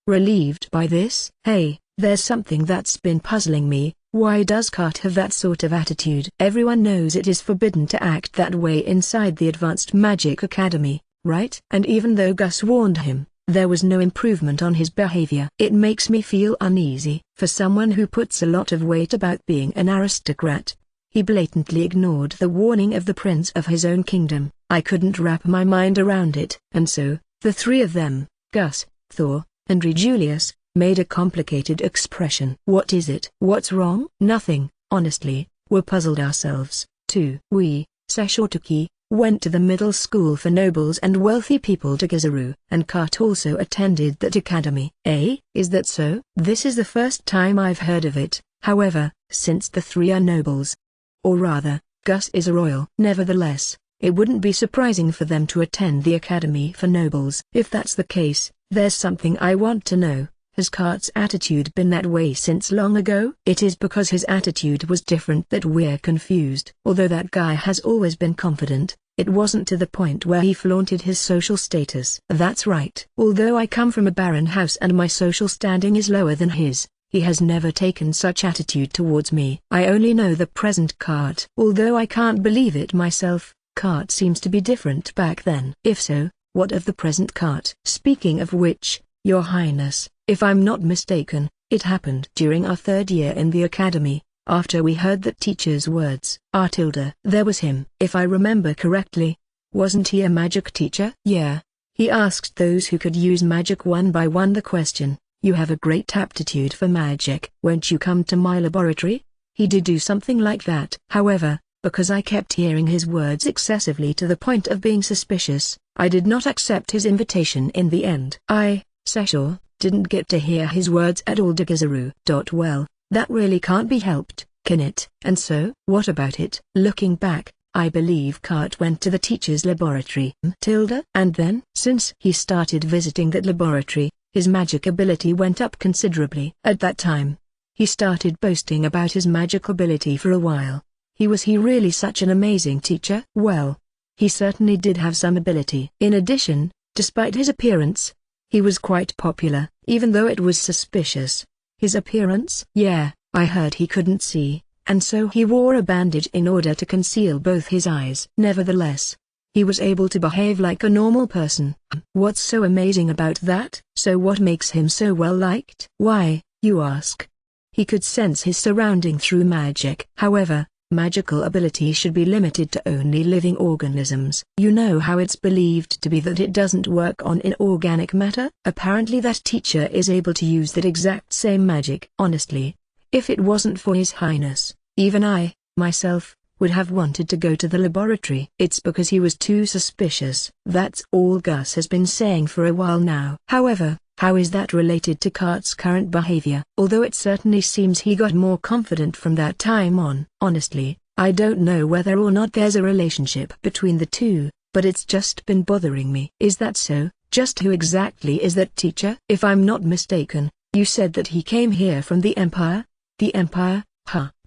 relieved by this. Hey, there's something that's been puzzling me. Why does Cart have that sort of attitude? Everyone knows it is forbidden to act that way inside the Advanced Magic Academy, right? And even though Gus warned him, there was no improvement on his behavior. It makes me feel uneasy. For someone who puts a lot of weight about being an aristocrat, he blatantly ignored the warning of the prince of his own kingdom. I couldn't wrap my mind around it. And so, the three of them, Gus, Thor, and Julius, made a complicated expression. What is it? What's wrong? Nothing, honestly. We're puzzled ourselves, too. We, Sesshotoki, went to the middle school for nobles and wealthy people to Gizaru, and Kart also attended that academy. Eh? Is that so? This is the first time I've heard of it, however, since the three are nobles. Or rather, Gus is a royal. Nevertheless, it wouldn't be surprising for them to attend the academy for nobles. If that's the case, there's something I want to know. Has Kart's attitude been that way since long ago? It is because his attitude was different that we're confused. Although that guy has always been confident, it wasn't to the point where he flaunted his social status. That's right. Although I come from a barren house and my social standing is lower than his, he has never taken such attitude towards me. I only know the present Kart. Although I can't believe it myself, Kart seems to be different back then. If so, what of the present Kart? Speaking of which, Your Highness, if I'm not mistaken, it happened during our third year in the academy, after we heard that teacher's words. There was him. If I remember correctly, wasn't he a magic teacher? Yeah. He asked those who could use magic one by one the question, you have a great aptitude for magic. Won't you come to my laboratory? He did do something like that. However, because I kept hearing his words excessively to the point of being suspicious, I did not accept his invitation in the end. Sessho, didn't get to hear his words at all. Gizaru. Well, that really can't be helped, can it? And so, what about it? Looking back, I believe Kart went to the teacher's laboratory. And then? Since he started visiting that laboratory, his magic ability went up considerably. At that time, he started boasting about his magic ability for a while. Was he really such an amazing teacher? Well, he certainly did have some ability. In addition, despite his appearance, he was quite popular, even though it was suspicious. His appearance? Yeah, I heard he couldn't see, and so he wore a bandage in order to conceal both his eyes. Nevertheless, he was able to behave like a normal person. What's so amazing about that? So what makes him so well liked? Why, you ask? He could sense his surrounding through magic. However, magical ability should be limited to only living organisms. You know how it's believed to be that it doesn't work on inorganic matter? Apparently that teacher is able to use that exact same magic. Honestly, if it wasn't for His Highness, even I, myself, would have wanted to go to the laboratory. It's because he was too suspicious. That's all Gus has been saying for a while now. However, how is that related to Kart's current behavior? Although it certainly seems he got more confident from that time on. Honestly, I don't know whether or not there's a relationship between the two, but it's just been bothering me. Is that so? Just who exactly is that teacher? If I'm not mistaken, you said that he came here from the Empire? The Empire?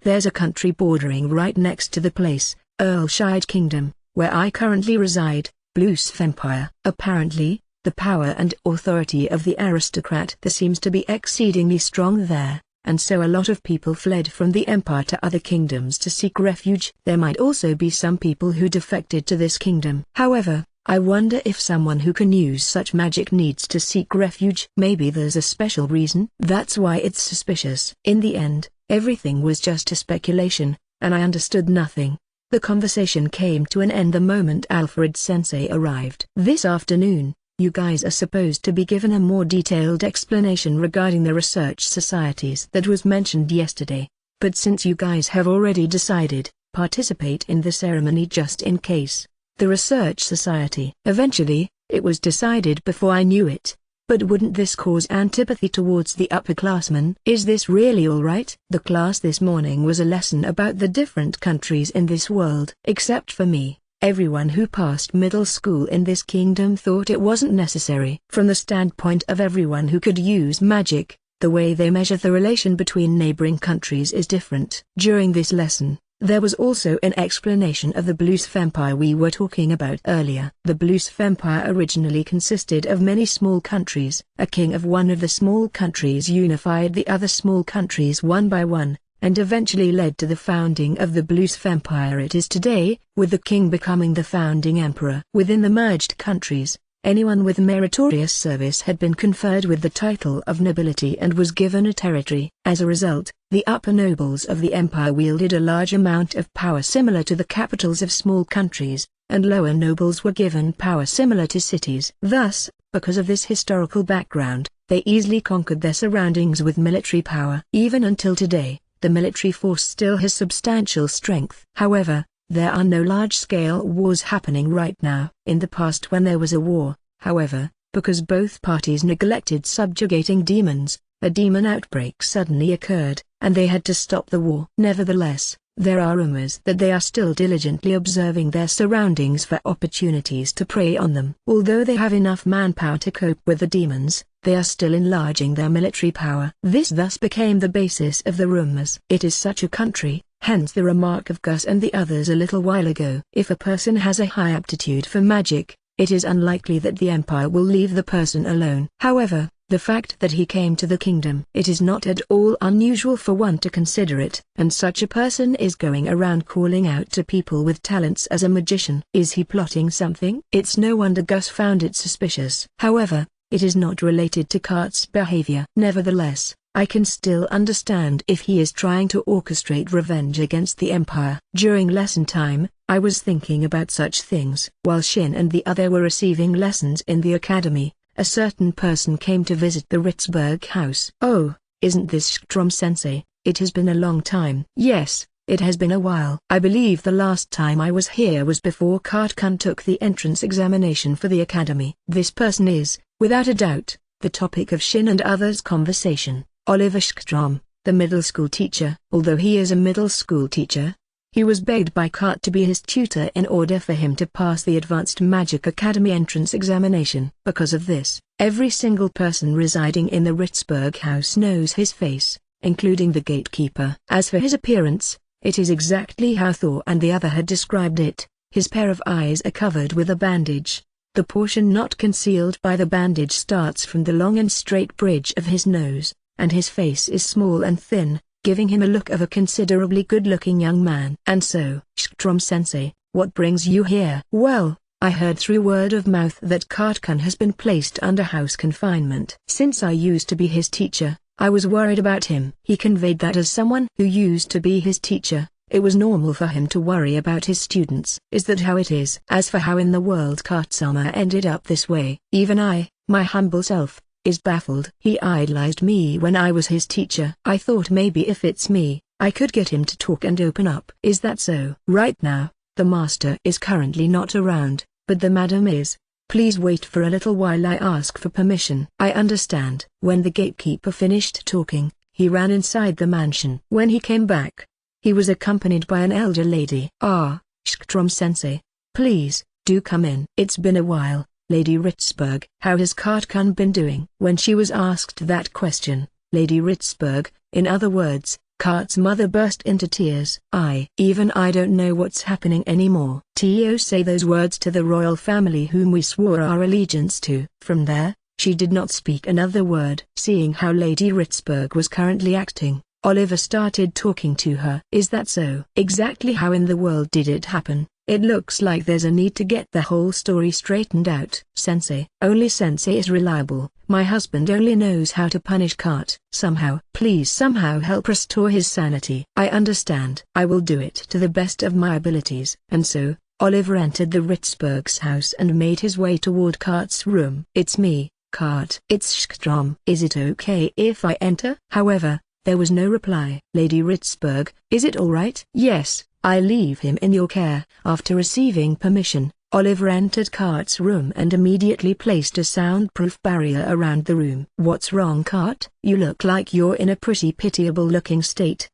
There's a country bordering right next to the place, Earlshire Kingdom, where I currently reside, Blues Empire. Apparently, the power and authority of the aristocrat there seems to be exceedingly strong there, and so a lot of people fled from the empire to other kingdoms to seek refuge. There might also be some people who defected to this kingdom. However, I wonder if someone who can use such magic needs to seek refuge. Maybe there's a special reason. That's why it's suspicious. In the end, everything was just a speculation, and I understood nothing. The conversation came to an end the moment Alfred Sensei arrived. This afternoon, you guys are supposed to be given a more detailed explanation regarding the research societies that was mentioned yesterday, but since you guys have already decided, participate in the ceremony just in case. The research society. Eventually, it was decided before I knew it. But wouldn't this cause antipathy towards the upperclassmen? Is this really alright? The class this morning was a lesson about the different countries in this world. Except for me, everyone who passed middle school in this kingdom thought it wasn't necessary. From the standpoint of everyone who could use magic, the way they measure the relation between neighboring countries is different. During this lesson, there was also an explanation of the Blues Empire we were talking about earlier. The Blues Empire originally consisted of many small countries. A king of one of the small countries unified the other small countries one by one, and eventually led to the founding of the Blue Empire it is today, with the king becoming the founding emperor. Within the merged countries, anyone with meritorious service had been conferred with the title of nobility and was given a territory. As a result, the upper nobles of the empire wielded a large amount of power similar to the capitals of small countries, and lower nobles were given power similar to cities. Thus, because of this historical background, they easily conquered their surroundings with military power. Even until today, the military force still has substantial strength. However, there are no large-scale wars happening right now. In the past when there was a war, however, because both parties neglected subjugating demons, a demon outbreak suddenly occurred, and they had to stop the war. Nevertheless, there are rumors that they are still diligently observing their surroundings for opportunities to prey on them. Although they have enough manpower to cope with the demons, they are still enlarging their military power. This thus became the basis of the rumors. It is such a country, hence the remark of Gus and the others a little while ago. If a person has a high aptitude for magic, it is unlikely that the empire will leave the person alone. However, the fact that he came to the kingdom, it is not at all unusual for one to consider it. And such a person is going around calling out to people with talents as a magician. Is he plotting something? It's no wonder Gus found it suspicious. However, it is not related to Kart's behavior. Nevertheless, I can still understand if he is trying to orchestrate revenge against the empire. During lesson time, I was thinking about such things. While Shin and the other were receiving lessons in the academy, a certain person came to visit the Ritzberg house. Oh, isn't this Strom-sensei? It has been a long time. Yes, it has been a while. I believe the last time I was here was before Kart-kun took the entrance examination for the academy. This person is, without a doubt, the topic of Shin and others' conversation. Oliver Strom, the middle school teacher. Although he is a middle school teacher, he was begged by Kart to be his tutor in order for him to pass the Advanced Magic Academy entrance examination. Because of this, every single person residing in the Ritzberg house knows his face, including the gatekeeper. As for his appearance, it is exactly how Thor and the other had described it. His pair of eyes are covered with a bandage. The portion not concealed by the bandage starts from the long and straight bridge of his nose, and his face is small and thin, giving him a look of a considerably good-looking young man. And so, Strom-sensei, what brings you here? Well, I heard through word of mouth that Kart-kun has been placed under house confinement. Since I used to be his teacher, I was worried about him. He conveyed that as someone who used to be his teacher, it was normal for him to worry about his students. Is that how it is? As for how in the world Kart-sama ended up this way, even I, my humble self, is baffled. He idolized me when I was his teacher. I thought maybe if it's me, I could get him to talk and open up. Is that so? Right now, the master is currently not around, but the madam is. Please wait for a little while, I ask for permission. I understand. When the gatekeeper finished talking, he ran inside the mansion. When he came back, he was accompanied by an elder lady. Ah, Strom-sensei, please, do come in. It's been a while, Lady Ritzberg. How has Kart-kun been doing? When she was asked that question, Lady Ritzberg, in other words, Kart's mother, burst into tears. I don't know what's happening anymore. Say those words to the royal family whom we swore our allegiance to. From there, she did not speak another word. Seeing how Lady Ritzberg was currently acting, Oliver started talking to her. Is that so? Exactly how in the world did it happen? It looks like there's a need to get the whole story straightened out. Sensei. Only Sensei is reliable. My husband only knows how to punish Kart. Somehow. Please somehow help restore his sanity. I understand. I will do it to the best of my abilities. And so, Oliver entered the Ritzberg's house and made his way toward Kart's room. It's me, Kart. It's Strom. Is it okay if I enter? However, there was no reply. Lady Ritzberg, is it alright? Yes. I leave him in your care. After receiving permission, Oliver entered Kart's room and immediately placed a soundproof barrier around the room. What's wrong, Kart? You look like you're in a pretty pitiable-looking state.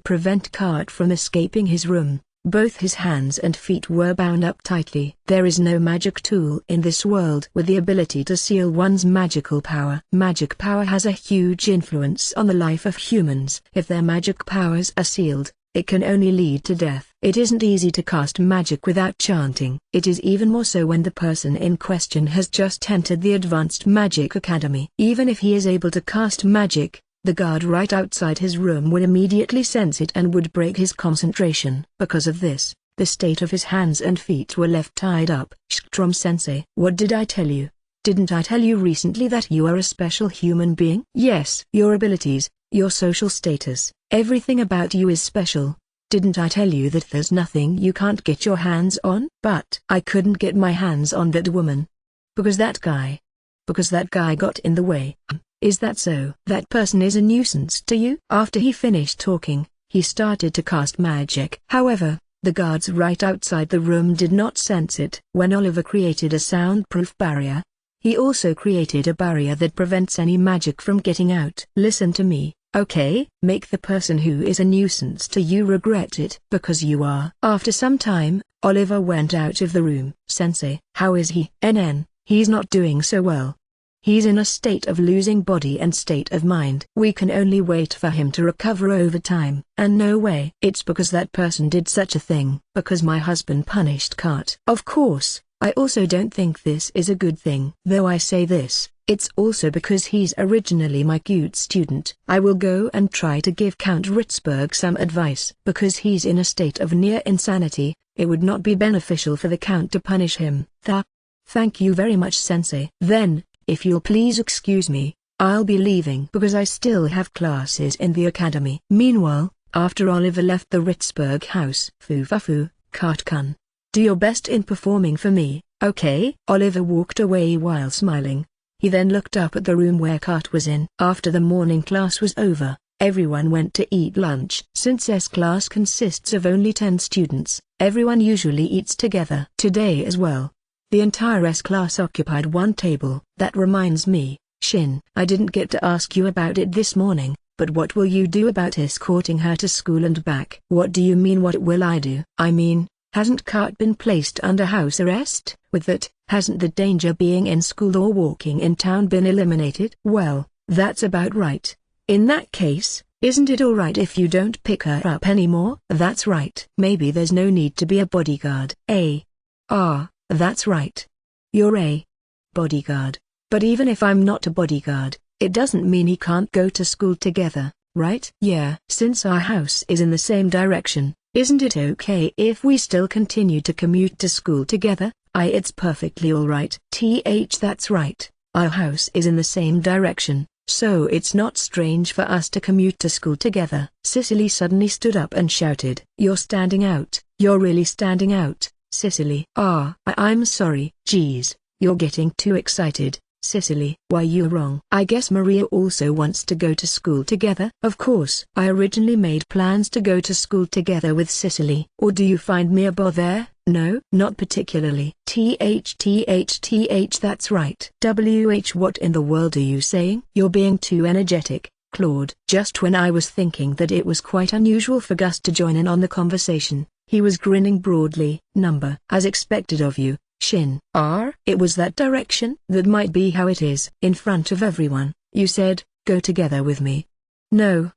Prevent Kart from escaping his room. Both his hands and feet were bound up tightly. There is no magic tool in this world with the ability to seal one's magical power. Magic power has a huge influence on the life of humans. If their magic powers are sealed, it can only lead to death. It isn't easy to cast magic without chanting. It is even more so when the person in question has just entered the Advanced Magic Academy. Even if he is able to cast magic, the guard right outside his room would immediately sense it and would break his concentration. Because of this, the state of his hands and feet were left tied up. Strom-sensei, what did I tell you? Didn't I tell you recently that you are a special human being? Yes. Your abilities, your social status, everything about you is special. Didn't I tell you that there's nothing you can't get your hands on? But I couldn't get my hands on that woman. Because that guy got in the way. Is that so? That person is a nuisance to you? After he finished talking, he started to cast magic. However, the guards right outside the room did not sense it. When Oliver created a soundproof barrier, he also created a barrier that prevents any magic from getting out. Listen to me, okay? Make the person who is a nuisance to you regret it. Because you are. After some time, Oliver went out of the room. Sensei, how is he? He's not doing so well. He's in a state of losing body and state of mind. We can only wait for him to recover over time. And no way. It's because that person did such a thing. Because my husband punished Kurt. Of course, I also don't think this is a good thing. Though I say this, it's also because he's originally my cute student. I will go and try to give Count Ritzberg some advice. Because he's in a state of near insanity, it would not be beneficial for the Count to punish him. Thank you very much, Sensei. Then, if you'll please excuse me, I'll be leaving because I still have classes in the academy. Meanwhile, after Oliver left the Ritzberg house, Fufafu, Kurt-kun, do your best in performing for me, okay? Oliver walked away while smiling. He then looked up at the room where Kurt was in. After the morning class was over, everyone went to eat lunch. Since S class consists of only 10 students, everyone usually eats together. Today as well, the entire S class occupied one table. That reminds me, Shin, I didn't get to ask you about it this morning, but what will you do about escorting her to school and back? What do you mean what will I do? I mean, hasn't Kurt been placed under house arrest? With that, hasn't the danger being in school or walking in town been eliminated? Well, that's about right. In that case, isn't it alright if you don't pick her up anymore? That's right. Maybe there's no need to be a bodyguard. That's right. You're a bodyguard. But even if I'm not a bodyguard, it doesn't mean he can't go to school together, right? Yeah. Since our house is in the same direction, isn't it okay if we still continue to commute to school together? It's perfectly alright. That's right. Our house is in the same direction, so it's not strange for us to commute to school together. Cicely suddenly stood up and shouted, "You're standing out. You're really standing out, Cicely." I'm sorry. Geez, you're getting too excited, Cicely. Why, you're wrong. I guess Maria also wants to go to school together. Of course. I originally made plans to go to school together with Cicely. Or do you find me a bother? No, not particularly. That's right. What in the world are you saying? You're being too energetic, Claude. Just when I was thinking that it was quite unusual for Gus to join in on the conversation, he was grinning broadly. As expected of you, Shin. It was that direction? That might be how it is. In front of everyone, you said, "Go together with me." No,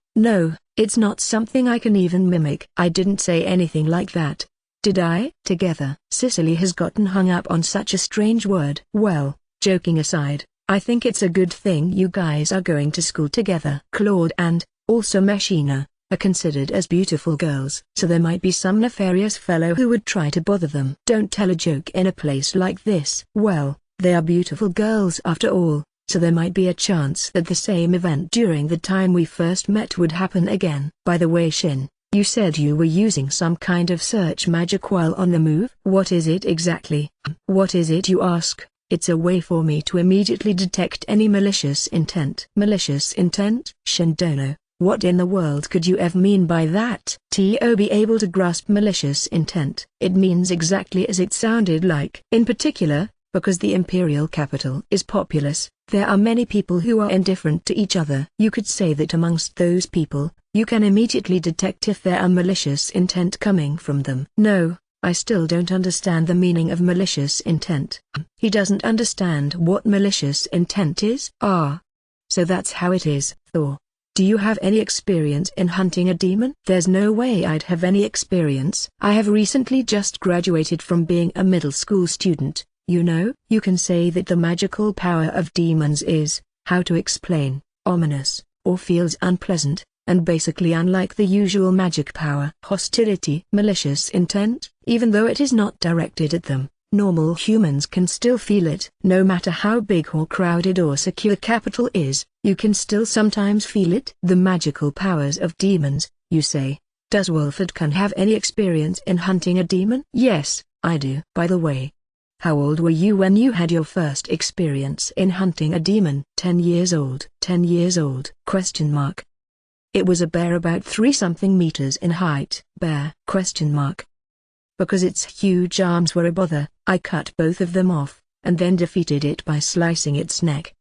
it's not something I can even mimic. I didn't say anything like that. Did I? Together. Cicely has gotten hung up on such a strange word. Well, joking aside, I think it's a good thing you guys are going to school together. Claude and, also Meshina, are considered as beautiful girls, so there might be some nefarious fellow who would try to bother them. Don't tell a joke in a place like this. Well, they are beautiful girls after all, so there might be a chance that the same event during the time we first met would happen again. By the way, Shin, you said you were using some kind of search magic while on the move. What is it exactly? What is it, you ask? It's a way for me to immediately detect any malicious intent. Malicious intent? Shindono, what in the world could you ever mean by that? Be able to grasp malicious intent. It means exactly as it sounded like. In particular, because the imperial capital is populous, there are many people who are indifferent to each other. You could say that amongst those people, you can immediately detect if there are malicious intent coming from them. No, I still don't understand the meaning of malicious intent. He doesn't understand what malicious intent is? So that's how it is. Thor, do you have any experience in hunting a demon? There's no way I'd have any experience. I have recently just graduated from being a middle school student. You know, you can say that the magical power of demons is, how to explain, ominous. or feels unpleasant, and basically unlike the usual magic power. Hostility, malicious intent, even though it is not directed at them, normal humans can still feel it. No matter how big or crowded or secure capital is, you can still sometimes feel it. The magical powers of demons, you say. Does Wolford-kun have any experience in hunting a demon? Yes, I do. By the way, how old were you when you had your first experience in hunting a demon? 10 years old. 10 years old? Question mark. It was a bear about 3-something meters in height. Bear? Question mark. Because its huge arms were a bother, I cut both of them off, and then defeated it by slicing its neck.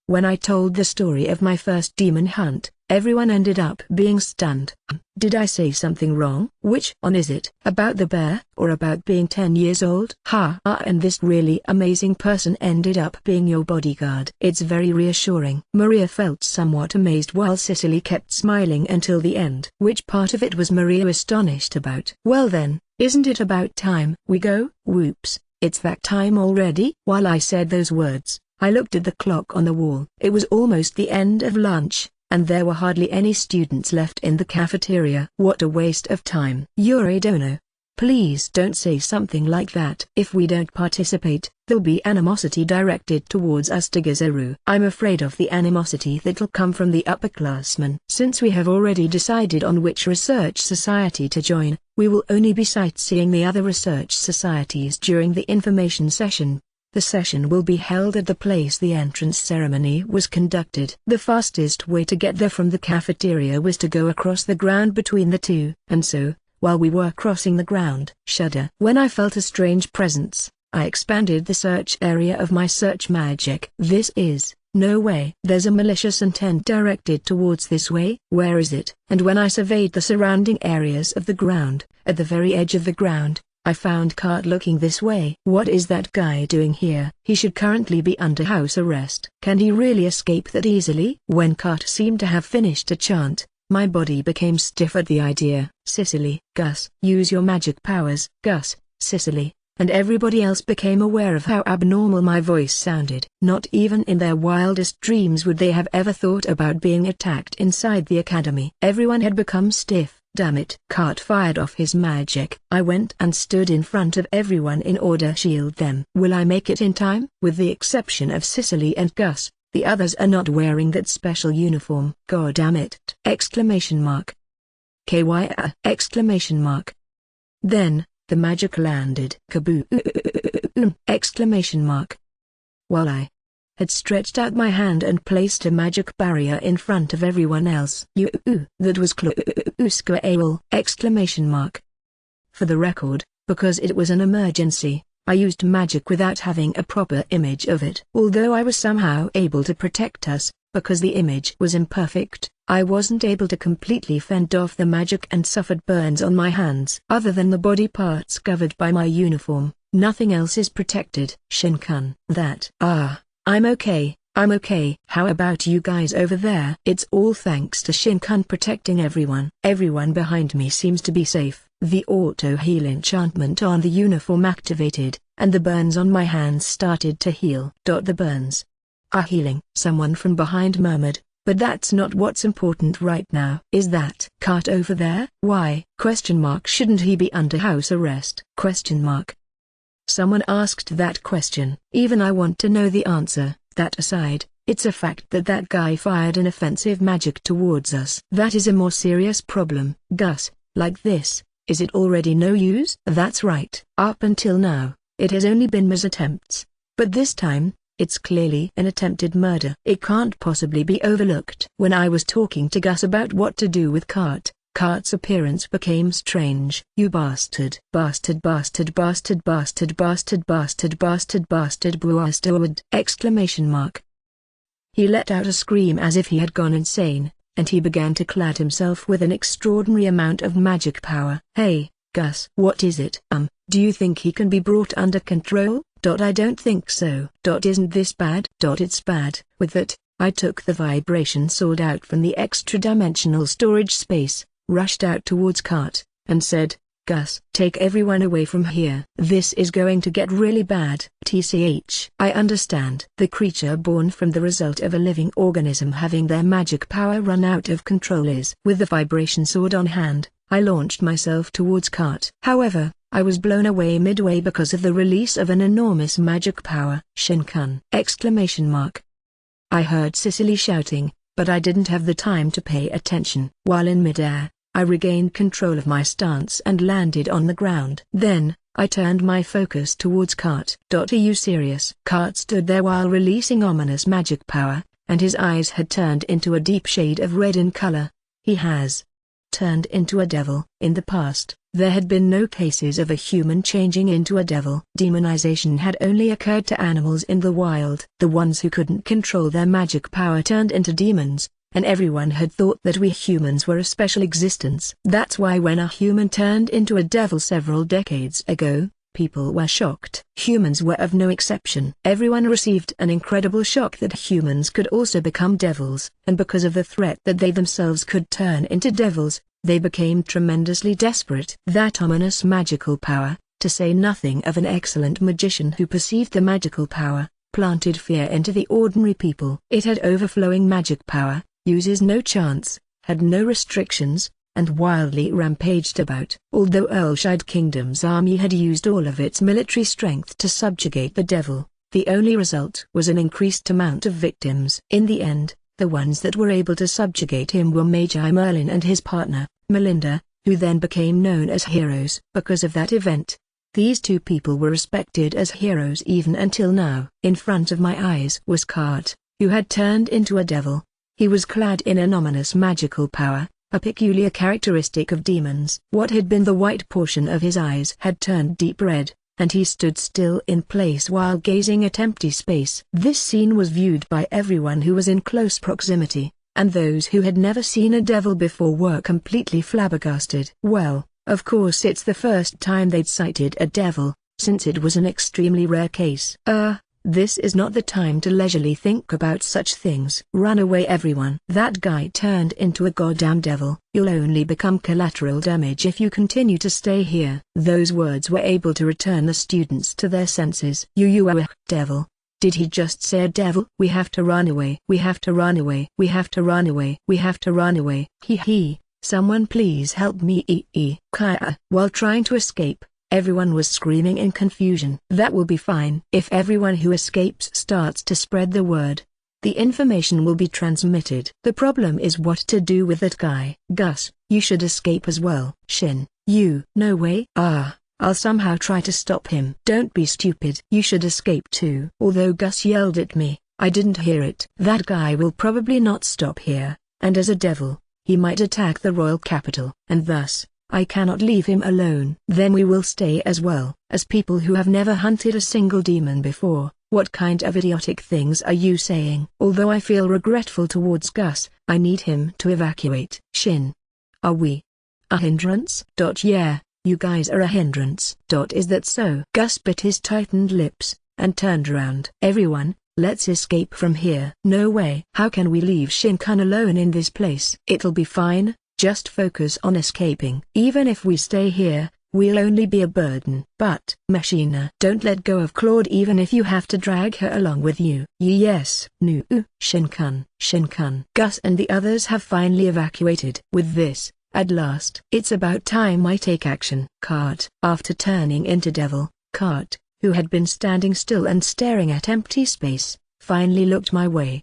When I told the story of my first demon hunt, everyone ended up being stunned. Did I say something wrong? Which one is it? About the bear, or about being 10 years old? And this really amazing person ended up being your bodyguard. It's very reassuring. Maria felt somewhat amazed while Cicely kept smiling until the end. Which part of it was Maria astonished about? Well then, isn't it about time we go? Whoops, it's that time already? While I said those words, I looked at the clock on the wall. It was almost the end of lunch, and there were hardly any students left in the cafeteria. What a waste of time. Yuri Dono, please don't say something like that. If we don't participate, there'll be animosity directed towards us. Togezaru. I'm afraid of the animosity that'll come from the upperclassmen. Since we have already decided on which research society to join, we will only be sightseeing the other research societies during the information session. The session will be held at the place the entrance ceremony was conducted. The fastest way to get there from the cafeteria was to go across the ground between the two. And so, while we were crossing the ground, shudder. When I felt a strange presence, I expanded the search area of my search magic. This is, no way. There's a malicious intent directed towards this way. Where is it? And when I surveyed the surrounding areas of the ground, at the very edge of the ground, I found Cart looking this way. What is that guy doing here? He should currently be under house arrest. Can he really escape that easily? When Cart seemed to have finished a chant, my body became stiff at the idea. Cicely, Gus, use your magic powers. Gus, Cicely, and everybody else became aware of how abnormal my voice sounded. Not even in their wildest dreams would they have ever thought about being attacked inside the academy. Everyone had become stiff. Damn it. Cart fired off his magic. I went and stood in front of everyone in order to shield them. Will I make it in time? With the exception of Cicely and Gus, the others are not wearing that special uniform. God damn it! Exclamation mark. KY! Exclamation mark. Then, the magic landed. Kaboom! Exclamation mark. While I had stretched out my hand and placed a magic barrier in front of everyone else. That was close. Exclamation mark. For the record, because it was an emergency, I used magic without having a proper image of it. Although I was somehow able to protect us, because the image was imperfect, I wasn't able to completely fend off the magic and suffered burns on my hands. Other than the body parts covered by my uniform, nothing else is protected. Shin-kun. I'm okay, I'm okay. How about you guys over there? It's all thanks to Shin-kun protecting everyone. Everyone behind me seems to be safe. The auto-heal enchantment on the uniform activated, and the burns on my hands started to heal. The burns are healing. Someone from behind murmured, but that's not what's important right now. Is that Cart over there? Why? Shouldn't he be under house arrest? Someone asked that question. Even I want to know the answer. That aside, it's a fact that that guy fired an offensive magic towards us. That is a more serious problem. Gus, like this, is it already no use? That's right. Up until now, it has only been misattempts. But this time, it's clearly an attempted murder. It can't possibly be overlooked. When I was talking to Gus about what to do with Cart's appearance became strange. You bastard. Bastard. Exclamation mark. He let out a scream as if he had gone insane, and he began to clad himself with an extraordinary amount of magic power. Hey, Gus. What is it? Do you think he can be brought under control? I don't think so. Isn't this bad? It's bad. With that, I took the vibration sword out from the extra-dimensional storage space, rushed out towards Cart, and said, Gus, take everyone away from here. This is going to get really bad. TCH. I understand. The creature born from the result of a living organism having their magic power run out of control is. With the vibration sword on hand, I launched myself towards Cart. However, I was blown away midway because of the release of an enormous magic power. Shinkan! Exclamation mark. I heard Cicely shouting, but I didn't have the time to pay attention. While in midair, I regained control of my stance and landed on the ground. Then, I turned my focus towards Cart. Are you serious? Cart stood there while releasing ominous magic power, and his eyes had turned into a deep shade of red in color. He has turned into a devil. In the past, there had been no cases of a human changing into a devil. Demonization had only occurred to animals in the wild. The ones who couldn't control their magic power turned into demons, and everyone had thought that we humans were a special existence. That's why when a human turned into a devil several decades ago, people were shocked. Humans were of no exception. Everyone received an incredible shock that humans could also become devils, and because of the threat that they themselves could turn into devils, they became tremendously desperate. That ominous magical power, to say nothing of an excellent magician who perceived the magical power, planted fear into the ordinary people. It had overflowing magic power, uses no chance, had no restrictions, and wildly rampaged about. Although Earlshide Kingdom's army had used all of its military strength to subjugate the devil, the only result was an increased amount of victims. In the end, the ones that were able to subjugate him were Magi Merlin and his partner, Melinda, who then became known as heroes. Because of that event, these two people were respected as heroes even until now. In front of my eyes was Cart, who had turned into a devil. He was clad in an ominous magical power, a peculiar characteristic of demons. What had been the white portion of his eyes had turned deep red, and he stood still in place while gazing at empty space. This scene was viewed by everyone who was in close proximity, and those who had never seen a devil before were completely flabbergasted. Well, of course it's the first time they'd sighted a devil, since it was an extremely rare case. This is not the time to leisurely think about such things. Run away everyone. That guy turned into a goddamn devil. You'll only become collateral damage if you continue to stay here. Those words were able to return the students to their senses. Devil. Did he just say a devil? We have to run away. We have to run away. We have to run away. We have to run away. Hee. Someone please help me. Kaya. While trying to escape, everyone was screaming in confusion. That will be fine. If everyone who escapes starts to spread the word, the information will be transmitted. The problem is what to do with that guy. Gus, you should escape as well. Shin, you. No way. I'll somehow try to stop him. Don't be stupid. You should escape too. Although Gus yelled at me, I didn't hear it. That guy will probably not stop here, and as a devil, he might attack the royal capital. And thus, I cannot leave him alone. Then we will stay as well. As people who have never hunted a single demon before, what kind of idiotic things are you saying? Although I feel regretful towards Gus, I need him to evacuate. Shin. Are we a hindrance? Yeah, you guys are a hindrance. Is that so? Gus bit his tightened lips, and turned around. Everyone, let's escape from here. No way. How can we leave Shinkan alone in this place? It'll be fine. Just focus on escaping. Even if we stay here, we'll only be a burden. But, Machina, don't let go of Claude even if you have to drag her along with you. Yes. No. Shinkan. Gus and the others have finally evacuated. With this, at last, it's about time I take action. Cart. After turning into devil, Cart, who had been standing still and staring at empty space, finally looked my way.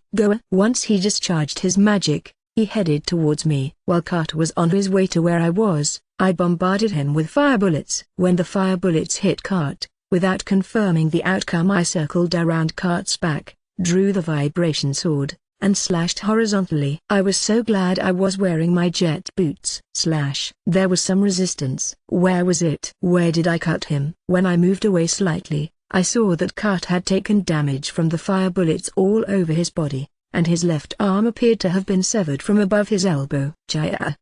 Once he discharged his magic, he headed towards me. While Cart was on his way to where I was, I bombarded him with fire bullets. When the fire bullets hit Cart, without confirming the outcome, I circled around Cart's back, drew the vibration sword, and slashed horizontally. I was so glad I was wearing my jet boots. There was some resistance. Where was it? Where did I cut him? When I moved away slightly, I saw that Cart had taken damage from the fire bullets all over his body, and his left arm appeared to have been severed from above his elbow.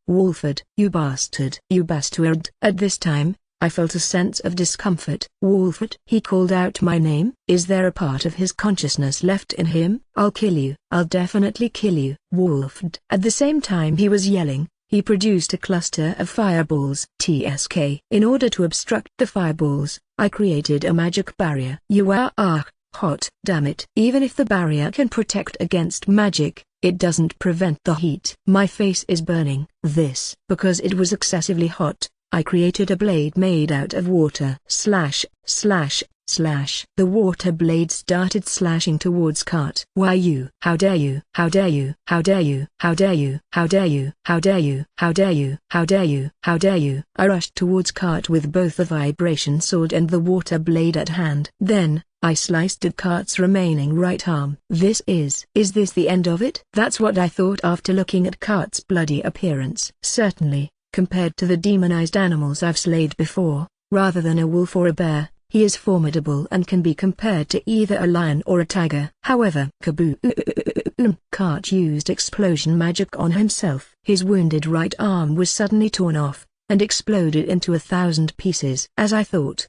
Wolford, you bastard. You bastard. At this time, I felt a sense of discomfort. Wolford? He called out my name. Is there a part of his consciousness left in him? I'll kill you. I'll definitely kill you. Wolford. At the same time he was yelling, He produced a cluster of fireballs. TSK. In order to obstruct the fireballs, I created a magic barrier. You are hot. Damn it. Even if the barrier can protect against magic, it doesn't prevent the heat. My face is burning. Because it was excessively hot, I created a blade made out of water. Slash. The water blade started slashing towards Cart. Why you? How dare you? How dare you? How dare you? How dare you? How dare you? How dare you? How dare you? How dare you? How dare you? I rushed towards Cart with both the vibration sword and the water blade at hand. Then, I sliced at Cart's remaining right arm. Is this the end of it? That's what I thought after looking at Cart's bloody appearance. Certainly, compared to the demonized animals I've slayed before, rather than a wolf or a bear, he is formidable and can be compared to either a lion or a tiger. However, kaboom! Cart used explosion magic on himself. His wounded right arm was suddenly torn off, and exploded into 1,000 pieces. As I thought,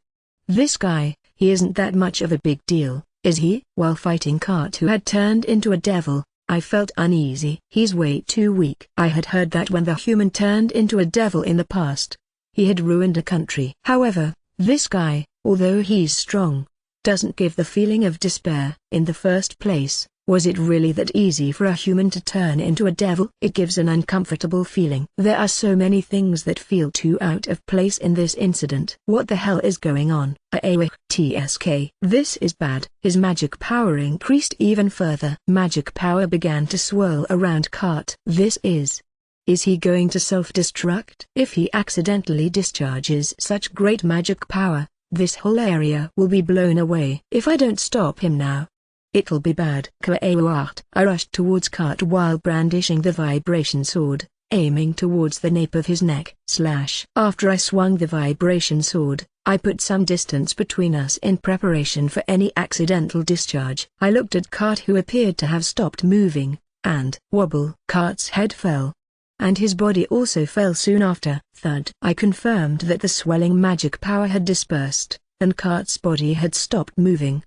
this guy, he isn't that much of a big deal, is he? While fighting Cart who had turned into a devil, I felt uneasy. He's way too weak. I had heard that when the human turned into a devil in the past, he had ruined a country. However, this guy, although he's strong, doesn't give the feeling of despair. In the first place, was it really that easy for a human to turn into a devil? It gives an uncomfortable feeling. There are so many things that feel too out of place in this incident. What the hell is going on? TSK. This is bad. His magic power increased even further. Magic power began to swirl around Cart. Is he going to self-destruct? If he accidentally discharges such great magic power, this whole area will be blown away. If I don't stop him now, it'll be bad. I rushed towards Cart while brandishing the vibration sword, aiming towards the nape of his neck. After I swung the vibration sword, I put some distance between us in preparation for any accidental discharge. I looked at Cart who appeared to have stopped moving, and wobble. Cart's head fell, and his body also fell soon after. Thud. I confirmed that the swelling magic power had dispersed, and Cart's body had stopped moving.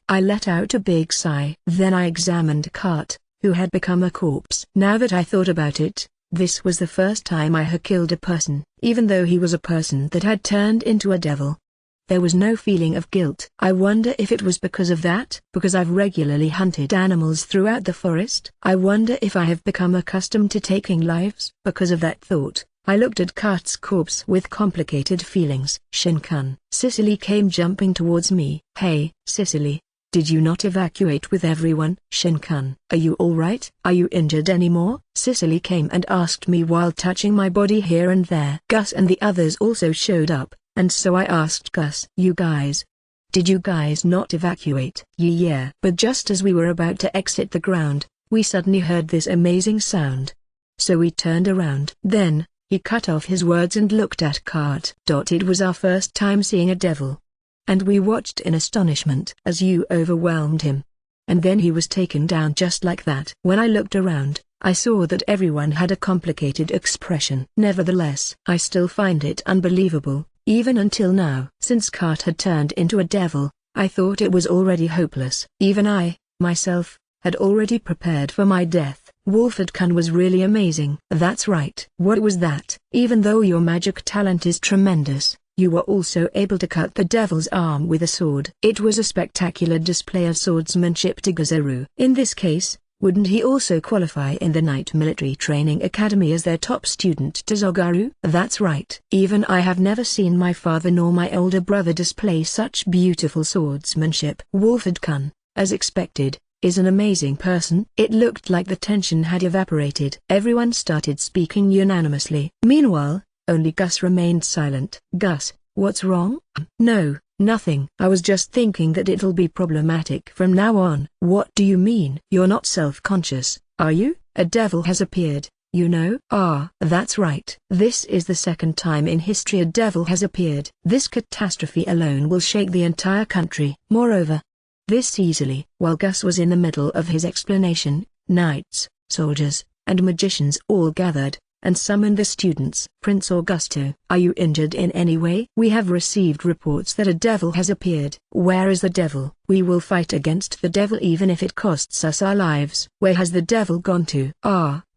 I let out a big sigh. Then I examined Cart, who had become a corpse. Now that I thought about it, this was the first time I had killed a person, even though he was a person that had turned into a devil. There was no feeling of guilt. I wonder if it was because of that. Because I've regularly hunted animals throughout the forest. I wonder if I have become accustomed to taking lives. Because of that thought, I looked at Cart's corpse with complicated feelings. Shinkan. Cicely came jumping towards me. Hey, Cicely, did you not evacuate with everyone? Shinkan. Are you alright? Are you injured anymore? Cicely came and asked me while touching my body here and there. Gus and the others also showed up. And so I asked Gus. Did you guys not evacuate? Yeah. But just as we were about to exit the ground, we suddenly heard this amazing sound. So we turned around. Then, he cut off his words and looked at Cart. It was our first time seeing a devil. And we watched in astonishment as you overwhelmed him. And then he was taken down just like that. When I looked around, I saw that everyone had a complicated expression. Nevertheless, I still find it unbelievable. Even until now. Since Cart had turned into a devil, I thought it was already hopeless. Even I, myself, had already prepared for my death. Wolford-kun was really amazing. That's right. What was that? Even though your magic talent is tremendous, you were also able to cut the devil's arm with a sword. It was a spectacular display of swordsmanship to Gazaru. In this case, wouldn't he also qualify in the Knight Military Training Academy as their top student to Zogaru? That's right. Even I have never seen my father nor my older brother display such beautiful swordsmanship. Wolford-kun, as expected, is an amazing person. It looked like the tension had evaporated. Everyone started speaking unanimously. Meanwhile, only Gus remained silent. Gus, what's wrong? No. Nothing. I was just thinking that it'll be problematic from now on. What do you mean? You're not self-conscious, are you? A devil has appeared, you know? That's right. This is the second time in history a devil has appeared. This catastrophe alone will shake the entire country. Moreover, this easily. While Gus was in the middle of his explanation, knights, soldiers, and magicians all gathered, and summoned the students. Prince Augusto, are you injured in any way? We have received reports that a devil has appeared. Where is the devil? We will fight against the devil even if it costs us our lives. Where has the devil gone to?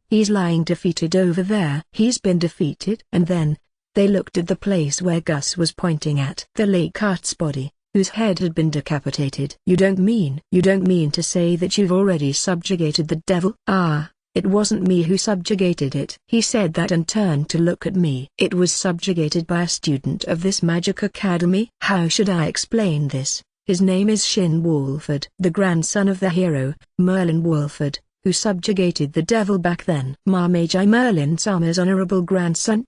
He's lying defeated over there. He's been defeated. And then, they looked at the place where Gus was pointing at. The lake Kart's body, whose head had been decapitated. You don't mean to say that you've already subjugated the devil? Ah, it wasn't me who subjugated it. He said that and turned to look at me. It was subjugated by a student of this magic academy. How should I explain this? His name is Shin Wolford, the grandson of the hero, Merlin Wolford, who subjugated the devil back then. Magi Merlin-sama's honorable grandson,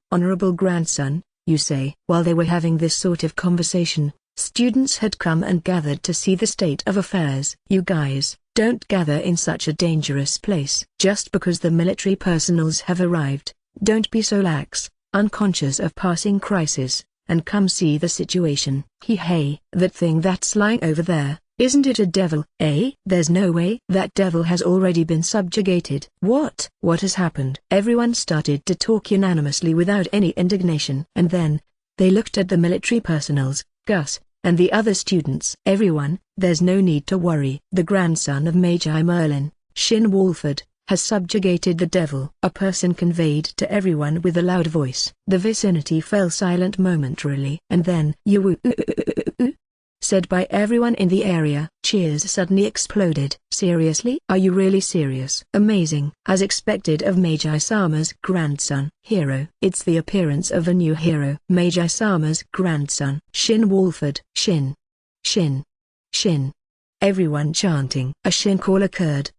you say? While they were having this sort of conversation, students had come and gathered to see the state of affairs. You guys, don't gather in such a dangerous place. Just because the military personnels have arrived, don't be so lax, unconscious of passing crisis, and come see the situation. Hey, that thing that's lying over there, isn't it a devil? Eh? There's no way. That devil has already been subjugated. What? What has happened? Everyone started to talk unanimously without any indignation. And then, they looked at the military personnels, Gus, and the other students. Everyone, there's no need to worry. The grandson of Magi Merlin, Shin Wolford, has subjugated the devil. A person conveyed to everyone with a loud voice. The vicinity fell silent momentarily. And then, said by everyone in the area. Cheers suddenly exploded. Seriously? Are you really serious? Amazing. As expected of Magi-sama's grandson. Hero. It's the appearance of a new hero. Magi-sama's grandson. Shin Wolford. Shin. Shin. Shin. Everyone chanting. A Shin call occurred.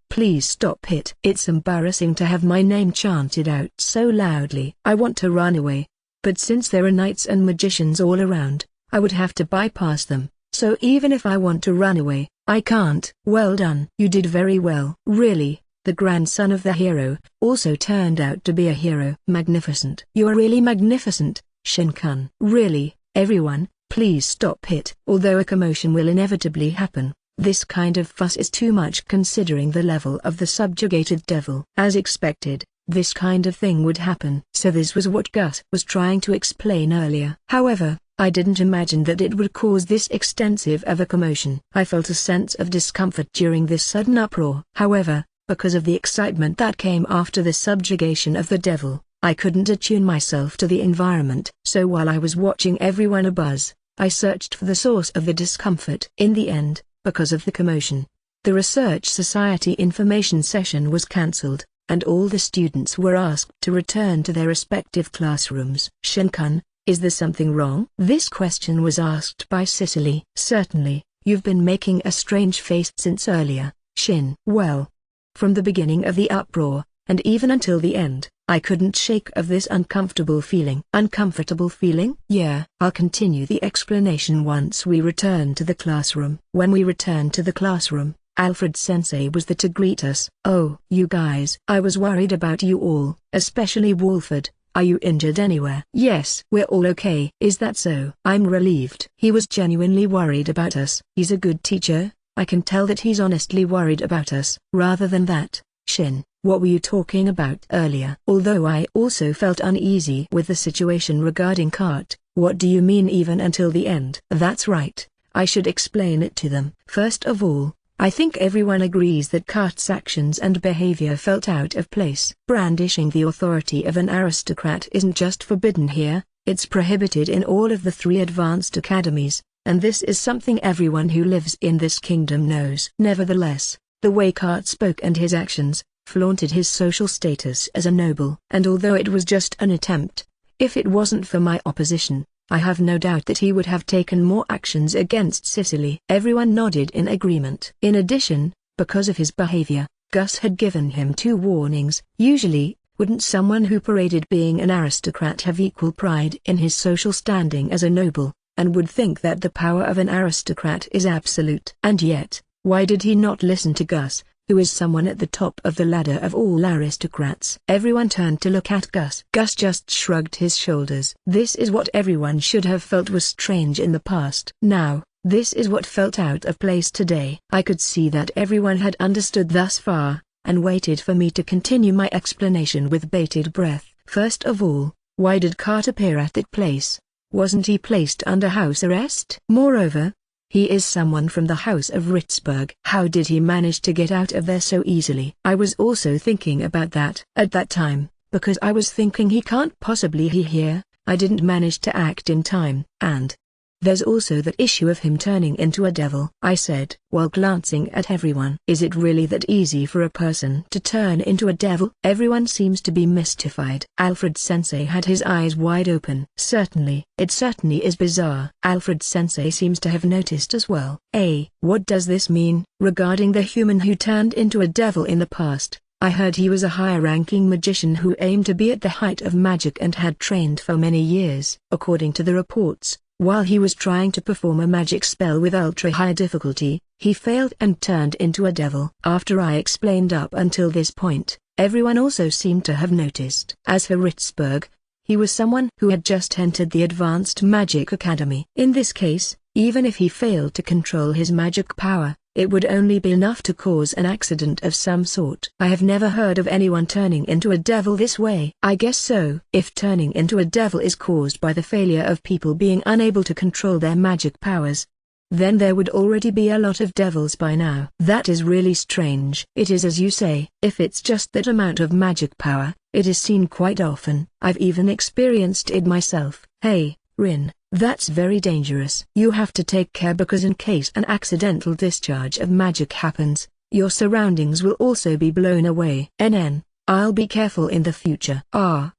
Please stop it. It's embarrassing to have my name chanted out so loudly. I want to run away. But since there are knights and magicians all around, I would have to bypass them, so even if I want to run away, I can't. Well done. You did very well. Really, the grandson of the hero, also turned out to be a hero. Magnificent. You are really magnificent, Shin-kun. Really, everyone, please stop it. Although a commotion will inevitably happen, this kind of fuss is too much considering the level of the subjugated devil. As expected, this kind of thing would happen. So this was what Gus was trying to explain earlier. However, I didn't imagine that it would cause this extensive of a commotion. I felt a sense of discomfort during this sudden uproar. However, because of the excitement that came after the subjugation of the devil, I couldn't attune myself to the environment. So while I was watching everyone abuzz, I searched for the source of the discomfort. In the end, because of the commotion, the Research Society information session was cancelled, and all the students were asked to return to their respective classrooms. Shin-kun, is there something wrong? This question was asked by Cicely. Certainly, you've been making a strange face since earlier, Shin. Well, from the beginning of the uproar, and even until the end, I couldn't shake of this uncomfortable feeling. Uncomfortable feeling? Yeah. I'll continue the explanation once we return to the classroom. When we returned to the classroom, Alfred-sensei was there to greet us. Oh, you guys. I was worried about you all, especially Wolford. Are you injured anywhere? Yes. We're all okay. Is that so? I'm relieved. He was genuinely worried about us. He's a good teacher. I can tell that he's honestly worried about us. Rather than that, Shin, what were you talking about earlier? Although I also felt uneasy with the situation regarding Kart, what do you mean even until the end? That's right. I should explain it to them. First of all, I think everyone agrees that Kart's actions and behavior felt out of place. Brandishing the authority of an aristocrat isn't just forbidden here, it's prohibited in all of the 3 advanced academies, and this is something everyone who lives in this kingdom knows. Nevertheless, the way Kart spoke and his actions, flaunted his social status as a noble. And although it was just an attempt, if it wasn't for my opposition, I have no doubt that he would have taken more actions against Cicely. Everyone nodded in agreement. In addition, because of his behavior, Gus had given him 2 warnings. Usually, wouldn't someone who paraded being an aristocrat have equal pride in his social standing as a noble, and would think that the power of an aristocrat is absolute? And yet, why did he not listen to Gus, who is someone at the top of the ladder of all aristocrats? Everyone turned to look at Gus. Gus just shrugged his shoulders. This is what everyone should have felt was strange in the past. Now, this is what felt out of place today. I could see that everyone had understood thus far, and waited for me to continue my explanation with bated breath. First of all, why did Kart appear at that place? Wasn't he placed under house arrest? Moreover, He is someone from the House of Ritzburg. How did he manage to get out of there so easily? I was also thinking about that at that time, because I was thinking he can't possibly be here. I didn't manage to act in time. And there's also that issue of him turning into a devil, I said, while glancing at everyone. Is it really that easy for a person to turn into a devil? Everyone seems to be mystified. Alfred-sensei had his eyes wide open. Certainly. It certainly is bizarre. Alfred-sensei seems to have noticed as well. What does this mean? Regarding the human who turned into a devil in the past, I heard he was a high-ranking magician who aimed to be at the height of magic and had trained for many years. According to the reports, while he was trying to perform a magic spell with ultra-high difficulty, he failed and turned into a devil. After I explained up until this point, everyone also seemed to have noticed. As for Ritzburg, he was someone who had just entered the Advanced Magic Academy. In this case, even if he failed to control his magic power, it would only be enough to cause an accident of some sort. I have never heard of anyone turning into a devil this way. I guess so. If turning into a devil is caused by the failure of people being unable to control their magic powers, then there would already be a lot of devils by now. That is really strange. It is as you say. If it's just that amount of magic power, it is seen quite often. I've even experienced it myself. Hey, Rin. That's very dangerous. You have to take care because in case an accidental discharge of magic happens, your surroundings will also be blown away. I'll be careful in the future.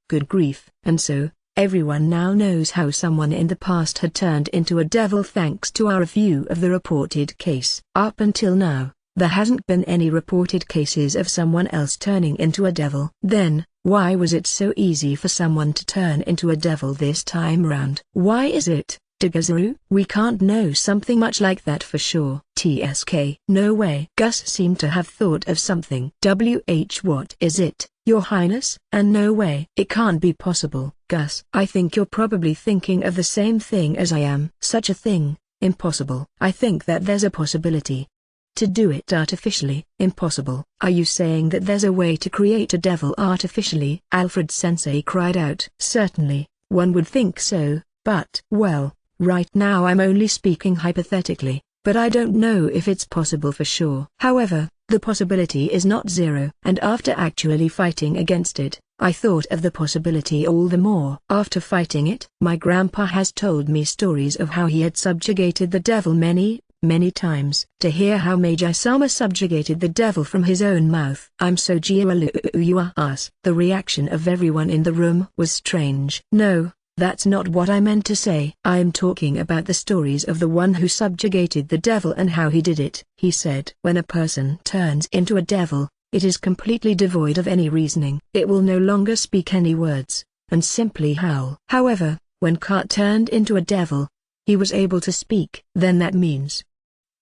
Good grief. And so, everyone now knows how someone in the past had turned into a devil thanks to our review of the reported case. Up until now, there hasn't been any reported cases of someone else turning into a devil. Then, why was it so easy for someone to turn into a devil this time round? Why is it, Dagazuru? We can't know something much like that for sure. TSK. No way. Gus seemed to have thought of something. What is it, Your Highness? And no way. It can't be possible. Gus. I think you're probably thinking of the same thing as I am. Such a thing, impossible. I think that there's a possibility. To do it artificially, impossible. Are you saying that there's a way to create a devil artificially? Alfred-sensei cried out. Certainly, one would think so, but... Well, right now I'm only speaking hypothetically, but I don't know if it's possible for sure. However, the possibility is not zero. And after actually fighting against it, I thought of the possibility all the more. After fighting it, my grandpa has told me stories of how he had subjugated the devil many times. To hear how Meiji-sama subjugated the devil from his own mouth. I'm so jealous. The reaction of everyone in the room was strange. No, that's not what I meant to say. I'm talking about the stories of the one who subjugated the devil and how he did it. He said, when a person turns into a devil, it is completely devoid of any reasoning. It will no longer speak any words, and simply howl. However, when Kurt turned into a devil, he was able to speak. Then that means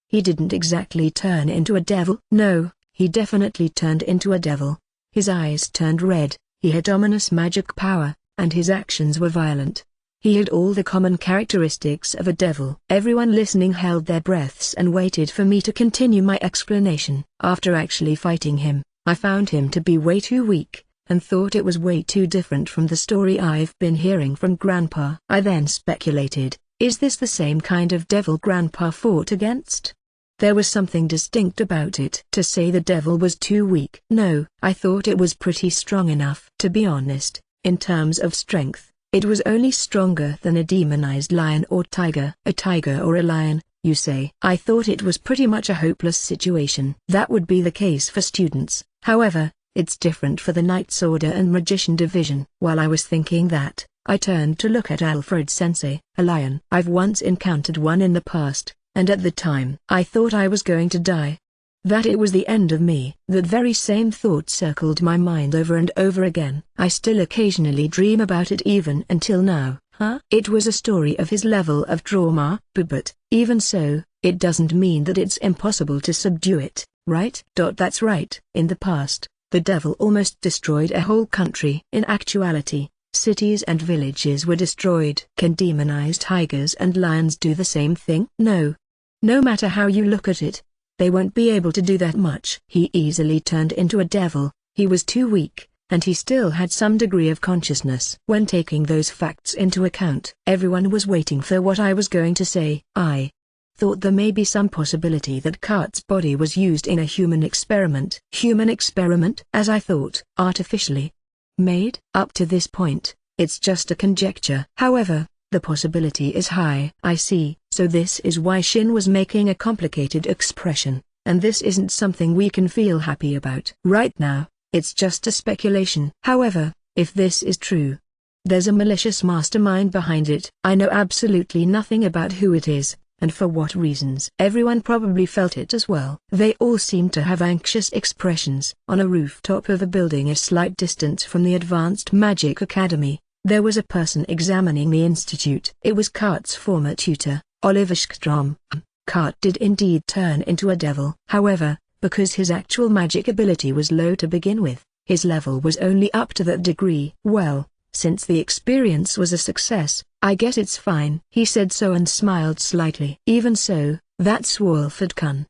he didn't exactly turn into a devil. No, he definitely turned into a devil. His eyes turned red, he had ominous magic power, and his actions were violent. He had all the common characteristics of a devil. Everyone listening held their breaths and waited for me to continue my explanation. After actually fighting him, I found him to be way too weak, and thought it was way too different from the story I've been hearing from Grandpa. I then speculated, is this the same kind of devil Grandpa fought against? There was something distinct about it. To say the devil was too weak. No, I thought it was pretty strong enough. To be honest, in terms of strength, it was only stronger than a demonized lion or tiger. A tiger or a lion, you say? I thought it was pretty much a hopeless situation. That would be the case for students. However, it's different for the Knight's Order and Magician Division. While I was thinking that, I turned to look at Alfred-sensei. A lion. I've once encountered one in the past, and at the time I thought I was going to die. That it was the end of me. That very same thought circled my mind over and over again. I still occasionally dream about it even until now. It was a story of his level of trauma, but even so, it doesn't mean that it's impossible to subdue it, right? That's right. In the past, the devil almost destroyed a whole country. In actuality, cities and villages were destroyed. Can demonized tigers and lions do the same thing? No. No matter how you look at it, they won't be able to do that much. He easily turned into a devil. He was too weak, and he still had some degree of consciousness. When taking those facts into account, everyone was waiting for what I was going to say. I thought there may be some possibility that Kart's body was used in a human experiment. Human experiment? As I thought, artificially made? Up to this point, it's just a conjecture. However, the possibility is high. I see. So this is why Shin was making a complicated expression, and this isn't something we can feel happy about. Right now, it's just a speculation. However, if this is true, there's a malicious mastermind behind it. I know absolutely nothing about who it is, and for what reasons. Everyone probably felt it as well. They all seemed to have anxious expressions. On a rooftop of a building a slight distance from the Advanced Magic Academy, there was a person examining the institute. It was Kart's former tutor, Oliver Skstrom. Kart did indeed turn into a devil. However, because his actual magic ability was low to begin with, his level was only up to that degree. Well, since the experience was a success, I guess it's fine. He said so and smiled slightly. Even so, that's Wolford-kun.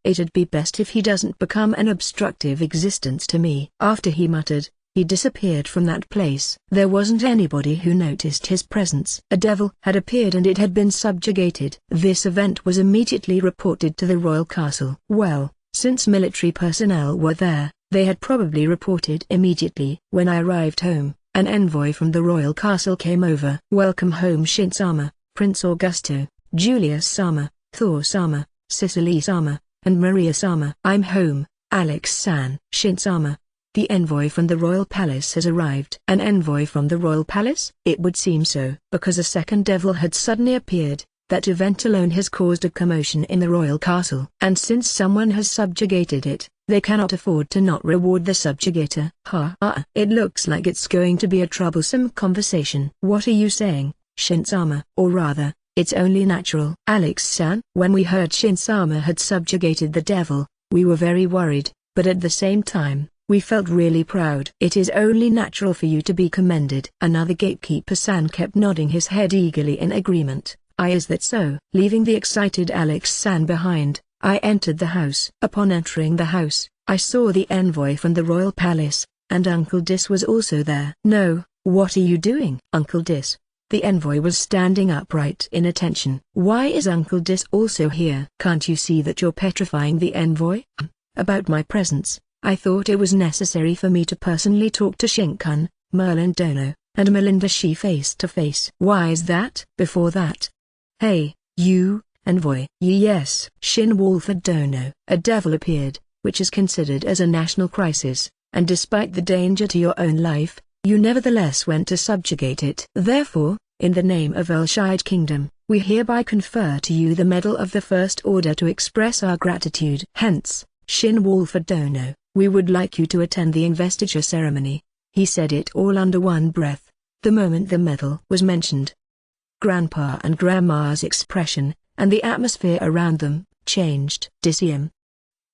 It'd be best if he doesn't become an obstructive existence to me. After he muttered, he disappeared from that place. There wasn't anybody who noticed his presence. A devil had appeared and it had been subjugated. This event was immediately reported to the royal castle. Well, since military personnel were there, they had probably reported immediately. When I arrived home, an envoy from the royal castle came over. Welcome home Shin-sama, Prince Augusto, Julius-sama, Thor-sama, Cicely-sama, and Maria-sama. I'm home, Alex-san. Shin-sama, the envoy from the royal palace has arrived. An envoy from the royal palace? It would seem so. Because a second devil had suddenly appeared, that event alone has caused a commotion in the royal castle. And since someone has subjugated it, they cannot afford to not reward the subjugator. It looks like it's going to be a troublesome conversation. What are you saying, Shin-sama? Or rather, it's only natural. Alex-san? When we heard Shin-sama had subjugated the devil, we were very worried, but at the same time, we felt really proud. It is only natural for you to be commended. Another gatekeeper-san kept nodding his head eagerly in agreement. Is that so? Leaving the excited Alex-san behind, I entered the house. Upon entering the house, I saw the envoy from the royal palace, and Uncle Dis was also there. No, what are you doing? Uncle Dis. The envoy was standing upright in attention. Why is Uncle Dis also here? Can't you see that you're petrifying the envoy? About my presence, I thought it was necessary for me to personally talk to Shinkun, Merlin Dono, and Melinda Shi face to face. Why is that? Before that. Hey, you, envoy. Yes. Shin Wolford Dono. A devil appeared, which is considered as a national crisis, and despite the danger to your own life, you nevertheless went to subjugate it. Therefore, in the name of Elshide Kingdom, we hereby confer to you the Medal of the First Order to express our gratitude. Hence, Shin Wolford Dono, we would like you to attend the investiture ceremony. He said it all under one breath, the moment the medal was mentioned. Grandpa and Grandma's expression, and the atmosphere around them, changed. Disium.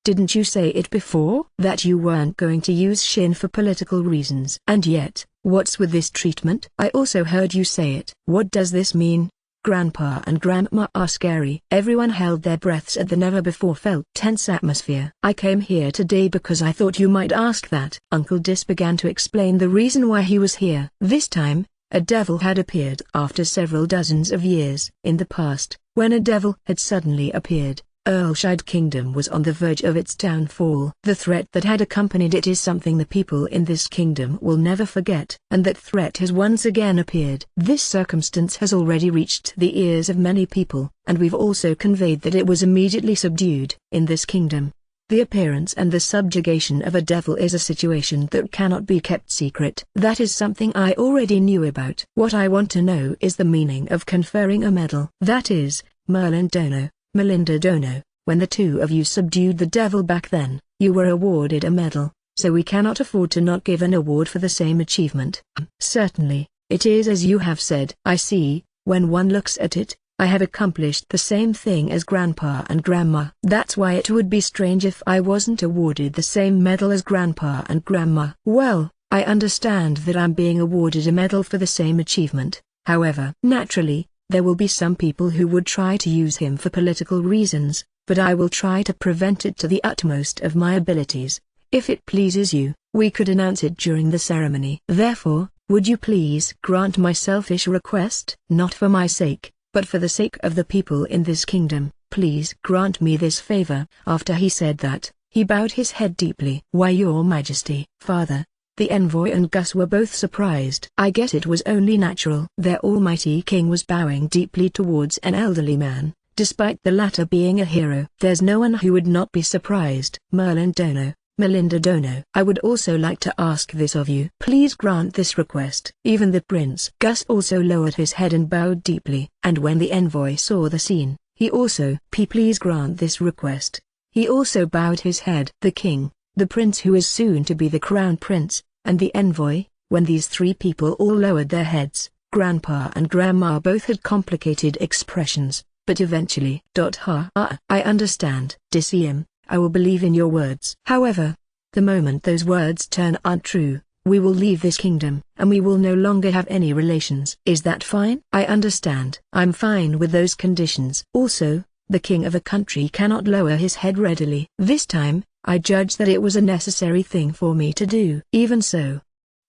Didn't you say it before? That you weren't going to use Shin for political reasons. And yet, what's with this treatment? I also heard you say it. What does this mean? Grandpa and Grandma are scary. Everyone held their breaths at the never-before-felt tense atmosphere. I came here today because I thought you might ask that. Uncle Dis began to explain the reason why he was here. This time, a devil had appeared after several dozens of years. In the past, when a devil had suddenly appeared, Earlshide Kingdom was on the verge of its downfall. The threat that had accompanied it is something the people in this kingdom will never forget. And that threat has once again appeared. This circumstance has already reached the ears of many people, and we've also conveyed that it was immediately subdued. In this kingdom, the appearance and the subjugation of a devil is a situation that cannot be kept secret. That is something I already knew about. What I want to know is the meaning of conferring a medal. That is, Merlin Dono, Melinda Dono, when the two of you subdued the devil back then, you were awarded a medal, so we cannot afford to not give an award for the same achievement. Certainly, it is as you have said. I see, when one looks at it, I have accomplished the same thing as Grandpa and Grandma. That's why it would be strange if I wasn't awarded the same medal as Grandpa and Grandma. Well, I understand that I'm being awarded a medal for the same achievement. However, naturally, there will be some people who would try to use him for political reasons, but I will try to prevent it to the utmost of my abilities. If it pleases you, we could announce it during the ceremony. Therefore, would you please grant my selfish request? Not for my sake, but for the sake of the people in this kingdom. Please grant me this favor." After he said that, he bowed his head deeply. "Why, Your Majesty?" "Father." The envoy and Gus were both surprised. "I guess it was only natural." Their almighty king was bowing deeply towards an elderly man, despite the latter being a hero. "There's no one who would not be surprised." Melinda Dono. "I would also like to ask this of you. Please grant this request." Even the prince Gus also lowered his head and bowed deeply. And when the envoy saw the scene, he also "Please grant this request." He also bowed his head. The king, the prince who is soon to be the crown prince, and the envoy, when these three people all lowered their heads, Grandpa and Grandma both had complicated expressions, but eventually "I understand, Disium. I will believe in your words. However, the moment those words turn untrue, we will leave this kingdom, and we will no longer have any relations. Is that fine?" "I understand. I'm fine with those conditions." Also, the king of a country cannot lower his head readily. "This time, I judge that it was a necessary thing for me to do." "Even so."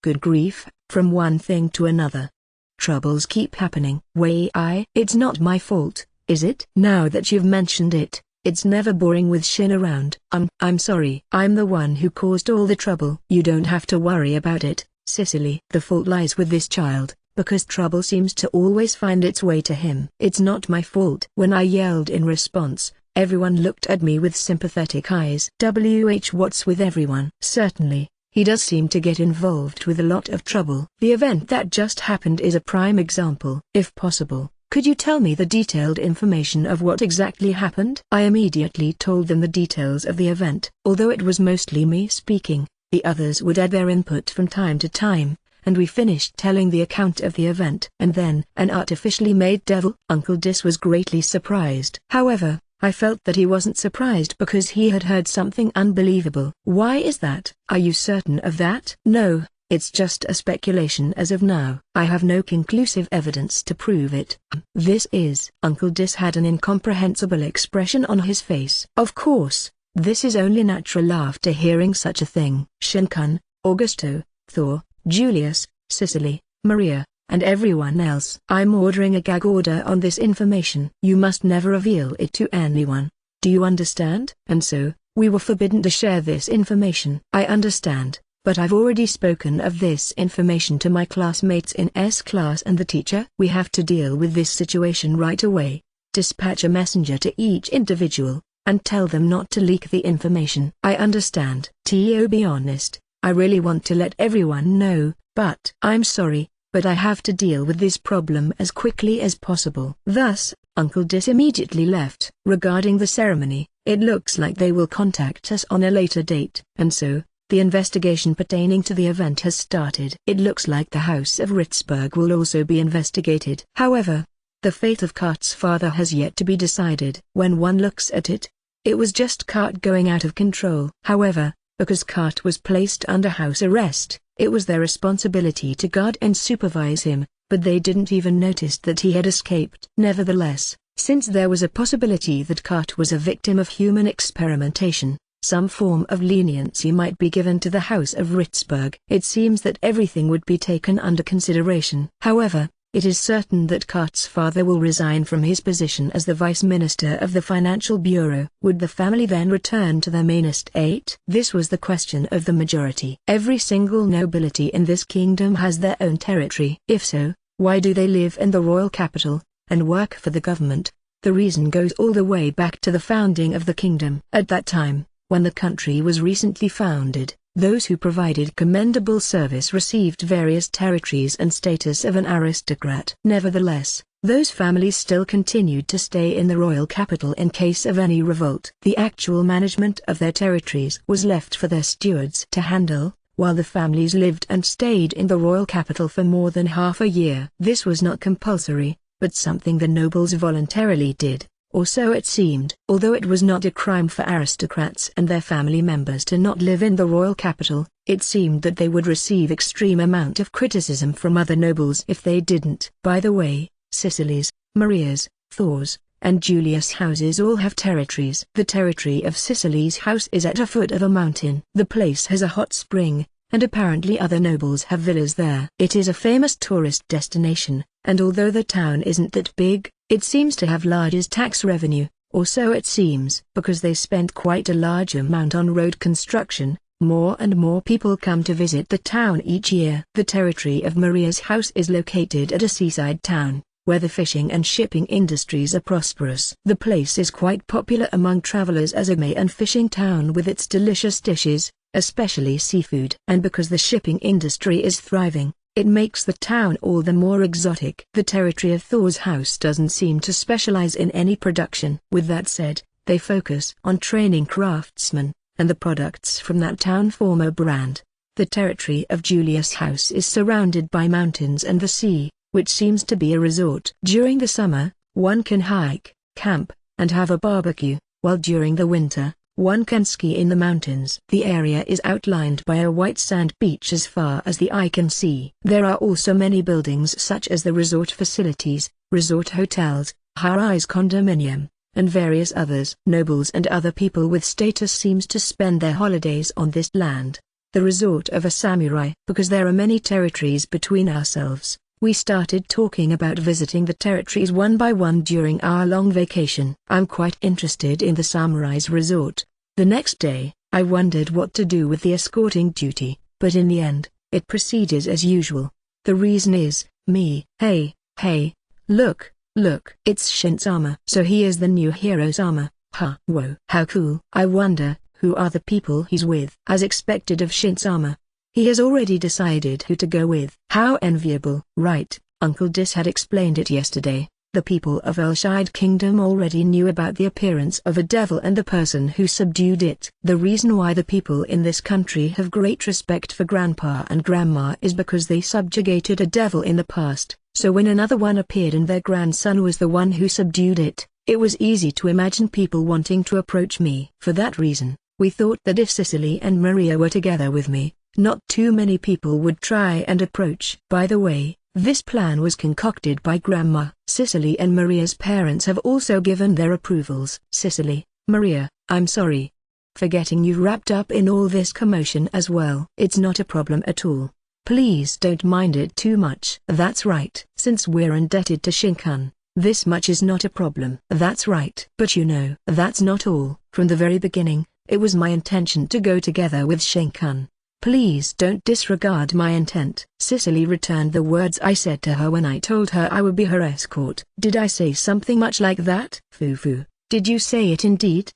Good grief, from one thing to another. Troubles keep happening. It's not my fault, is it? Now that you've mentioned it, it's never boring with Shin around. I'm sorry. I'm the one who caused all the trouble. You don't have to worry about it, Cicely. The fault lies with this child, because trouble seems to always find its way to him. It's not my fault. When I yelled in response, everyone looked at me with sympathetic eyes. What's with everyone? Certainly, he does seem to get involved with a lot of trouble. The event that just happened is a prime example. If possible, could you tell me the detailed information of what exactly happened? I immediately told them the details of the event. Although it was mostly me speaking, the others would add their input from time to time, and we finished telling the account of the event. And then, an artificially made devil. Uncle Dis was greatly surprised. However, I felt that he wasn't surprised because he had heard something unbelievable. "Why is that? Are you certain of that?" "No. It's just a speculation as of now. I have no conclusive evidence to prove it." "This is..." Uncle Dis had an incomprehensible expression on his face. "Of course, this is only natural after hearing such a thing." Shinkun, Augusto, Thor, Julius, Cicely, Maria, and everyone else. "I'm ordering a gag order on this information. You must never reveal it to anyone. Do you understand?" "And so, we were forbidden to share this information." "I understand. But I've already spoken of this information to my classmates in S class and the teacher. We have to deal with this situation right away. Dispatch a messenger to each individual, and tell them not to leak the information." "I understand. To be honest, I really want to let everyone know, but I'm sorry, but I have to deal with this problem as quickly as possible." Thus, Uncle Dis immediately left. Regarding the ceremony, it looks like they will contact us on a later date. And so, the investigation pertaining to the event has started. It looks like the House of Ritzburg will also be investigated. However, the fate of Kart's father has yet to be decided. When one looks at it, it was just Kart going out of control. However, because Kart was placed under house arrest, it was their responsibility to guard and supervise him, but they didn't even notice that he had escaped. Nevertheless, since there was a possibility that Kart was a victim of human experimentation, some form of leniency might be given to the House of Ritzburg. It seems that everything would be taken under consideration. However, it is certain that Kart's father will resign from his position as the Vice Minister of the Financial Bureau. Would the family then return to their main estate? This was the question of the majority. Every single nobility in this kingdom has their own territory. If so, why do they live in the royal capital, and work for the government? The reason goes all the way back to the founding of the kingdom. At that time, when the country was recently founded, those who provided commendable service received various territories and status of an aristocrat. Nevertheless, those families still continued to stay in the royal capital in case of any revolt. The actual management of their territories was left for their stewards to handle, while the families lived and stayed in the royal capital for more than half a year. This was not compulsory, but something the nobles voluntarily did. Or so it seemed. Although it was not a crime for aristocrats and their family members to not live in the royal capital, it seemed that they would receive extreme amount of criticism from other nobles if they didn't. By the way, Cicely's, Maria's, Thor's, and Julius' houses all have territories. The territory of Cicely's house is at a foot of a mountain. The place has a hot spring, and apparently other nobles have villas there. It is a famous tourist destination, and although the town isn't that big, it seems to have largest tax revenue, or so it seems. Because they spent quite a large amount on road construction, more and more people come to visit the town each year. The territory of Maria's house is located at a seaside town, where the fishing and shipping industries are prosperous. The place is quite popular among travelers as a May and fishing town with its delicious dishes, especially seafood. And because the shipping industry is thriving, it makes the town all the more exotic. The territory of Thor's house doesn't seem to specialize in any production. With that said, they focus on training craftsmen, and the products from that town form a brand. The territory of Julia's house is surrounded by mountains and the sea, which seems to be a resort. During the summer, one can hike, camp, and have a barbecue, while during the winter, one can ski in the mountains. The area is outlined by a white sand beach as far as the eye can see. There are also many buildings such as the resort facilities, resort hotels, high-rise condominium, and various others. Nobles and other people with status seems to spend their holidays on this land, the resort of a samurai. Because there are many territories between ourselves, we started talking about visiting the territories one by one during our long vacation. I'm quite interested in the samurai's resort. The next day, I wondered what to do with the escorting duty, but in the end, it proceeded as usual. The reason is, me. Hey, look, it's Shin-sama. So he is the new hero-sama. Whoa. How cool. I wonder, who are the people he's with? As expected of Shin-sama, he has already decided who to go with. How enviable. Right, Uncle Dis had explained it yesterday. The people of Elshide Kingdom already knew about the appearance of a devil and the person who subdued it. The reason why the people in this country have great respect for Grandpa and Grandma is because they subjugated a devil in the past, so when another one appeared and their grandson was the one who subdued it, it was easy to imagine people wanting to approach me. For that reason, we thought that if Cicely and Maria were together with me, not too many people would try and approach. By the way, this plan was concocted by Grandma. Cicely and Maria's parents have also given their approvals. Cicely, Maria, I'm sorry for getting you wrapped up in all this commotion as well. It's not a problem at all. Please don't mind it too much. That's right. Since we're indebted to Shinkan, this much is not a problem. That's right. But you know, that's not all. From the very beginning, it was my intention to go together with Shinkan. Please don't disregard my intent. Cicely returned the words I said to her when I told her I would be her escort. Did I say something much like that? Fufu, did you say it indeed?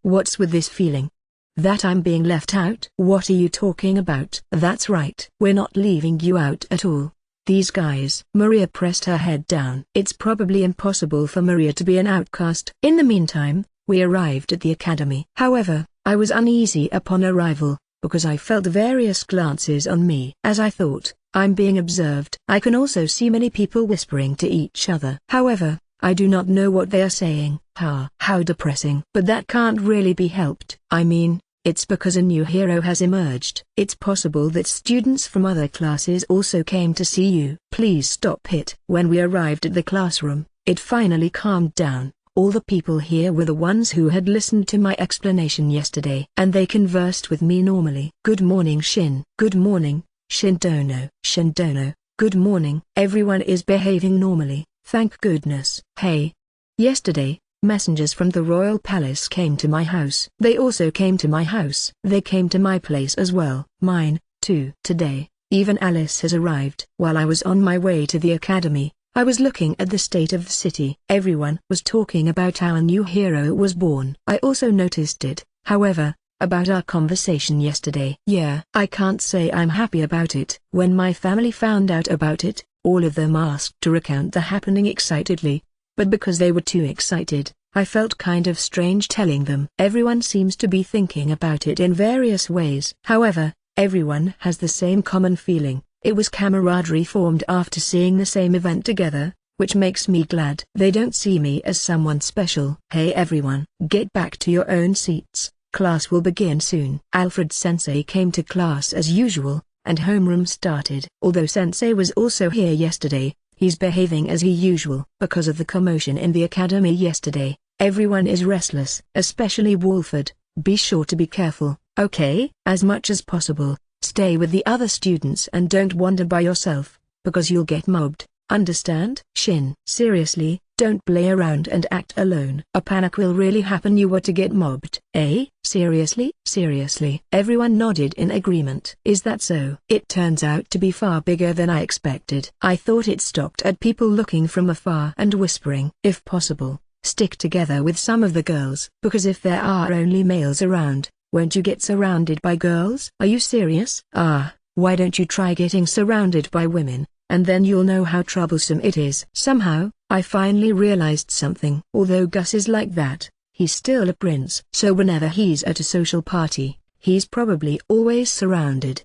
What's with this feeling that I'm being left out? What are you talking about? That's right. We're not leaving you out at all. These guys. Maria pressed her head down. It's probably impossible for Maria to be an outcast. In the meantime, we arrived at the academy. However, I was uneasy upon arrival, because I felt various glances on me. As I thought, I'm being observed. I can also see many people whispering to each other. However, I do not know what they are saying. How depressing. But that can't really be helped. I mean, it's because a new hero has emerged. It's possible that students from other classes also came to see you. Please stop it. When we arrived at the classroom, it finally calmed down. All the people here were the ones who had listened to my explanation yesterday, and they conversed with me normally. Good morning, Shin. Good morning, Shindono. Shindono, good morning. Everyone is behaving normally, thank goodness. Hey. Yesterday, messengers from the royal palace came to my house. They also came to my house. They came to my place as well. Mine, too. Today, even Alice has arrived. While I was on my way to the academy, I was looking at the state of the city. Everyone was talking about our new hero was born. I also noticed it, however, about our conversation yesterday. Yeah, I can't say I'm happy about it. When my family found out about it, all of them asked to recount the happening excitedly, but because they were too excited, I felt kind of strange telling them. Everyone seems to be thinking about it in various ways. However, everyone has the same common feeling. It was camaraderie formed after seeing the same event together, which makes me glad. They don't see me as someone special. Hey everyone, get back to your own seats. Class will begin soon. Alfred Sensei came to class as usual, and homeroom started. Although Sensei was also here yesterday, he's behaving as he usual. Because of the commotion in the academy yesterday, everyone is restless. Especially Wolford. Be sure to be careful, okay? As much as possible, stay with the other students and don't wander by yourself, because you'll get mobbed, understand? Shin. Seriously, Don't play around and act alone. A panic will really happen. You were to get mobbed. Eh? Seriously? Seriously? Everyone nodded in agreement. Is that so? It turns out to be far bigger than I expected. I thought it stopped at people looking from afar and whispering. If possible, stick together with some of the girls. Because if there are only males around, won't you get surrounded by girls? Are you serious? Why don't you try getting surrounded by women, and then you'll know how troublesome it is. Somehow, I finally realized something. Although Gus is like that, he's still a prince. So whenever he's at a social party, he's probably always surrounded.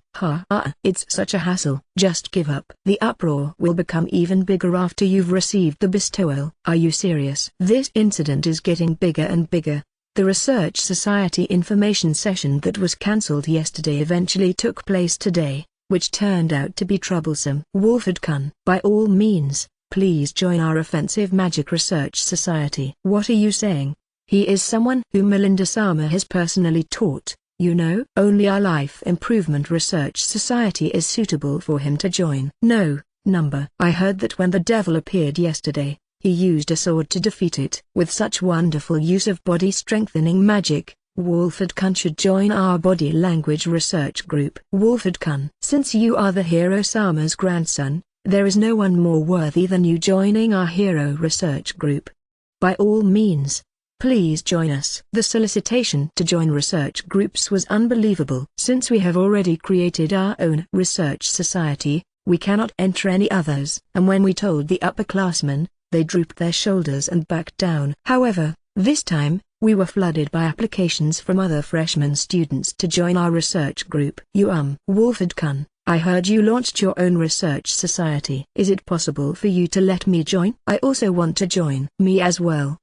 It's such a hassle. Just give up. The uproar will become even bigger after you've received the bestowal. Are you serious? This incident is getting bigger and bigger. The Research Society information session that was cancelled yesterday eventually took place today, which turned out to be troublesome. Wolford-kun, by all means, please join our Offensive Magic Research Society. What are you saying? He is someone who Melinda-sama has personally taught, you know. Only our Life Improvement Research Society is suitable for him to join. No, number. I heard that when the devil appeared yesterday, he used a sword to defeat it. With such wonderful use of body-strengthening magic, Wolford-kun should join our body language research group. Wolford-kun, since you are the Hero-sama's grandson, there is no one more worthy than you joining our hero research group. By all means, please join us. The solicitation to join research groups was unbelievable. Since we have already created our own research society, we cannot enter any others. And when we told the upperclassmen, they drooped their shoulders and backed down. However, this time, we were flooded by applications from other freshman students to join our research group. Wolford-kun, I heard you launched your own research society. Is it possible for you to let me join? I also want to join. Me as well.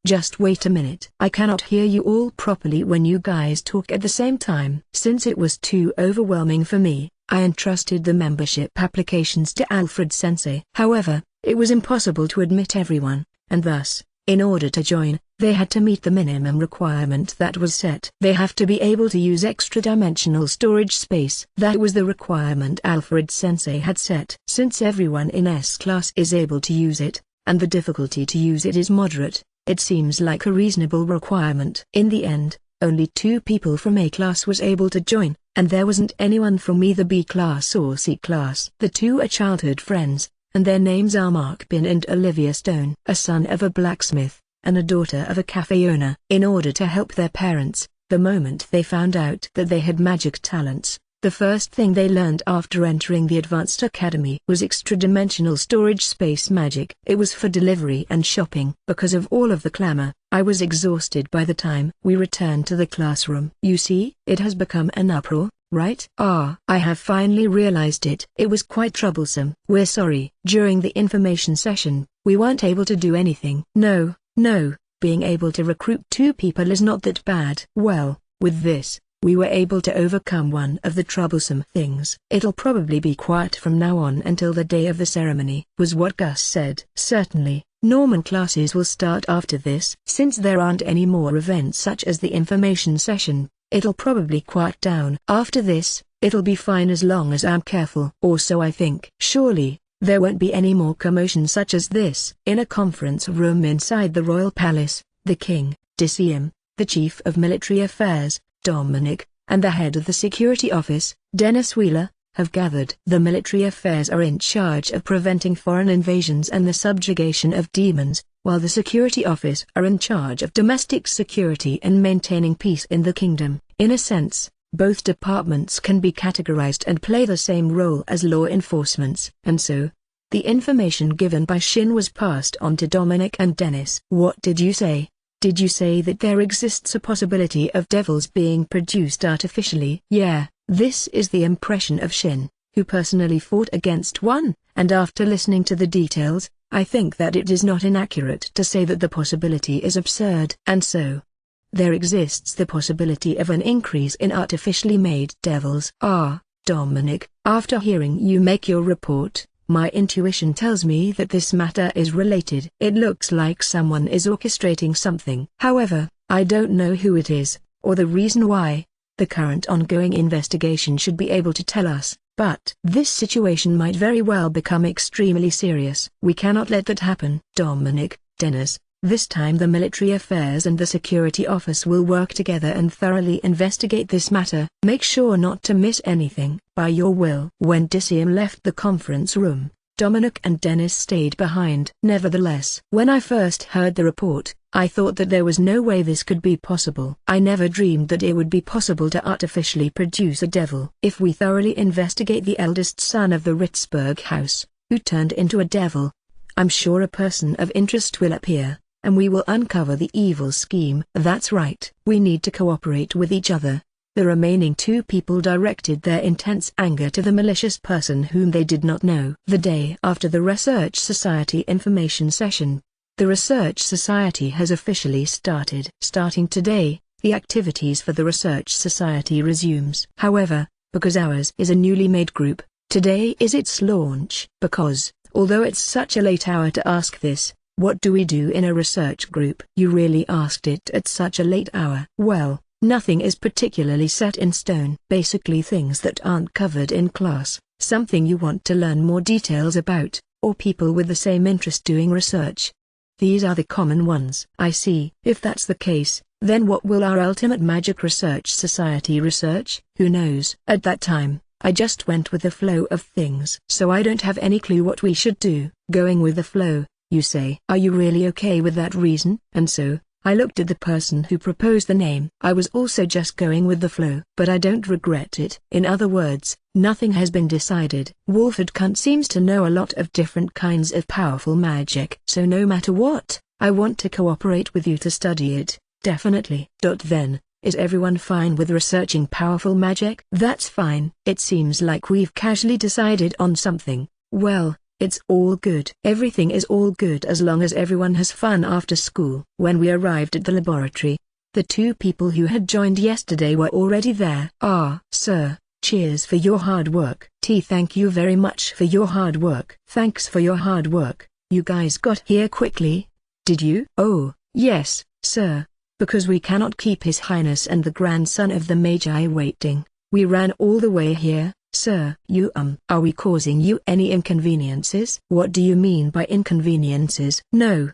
Just wait a minute. I cannot hear you all properly when you guys talk at the same time. Since it was too overwhelming for me, I entrusted the membership applications to Alfred-sensei. However, it was impossible to admit everyone, and thus, in order to join, they had to meet the minimum requirement that was set. They have to be able to use extra-dimensional storage space. That was the requirement Alfred-sensei had set. Since everyone in S-class is able to use it, and the difficulty to use it is moderate, it seems like a reasonable requirement. In the end, only 2 people from A-class was able to join, and there wasn't anyone from either B-class or C-class. The 2 are childhood friends, and their names are Mark Bin and Olivia Stone. A son of a blacksmith, and a daughter of a cafe owner. In order to help their parents, the moment they found out that they had magic talents, the first thing they learned after entering the Advanced Academy was extra-dimensional storage space magic. It was for delivery and shopping. Because of all of the clamor, I was exhausted by the time we returned to the classroom. You see, it has become an uproar, right? I have finally realized it. It was quite troublesome. We're sorry. During the information session, we weren't able to do anything. No, being able to recruit 2 people is not that bad. Well, with this, we were able to overcome one of the troublesome things. It'll probably be quiet from now on until the day of the ceremony, was what Gus said. Certainly, Norman classes will start after this. Since there aren't any more events such as the information session, it'll probably quiet down. After this, it'll be fine as long as I'm careful. Or so I think. Surely, there won't be any more commotion such as this. In a conference room inside the royal palace, the king, Decium, the chief of military affairs, Dominic, and the head of the security office, Dennis Wheeler, have gathered. The military affairs are in charge of preventing foreign invasions and the subjugation of demons, while the security office are in charge of domestic security and maintaining peace in the kingdom. In a sense, both departments can be categorized and play the same role as law enforcement. And so, the information given by Shin was passed on to Dominic and Dennis. What did you say? Did you say that there exists a possibility of devils being produced artificially? Yeah, this is the impression of Shin, who personally fought against one, and after listening to the details, I think that it is not inaccurate to say that the possibility is absurd. And so, there exists the possibility of an increase in artificially made devils. Dominic, after hearing you make your report, my intuition tells me that this matter is related. It looks like someone is orchestrating something. However, I don't know who it is, or the reason why. The current ongoing investigation should be able to tell us. But this situation might very well become extremely serious. We cannot let that happen. Dominic, Dennis, this time the military affairs and the security office will work together and thoroughly investigate this matter. Make sure not to miss anything. By your will. When Decium left the conference room, Dominic and Dennis stayed behind. Nevertheless, when I first heard the report, I thought that there was no way this could be possible. I never dreamed that it would be possible to artificially produce a devil. If we thoroughly investigate the eldest son of the Ritzburg house, who turned into a devil, I'm sure a person of interest will appear, and we will uncover the evil scheme. That's right. We need to cooperate with each other. The remaining two people directed their intense anger to the malicious person whom they did not know. The day after the Research Society information session, the Research Society has officially started. Starting today, the activities for the Research Society resumes. However, because ours is a newly made group, today is its launch. Because, although it's such a late hour to ask this, what do we do in a research group? You really asked it at such a late hour. Well, nothing is particularly set in stone. Basically things that aren't covered in class, something you want to learn more details about, or people with the same interest doing research. These are the common ones. I see. If that's the case, then what will our Ultimate Magic Research Society research? Who knows? At that time, I just went with the flow of things. So I don't have any clue what we should do. Going with the flow, you say. Are you really okay with that reason? And so, I looked at the person who proposed the name. I was also just going with the flow. But I don't regret it. In other words, nothing has been decided. Wolford Kunt seems to know a lot of different kinds of powerful magic. So no matter what, I want to cooperate with you to study it. Definitely. Then, is everyone fine with researching powerful magic? That's fine. It seems like we've casually decided on something. Well, it's all good. Everything is all good as long as everyone has fun after school. When we arrived at the laboratory, the two people who had joined yesterday were already there. Ah, sir, cheers for your hard work. Thank you very much for your hard work. Thanks for your hard work. You guys got here quickly, did you? Oh, yes, sir, because we cannot keep His Highness and the grandson of the Magi waiting. We ran all the way here. Sir, are we causing you any inconveniences? What do you mean by inconveniences? No,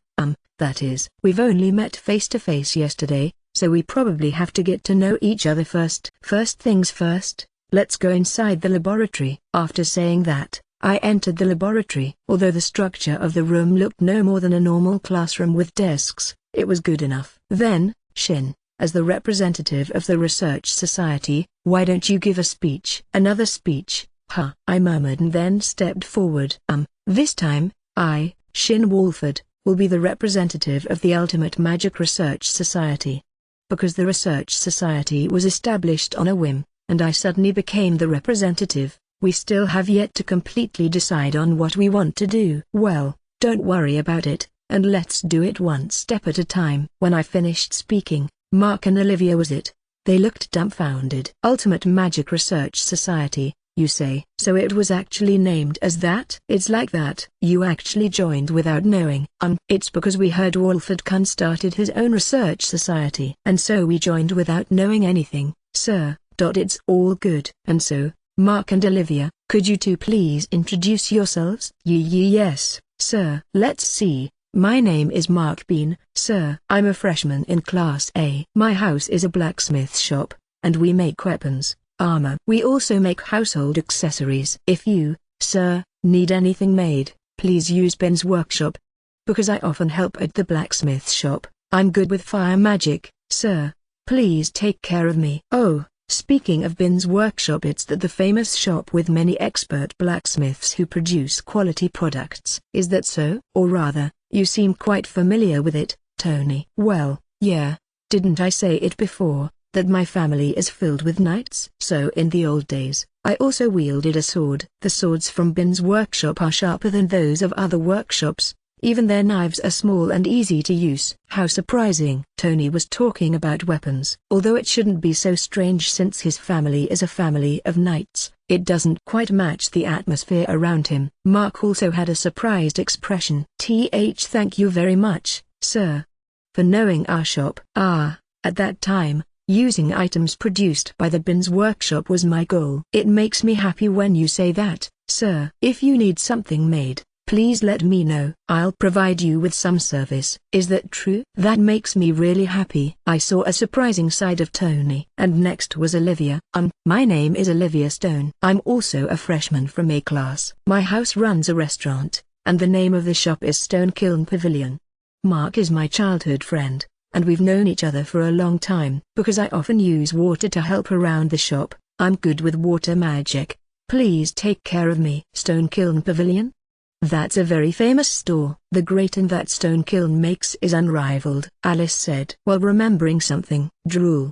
that is, we've only met face to face yesterday, so we probably have to get to know each other first. First things first, let's go inside the laboratory. After saying that, I entered the laboratory. Although the structure of the room looked no more than a normal classroom with desks, it was good enough. Then, Shin, as the representative of the Research Society, why don't you give a speech? Another speech, huh? I murmured and then stepped forward. This time, I, Shin Wolford, will be the representative of the Ultimate Magic Research Society. Because the Research Society was established on a whim, and I suddenly became the representative, we still have yet to completely decide on what we want to do. Well, don't worry about it, and let's do it one step at a time. When I finished speaking, Mark and Olivia was it. They looked dumbfounded. Ultimate Magic Research Society, you say? So it was actually named as that? It's like that. You actually joined without knowing. It's because we heard Wolford Kunt started his own research society. And so we joined without knowing anything, sir. It's all good. And so, Mark and Olivia, could you two please introduce yourselves? Yes, sir. Let's see. My name is Mark Bean, sir. I'm a freshman in Class A. My house is a blacksmith shop, and we make weapons, armor. We also make household accessories. If you, sir, need anything made, please use Ben's workshop. Because I often help at the blacksmith shop, I'm good with fire magic, sir. Please take care of me. Oh, speaking of Ben's workshop, it's the famous shop with many expert blacksmiths who produce quality products. Is that so? Or rather, you seem quite familiar with it, Tony. Well, yeah, didn't I say it before, that my family is filled with knights? So in the old days, I also wielded a sword. The swords from Ben's workshop are sharper than those of other workshops, even their knives are small and easy to use. How surprising. Tony was talking about weapons. Although it shouldn't be so strange since his family is a family of knights, it doesn't quite match the atmosphere around him. Mark also had a surprised expression. Thank you very much, sir, for knowing our shop. At that time, Using items produced by the Bin's workshop was my goal. It makes me happy when you say that, sir. If you need something made, please let me know. I'll provide you with some service. Is that true? That makes me really happy. I saw a surprising side of Tony. And next was Olivia. My name is Olivia Stone. I'm also a freshman from A class. My house runs a restaurant, and the name of the shop is Stone Kiln Pavilion. Mark is my childhood friend, and we've known each other for a long time. Because I often use water to help around the shop, I'm good with water magic. Please take care of me. Stone Kiln Pavilion? That's a very famous store. The gratin that Stone Kiln makes is unrivaled, Alice said while remembering something. Drool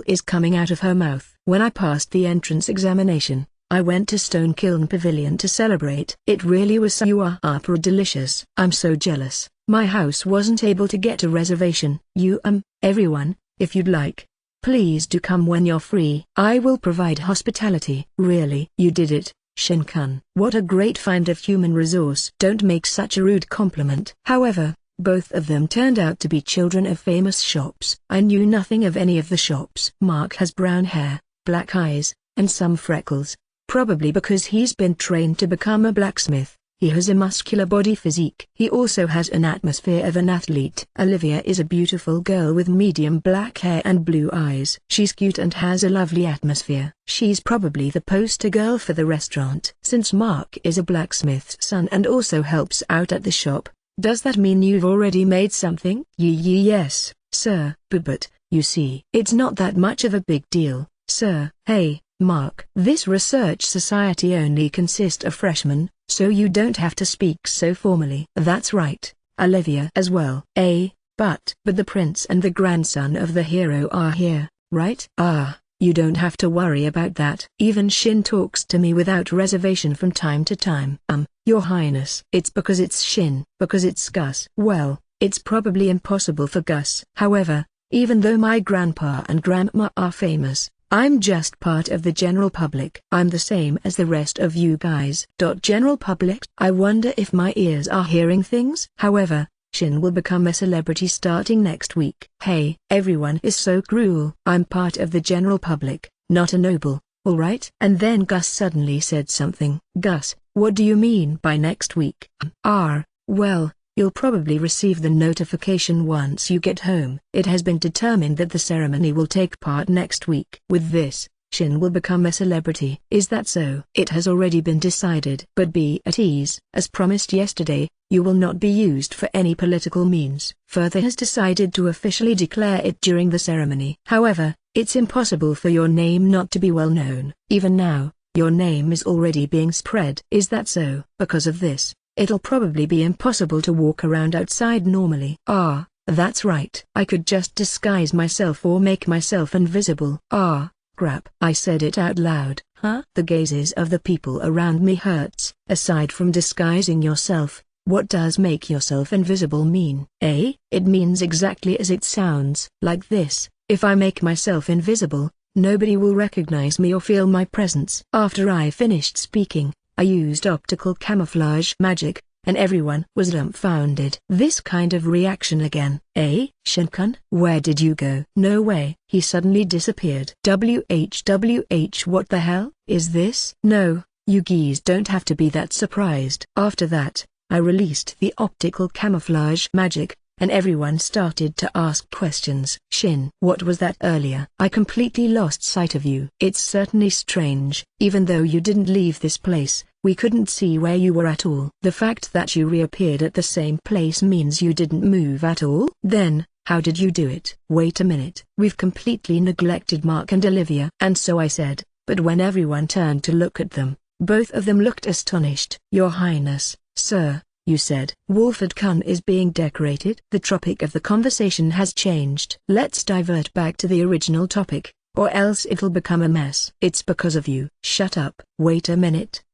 is coming out of her mouth. When I passed the entrance examination, I went to Stone Kiln Pavilion to celebrate. It really was so delicious. I'm so jealous. My house wasn't able to get a reservation. Everyone, if you'd like, please do come when you're free. I will provide hospitality. Really? You did it, Shin-kun. What a great find of human resource. Don't make such a rude compliment. However, both of them turned out to be children of famous shops. I knew nothing of any of the shops. Mark has brown hair, black eyes, and some freckles, probably because he's been trained to become a blacksmith. He has a muscular body physique. He also has an atmosphere of an athlete. Olivia is a beautiful girl with medium black hair and blue eyes. She's cute and has a lovely atmosphere. She's probably the poster girl for the restaurant. Since Mark is a blacksmith's son and also helps out at the shop, does that mean you've already made something? Yes, sir. But, you see, it's not that much of a big deal, sir. Hey, Mark. This research society only consists of freshmen, so you don't have to speak so formally. That's right, Olivia as well. But the prince and the grandson of the hero are here, right? You don't have to worry about that. Even Shin talks to me without reservation from time to time. Your Highness. It's because it's Shin. Because it's Gus. Well, it's probably impossible for Gus. However, even though my grandpa and grandma are famous, I'm just part of the general public. I'm the same as the rest of you guys. General public? I wonder if my ears are hearing things? However, Shin will become a celebrity starting next week. Hey, everyone is so cruel. I'm part of the general public, not a noble, alright? And then Gus suddenly said something. Gus, what do you mean by next week? Well, you'll probably receive the notification once you get home. It has been determined that the ceremony will take part next week. With this, Shin will become a celebrity. Is that so? It has already been decided. But be at ease. As promised yesterday, you will not be used for any political means. Further has decided to officially declare it during the ceremony. However, it's impossible for your name not to be well known. Even now, your name is already being spread. Is that so? Because of this, it'll probably be impossible to walk around outside normally. That's right. I could just disguise myself or make myself invisible. Crap. I said it out loud. The gazes of the people around me hurts. Aside from disguising yourself, what does make yourself invisible mean? It means exactly as it sounds. Like this, if I make myself invisible, nobody will recognize me or feel my presence. After I finished speaking, I used optical camouflage magic, and everyone was dumbfounded. This kind of reaction again. Shin-kun? Where did you go? No way. He suddenly disappeared. WHWH, what the hell is this? No, you geese don't have to be that surprised. After that, I released the optical camouflage magic, and everyone started to ask questions. Shin, what was that earlier? I completely lost sight of you. It's certainly strange. Even though you didn't leave this place, we couldn't see where you were at all. The fact that you reappeared at the same place means you didn't move at all? Then, how did you do it? Wait a minute. We've completely neglected Mark and Olivia. And so I said, but when everyone turned to look at them, both of them looked astonished. Your Highness, sir, you said Wolford-kun is being decorated? The topic of the conversation has changed. Let's divert back to the original topic, or else it'll become a mess. It's because of you. Shut up. Wait a minute.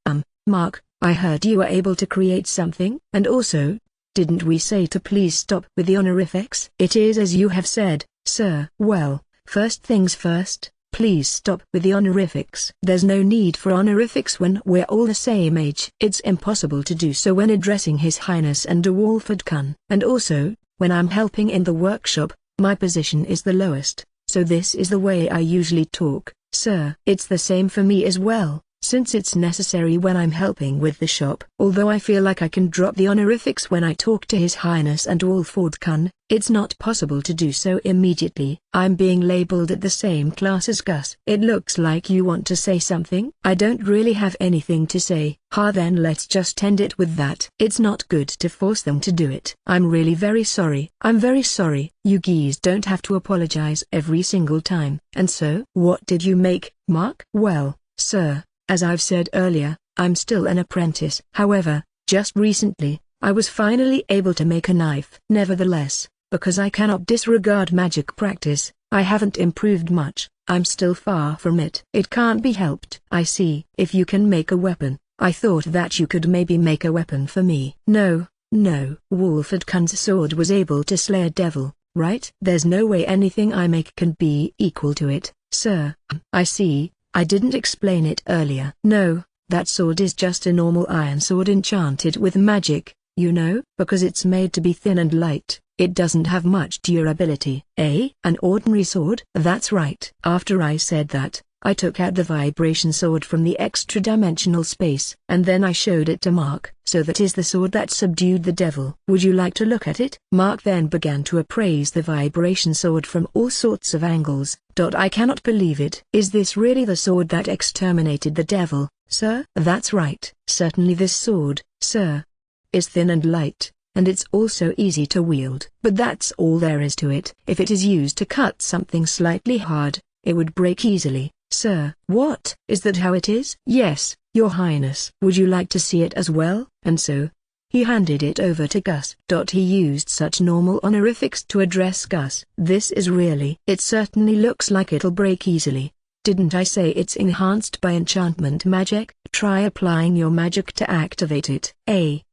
Mark, I heard you were able to create something? And also, didn't we say to please stop with the honorifics? It is as you have said, sir. Well, first things first, please stop with the honorifics. There's no need for honorifics when we're all the same age. It's impossible to do so when addressing His Highness and a Wolford-kun. And also, when I'm helping in the workshop, my position is the lowest, So this is the way I usually talk, sir. It's the same for me as well, since it's necessary when I'm helping with the shop. Although I feel like I can drop the honorifics when I talk to His Highness and Wolford-kun, it's not possible to do so immediately. I'm being labeled at the same class as Gus. It looks like you want to say something? I don't really have anything to say. Then let's just end it with that. It's not good to force them to do it. I'm really very sorry. I'm very sorry. You geese don't have to apologize every single time. And so? What did you make, Mark? Well, sir, as I've said earlier, I'm still an apprentice. However, just recently, I was finally able to make a knife. Nevertheless, because I cannot disregard magic practice, I haven't improved much. I'm still far from it. It can't be helped. I see. If you can make a weapon, I thought that you could maybe make a weapon for me. No, no. Wolford-kun's sword was able to slay a devil, right? There's no way anything I make can be equal to it, sir. I see. I didn't explain it earlier. No, that sword is just a normal iron sword enchanted with magic, you know, because it's made to be thin and light. It doesn't have much durability. An ordinary sword? That's right. After I said that, I took out the vibration sword from the extra-dimensional space, and then I showed it to Mark. So that is the sword that subdued the devil. Would you like to look at it? Mark then began to appraise the vibration sword from all sorts of angles. I cannot believe it. Is this really the sword that exterminated the devil, sir? That's right. Certainly this sword, sir, is thin and light, and it's also easy to wield. But that's all there is to it. If it is used to cut something slightly hard, it would break easily. Sir, what? Is that how it is? Yes, Your Highness. Would you like to see it as well? And so, he handed it over to Gus. He used such normal honorifics to address Gus. This is really... It certainly looks like it'll break easily. Didn't I say it's enhanced by enchantment magic? Try applying your magic to activate it.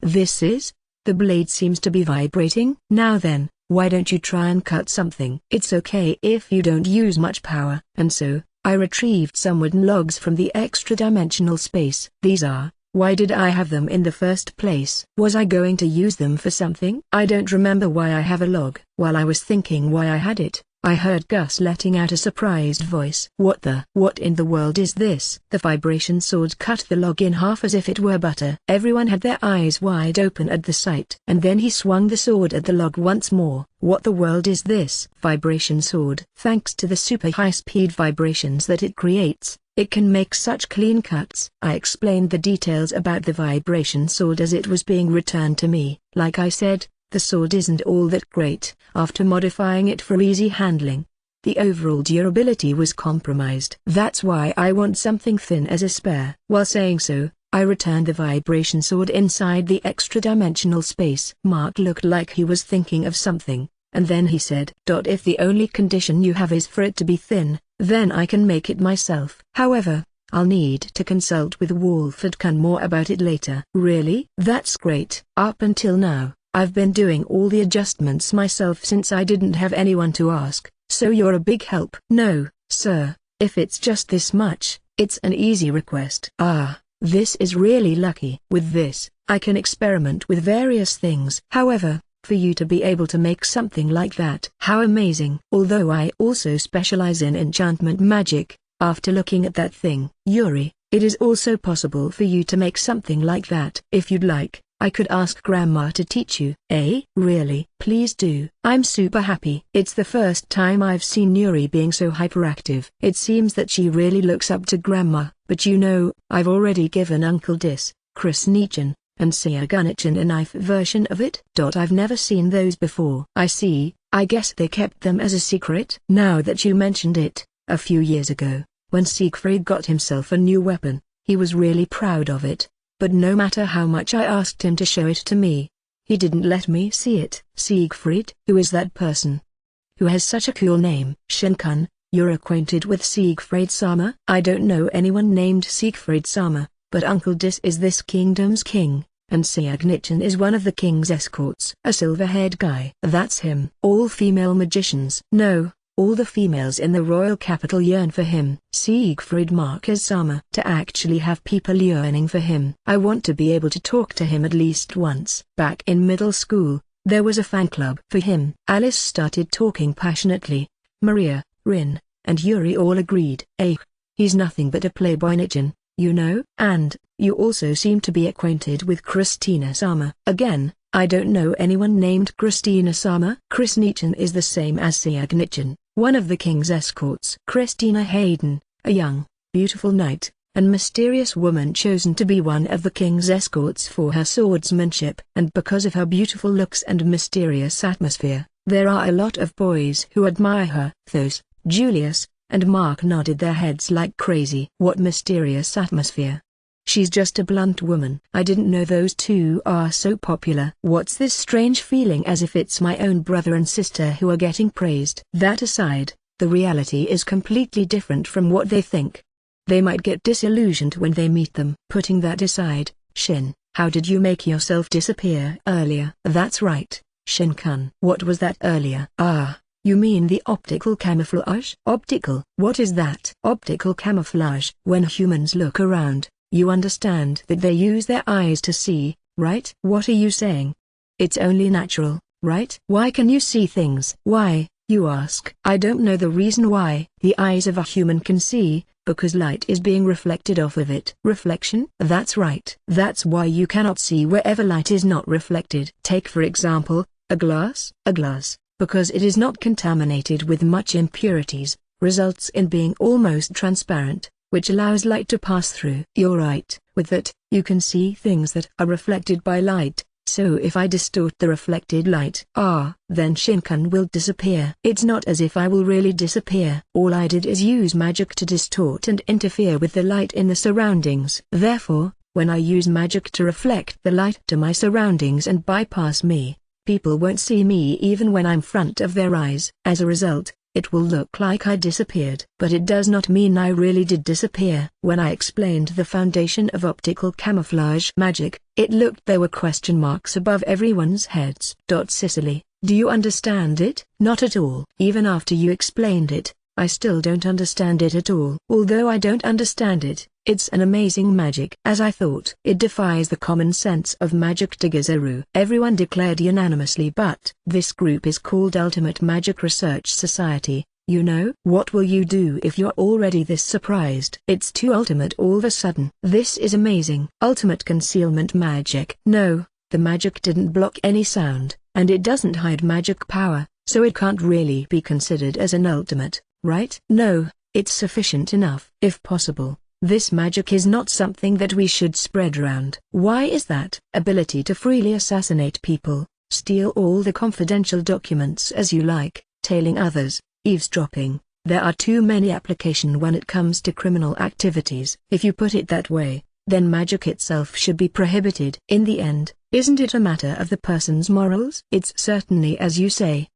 This is... The blade seems to be vibrating. Now then, why don't you try and cut something? It's okay if you don't use much power. And so, I retrieved some wooden logs from the extra-dimensional space. These are... Why did I have them in the first place? Was I going to use them for something? I don't remember why I have a log. While I was thinking why I had it, I heard Gus letting out a surprised voice. What in the world is this? The vibration sword cut the log in half as if it were butter. Everyone had their eyes wide open at the sight. And then he swung the sword at the log once more. What the world is this? Vibration sword. Thanks to the super high-speed vibrations that it creates, it can make such clean cuts. I explained the details about the vibration sword as it was being returned to me. Like I said, the sword isn't all that great. After modifying it for easy handling, the overall durability was compromised. That's why I want something thin as a spare. While saying so, I returned the vibration sword inside the extra-dimensional space. Mark looked like he was thinking of something, and then he said, If the only condition you have is for it to be thin, then I can make it myself. However, I'll need to consult with Wolford-kun more about it later. Really? That's great. Up until now, I've been doing all the adjustments myself since I didn't have anyone to ask, so you're a big help. No, sir, if it's just this much, it's an easy request. This is really lucky. With this, I can experiment with various things. However, for you to be able to make something like that, how amazing. Although I also specialize in enchantment magic, after looking at that thing, Yuri, it is also possible for you to make something like that. If you'd like, I could ask Grandma to teach you. Really? Please do. I'm super happy. It's the first time I've seen Yuri being so hyperactive. It seems that she really looks up to Grandma, but you know, I've already given Uncle Dis, Chris Nichin, and Seiji a knife version of it. I've never seen those before. I see. I guess they kept them as a secret. Now that you mentioned it, a few years ago, when Siegfried got himself a new weapon, he was really proud of it. But no matter how much I asked him to show it to me, he didn't let me see it. Siegfried? Who is that person? Who has such a cool name? Shin-kun, you're acquainted with Siegfried-sama? I don't know anyone named Siegfried-sama, but Uncle Dis is this kingdom's king, and Seiji is one of the king's escorts. A silver-haired guy. That's him. All female magicians. No. All the females in the royal capital yearn for him. Siegfried Marquez-sama. To actually have people yearning for him. I want to be able to talk to him at least once. Back in middle school, there was a fan club for him. Alice started talking passionately. Maria, Rin, and Yuri all agreed. He's nothing but a playboy Nichin, you know. And, you also seem to be acquainted with Christina-sama. Again, I don't know anyone named Christina-sama. Chris Nichin is the same as Siag Nichin, one of the king's escorts. Christina Hayden, a young, beautiful knight, and mysterious woman chosen to be one of the king's escorts for her swordsmanship. And because of her beautiful looks and mysterious atmosphere, there are a lot of boys who admire her. Thos, Julius, and Mark nodded their heads like crazy. What mysterious atmosphere? She's just a blunt woman. I didn't know those two are so popular. What's this strange feeling as if it's my own brother and sister who are getting praised? That aside, the reality is completely different from what they think. They might get disillusioned when they meet them. Putting that aside, Shin, how did you make yourself disappear earlier? That's right, Shin-kun. What was that earlier? Ah, you mean the optical camouflage? Optical? What is that? Optical camouflage. When humans look around, you understand that they use their eyes to see, right? What are you saying? It's only natural, right? Why can you see things? Why, you ask? I don't know the reason why. The eyes of a human can see, because light is being reflected off of it. Reflection? That's right. That's why you cannot see wherever light is not reflected. Take for example, a glass. A glass, because it is not contaminated with much impurities, results in being almost transparent, which allows light to pass through. You're right. With that, you can see things that are reflected by light. So if I distort the reflected light, then Shin-kun will disappear. It's not as if I will really disappear. All I did is use magic to distort and interfere with the light in the surroundings. Therefore, when I use magic to reflect the light to my surroundings and bypass me, people won't see me even when I'm front of their eyes. As a result, it will look like I disappeared. But it does not mean I really did disappear. When I explained the foundation of optical camouflage magic, it looked there were question marks above everyone's heads. Cicely, do you understand it? Not at all. Even after you explained it, I still don't understand it at all. Although I don't understand it, it's an amazing magic. As I thought, it defies the common sense of magic. Tigazaru. Everyone declared unanimously. But this group is called Ultimate Magic Research Society, you know. What will you do if you're already this surprised? It's too ultimate all of a sudden. This is amazing. Ultimate concealment magic. No, the magic didn't block any sound, and it doesn't hide magic power, so it can't really be considered as an ultimate, right? No, it's sufficient enough. If possible, this magic is not something that we should spread around. Why is that? Ability to freely assassinate people, steal all the confidential documents as you like, tailing others, eavesdropping. There are too many applications when it comes to criminal activities. If you put it that way, then magic itself should be prohibited. In the end, isn't it a matter of the person's morals? It's certainly as you say.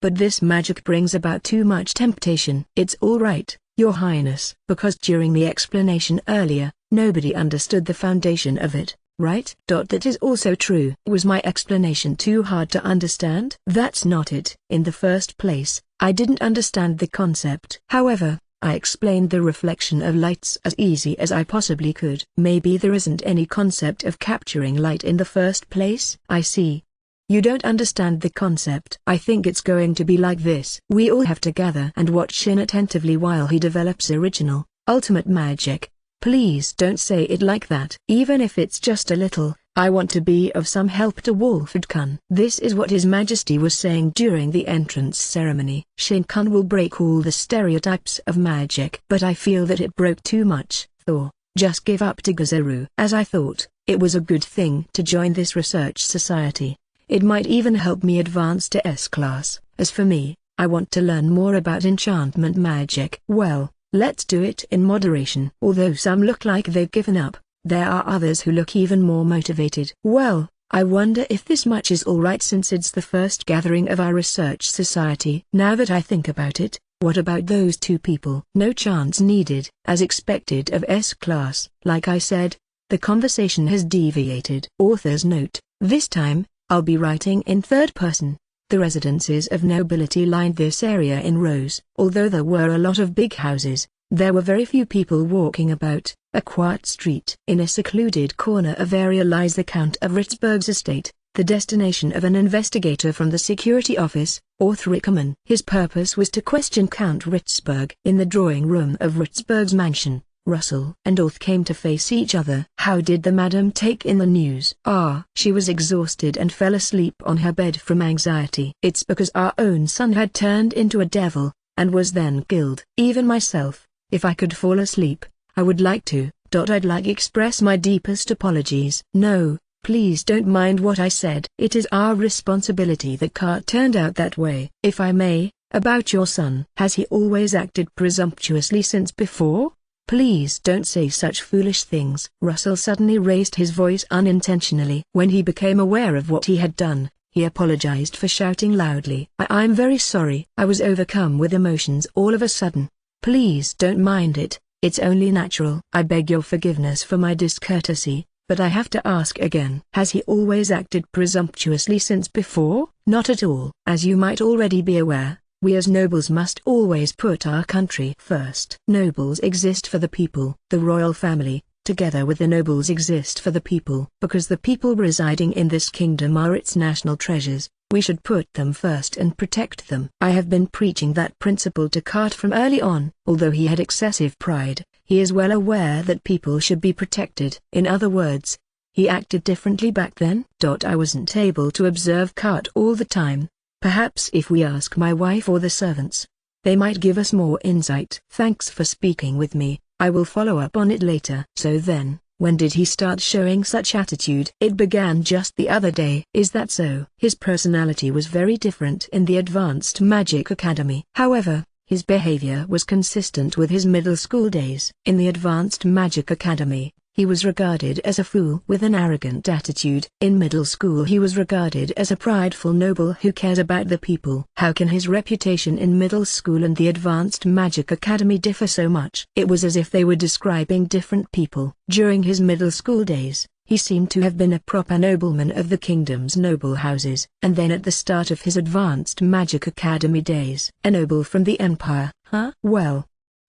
But this magic brings about too much temptation. It's all right, Your Highness. Because during the explanation earlier, nobody understood the foundation of it, right? That is also true. Was my explanation too hard to understand? That's not it. In the first place, I didn't understand the concept. However, I explained the reflection of lights as easy as I possibly could. Maybe there isn't any concept of capturing light in the first place? I see. You don't understand the concept. I think it's going to be like this. We all have to gather and watch Shin attentively while he develops original, ultimate magic. Please don't say it like that. Even if it's just a little, I want to be of some help to Wolford-kun. This is what His Majesty was saying during the entrance ceremony. Shin-kun will break all the stereotypes of magic. But I feel that it broke too much. Thor, just give up to Gazaru. As I thought, it was a good thing to join this research society. It might even help me advance to S-class. As for me, I want to learn more about enchantment magic. Well, let's do it in moderation. Although some look like they've given up, there are others who look even more motivated. Well, I wonder if this much is alright since it's the first gathering of our research society. Now that I think about it, what about those two people? No chance needed. As expected of S-class. Like I said, the conversation has deviated. Author's note: this time, I'll be writing in third person. The residences of nobility lined this area in rows. Although there were a lot of big houses, there were very few people walking about. A quiet street. In a secluded corner of area lies the Count of Ritzburg's estate, the destination of an investigator from the security office, Orthrickerman. His purpose was to question Count Ritzberg. In the drawing room of Ritzberg's mansion, Russell and Orth came to face each other. How did the madam take in the news? She was exhausted and fell asleep on her bed from anxiety. It's because our own son had turned into a devil, and was then killed. Even myself, if I could fall asleep, I would like to. I'd like express my deepest apologies. No, please don't mind what I said. It is our responsibility that Kurt turned out that way. If I may, about your son. Has he always acted presumptuously since before? Please don't say such foolish things. Russell suddenly raised his voice unintentionally. When he became aware of what he had done, he apologized for shouting loudly. I'm very sorry. I was overcome with emotions all of a sudden. Please don't mind it, it's only natural. I beg your forgiveness for my discourtesy, but I have to ask again. Has he always acted presumptuously since before? Not at all. As you might already be aware, we as nobles must always put our country first. Nobles exist for the people. The royal family, together with the nobles, exist for the people. Because the people residing in this kingdom are its national treasures, we should put them first and protect them. I have been preaching that principle to Kurt from early on. Although he had excessive pride, he is well aware that people should be protected. In other words, he acted differently back then. I wasn't able to observe Kurt all the time. Perhaps if we ask my wife or the servants, they might give us more insight. Thanks for speaking with me, I will follow up on it later. So then, when did he start showing such attitude? It began just the other day. Is that so? His personality was very different in the Advanced Magic Academy. However, his behavior was consistent with his middle school days. In the Advanced Magic Academy, he was regarded as a fool with an arrogant attitude. In middle school he was regarded as a prideful noble who cares about the people. How can his reputation in middle school and the Advanced Magic Academy differ so much? It was as if they were describing different people. During his middle school days, he seemed to have been a proper nobleman of the kingdom's noble houses. And then at the start of his Advanced Magic Academy days, a noble from the Empire. Well,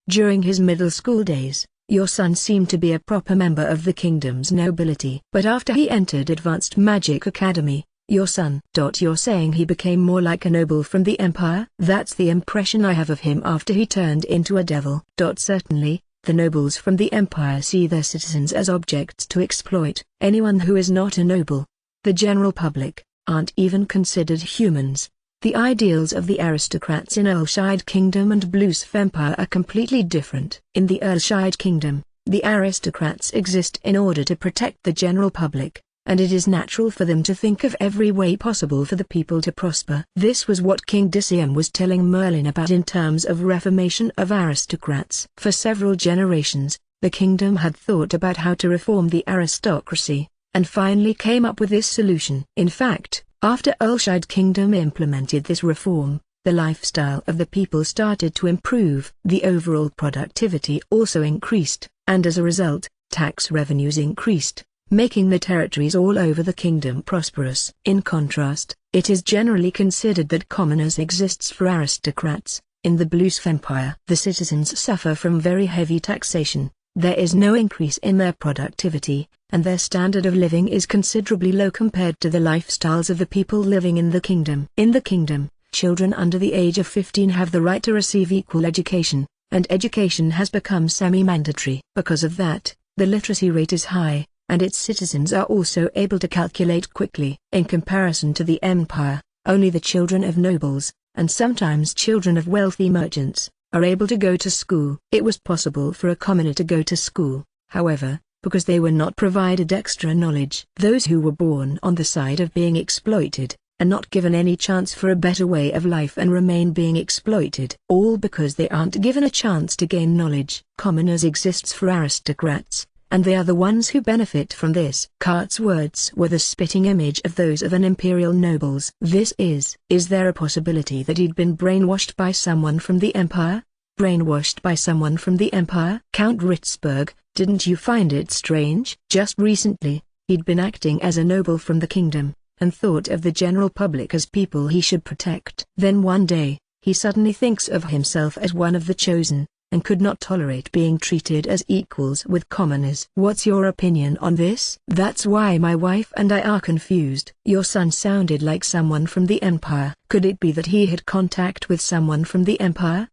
during his middle school days, your son seemed to be a proper member of the kingdom's nobility. But after he entered Advanced Magic Academy, your son. You're saying he became more like a noble from the Empire? That's the impression I have of him after he turned into a devil. Certainly, the nobles from the Empire see their citizens as objects to exploit. Anyone who is not a noble, the general public, aren't even considered humans. The ideals of the aristocrats in Earlshide Kingdom and Bluesf Empire are completely different. In the Earlshide Kingdom, the aristocrats exist in order to protect the general public, and it is natural for them to think of every way possible for the people to prosper. This was what King Dicium was telling Merlin about in terms of reformation of aristocrats. For several generations, the kingdom had thought about how to reform the aristocracy, and finally came up with this solution. In fact, after Earlshide Kingdom implemented this reform, the lifestyle of the people started to improve. The overall productivity also increased, and as a result, tax revenues increased, making the territories all over the kingdom prosperous. In contrast, it is generally considered that commoners exists for aristocrats. In the Bluesf Empire, the citizens suffer from very heavy taxation. There is no increase in their productivity, and their standard of living is considerably low compared to the lifestyles of the people living in the kingdom. In the kingdom, children under the age of 15 have the right to receive equal education, and education has become semi-mandatory. Because of that, the literacy rate is high, and its citizens are also able to calculate quickly. In comparison to the empire, only the children of nobles, and sometimes children of wealthy merchants, are able to go to school. It was possible for a commoner to go to school, however, because they were not provided extra knowledge. Those who were born on the side of being exploited, are not given any chance for a better way of life and remain being exploited. All because they aren't given a chance to gain knowledge. Commoners exists for aristocrats, and they are the ones who benefit from this. Kurt's words were the spitting image of those of an imperial nobles. Is there a possibility that he'd been brainwashed by someone from the empire? Brainwashed by someone from the empire? Count Ritzberg, didn't you find it strange? Just recently, he'd been acting as a noble from the kingdom, and thought of the general public as people he should protect. Then one day, he suddenly thinks of himself as one of the chosen, and could not tolerate being treated as equals with commoners. What's your opinion on this? That's why my wife and I are confused. Your son sounded like someone from the Empire. Could it be that he had contact with someone from the Empire?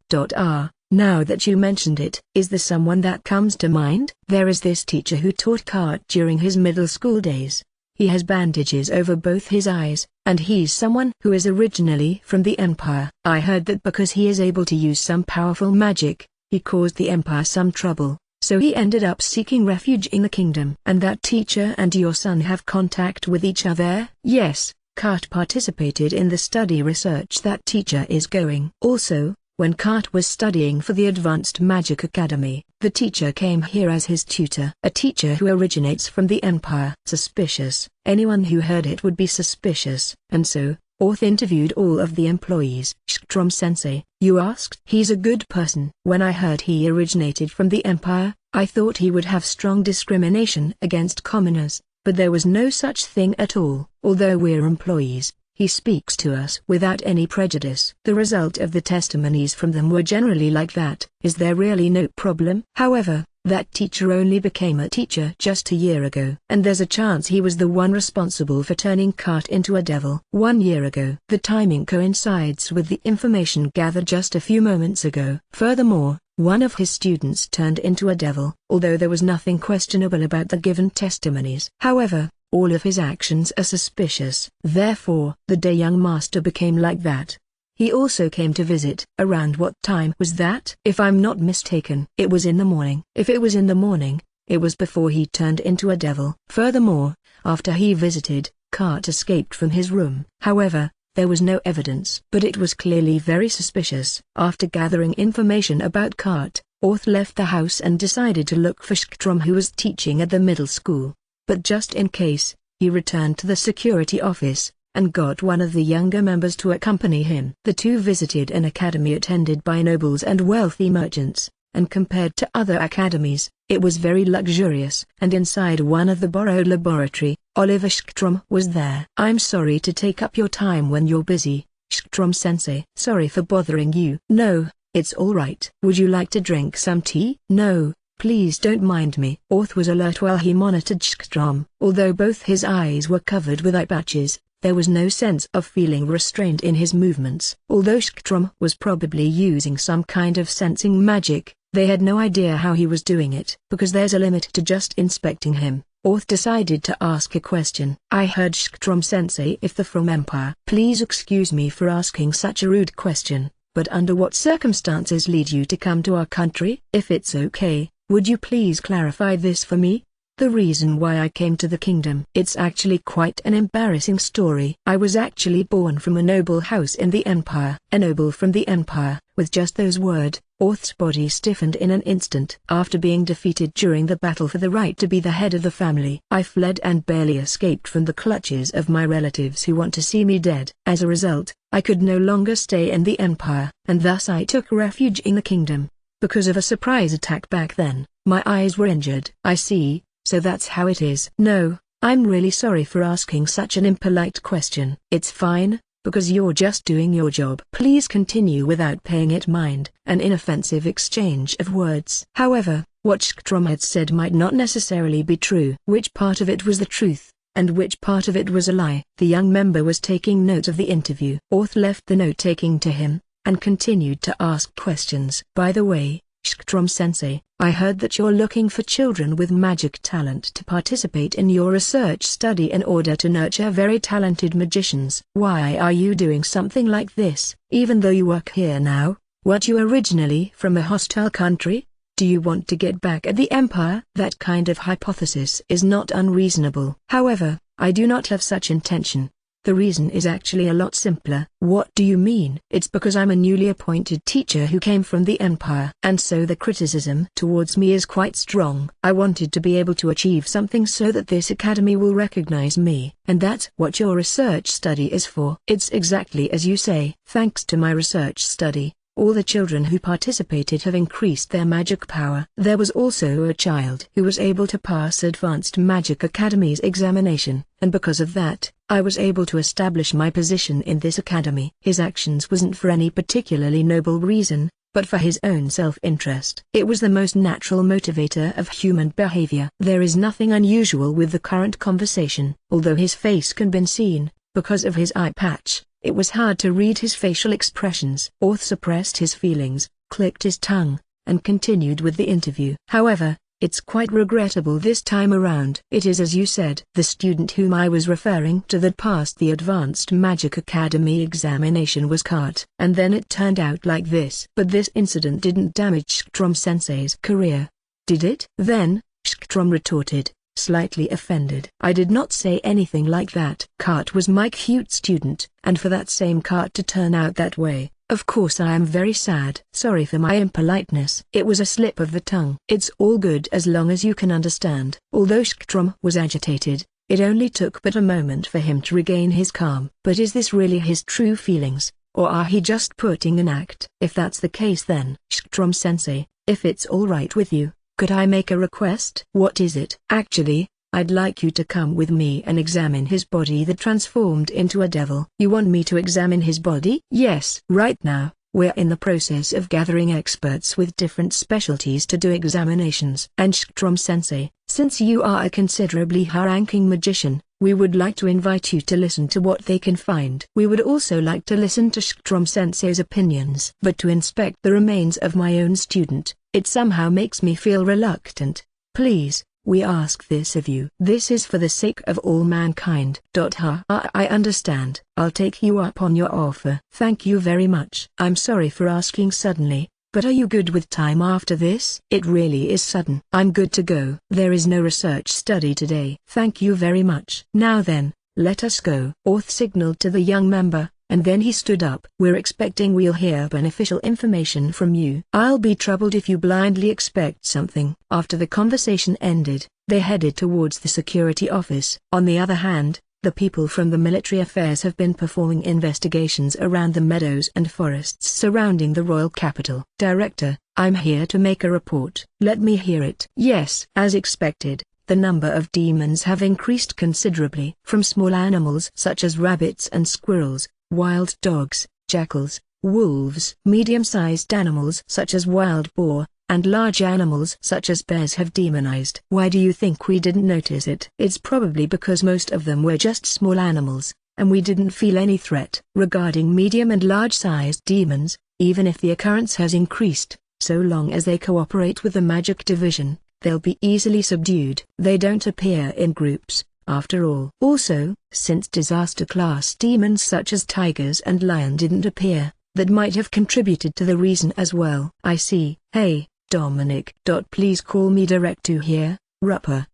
Now that you mentioned it, is there someone that comes to mind? There is this teacher who taught Kart during his middle school days. He has bandages over both his eyes, and he's someone who is originally from the Empire. I heard that because he is able to use some powerful magic, he caused the Empire some trouble, so he ended up seeking refuge in the kingdom. And that teacher and your son have contact with each other? Yes, Kart participated in the study research that teacher is going. Also, when Kart was studying for the Advanced Magic Academy, the teacher came here as his tutor. A teacher who originates from the Empire. Suspicious. Anyone who heard it would be suspicious. And so, Auth interviewed all of the employees. Schtrom-sensei, you asked? He's a good person. When I heard he originated from the Empire, I thought he would have strong discrimination against commoners, but there was no such thing at all. Although we're employees, he speaks to us without any prejudice. The result of the testimonies from them were generally like that. Is there really no problem? However, that teacher only became a teacher just a year ago. And there's a chance he was the one responsible for turning Kart into a devil. 1 year ago. The timing coincides with the information gathered just a few moments ago. Furthermore, one of his students turned into a devil, although there was nothing questionable about the given testimonies. However, all of his actions are suspicious. Therefore, the day young master became like that. He also came to visit. Around what time was that? If I'm not mistaken, it was in the morning. If it was in the morning, it was before he turned into a devil. Furthermore, after he visited, Kart escaped from his room. However, there was no evidence. But it was clearly very suspicious. After gathering information about Kart, Auth left the house and decided to look for Schtrom, who was teaching at the middle school. But just in case, he returned to the security office, and got one of the younger members to accompany him. The two visited an academy attended by nobles and wealthy merchants, and compared to other academies, it was very luxurious. And inside one of the borrowed laboratory, Oliver Schtrom was there. I'm sorry to take up your time when you're busy, Schtrom-sensei. Sorry for bothering you. No, it's all right. Would you like to drink some tea? No. Please don't mind me. Auth was alert while he monitored Schtrom. Although both his eyes were covered with eye patches, there was no sense of feeling restrained in his movements. Although Schtrom was probably using some kind of sensing magic, they had no idea how he was doing it. Because there's a limit to just inspecting him, Auth decided to ask a question. I heard Schtrom-sensei if the from Empire. Please excuse me for asking such a rude question, but under what circumstances lead you to come to our country? If it's okay, would you please clarify this for me? The reason why I came to the kingdom. It's actually quite an embarrassing story. I was actually born from a noble house in the Empire. A noble from the Empire. With just those words, Auth's body stiffened in an instant. After being defeated during the battle for the right to be the head of the family, I fled and barely escaped from the clutches of my relatives who want to see me dead. As a result, I could no longer stay in the Empire, and thus I took refuge in the kingdom. Because of a surprise attack back then, my eyes were injured. I see, so that's how it is. No, I'm really sorry for asking such an impolite question. It's fine, because you're just doing your job. Please continue without paying it mind. An inoffensive exchange of words. However, what Schtrom had said might not necessarily be true. Which part of it was the truth, and which part of it was a lie? The young member was taking note of the interview. Auth left the note-taking to him, and continued to ask questions. By the way, Schtrom-sensei, I heard that you're looking for children with magic talent to participate in your research study in order to nurture very talented magicians. Why are you doing something like this, even though you work here now? Weren't you originally from a hostile country? Do you want to get back at the Empire? That kind of hypothesis is not unreasonable. However, I do not have such intention. The reason is actually a lot simpler. What do you mean? It's because I'm a newly appointed teacher who came from the Empire. And so the criticism towards me is quite strong. I wanted to be able to achieve something so that this academy will recognize me. And that's what your research study is for. It's exactly as you say. Thanks to my research study, all the children who participated have increased their magic power. There was also a child who was able to pass Advanced Magic Academy's examination, and because of that, I was able to establish my position in this academy. His actions wasn't for any particularly noble reason, but for his own self-interest. It was the most natural motivator of human behavior. There is nothing unusual with the current conversation. Although his face can be seen, because of his eye patch, it was hard to read his facial expressions. Orth suppressed his feelings, clicked his tongue, and continued with the interview. However, it's quite regrettable this time around. It is as you said. The student whom I was referring to that passed the Advanced Magic Academy examination was Kart. And then it turned out like this. But this incident didn't damage Schtrom-sensei's career, did it? Then, Schtrom retorted, slightly offended. I did not say anything like that. Kart was my cute student, and for that same Kart to turn out that way, of course I am very sad. Sorry for my impoliteness. It was a slip of the tongue. It's all good as long as you can understand. Although Schtrom was agitated, it only took but a moment for him to regain his calm. But is this really his true feelings, or are he just putting an act? If that's the case then, Schtrom-sensei, if it's all right with you, could I make a request? What is it? Actually, I'd like you to come with me and examine his body that transformed into a devil. You want me to examine his body? Yes. Right now, we're in the process of gathering experts with different specialties to do examinations. And Schtrom-sensei, since you are a considerably high-ranking magician, we would like to invite you to listen to what they can find. We would also like to listen to Schtrom-sensei's opinions. But to inspect the remains of my own student, it somehow makes me feel reluctant. Please, we ask this of you. This is for the sake of all mankind. I understand. I'll take you up on your offer. Thank you very much. I'm sorry for asking suddenly, but are you good with time after this? It really is sudden. I'm good to go. There is no research study today. Thank you very much. Now then, let us go. Orth signaled to the young member, and then he stood up. We're expecting we'll hear beneficial information from you. I'll be troubled if you blindly expect something. After the conversation ended, they headed towards the security office. On the other hand, the people from the military affairs have been performing investigations around the meadows and forests surrounding the royal capital. Director, I'm here to make a report. Let me hear it. Yes. As expected, the number of demons have increased considerably. From small animals such as rabbits and squirrels, wild dogs, jackals, wolves, medium-sized animals such as wild boar, and large animals such as bears have demonized. Why do you think we didn't notice it? It's probably because most of them were just small animals, and we didn't feel any threat. Regarding medium and large-sized demons, even if the occurrence has increased, so long as they cooperate with the magic division, they'll be easily subdued. They don't appear in groups, after all. Also, since disaster-class demons such as tigers and lion didn't appear, that might have contributed to the reason as well. I see. Hey, Dominic. Please call me Director here, Rupper.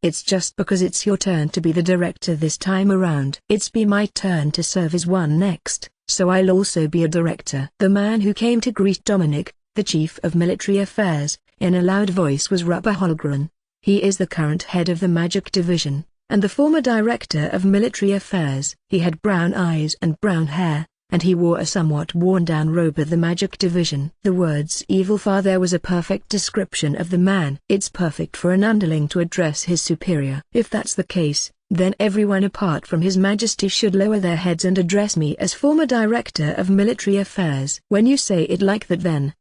It's just because it's your turn to be the director this time around. It's be my turn to serve as one next, so I'll also be a director. The man who came to greet Dominic, the chief of military affairs, in a loud voice was Rupper Holgren. He is the current head of the magic division, and the former director of military affairs. He had brown eyes and brown hair, and he wore a somewhat worn-down robe of the magic division. The words "evil father" was a perfect description of the man. It's perfect for an underling to address his superior. If that's the case, then everyone apart from His Majesty should lower their heads and address me as former director of military affairs. When you say it like that then,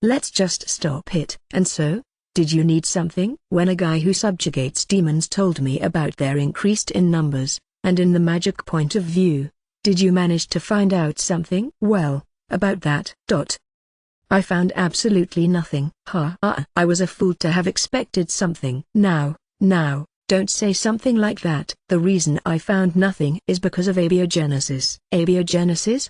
let's just stop it. And so? Did you need something? When a guy who subjugates demons told me about their increased in numbers, and in the magic point of view, did you manage to find out something? Well, about that. I found absolutely nothing. I was a fool to have expected something. Now, don't say something like that. The reason I found nothing is because of abiogenesis. Abiogenesis?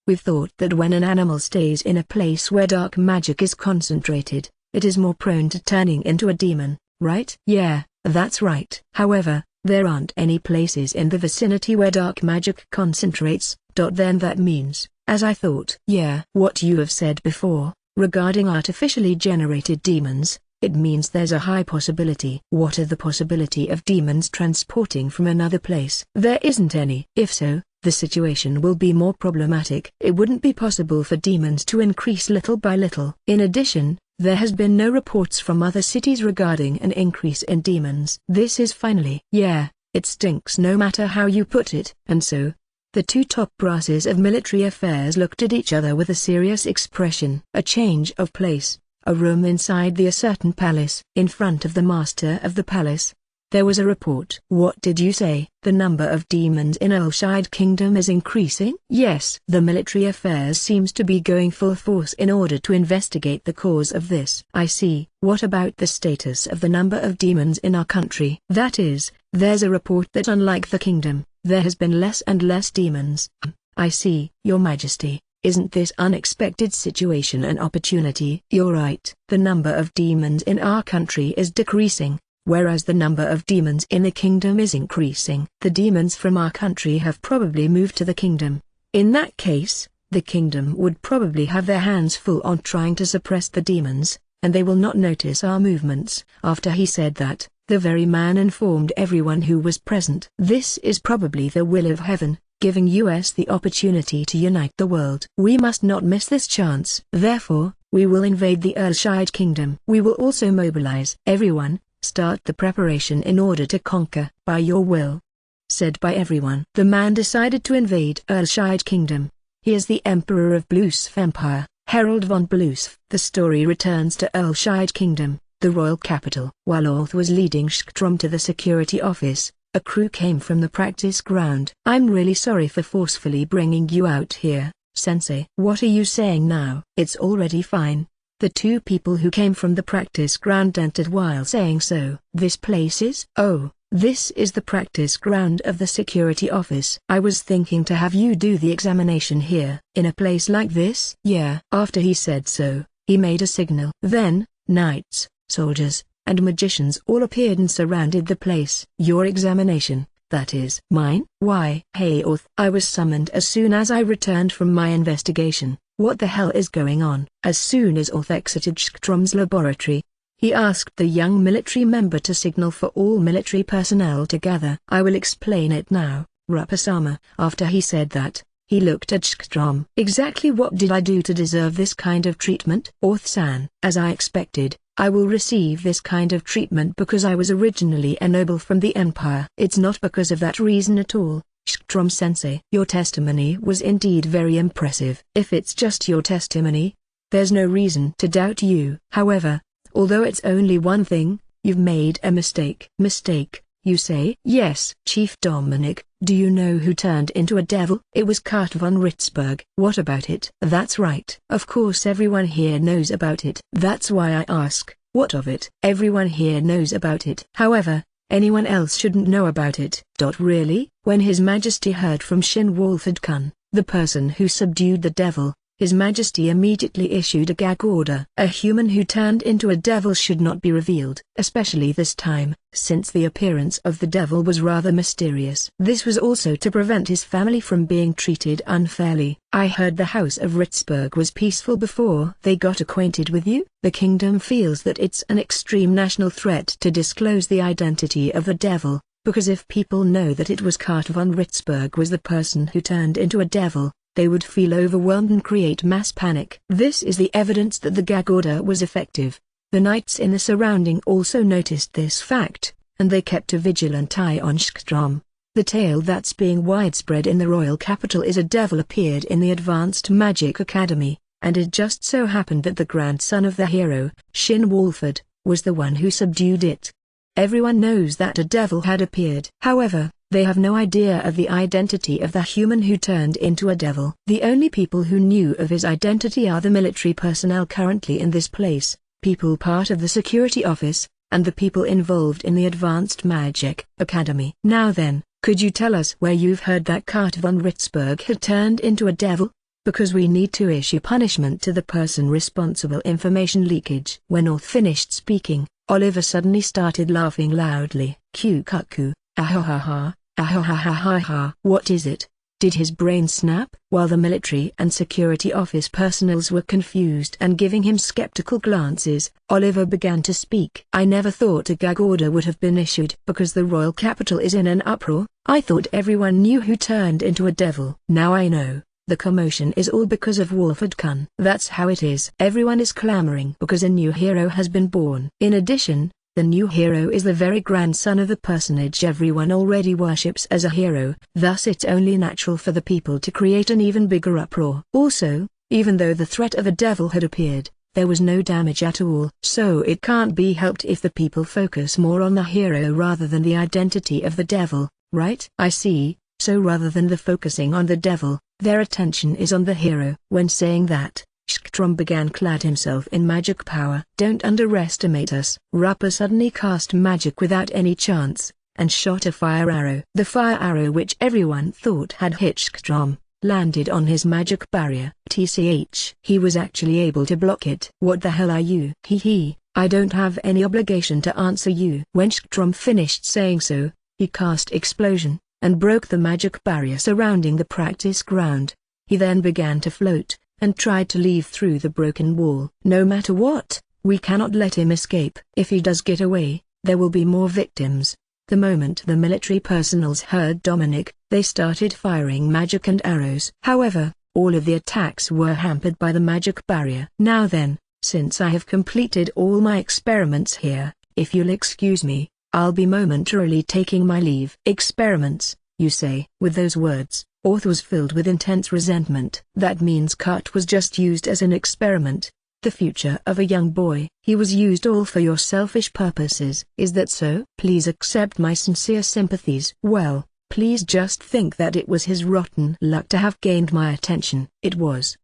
We've thought that when an animal stays in a place where dark magic is concentrated, it is more prone to turning into a demon, right? Yeah, that's right. However, there aren't any places in the vicinity where dark magic concentrates. Then that means, as I thought. Yeah. What you have said before, regarding artificially generated demons, it means there's a high possibility. What are the possibility of demons transporting from another place? There isn't any. If so, the situation will be more problematic. It wouldn't be possible for demons to increase little by little. In addition, there has been no reports from other cities regarding an increase in demons. This is finally. Yeah, it stinks no matter how you put it. And so, The two top brasses of military affairs looked at each other with a serious expression. A change of place. A room inside the certain palace. In front of the master of the palace. There was a report. What did you say? The number of demons in Earlshide Kingdom is increasing? Yes. The military affairs seems to be going full force in order to investigate the cause of this. I see. What about the status of the number of demons in our country? That is, there's a report that unlike the kingdom, there has been less and less demons. I see. Your Majesty, isn't this unexpected situation an opportunity? You're right. The number of demons in our country is decreasing, whereas the number of demons in the kingdom is increasing. The demons from our country have probably moved to the kingdom. In that case, the kingdom would probably have their hands full on trying to suppress the demons, and they will not notice our movements. After he said that, the very man informed everyone who was present. This is probably the will of heaven, giving us the opportunity to unite the world. We must not miss this chance. Therefore, we will invade the Earlshide Kingdom. We will also mobilize everyone. Start the preparation in order to conquer. By your will. Said by everyone. The man decided to invade Earlshide Kingdom. He is the Emperor of Bluesf Empire, Harold von Bluesf. The story returns to Earlshide Kingdom, the royal capital. While Orth was leading Schtrom to the security office, a crew came from the practice ground. I'm really sorry for forcefully bringing you out here, Sensei. What are you saying now? It's already fine. The two people who came from the practice ground entered while saying so. This place is? Oh, this is the practice ground of the security office. I was thinking to have you do the examination here. In a place like this? Yeah. After he said so, he made a signal. Then, knights, soldiers, and magicians all appeared and surrounded the place. Your examination, that is. Mine? Why? Hey Orth. I was summoned as soon as I returned from my investigation. What the hell is going on? As soon as Orth exited Schtrom's laboratory, he asked the young military member to signal for all military personnel to gather. I will explain it now, Rapasama. After he said that, he looked at Schtrom. Exactly what did I do to deserve this kind of treatment? Orth-san. As I expected, I will receive this kind of treatment because I was originally a noble from the Empire. It's not because of that reason at all. Schtrom-sensei. Your testimony was indeed very impressive. If it's just your testimony, there's no reason to doubt you. However, although it's only one thing, you've made a mistake. Mistake, you say? Yes. Chief Dominic, do you know who turned into a devil? It was Kurt von Ritzberg. What about it? That's right. Of course everyone here knows about it. That's why I ask, what of it? Everyone here knows about it. However, anyone else shouldn't know about it. Really? When His Majesty heard from Shin Wolford-kun, the person who subdued the devil, His Majesty immediately issued a gag order. A human who turned into a devil should not be revealed, especially this time, since the appearance of the devil was rather mysterious. This was also to prevent his family from being treated unfairly. I heard the House of Ritzberg was peaceful before they got acquainted with you. The kingdom feels that it's an extreme national threat to disclose the identity of the devil, because if people know that it was Kurt von Ritzberg was the person who turned into a devil, they would feel overwhelmed and create mass panic. This is the evidence that the gag order was effective. The knights in the surrounding also noticed this fact, and they kept a vigilant eye on Schtrom. The tale that's being widespread in the royal capital is a devil appeared in the Advanced Magic Academy, and it just so happened that the grandson of the hero, Shin Wolford, was the one who subdued it. Everyone knows that a devil had appeared. However, they have no idea of the identity of the human who turned into a devil. The only people who knew of his identity are the military personnel currently in this place, people part of the security office, and the people involved in the Advanced Magic Academy. Now then, could you tell us where you've heard that Kurt von Ritzberg had turned into a devil? Because we need to issue punishment to the person responsible. Information leakage. When Orth finished speaking, Oliver suddenly started laughing loudly. Kikuchi, ahahaha, ahahahaha. What is it? Did his brain snap? While the military and security office personnels were confused and giving him skeptical glances, Oliver began to speak. I never thought a gag order would have been issued because the royal capital is in an uproar. I thought everyone knew who turned into a devil. Now I know. The commotion is all because of Wolford-kun. That's how it is. Everyone is clamoring because a new hero has been born. In addition, The new hero is the very grandson of the personage everyone already worships as a hero, thus it's only natural for the people to create an even bigger uproar. Also, even though the threat of a devil had appeared, there was no damage at all. So it can't be helped if the people focus more on the hero rather than the identity of the devil, right? I see, so rather than the focusing on the devil, their attention is on the hero. When saying that, Schtrom began clad himself in magic power. Don't underestimate us. Rappa suddenly cast magic without any chance, and shot a fire arrow. The fire arrow, which everyone thought had hit Schtrom, landed on his magic barrier. TCH. He was actually able to block it. What the hell are you? Hee, I don't have any obligation to answer you. When Schtrom finished saying so, he cast explosion, and broke the magic barrier surrounding the practice ground. He then began to float, and tried to leave through the broken wall. No matter what, we cannot let him escape. If he does get away, there will be more victims. The moment the military personnels heard Dominic, they started firing magic and arrows. However, all of the attacks were hampered by the magic barrier. Now then, since I have completed all my experiments here, if you'll excuse me, I'll be momentarily taking my leave. Experiments, you say? With those words, Orth was filled with intense resentment. That means Kurt was just used as an experiment. The future of a young boy. He was used all for your selfish purposes. Is that so? Please accept my sincere sympathies. Well, please just think that it was his rotten luck to have gained my attention. It was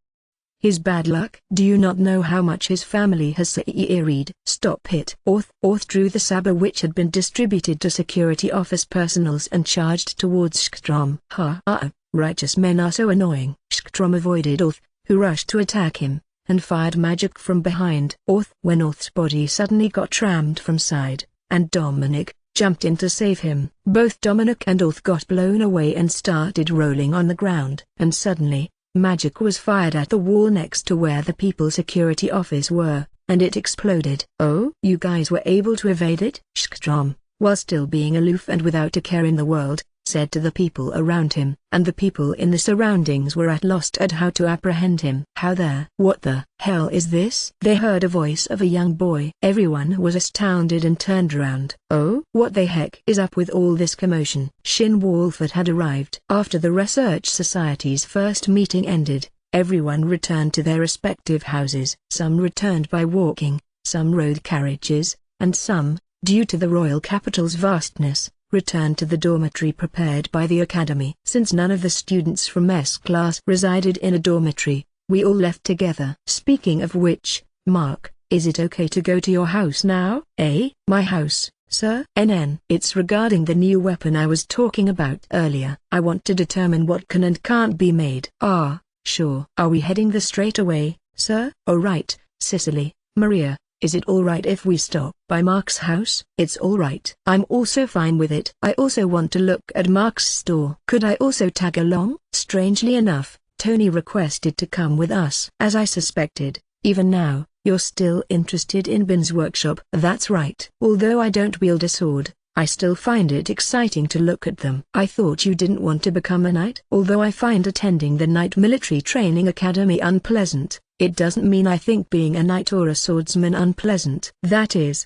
his bad luck. Do you not know how much his family has read? Stop it. Orth drew the saber which had been distributed to security office personnels and charged towards Schtrom. Righteous men are so annoying. Schtrom avoided Orth, who rushed to attack him, and fired magic from behind. When Orth's body suddenly got rammed from side, and Dominic jumped in to save him. Both Dominic and Orth got blown away and started rolling on the ground. And suddenly, magic was fired at the wall next to where the people's security office were, and it exploded. Oh? You guys were able to evade it? Schtrom, while still being aloof and without a care in the world, said to the people around him. And the people in the surroundings were at lost at how to apprehend him. How there? What the hell is this? They heard a voice of a young boy. Everyone was astounded and turned around. Oh? What the heck is up with all this commotion? Shin Wolford had arrived. After the Research Society's first meeting ended, everyone returned to their respective houses. Some returned by walking, some rode carriages, and some, due to the royal capital's vastness, returned to the dormitory prepared by the academy. Since none of the students from S class resided in a dormitory, we all left together. Speaking of which, Mark, is it okay to go to your house now? My house, sir? It's regarding the new weapon I was talking about earlier. I want to determine what can and can't be made. Sure. Are we heading the straight away, sir? Oh right, Cicely, Maria. Is it alright if we stop by Mark's house? It's alright. I'm also fine with it. I also want to look at Mark's store. Could I also tag along? Strangely enough, Tony requested to come with us. As I suspected, even now, you're still interested in Bin's workshop. That's right. Although I don't wield a sword, I still find it exciting to look at them. I thought you didn't want to become a knight. Although I find attending the Knight Military Training Academy unpleasant, it doesn't mean I think being a knight or a swordsman unpleasant. That is,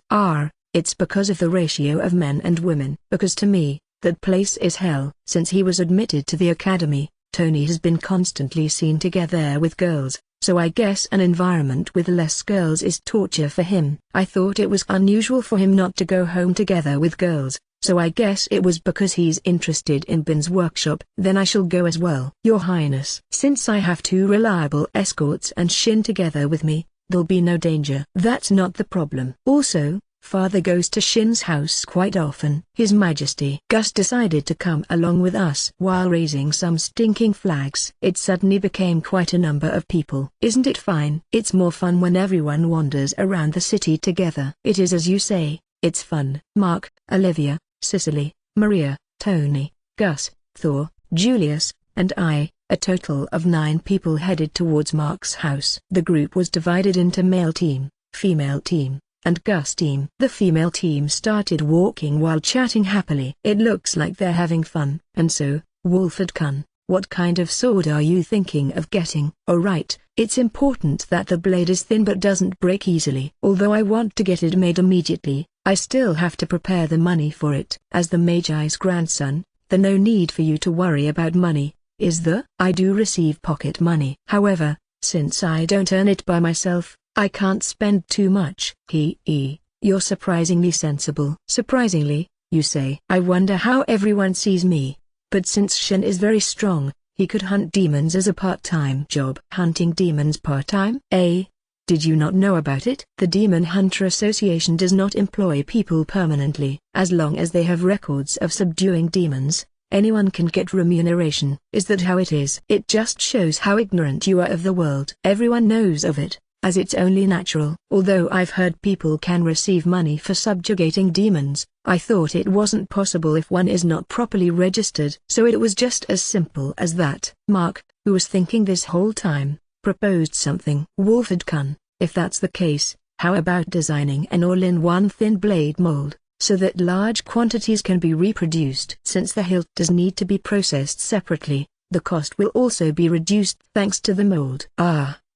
it's because of the ratio of men and women. Because to me, that place is hell. Since he was admitted to the academy, Tony has been constantly seen together with girls, so I guess an environment with less girls is torture for him. I thought it was unusual for him not to go home together with girls, so I guess it was because he's interested in Bin's workshop. Then I shall go as well. Your Highness. Since I have 2 reliable escorts and Shin together with me, there'll be no danger. That's not the problem. Also, Father goes to Shin's house quite often. His Majesty Gus decided to come along with us while raising some stinking flags. It suddenly became quite a number of people. Isn't it fine? It's more fun when everyone wanders around the city together. It is as you say, it's fun. Mark, Olivia, Cicely, Maria, Tony, Gus, Thor, Julius, and I, a total of 9 people headed towards Mark's house. The group was divided into male team, female team, and Gus team. The female team started walking while chatting happily. It looks like they're having fun. And so, Wolford Kun, what kind of sword are you thinking of getting? Oh right, It's important that the blade is thin but doesn't break easily. Although I want to get it made immediately, I still have to prepare the money for it. As the Magi's grandson, there's no need for you to worry about money, is there? I do receive pocket money. However, since I don't earn it by myself, I can't spend too much. You're surprisingly sensible. Surprisingly, you say. I wonder how everyone sees me. But since Shin is very strong, he could hunt demons as a part-time job. Hunting demons part-time? Did you not know about it? The Demon Hunter Association does not employ people permanently. As long as they have records of subduing demons, anyone can get remuneration. Is that how it is? It just shows how ignorant you are of the world. Everyone knows of it, as it's only natural. Although I've heard people can receive money for subjugating demons, I thought it wasn't possible if one is not properly registered. So it was just as simple as that. Mark, who was thinking this whole time, proposed something. Wolford-kun, if that's the case, how about designing an all-in-one thin blade mold, so that large quantities can be reproduced? Since the hilt does need to be processed separately, the cost will also be reduced thanks to the mold.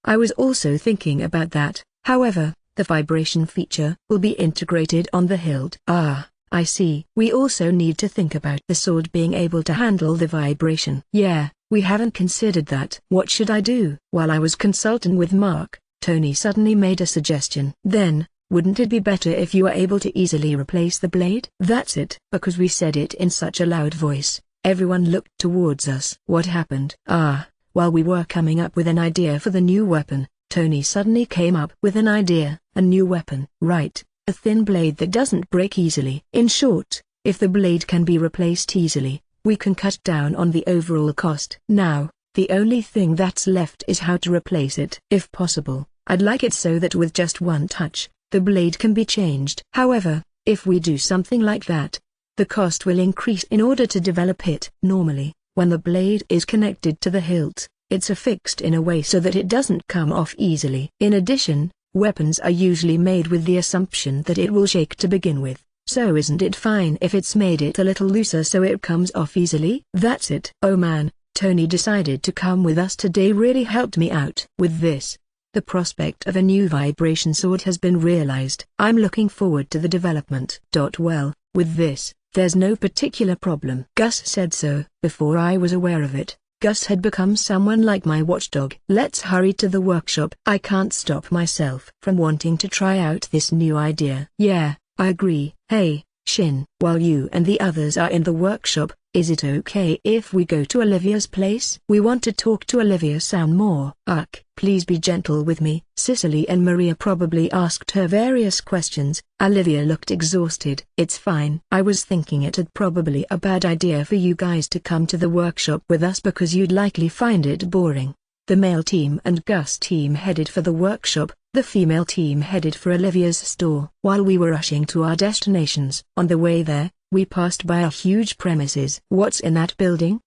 I was also thinking about that. However, the vibration feature will be integrated on the hilt. I see. We also need to think about the sword being able to handle the vibration. Yeah, we haven't considered that. What should I do? While I was consulting with Mark, Tony suddenly made a suggestion. Then, wouldn't it be better if you were able to easily replace the blade? That's it. Because we said it in such a loud voice, everyone looked towards us. What happened? While we were coming up with an idea for the new weapon, Tony suddenly came up with an idea. A new weapon. Right, a thin blade that doesn't break easily. In short, if the blade can be replaced easily, we can cut down on the overall cost. Now, the only thing that's left is how to replace it. If possible, I'd like it so that with just one touch, the blade can be changed. However, if we do something like that, the cost will increase in order to develop it. Normally, when the blade is connected to the hilt, it's affixed in a way so that it doesn't come off easily. In addition, weapons are usually made with the assumption that it will shake to begin with, so isn't it fine if it's made it a little looser so it comes off easily? That's it. Oh man, Tony decided to come with us today really helped me out. With this, the prospect of a new vibration sword has been realized. I'm looking forward to the development. Well, with this, there's no particular problem. Gus said so. Before I was aware of it, Gus had become someone like my watchdog. Let's hurry to the workshop. I can't stop myself from wanting to try out this new idea. Yeah, I agree. Hey, Shin. While you and the others are in the workshop, is it okay if we go to Olivia's place? We want to talk to Olivia-san more. Please be gentle with me. Cicely and Maria probably asked her various questions. Olivia looked exhausted. It's fine. I was thinking it'd probably a bad idea for you guys to come to the workshop with us because you'd likely find it boring. The male team and Gus team headed for the workshop, the female team headed for Olivia's store. While we were rushing to our destinations, on the way there, we passed by a huge premises. What's in that building?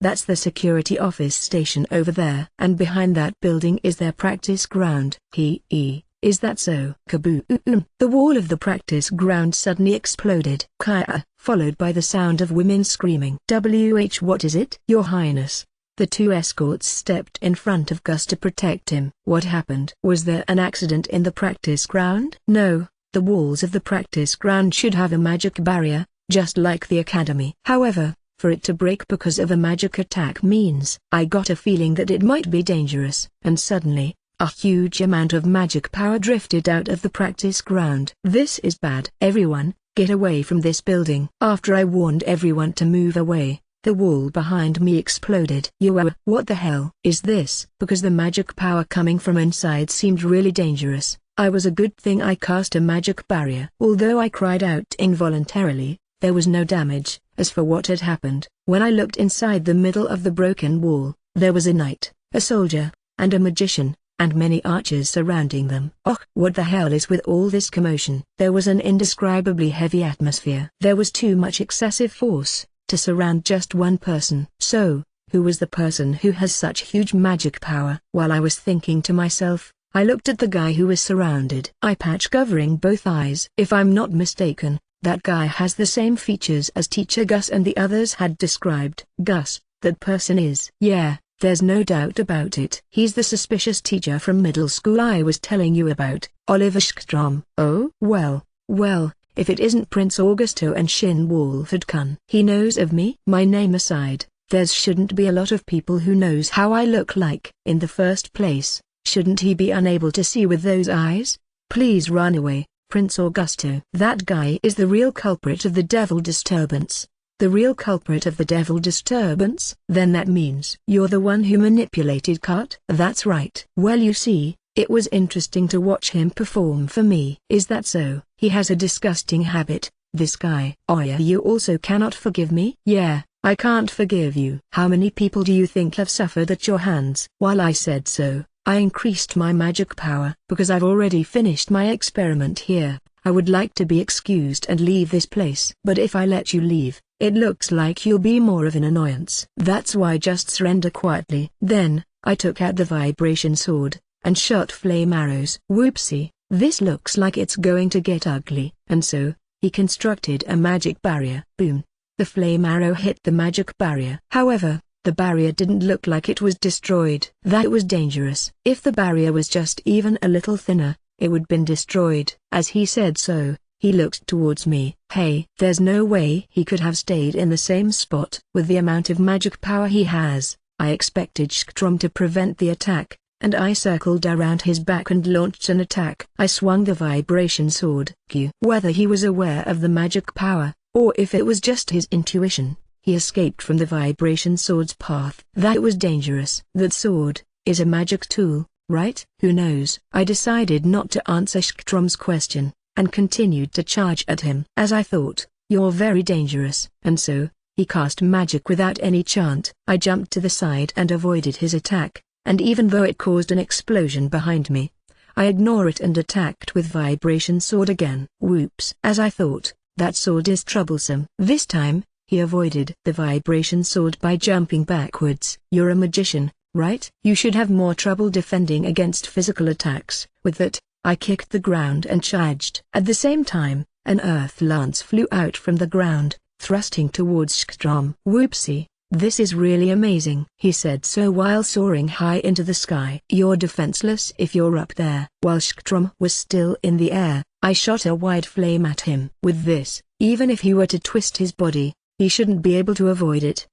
That's the security office station over there. And behind that building is their practice ground. Is that so? Kaboom! The wall of the practice ground suddenly exploded. Kaya, followed by the sound of women screaming. What is it? Your Highness. The two escorts stepped in front of Gus to protect him. What happened? Was there an accident in the practice ground? No, the walls of the practice ground should have a magic barrier, just like the academy. However, for it to break because of a magic attack means I got a feeling that it might be dangerous. And suddenly, a huge amount of magic power drifted out of the practice ground. This is bad. Everyone, get away from this building. After I warned everyone to move away, the wall behind me exploded. What the hell is this? Because the magic power coming from inside seemed really dangerous, it was a good thing I cast a magic barrier. Although I cried out involuntarily, there was no damage. As for what had happened, when I looked inside the middle of the broken wall, there was a knight, a soldier, and a magician, and many archers surrounding them. What the hell is with all this commotion? There was an indescribably heavy atmosphere. There was too much excessive force to surround just one person. So, who was the person who has such huge magic power? While I was thinking to myself, I looked at the guy who was surrounded. Eye patch covering both eyes. If I'm not mistaken, that guy has the same features as Teacher Gus and the others had described. Gus, that person is. Yeah, there's no doubt about it. He's the suspicious teacher from middle school I was telling you about, Oliver Skstrom. Oh? Well, if it isn't Prince Augusto and Shin Wolford-kun. He knows of me? My name aside, there shouldn't be a lot of people who knows how I look like. In the first place, shouldn't he be unable to see with those eyes? Please run away, Prince Augusto. That guy is the real culprit of the devil disturbance. The real culprit of the devil disturbance? Then that means you're the one who manipulated Kurt? That's right. Well, you see, it was interesting to watch him perform for me. Is that so? He has a disgusting habit, this guy. Oh yeah, you also cannot forgive me? Yeah, I can't forgive you. How many people do you think have suffered at your hands? While I said so, I increased my magic power. Because I've already finished my experiment here, I would like to be excused and leave this place. But if I let you leave, it looks like you'll be more of an annoyance. That's why just surrender quietly. Then, I took out the vibration sword, and shot flame arrows. Whoopsie, this looks like it's going to get ugly. And so, he constructed a magic barrier. Boom. The flame arrow hit the magic barrier. However, the barrier didn't look like it was destroyed. That was dangerous. If the barrier was just even a little thinner, it would been destroyed. As he said so, he looked towards me. Hey, there's no way he could have stayed in the same spot. With the amount of magic power he has, I expected Skstrom to prevent the attack, and I circled around his back and launched an attack. I swung the vibration sword. Whether he was aware of the magic power, or if it was just his intuition, he escaped from the vibration sword's path. That was dangerous. That sword is a magic tool, right? Who knows? I decided not to answer Skstrom's question, and continued to charge at him. As I thought, you're very dangerous. And so, he cast magic without any chant. I jumped to the side and avoided his attack, and even though it caused an explosion behind me, I ignored it and attacked with vibration sword again. Whoops. As I thought, that sword is troublesome. This time, he avoided the vibration sword by jumping backwards. You're a magician, right? You should have more trouble defending against physical attacks. With that, I kicked the ground and charged. At the same time, an earth lance flew out from the ground, thrusting towards Skstrom. Whoopsie, this is really amazing. He said so while soaring high into the sky. You're defenseless if you're up there. While Skstrom was still in the air, I shot a wide flame at him. With this, even if he were to twist his body, he shouldn't be able to avoid it.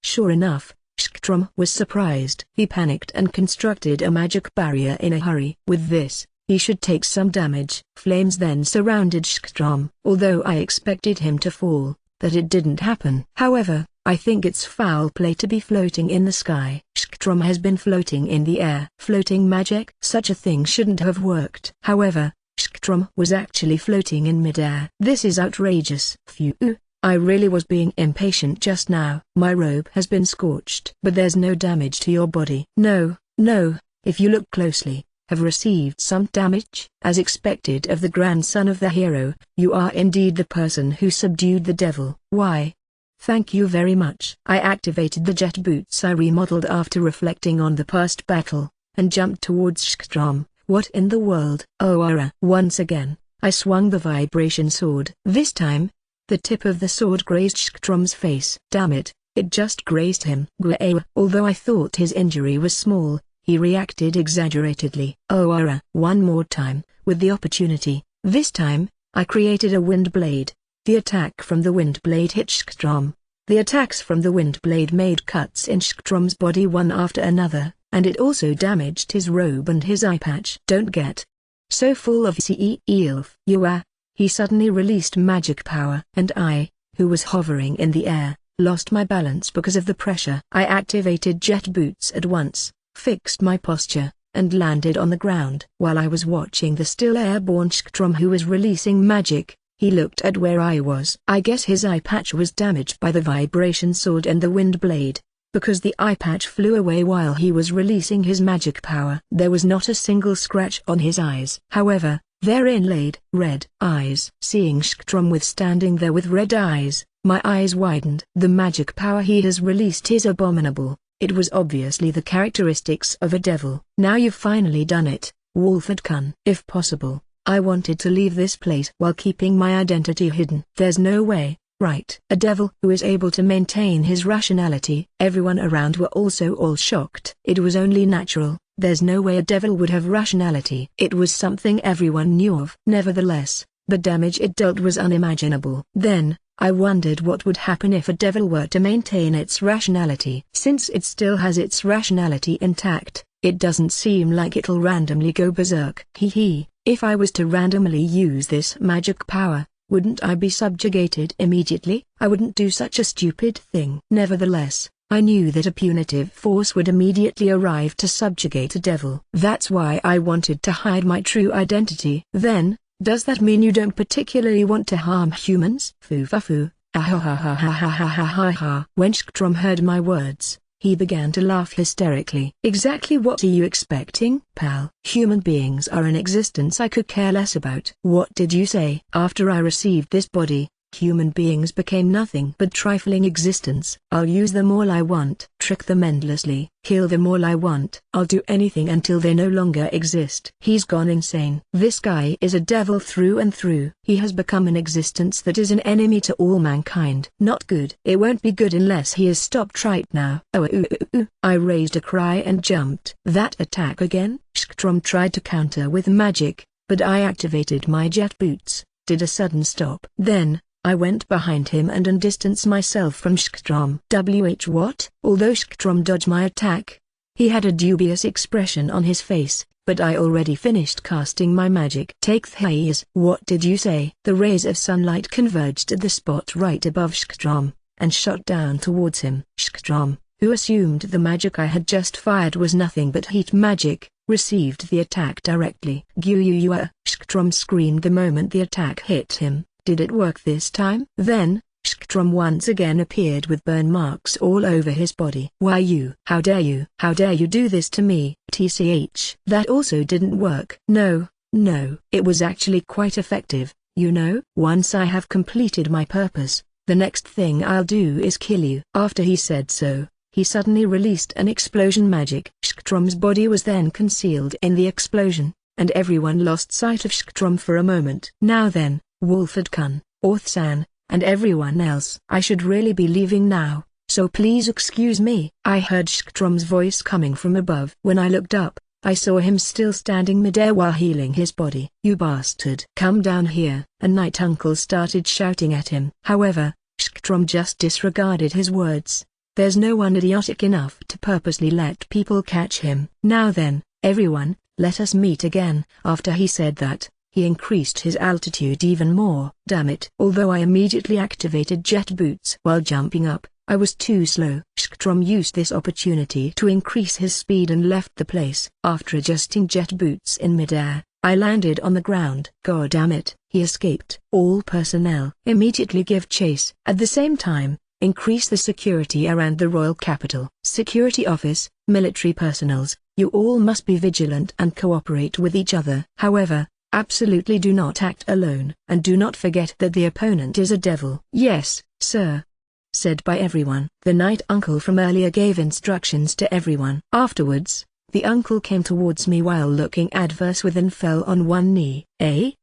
Sure enough, Skstrom was surprised. He panicked and constructed a magic barrier in a hurry. With this, he should take some damage. Flames then surrounded Skstrom. Although I expected him to fall, that it didn't happen. However, I think it's foul play to be floating in the sky. Skstrom has been floating in the air. Floating magic? Such a thing shouldn't have worked. However, Skstrom was actually floating in midair. This is outrageous. Phew. I really was being impatient just now. My robe has been scorched. But there's no damage to your body. No, if you look closely, have received some damage. As expected of the grandson of the hero, you are indeed the person who subdued the devil. Why? Thank you very much. I activated the jet boots I remodeled after reflecting on the past battle, and jumped towards Skstrom. What in the world? Once again, I swung the vibration sword. This time, the tip of the sword grazed Skstrom's face. Damn it, it just grazed him. Although I thought his injury was small, he reacted exaggeratedly. One more time, with the opportunity. This time, I created a wind blade. The attack from the wind blade hit Skstrom. The attacks from the wind blade made cuts in Skstrom's body one after another, and it also damaged his robe and his eye patch. Don't get so full of self. He suddenly released magic power. And I, who was hovering in the air, lost my balance because of the pressure. I activated jet boots at once, fixed my posture, and landed on the ground. While I was watching the still airborne Skstrom who was releasing magic, he looked at where I was. I guess his eye patch was damaged by the vibration sword and the wind blade, because the eye patch flew away while he was releasing his magic power. There was not a single scratch on his eyes. However, therein laid red eyes. Seeing Skstrom standing there with red eyes, my eyes widened. The magic power he has released is abominable. It was obviously the characteristics of a devil. Now you've finally done it, Wolford-kun. If possible, I wanted to leave this place while keeping my identity hidden. There's no way, right? A devil who is able to maintain his rationality. Everyone around were also all shocked. It was only natural. There's no way a devil would have rationality. It was something everyone knew of. Nevertheless, the damage it dealt was unimaginable. Then, I wondered what would happen if a devil were to maintain its rationality. Since it still has its rationality intact, it doesn't seem like it'll randomly go berserk. If I was to randomly use this magic power, wouldn't I be subjugated immediately? I wouldn't do such a stupid thing. Nevertheless, I knew that a punitive force would immediately arrive to subjugate a devil. That's why I wanted to hide my true identity. Then, does that mean you don't particularly want to harm humans? Foo-fa-foo, ah-ha-ha-ha-ha-ha-ha-ha-ha. When Schtrom heard my words, he began to laugh hysterically. Exactly what are you expecting, pal? Human beings are an existence I could care less about. What did you say? After I received this body, human beings became nothing but trifling existence. I'll use them all I want, trick them endlessly, kill them all I want. I'll do anything until they no longer exist. He's gone insane. This guy is a devil through and through. He has become an existence that is an enemy to all mankind. Not good. It won't be good unless he is stopped right now. I raised a cry and jumped. That attack again? Schtrom tried to counter with magic, but I activated my jet boots, did a sudden stop. Then, I went behind him and undistanced myself from Schtrom. What? Although Schtrom dodged my attack, he had a dubious expression on his face, but I already finished casting my magic. Take the haze. What did you say? The rays of sunlight converged at the spot right above Schtrom, and shot down towards him. Schtrom, who assumed the magic I had just fired was nothing but heat magic, received the attack directly. Gyuyuyua, Schtrom screamed the moment the attack hit him. Did it work this time? Then, Schtrom once again appeared with burn marks all over his body. Why you? How dare you? How dare you do this to me? TCH. That also didn't work. No, it was actually quite effective, you know. Once I have completed my purpose, the next thing I'll do is kill you. After he said so, he suddenly released an explosion magic. Schtrom's body was then concealed in the explosion, and everyone lost sight of Schtrom for a moment. Now then, Wolford-kun, Orth-san, and everyone else. I should really be leaving now, so please excuse me. I heard Schtrom's voice coming from above. When I looked up, I saw him still standing midair while healing his body. You bastard! Come down here! A night uncle started shouting at him. However, Schtrom just disregarded his words. There's no one idiotic enough to purposely let people catch him. Now then, everyone, let us meet again. After he said that, he increased his altitude even more. Damn it. Although I immediately activated jet boots while jumping up, I was too slow. Schtrom used this opportunity to increase his speed and left the place. After adjusting jet boots in midair, I landed on the ground. God damn it, he escaped. All personnel immediately give chase. At the same time, increase the security around the royal capital. Security office, military personnels, you all must be vigilant and cooperate with each other. However, absolutely do not act alone. And do not forget that the opponent is a devil. Yes, sir. Said by everyone. The night uncle from earlier gave instructions to everyone. Afterwards, the uncle came towards me while looking adverse and fell on one knee.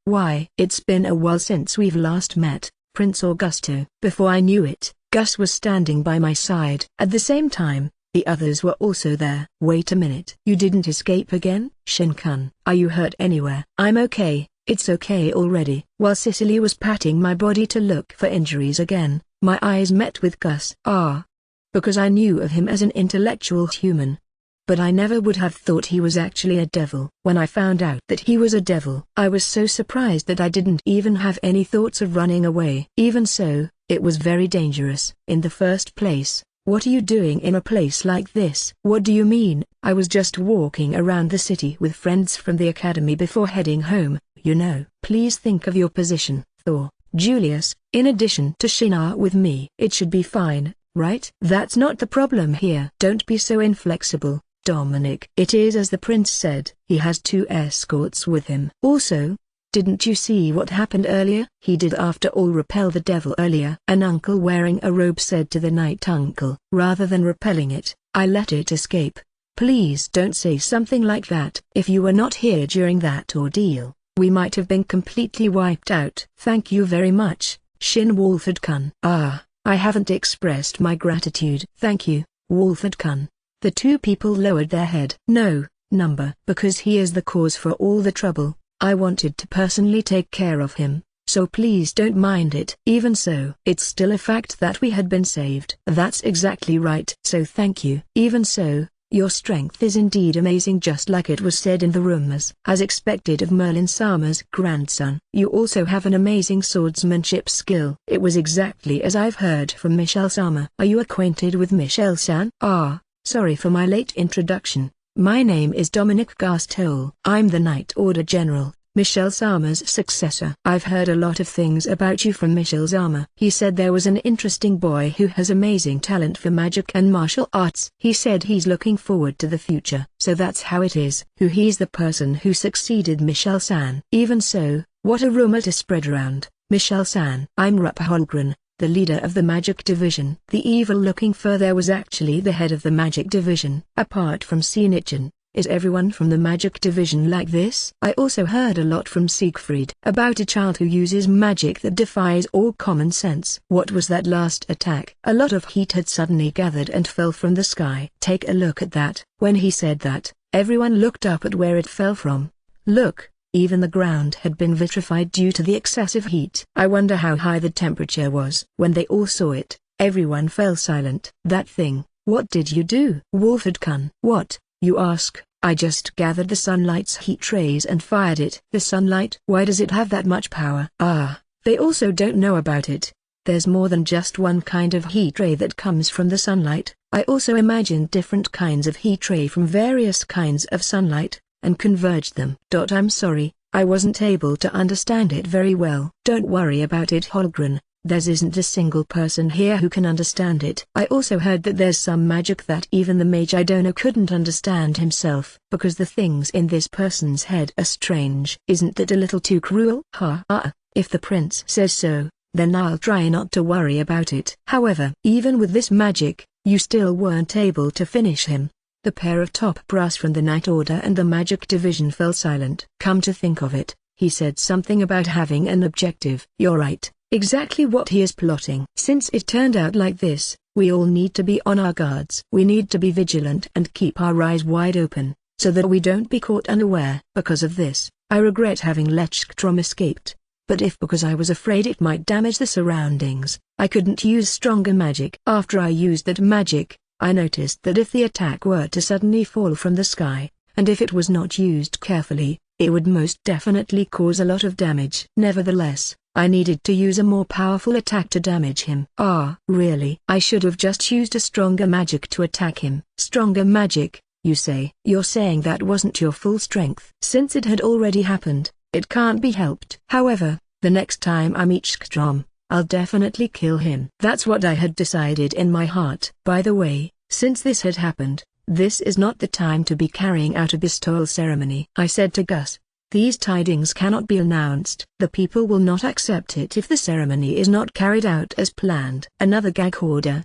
Why? It's been a while since we've last met, Prince Augusto. Before I knew it, Gus was standing by my side. At the same time, the others were also there. Wait a minute. You didn't escape again? Shin-kun, are you hurt anywhere? I'm okay, it's okay already. While Cicely was patting my body to look for injuries again, my eyes met with Gus. Because I knew of him as an intellectual human. But I never would have thought he was actually a devil. When I found out that he was a devil, I was so surprised that I didn't even have any thoughts of running away. Even so, it was very dangerous. In the first place, what are you doing in a place like this? What do you mean? I was just walking around the city with friends from the academy before heading home, you know. Please think of your position, Thor, Julius, in addition to Shinar with me. It should be fine, right? That's not the problem here. Don't be so inflexible, Dominic. It is as the prince said. He has 2 escorts with him. Also, didn't you see what happened earlier? He did after all repel the devil earlier. An uncle wearing a robe said to the night uncle. Rather than repelling it, I let it escape. Please don't say something like that. If you were not here during that ordeal, we might have been completely wiped out. Thank you very much, Shin Wolford-kun. Ah, I haven't expressed my gratitude. Thank you, Wolford-kun. The two people lowered their head. No, number. Because he is the cause for all the trouble, I wanted to personally take care of him, so please don't mind it. Even so, it's still a fact that we had been saved. That's exactly right. So thank you. Even so, your strength is indeed amazing, just like it was said in the rumors. As expected of Merlin-sama's grandson. You also have an amazing swordsmanship skill. It was exactly as I've heard from Michelle-sama. Are you acquainted with Michelle-san? Ah, sorry for my late introduction. My name is Dominic Gastole. I'm the Knight Order General, Michelle-sama's successor. I've heard a lot of things about you from Michelle-sama. He said there was an interesting boy who has amazing talent for magic and martial arts. He said he's looking forward to the future. So that's how it is. He's the person who succeeded Michelle-san. Even so, what a rumor to spread around. Michelle-san. I'm Rupa Holgren, the leader of the magic division. The evil-looking fur there was actually the head of the magic division. Apart from Shinichiro, is everyone from the magic division like this? I also heard a lot from Siegfried about a child who uses magic that defies all common sense. What was that last attack? A lot of heat had suddenly gathered and fell from the sky. Take a look at that. When he said that, everyone looked up at where it fell from. Look, even the ground had been vitrified due to the excessive heat. I wonder how high the temperature was. When they all saw it, everyone fell silent. That thing, what did you do? Wolford-kun. What, you ask? I just gathered the sunlight's heat rays and fired it. The sunlight? Why does it have that much power? Ah, they also don't know about it. There's more than just one kind of heat ray that comes from the sunlight. I also imagined different kinds of heat ray from various kinds of sunlight, and converged them. I'm sorry, I wasn't able to understand it very well. Don't worry about it, Holgren. There isn't a single person here who can understand it. I also heard that there's some magic that even the mage Idona couldn't understand himself, because the things in this person's head are strange. Isn't that a little too cruel? If the prince says so, then I'll try not to worry about it. However, even with this magic, you still weren't able to finish him. The pair of top brass from the Knight Order and the magic division fell silent. Come to think of it, he said something about having an objective. You're right. Exactly what he is plotting. Since it turned out like this, we all need to be on our guards. We need to be vigilant and keep our eyes wide open, so that we don't be caught unaware. Because of this, I regret having let Sktrom escaped. But if because I was afraid it might damage the surroundings, I couldn't use stronger magic. After I used that magic, I noticed that if the attack were to suddenly fall from the sky, and if it was not used carefully, it would most definitely cause a lot of damage. Nevertheless, I needed to use a more powerful attack to damage him. Ah, really? I should have just used a stronger magic to attack him. Stronger magic, you say? You're saying that wasn't your full strength? Since it had already happened, it can't be helped. However, the next time I meet Sktrom, I'll definitely kill him. That's what I had decided in my heart. By the way, since this had happened, this is not the time to be carrying out a bestowal ceremony. I said to Gus. These tidings cannot be announced. The people will not accept it if the ceremony is not carried out as planned. Another gag order,